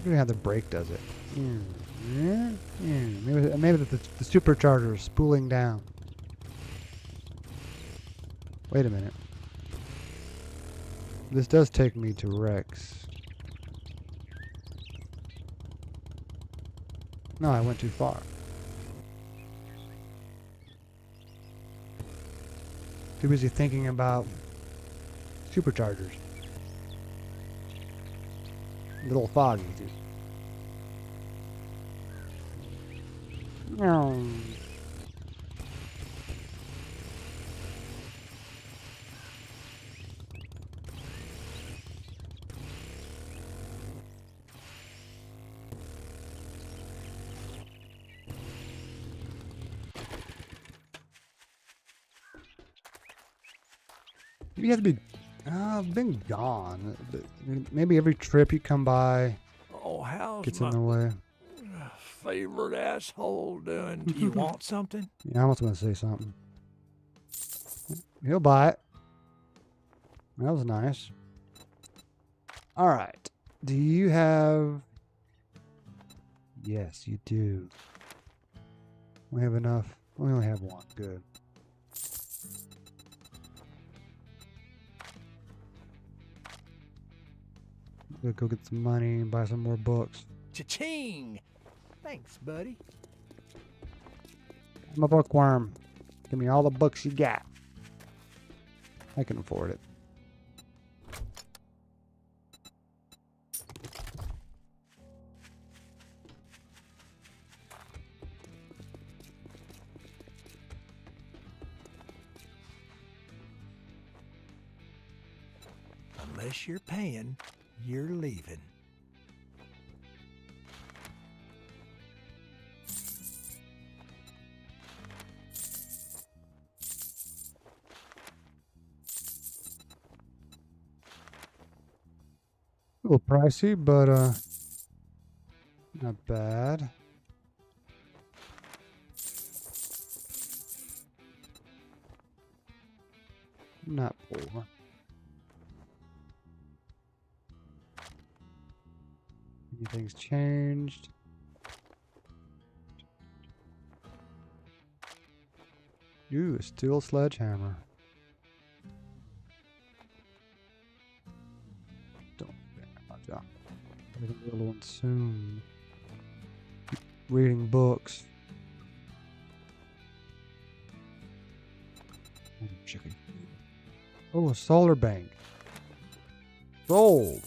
Look at how the brake does it. Maybe the supercharger is spooling down. Wait a minute. This does take me to Rex. No, I went too far. Too busy thinking about superchargers. A little foggy, dude. No. You have to be. I've been gone. Maybe every trip you come by Oh, how's gets my in the way. favorite asshole doing? Do you want something? Yeah, I was going to say something. He'll buy it. That was nice. All right. Do you have... Yes, you do. We have enough. We only have one. Good. We'll go get some money and buy some more books. Cha-ching! Thanks, buddy. I'm a bookworm. Give me all the books you got. I can afford it. Unless you're paying, you're leaving. A little pricey, but not bad. Not poor. Anything's changed? Ooh, a steel sledgehammer. Don't care about that. Get a little one soon. Reading books. Oh, chicken. Oh, a solar bank. Sold.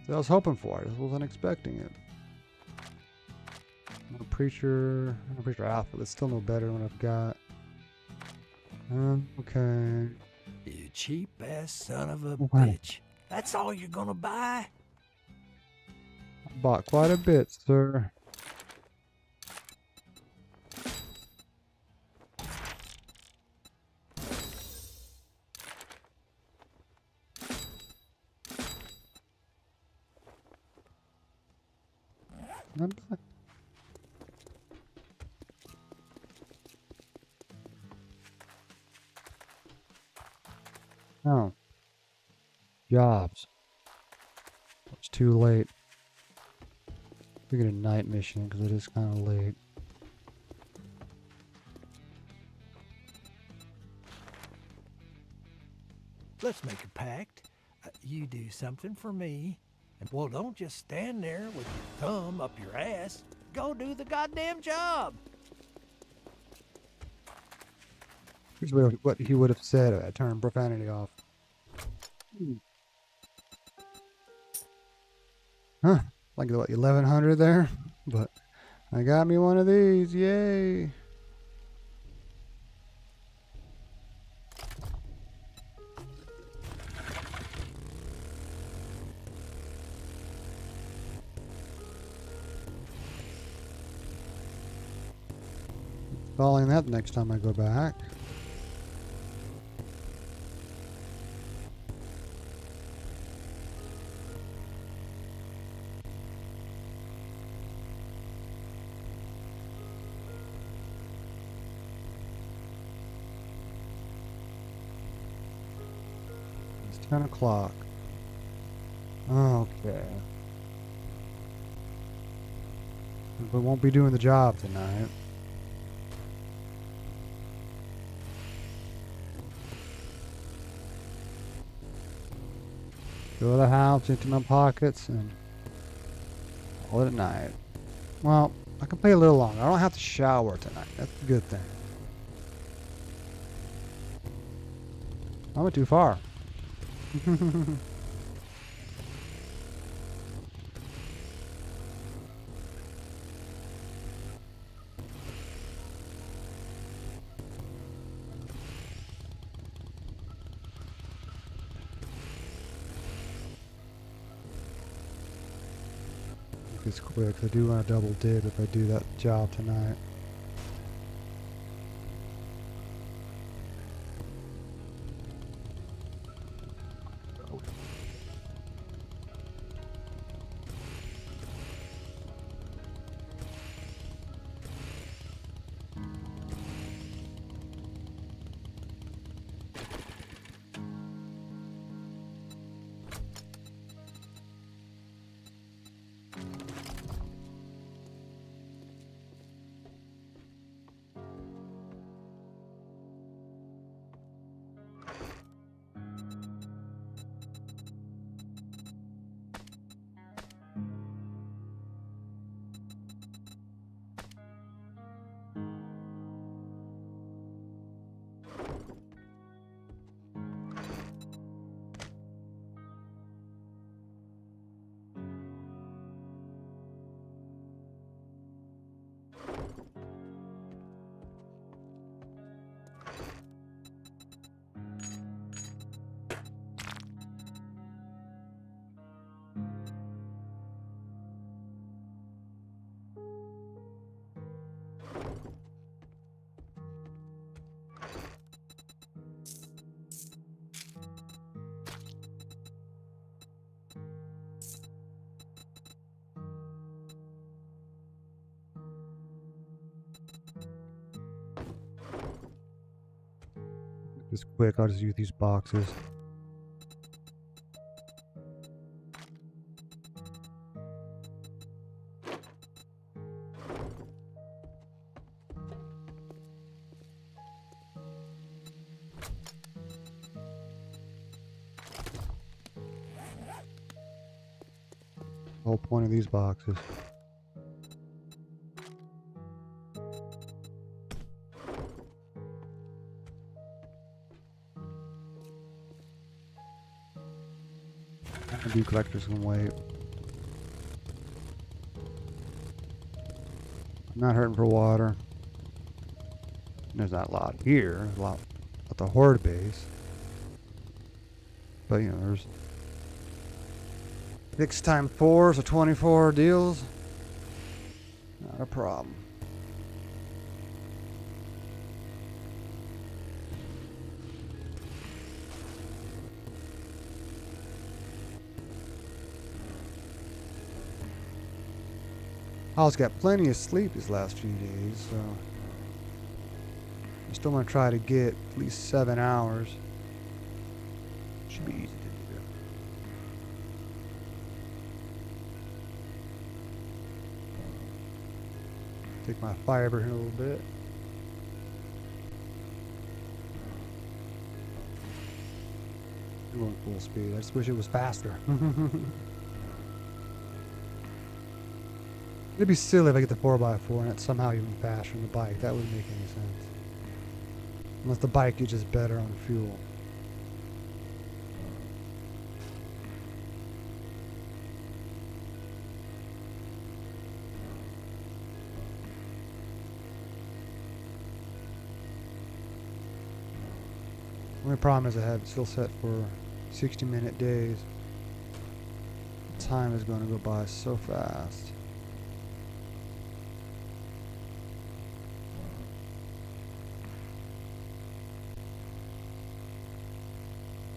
I was hoping for it. I wasn't expecting it. A preacher alpha. That's still no better than what I've got. Okay. You cheap ass son of a Wow. bitch. That's all you're gonna buy? I bought quite a bit, sir. Not bad. Oh. Jobs. It's too late. We're gonna night mission because it is kind of late. Let's make a pact. You do something for me. And well, don't just stand there with your thumb up your ass. Go do the goddamn job. Here's what he would have said if I turned profanity off. Huh. Like what, 1100 there? But I got me one of these. Yay. Installing that next time I go back. It's 10 o'clock. Okay. We won't be doing the job tonight. Go to the house, empty my pockets, and call it a night. Well, I can play a little longer. I don't have to shower tonight. That's a good thing. I went too far. It's quick. I do want to double dip if I do that job tonight. this quick. I'll just use these boxes. Whole point of these boxes. Do collectors can wait. I'm not hurting for water. There's not a lot here. There's a lot at the horde base. But you know, there's 6 times 4, so 24 deals. Not a problem. I was got plenty of sleep these last few days, so I still want to try to get at least 7 hours. Should be easy to do. Take my fiber here a little bit. I'm going full speed. I just wish it was faster. It'd be silly if I get the 4x4 and it's somehow even faster than the bike. That wouldn't make any sense. Unless the bike is just better on fuel. Only problem is I have it still set for 60-minute days. Time is going to go by so fast.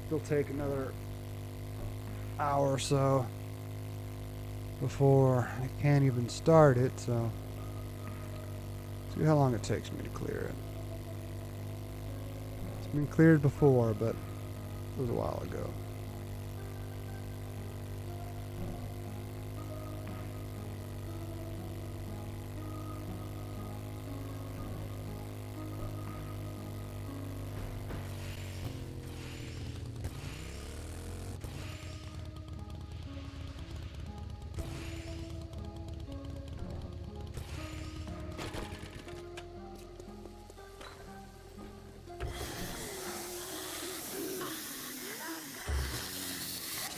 It'll take another hour or so before I can even start it, so see how long it takes me to clear it. It's been cleared before, but it was a while ago.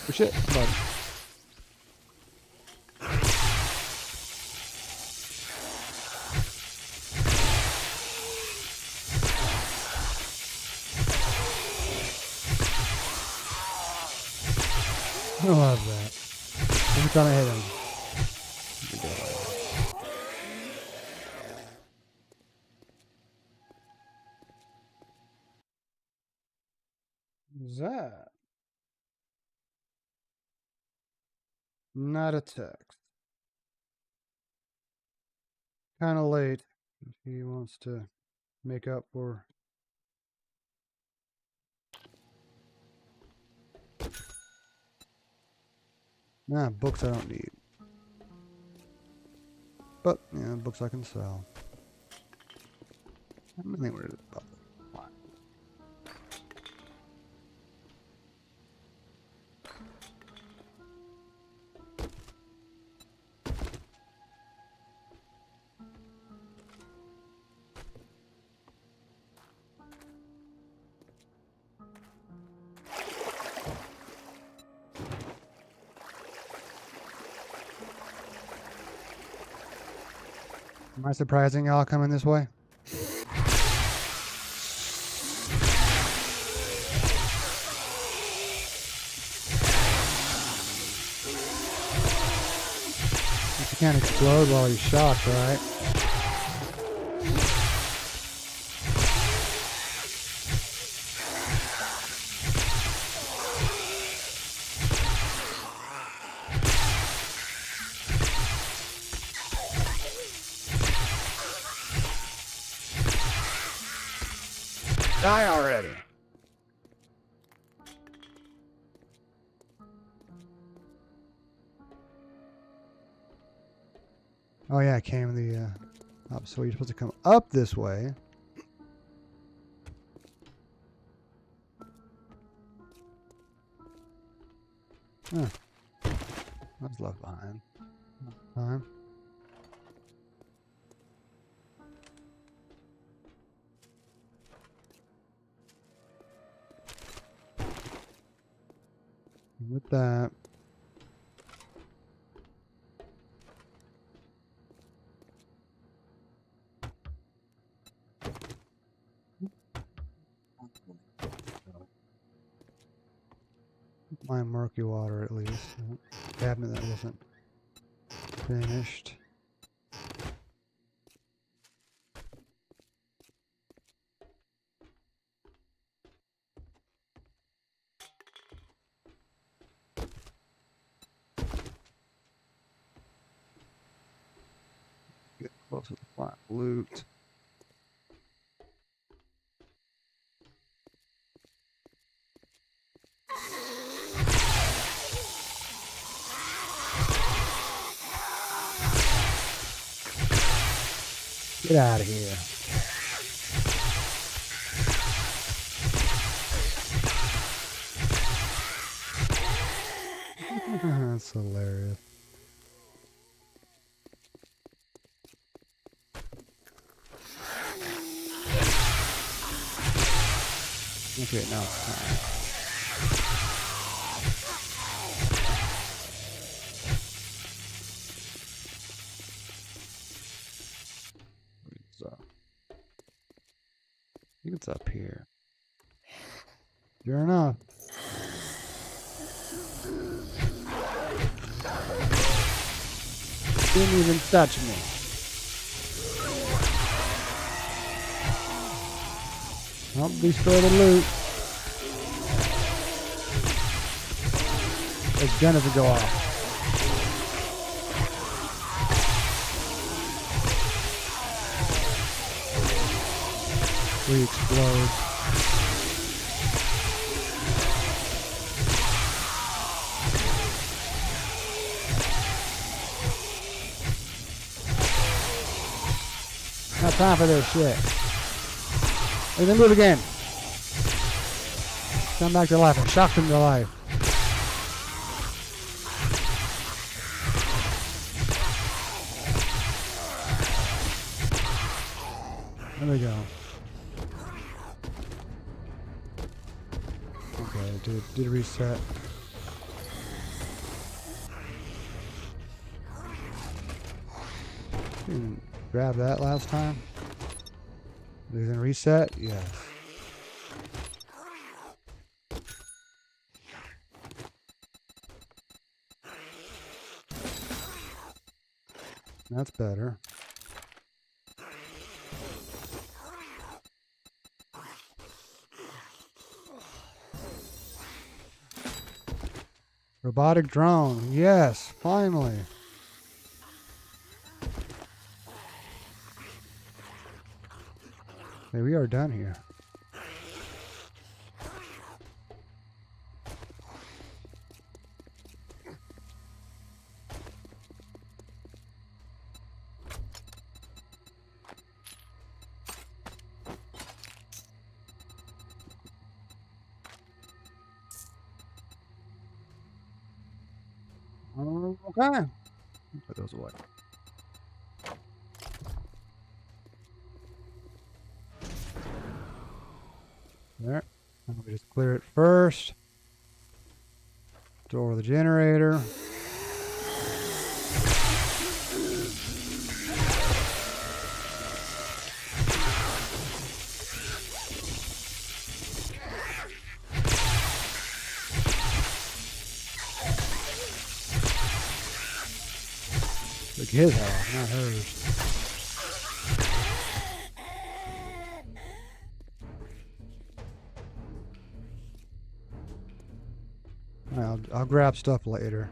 Oh shit, bud. I love that. Every time I hit him. What's that? Not a text. Kind of late. If he wants to make up for. Nah, books I don't need. But, yeah, books I can sell. I don't think we're about fine. Am I surprising y'all coming this way? You can't explode while you're shocked, right? Die already. Oh yeah, I came the up. So you're supposed to come up this way. Huh. That's left behind. Fine. With that. My murky water, at least. Cabinet that wasn't finished. Get close to the flat loot. Get out of here. That's hilarious. Okay, now it's time. I think it's up here. Sure enough. Didn't even touch me. Don't destroy the loot. It's gonna go off. We explode. Not time for this shit. We're gonna do it again. Come back to life and shock them to life. There we go. Okay, did reset. Didn't grab that last time. Did it reset? Yes. That's better. Robotic drone. Yes, finally. Hey, we are done here. Okay. Put those away. There. And we just clear it first. Door the generator. Look, his house, not hers. I'll grab stuff later.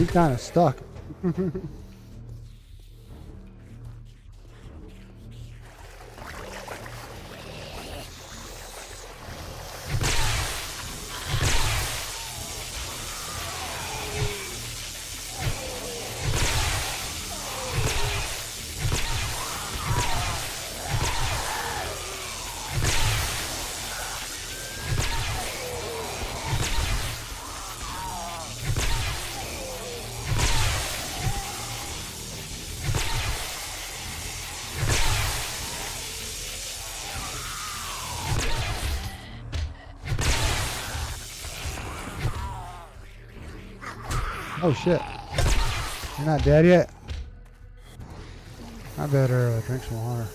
He's kind of stuck. Oh shit. You're not dead yet? I better drink some water.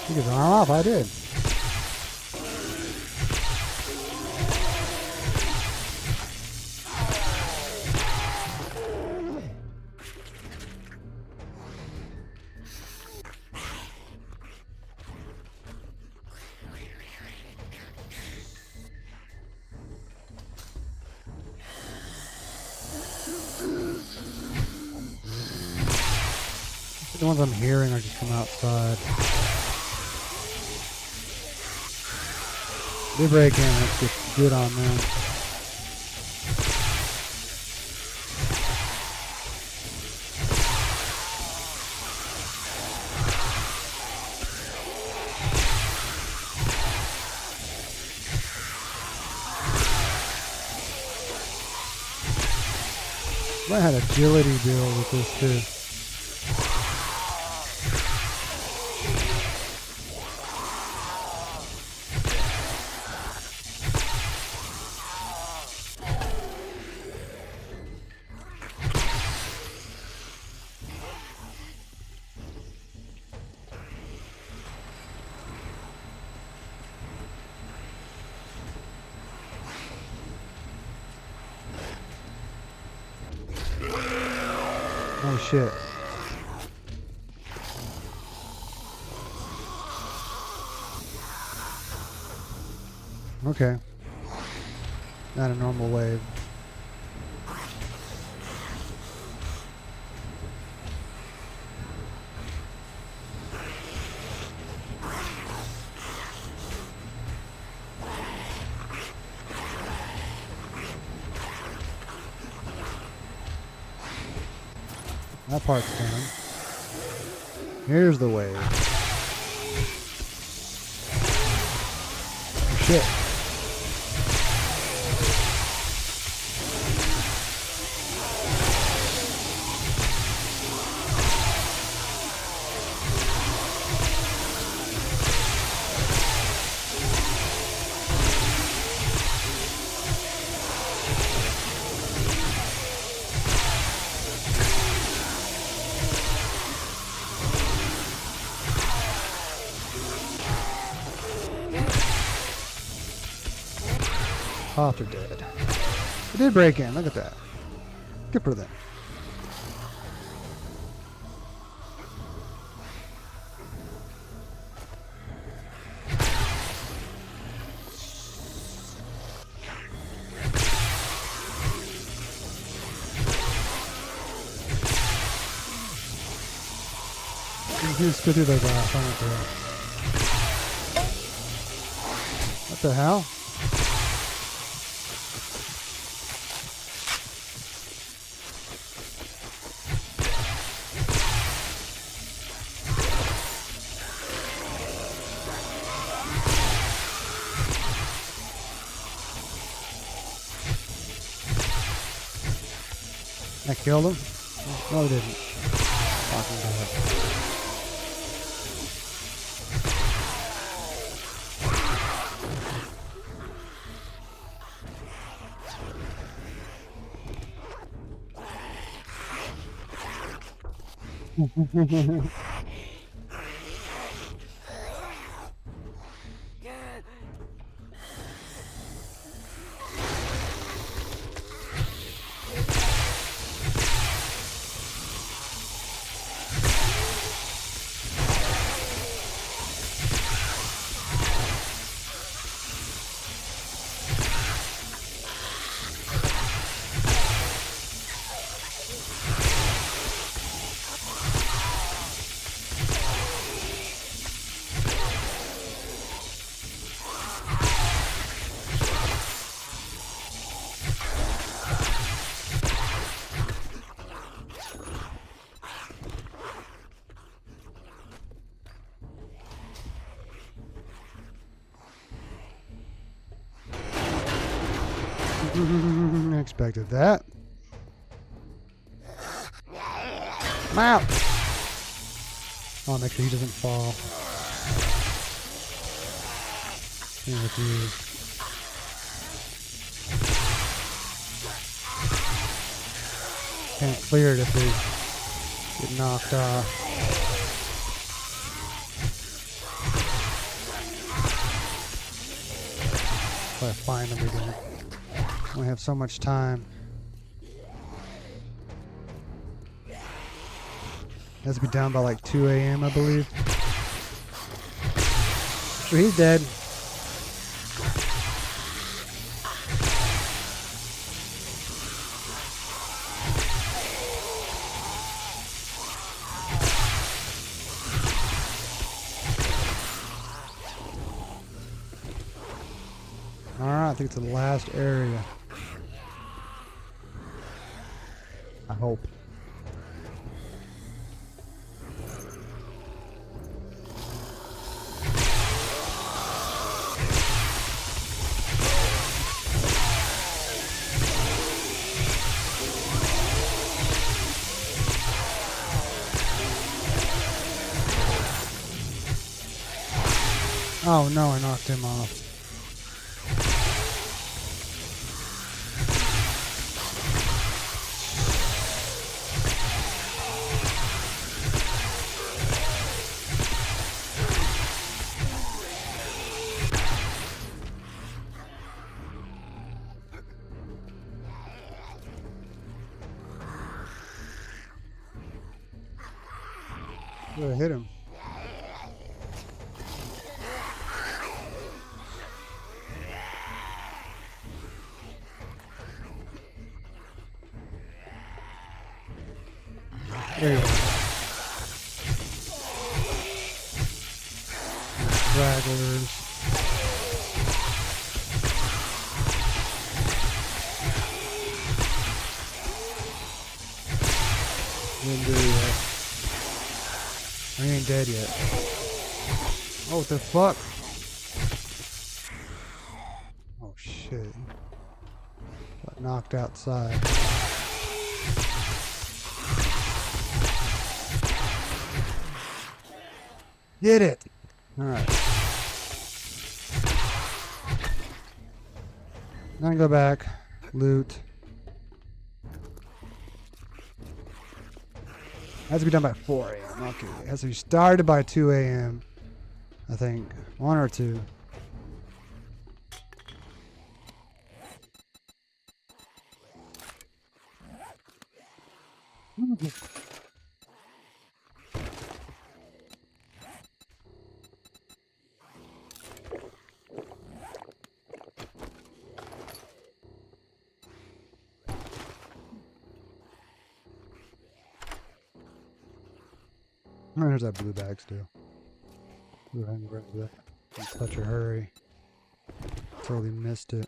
Took his arm off, I did. The ones I'm hearing are just from outside. They break in, let's get good on them. I had agility build with this too. Oh shit. Okay. Not a normal wave. That part's done. Here's the wave. Oh, shit. Pops are dead. It did break in. Look at that. Good for them. Just go through the glass. What the hell? I killed him? No, I didn't. Fucking bad. I expected that. I'm out. I'll make sure he doesn't fall. Same with you. Can't clear it if they get knocked off. If I find them again. Only have so much time. Has to be down by like 2 a.m. I believe. So he's dead. Alright, I think it's the last area. I hope. Oh no, I knocked him off. I hit him. There you go. Stragglers. Didn't do yet. I ain't dead yet. Oh, what the fuck? Oh shit. Got knocked outside. Did it! Alright. Then go back. Loot. Has to be done by 4 a.m. Okay. It has to be started by 2 a.m. I think. 1 or 2. Oh, there's that blue bag still. Ooh, I haven't read that. In such a hurry. Totally missed it.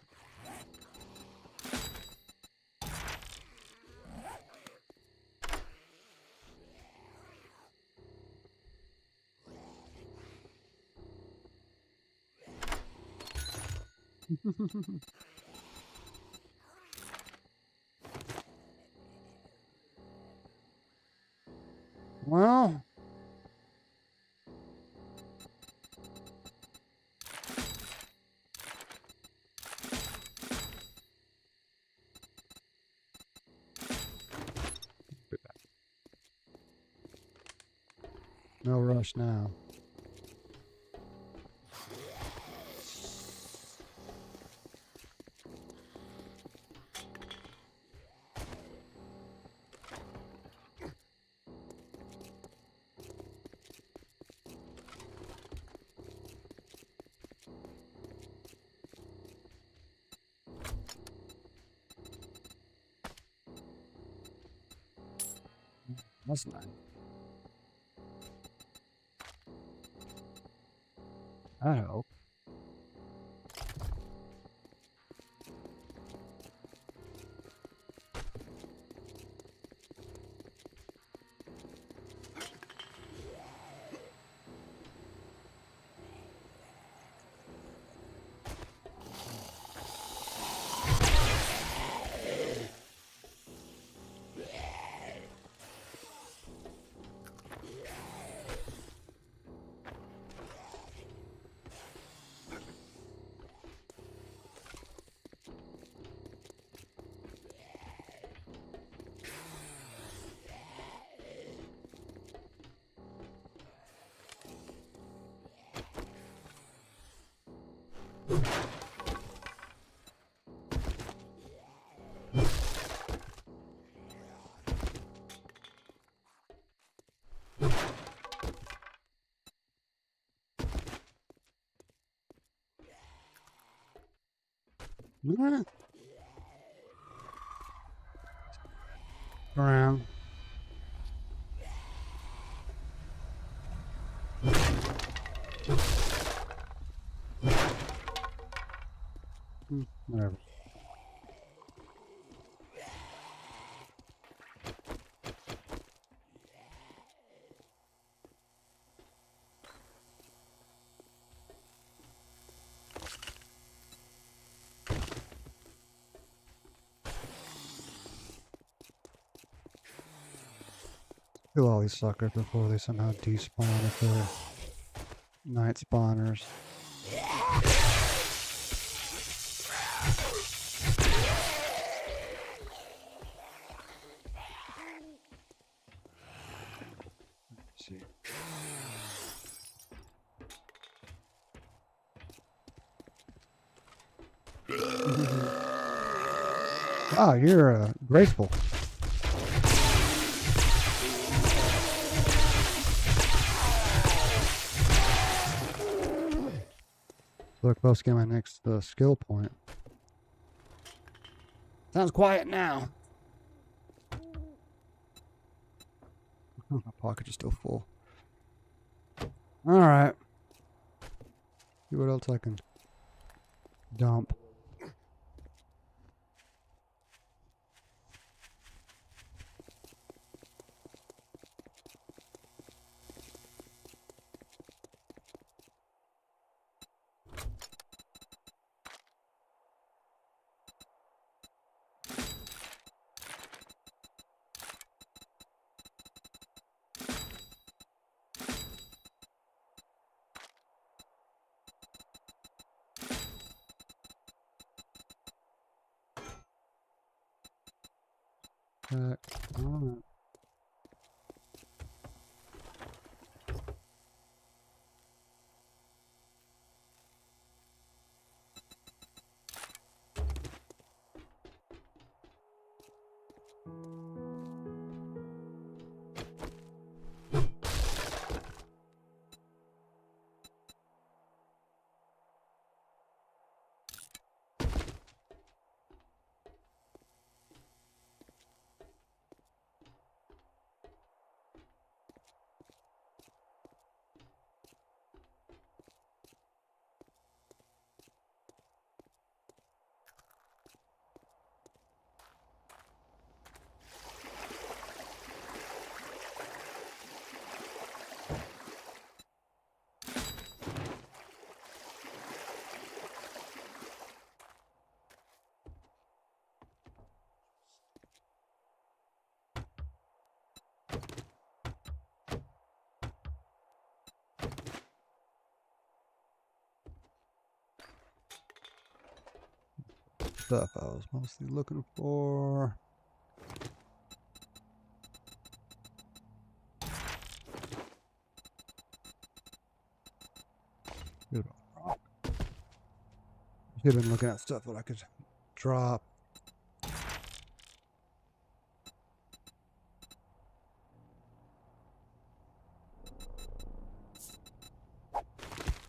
Well, no rush now. That's nice. I hope. Around. Whatever. Kill all these suckers before they somehow despawn if they're night spawners. Let's see. Ah, you're graceful. Look close to get my next skill point. Sounds quiet now. My pockets are still full. Alright. See what else I can dump. Alright. Stuff I was mostly looking for. Should have been looking at stuff that I could drop.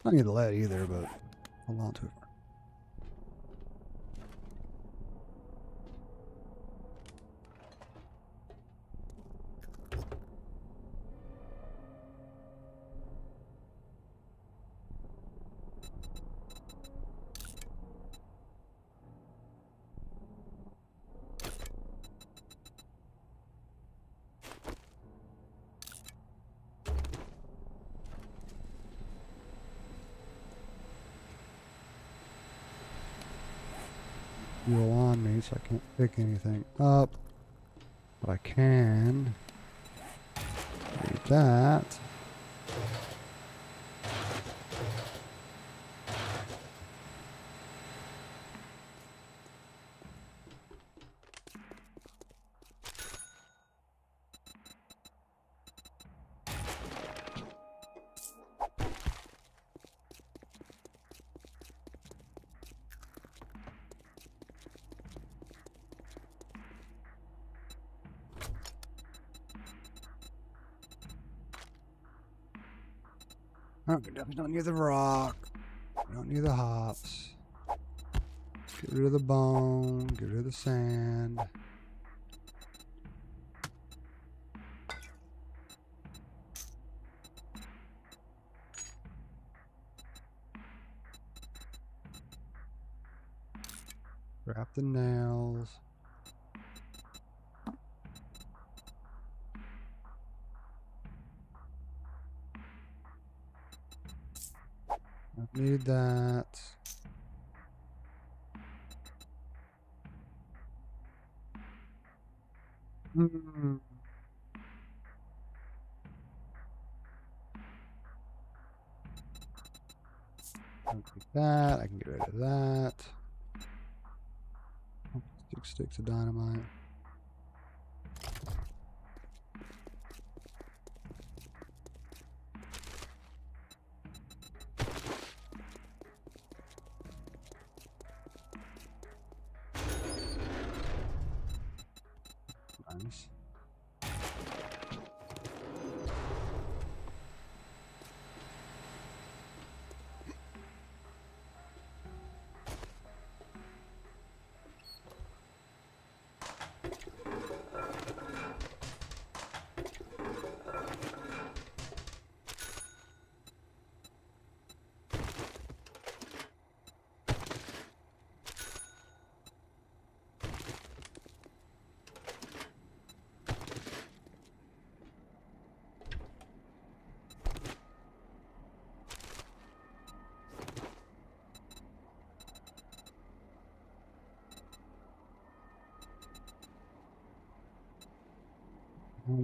Not need lead either, but hold on to it. Fuel on me, so I can't pick anything up. But I can do that. Don't need the rock. Don't need the hops. Get rid of the bone. Get rid of the sand. Wrap the nails. Don't need that. Mm. Don't need that. I can get rid of that. Sticks of dynamite. Nice.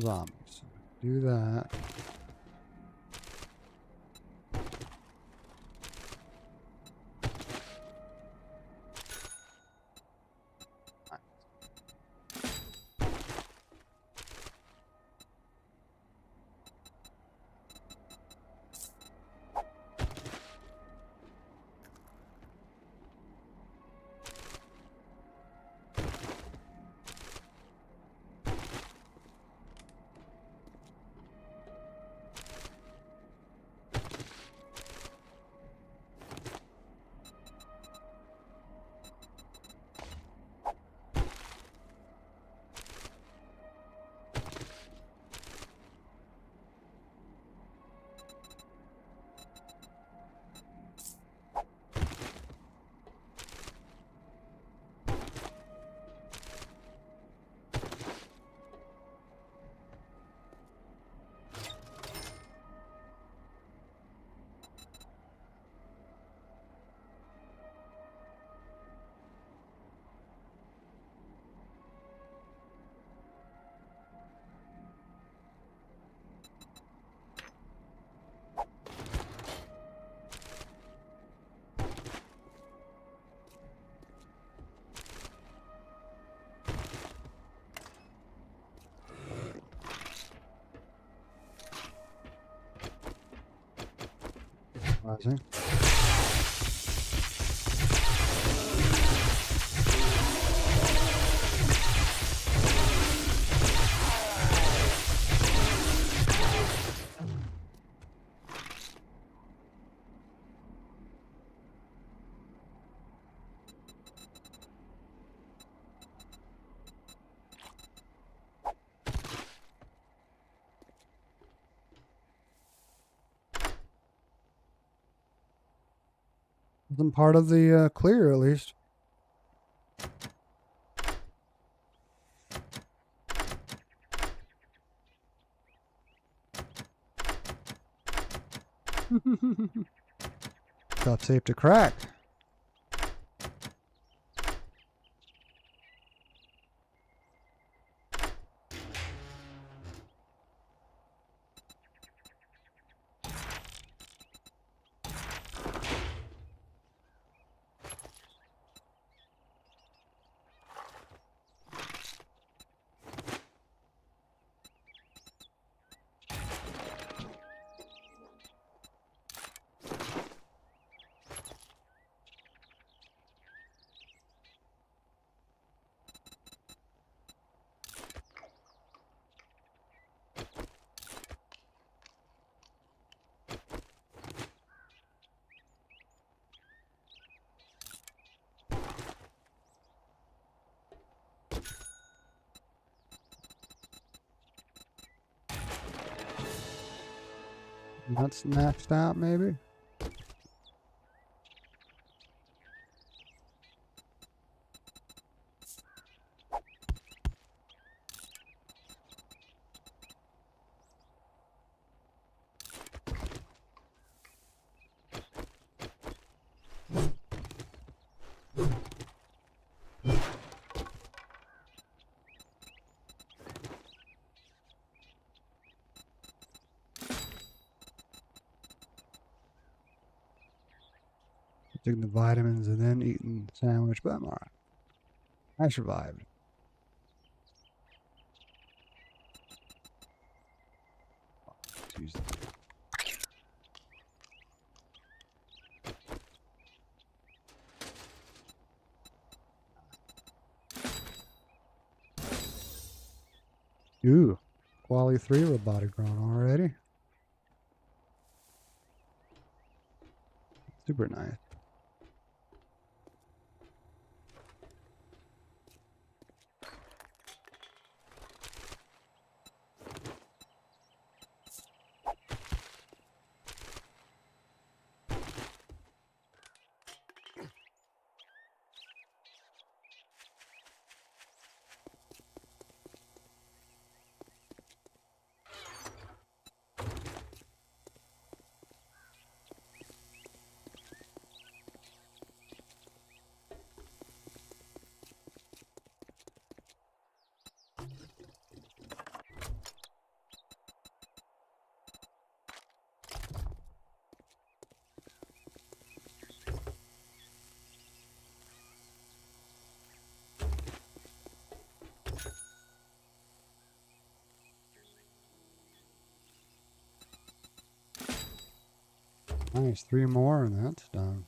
Zombies. Do that. Rising. Wasn't part of the clear, at least. Tough safe to crack. That's next out, maybe? Taking the vitamins and then eating the sandwich, but I'm alright. I survived. Let's use that. Ooh, quality 3 robotic drone already. Super nice. Nice, 3 more and that's done.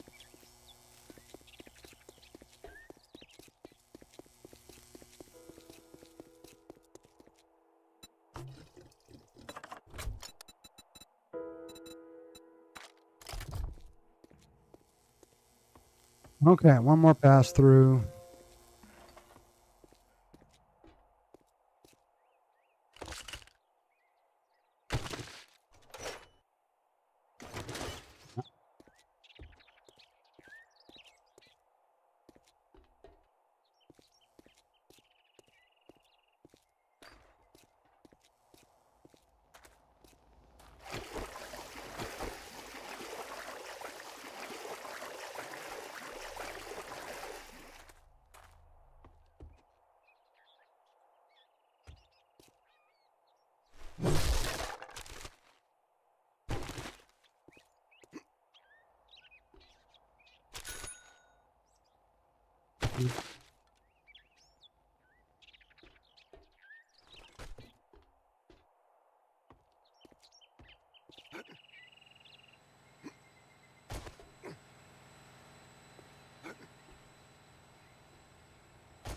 Okay, one more pass through.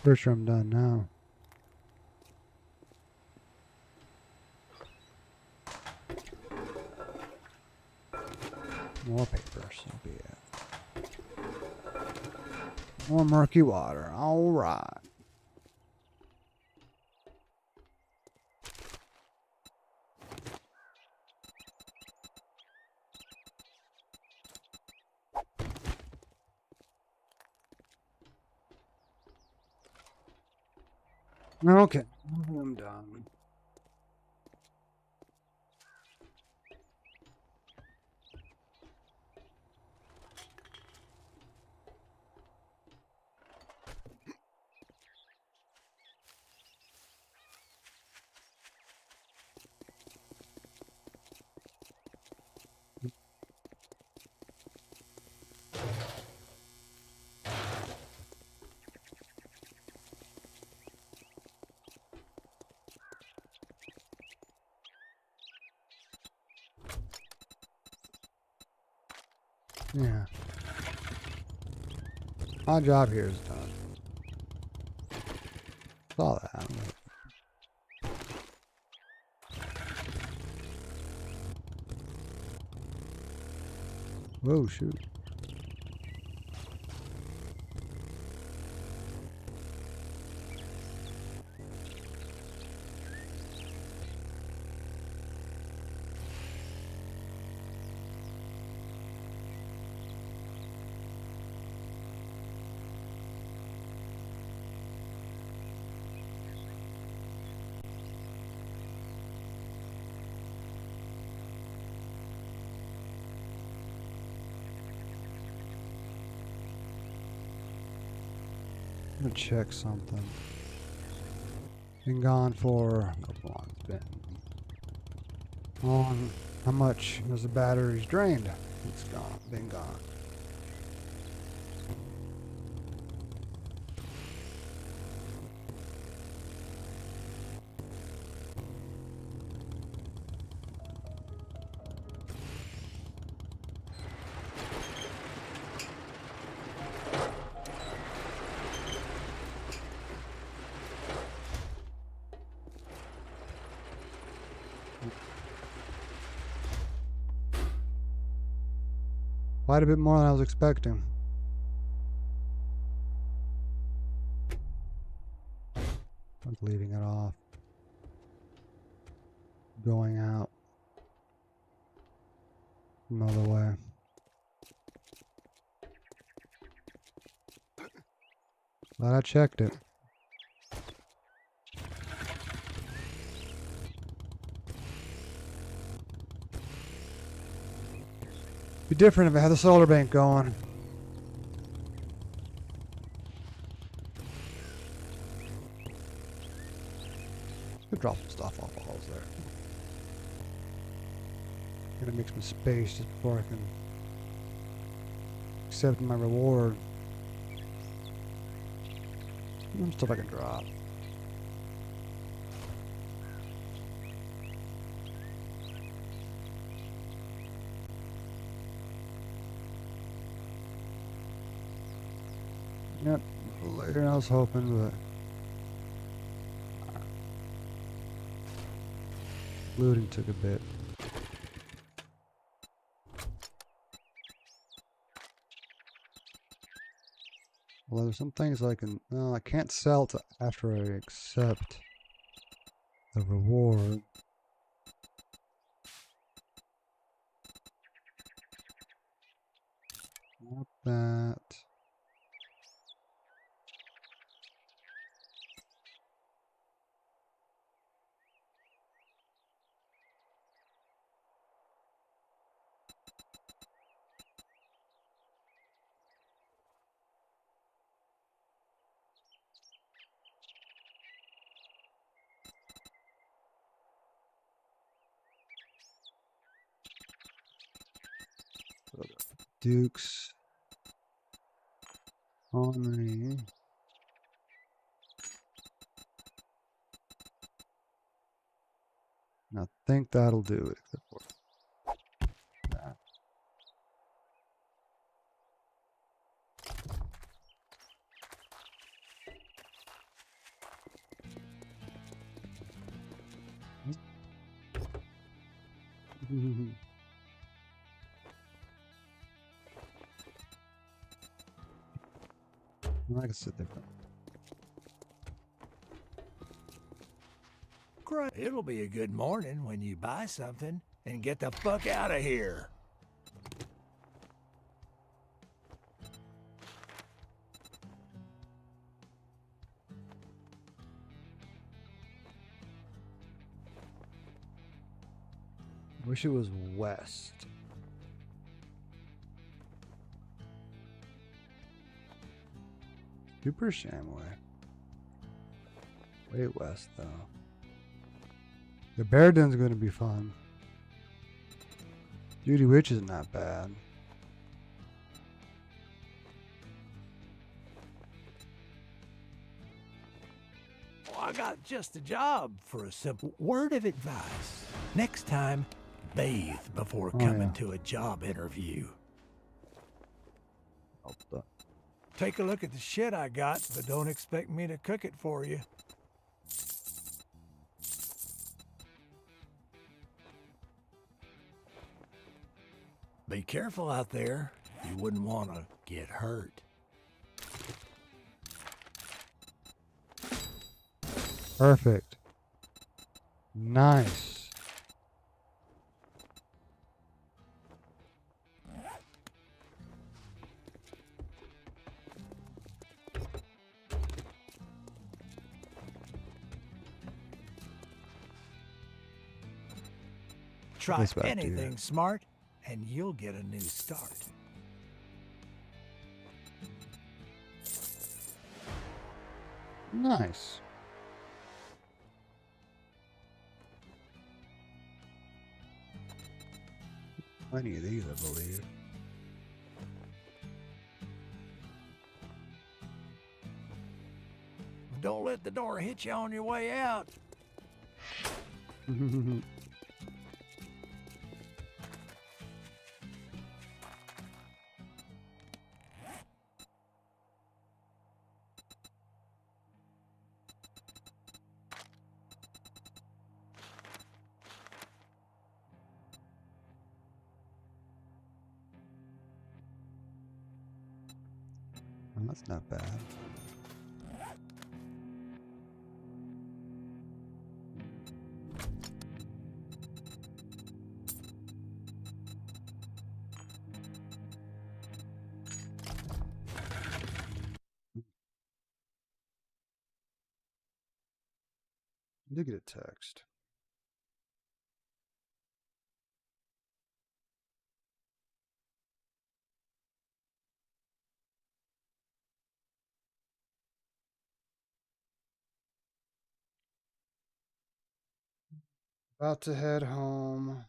Pretty sure I'm done now. More paper, so be it. More murky water. All right. Okay, I'm done. Yeah. My job here is done. Saw that. Whoa, shoot. gonna check something. Been gone for a couple months. Been on how much was the batteries drained? It's gone. Been gone. Quite a bit more than I was expecting. I was leaving it off. Going out. Another way. Glad I checked it. Be different if I had the solar bank going. Could drop some stuff off the halls there. Gonna make some space just before I can accept my reward. Some stuff I can drop. Yep, later than I was hoping, but looting took a bit. Well, there's some things I can. No, I can't sell to after I accept the reward. Not that. Dukes on me. I think that'll do it. Except for that. I can sit there. Great. It'll be a good morning when you buy something and get the fuck out of here. Wish it was west. Super Shamway. Way west, though. The Bear Den's going to be fun. Judy Witch is not bad. Well, I got just the job for a simple word of advice. Next time, bathe before coming to a job interview. Take a look at the shit I got, but don't expect me to cook it for you. Be careful out there. You wouldn't want to get hurt. Perfect. Nice. Try That's about to do anything it. smart, and you'll get a new start. Nice. Plenty of these, I believe. Don't let the door hit you on your way out. Well, that's not bad. I did get a text. About to head home.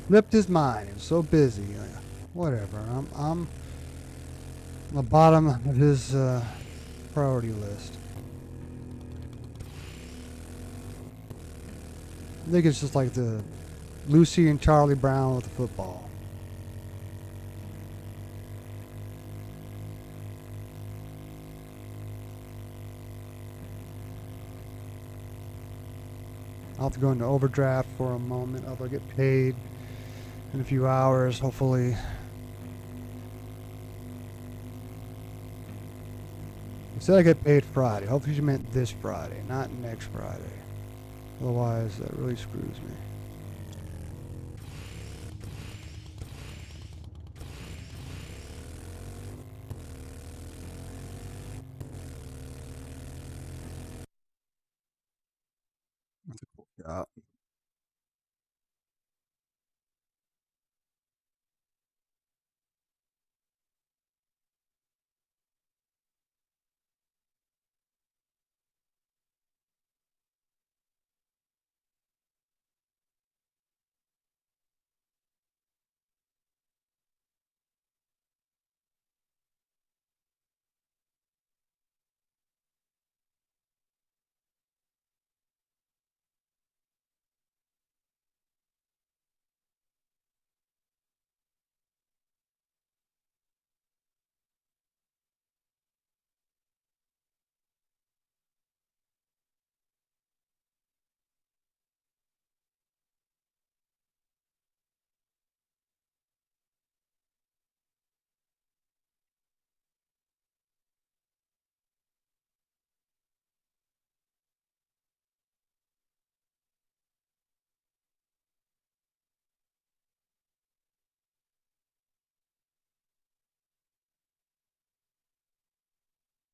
Flipped his mind. He was so busy. Whatever. I'm on the bottom of his priority list. I think it's just like the Lucy and Charlie Brown with the football. I'll have to go into overdraft for a moment. I'll get paid in a few hours, hopefully. He said I get paid Friday. Hopefully she meant this Friday, not next Friday. Otherwise, that really screws me. That's a cool job.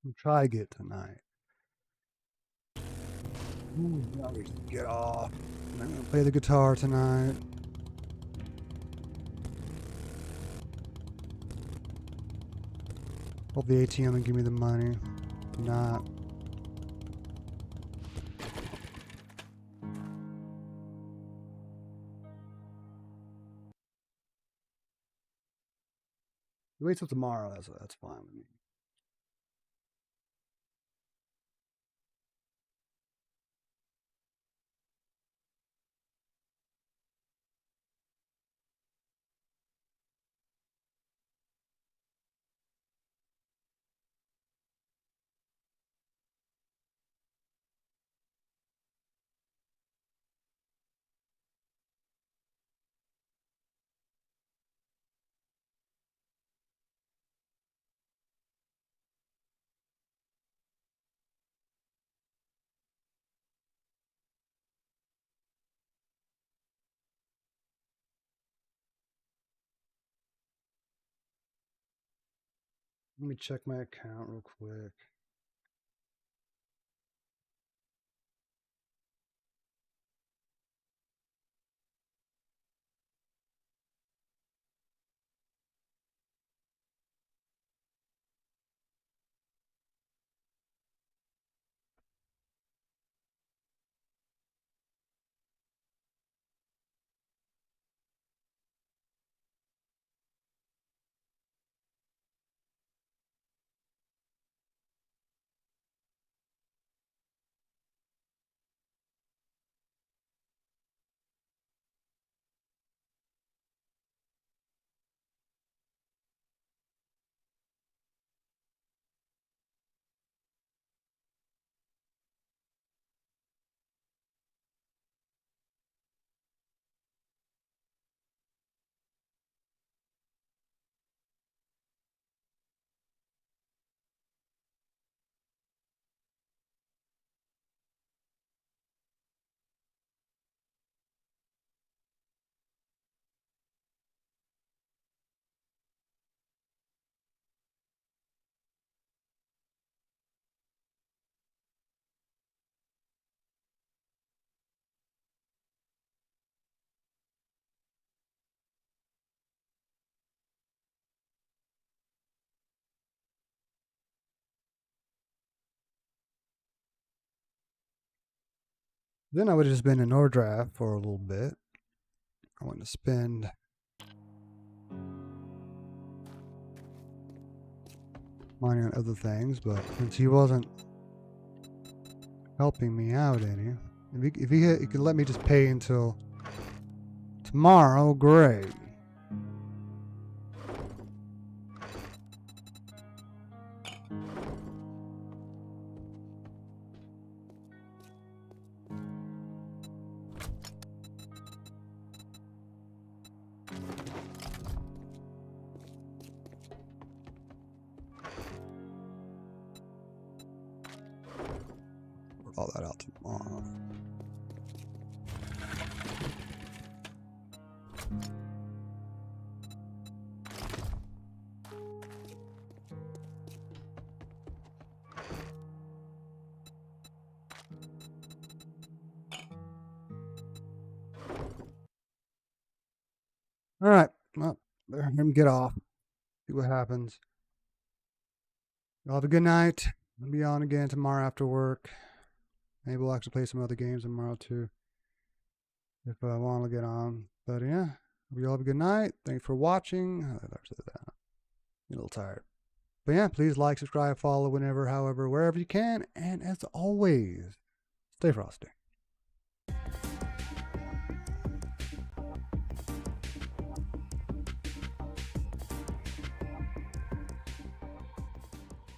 I'll try to get tonight. Ooh, now we can get off. I'm gonna play the guitar tonight. Hope the ATM will give me the money. If not. Wait till tomorrow. That's fine with me. Let me check my account real quick. Then I would have just been in Nordraft for a little bit. I want to spend money on other things, but since he wasn't helping me out any, if he could let me just pay until tomorrow, great. All that out tomorrow. All right. Well, let him get off. See what happens. Y'all have a good night. I'll be on again tomorrow after work. Maybe we'll actually play some other games tomorrow too, if I want to get on. But yeah, hope you all have a good night. Thanks for watching. I'm a little tired. But yeah, please like, subscribe, follow whenever, however, wherever you can. And as always, stay frosty.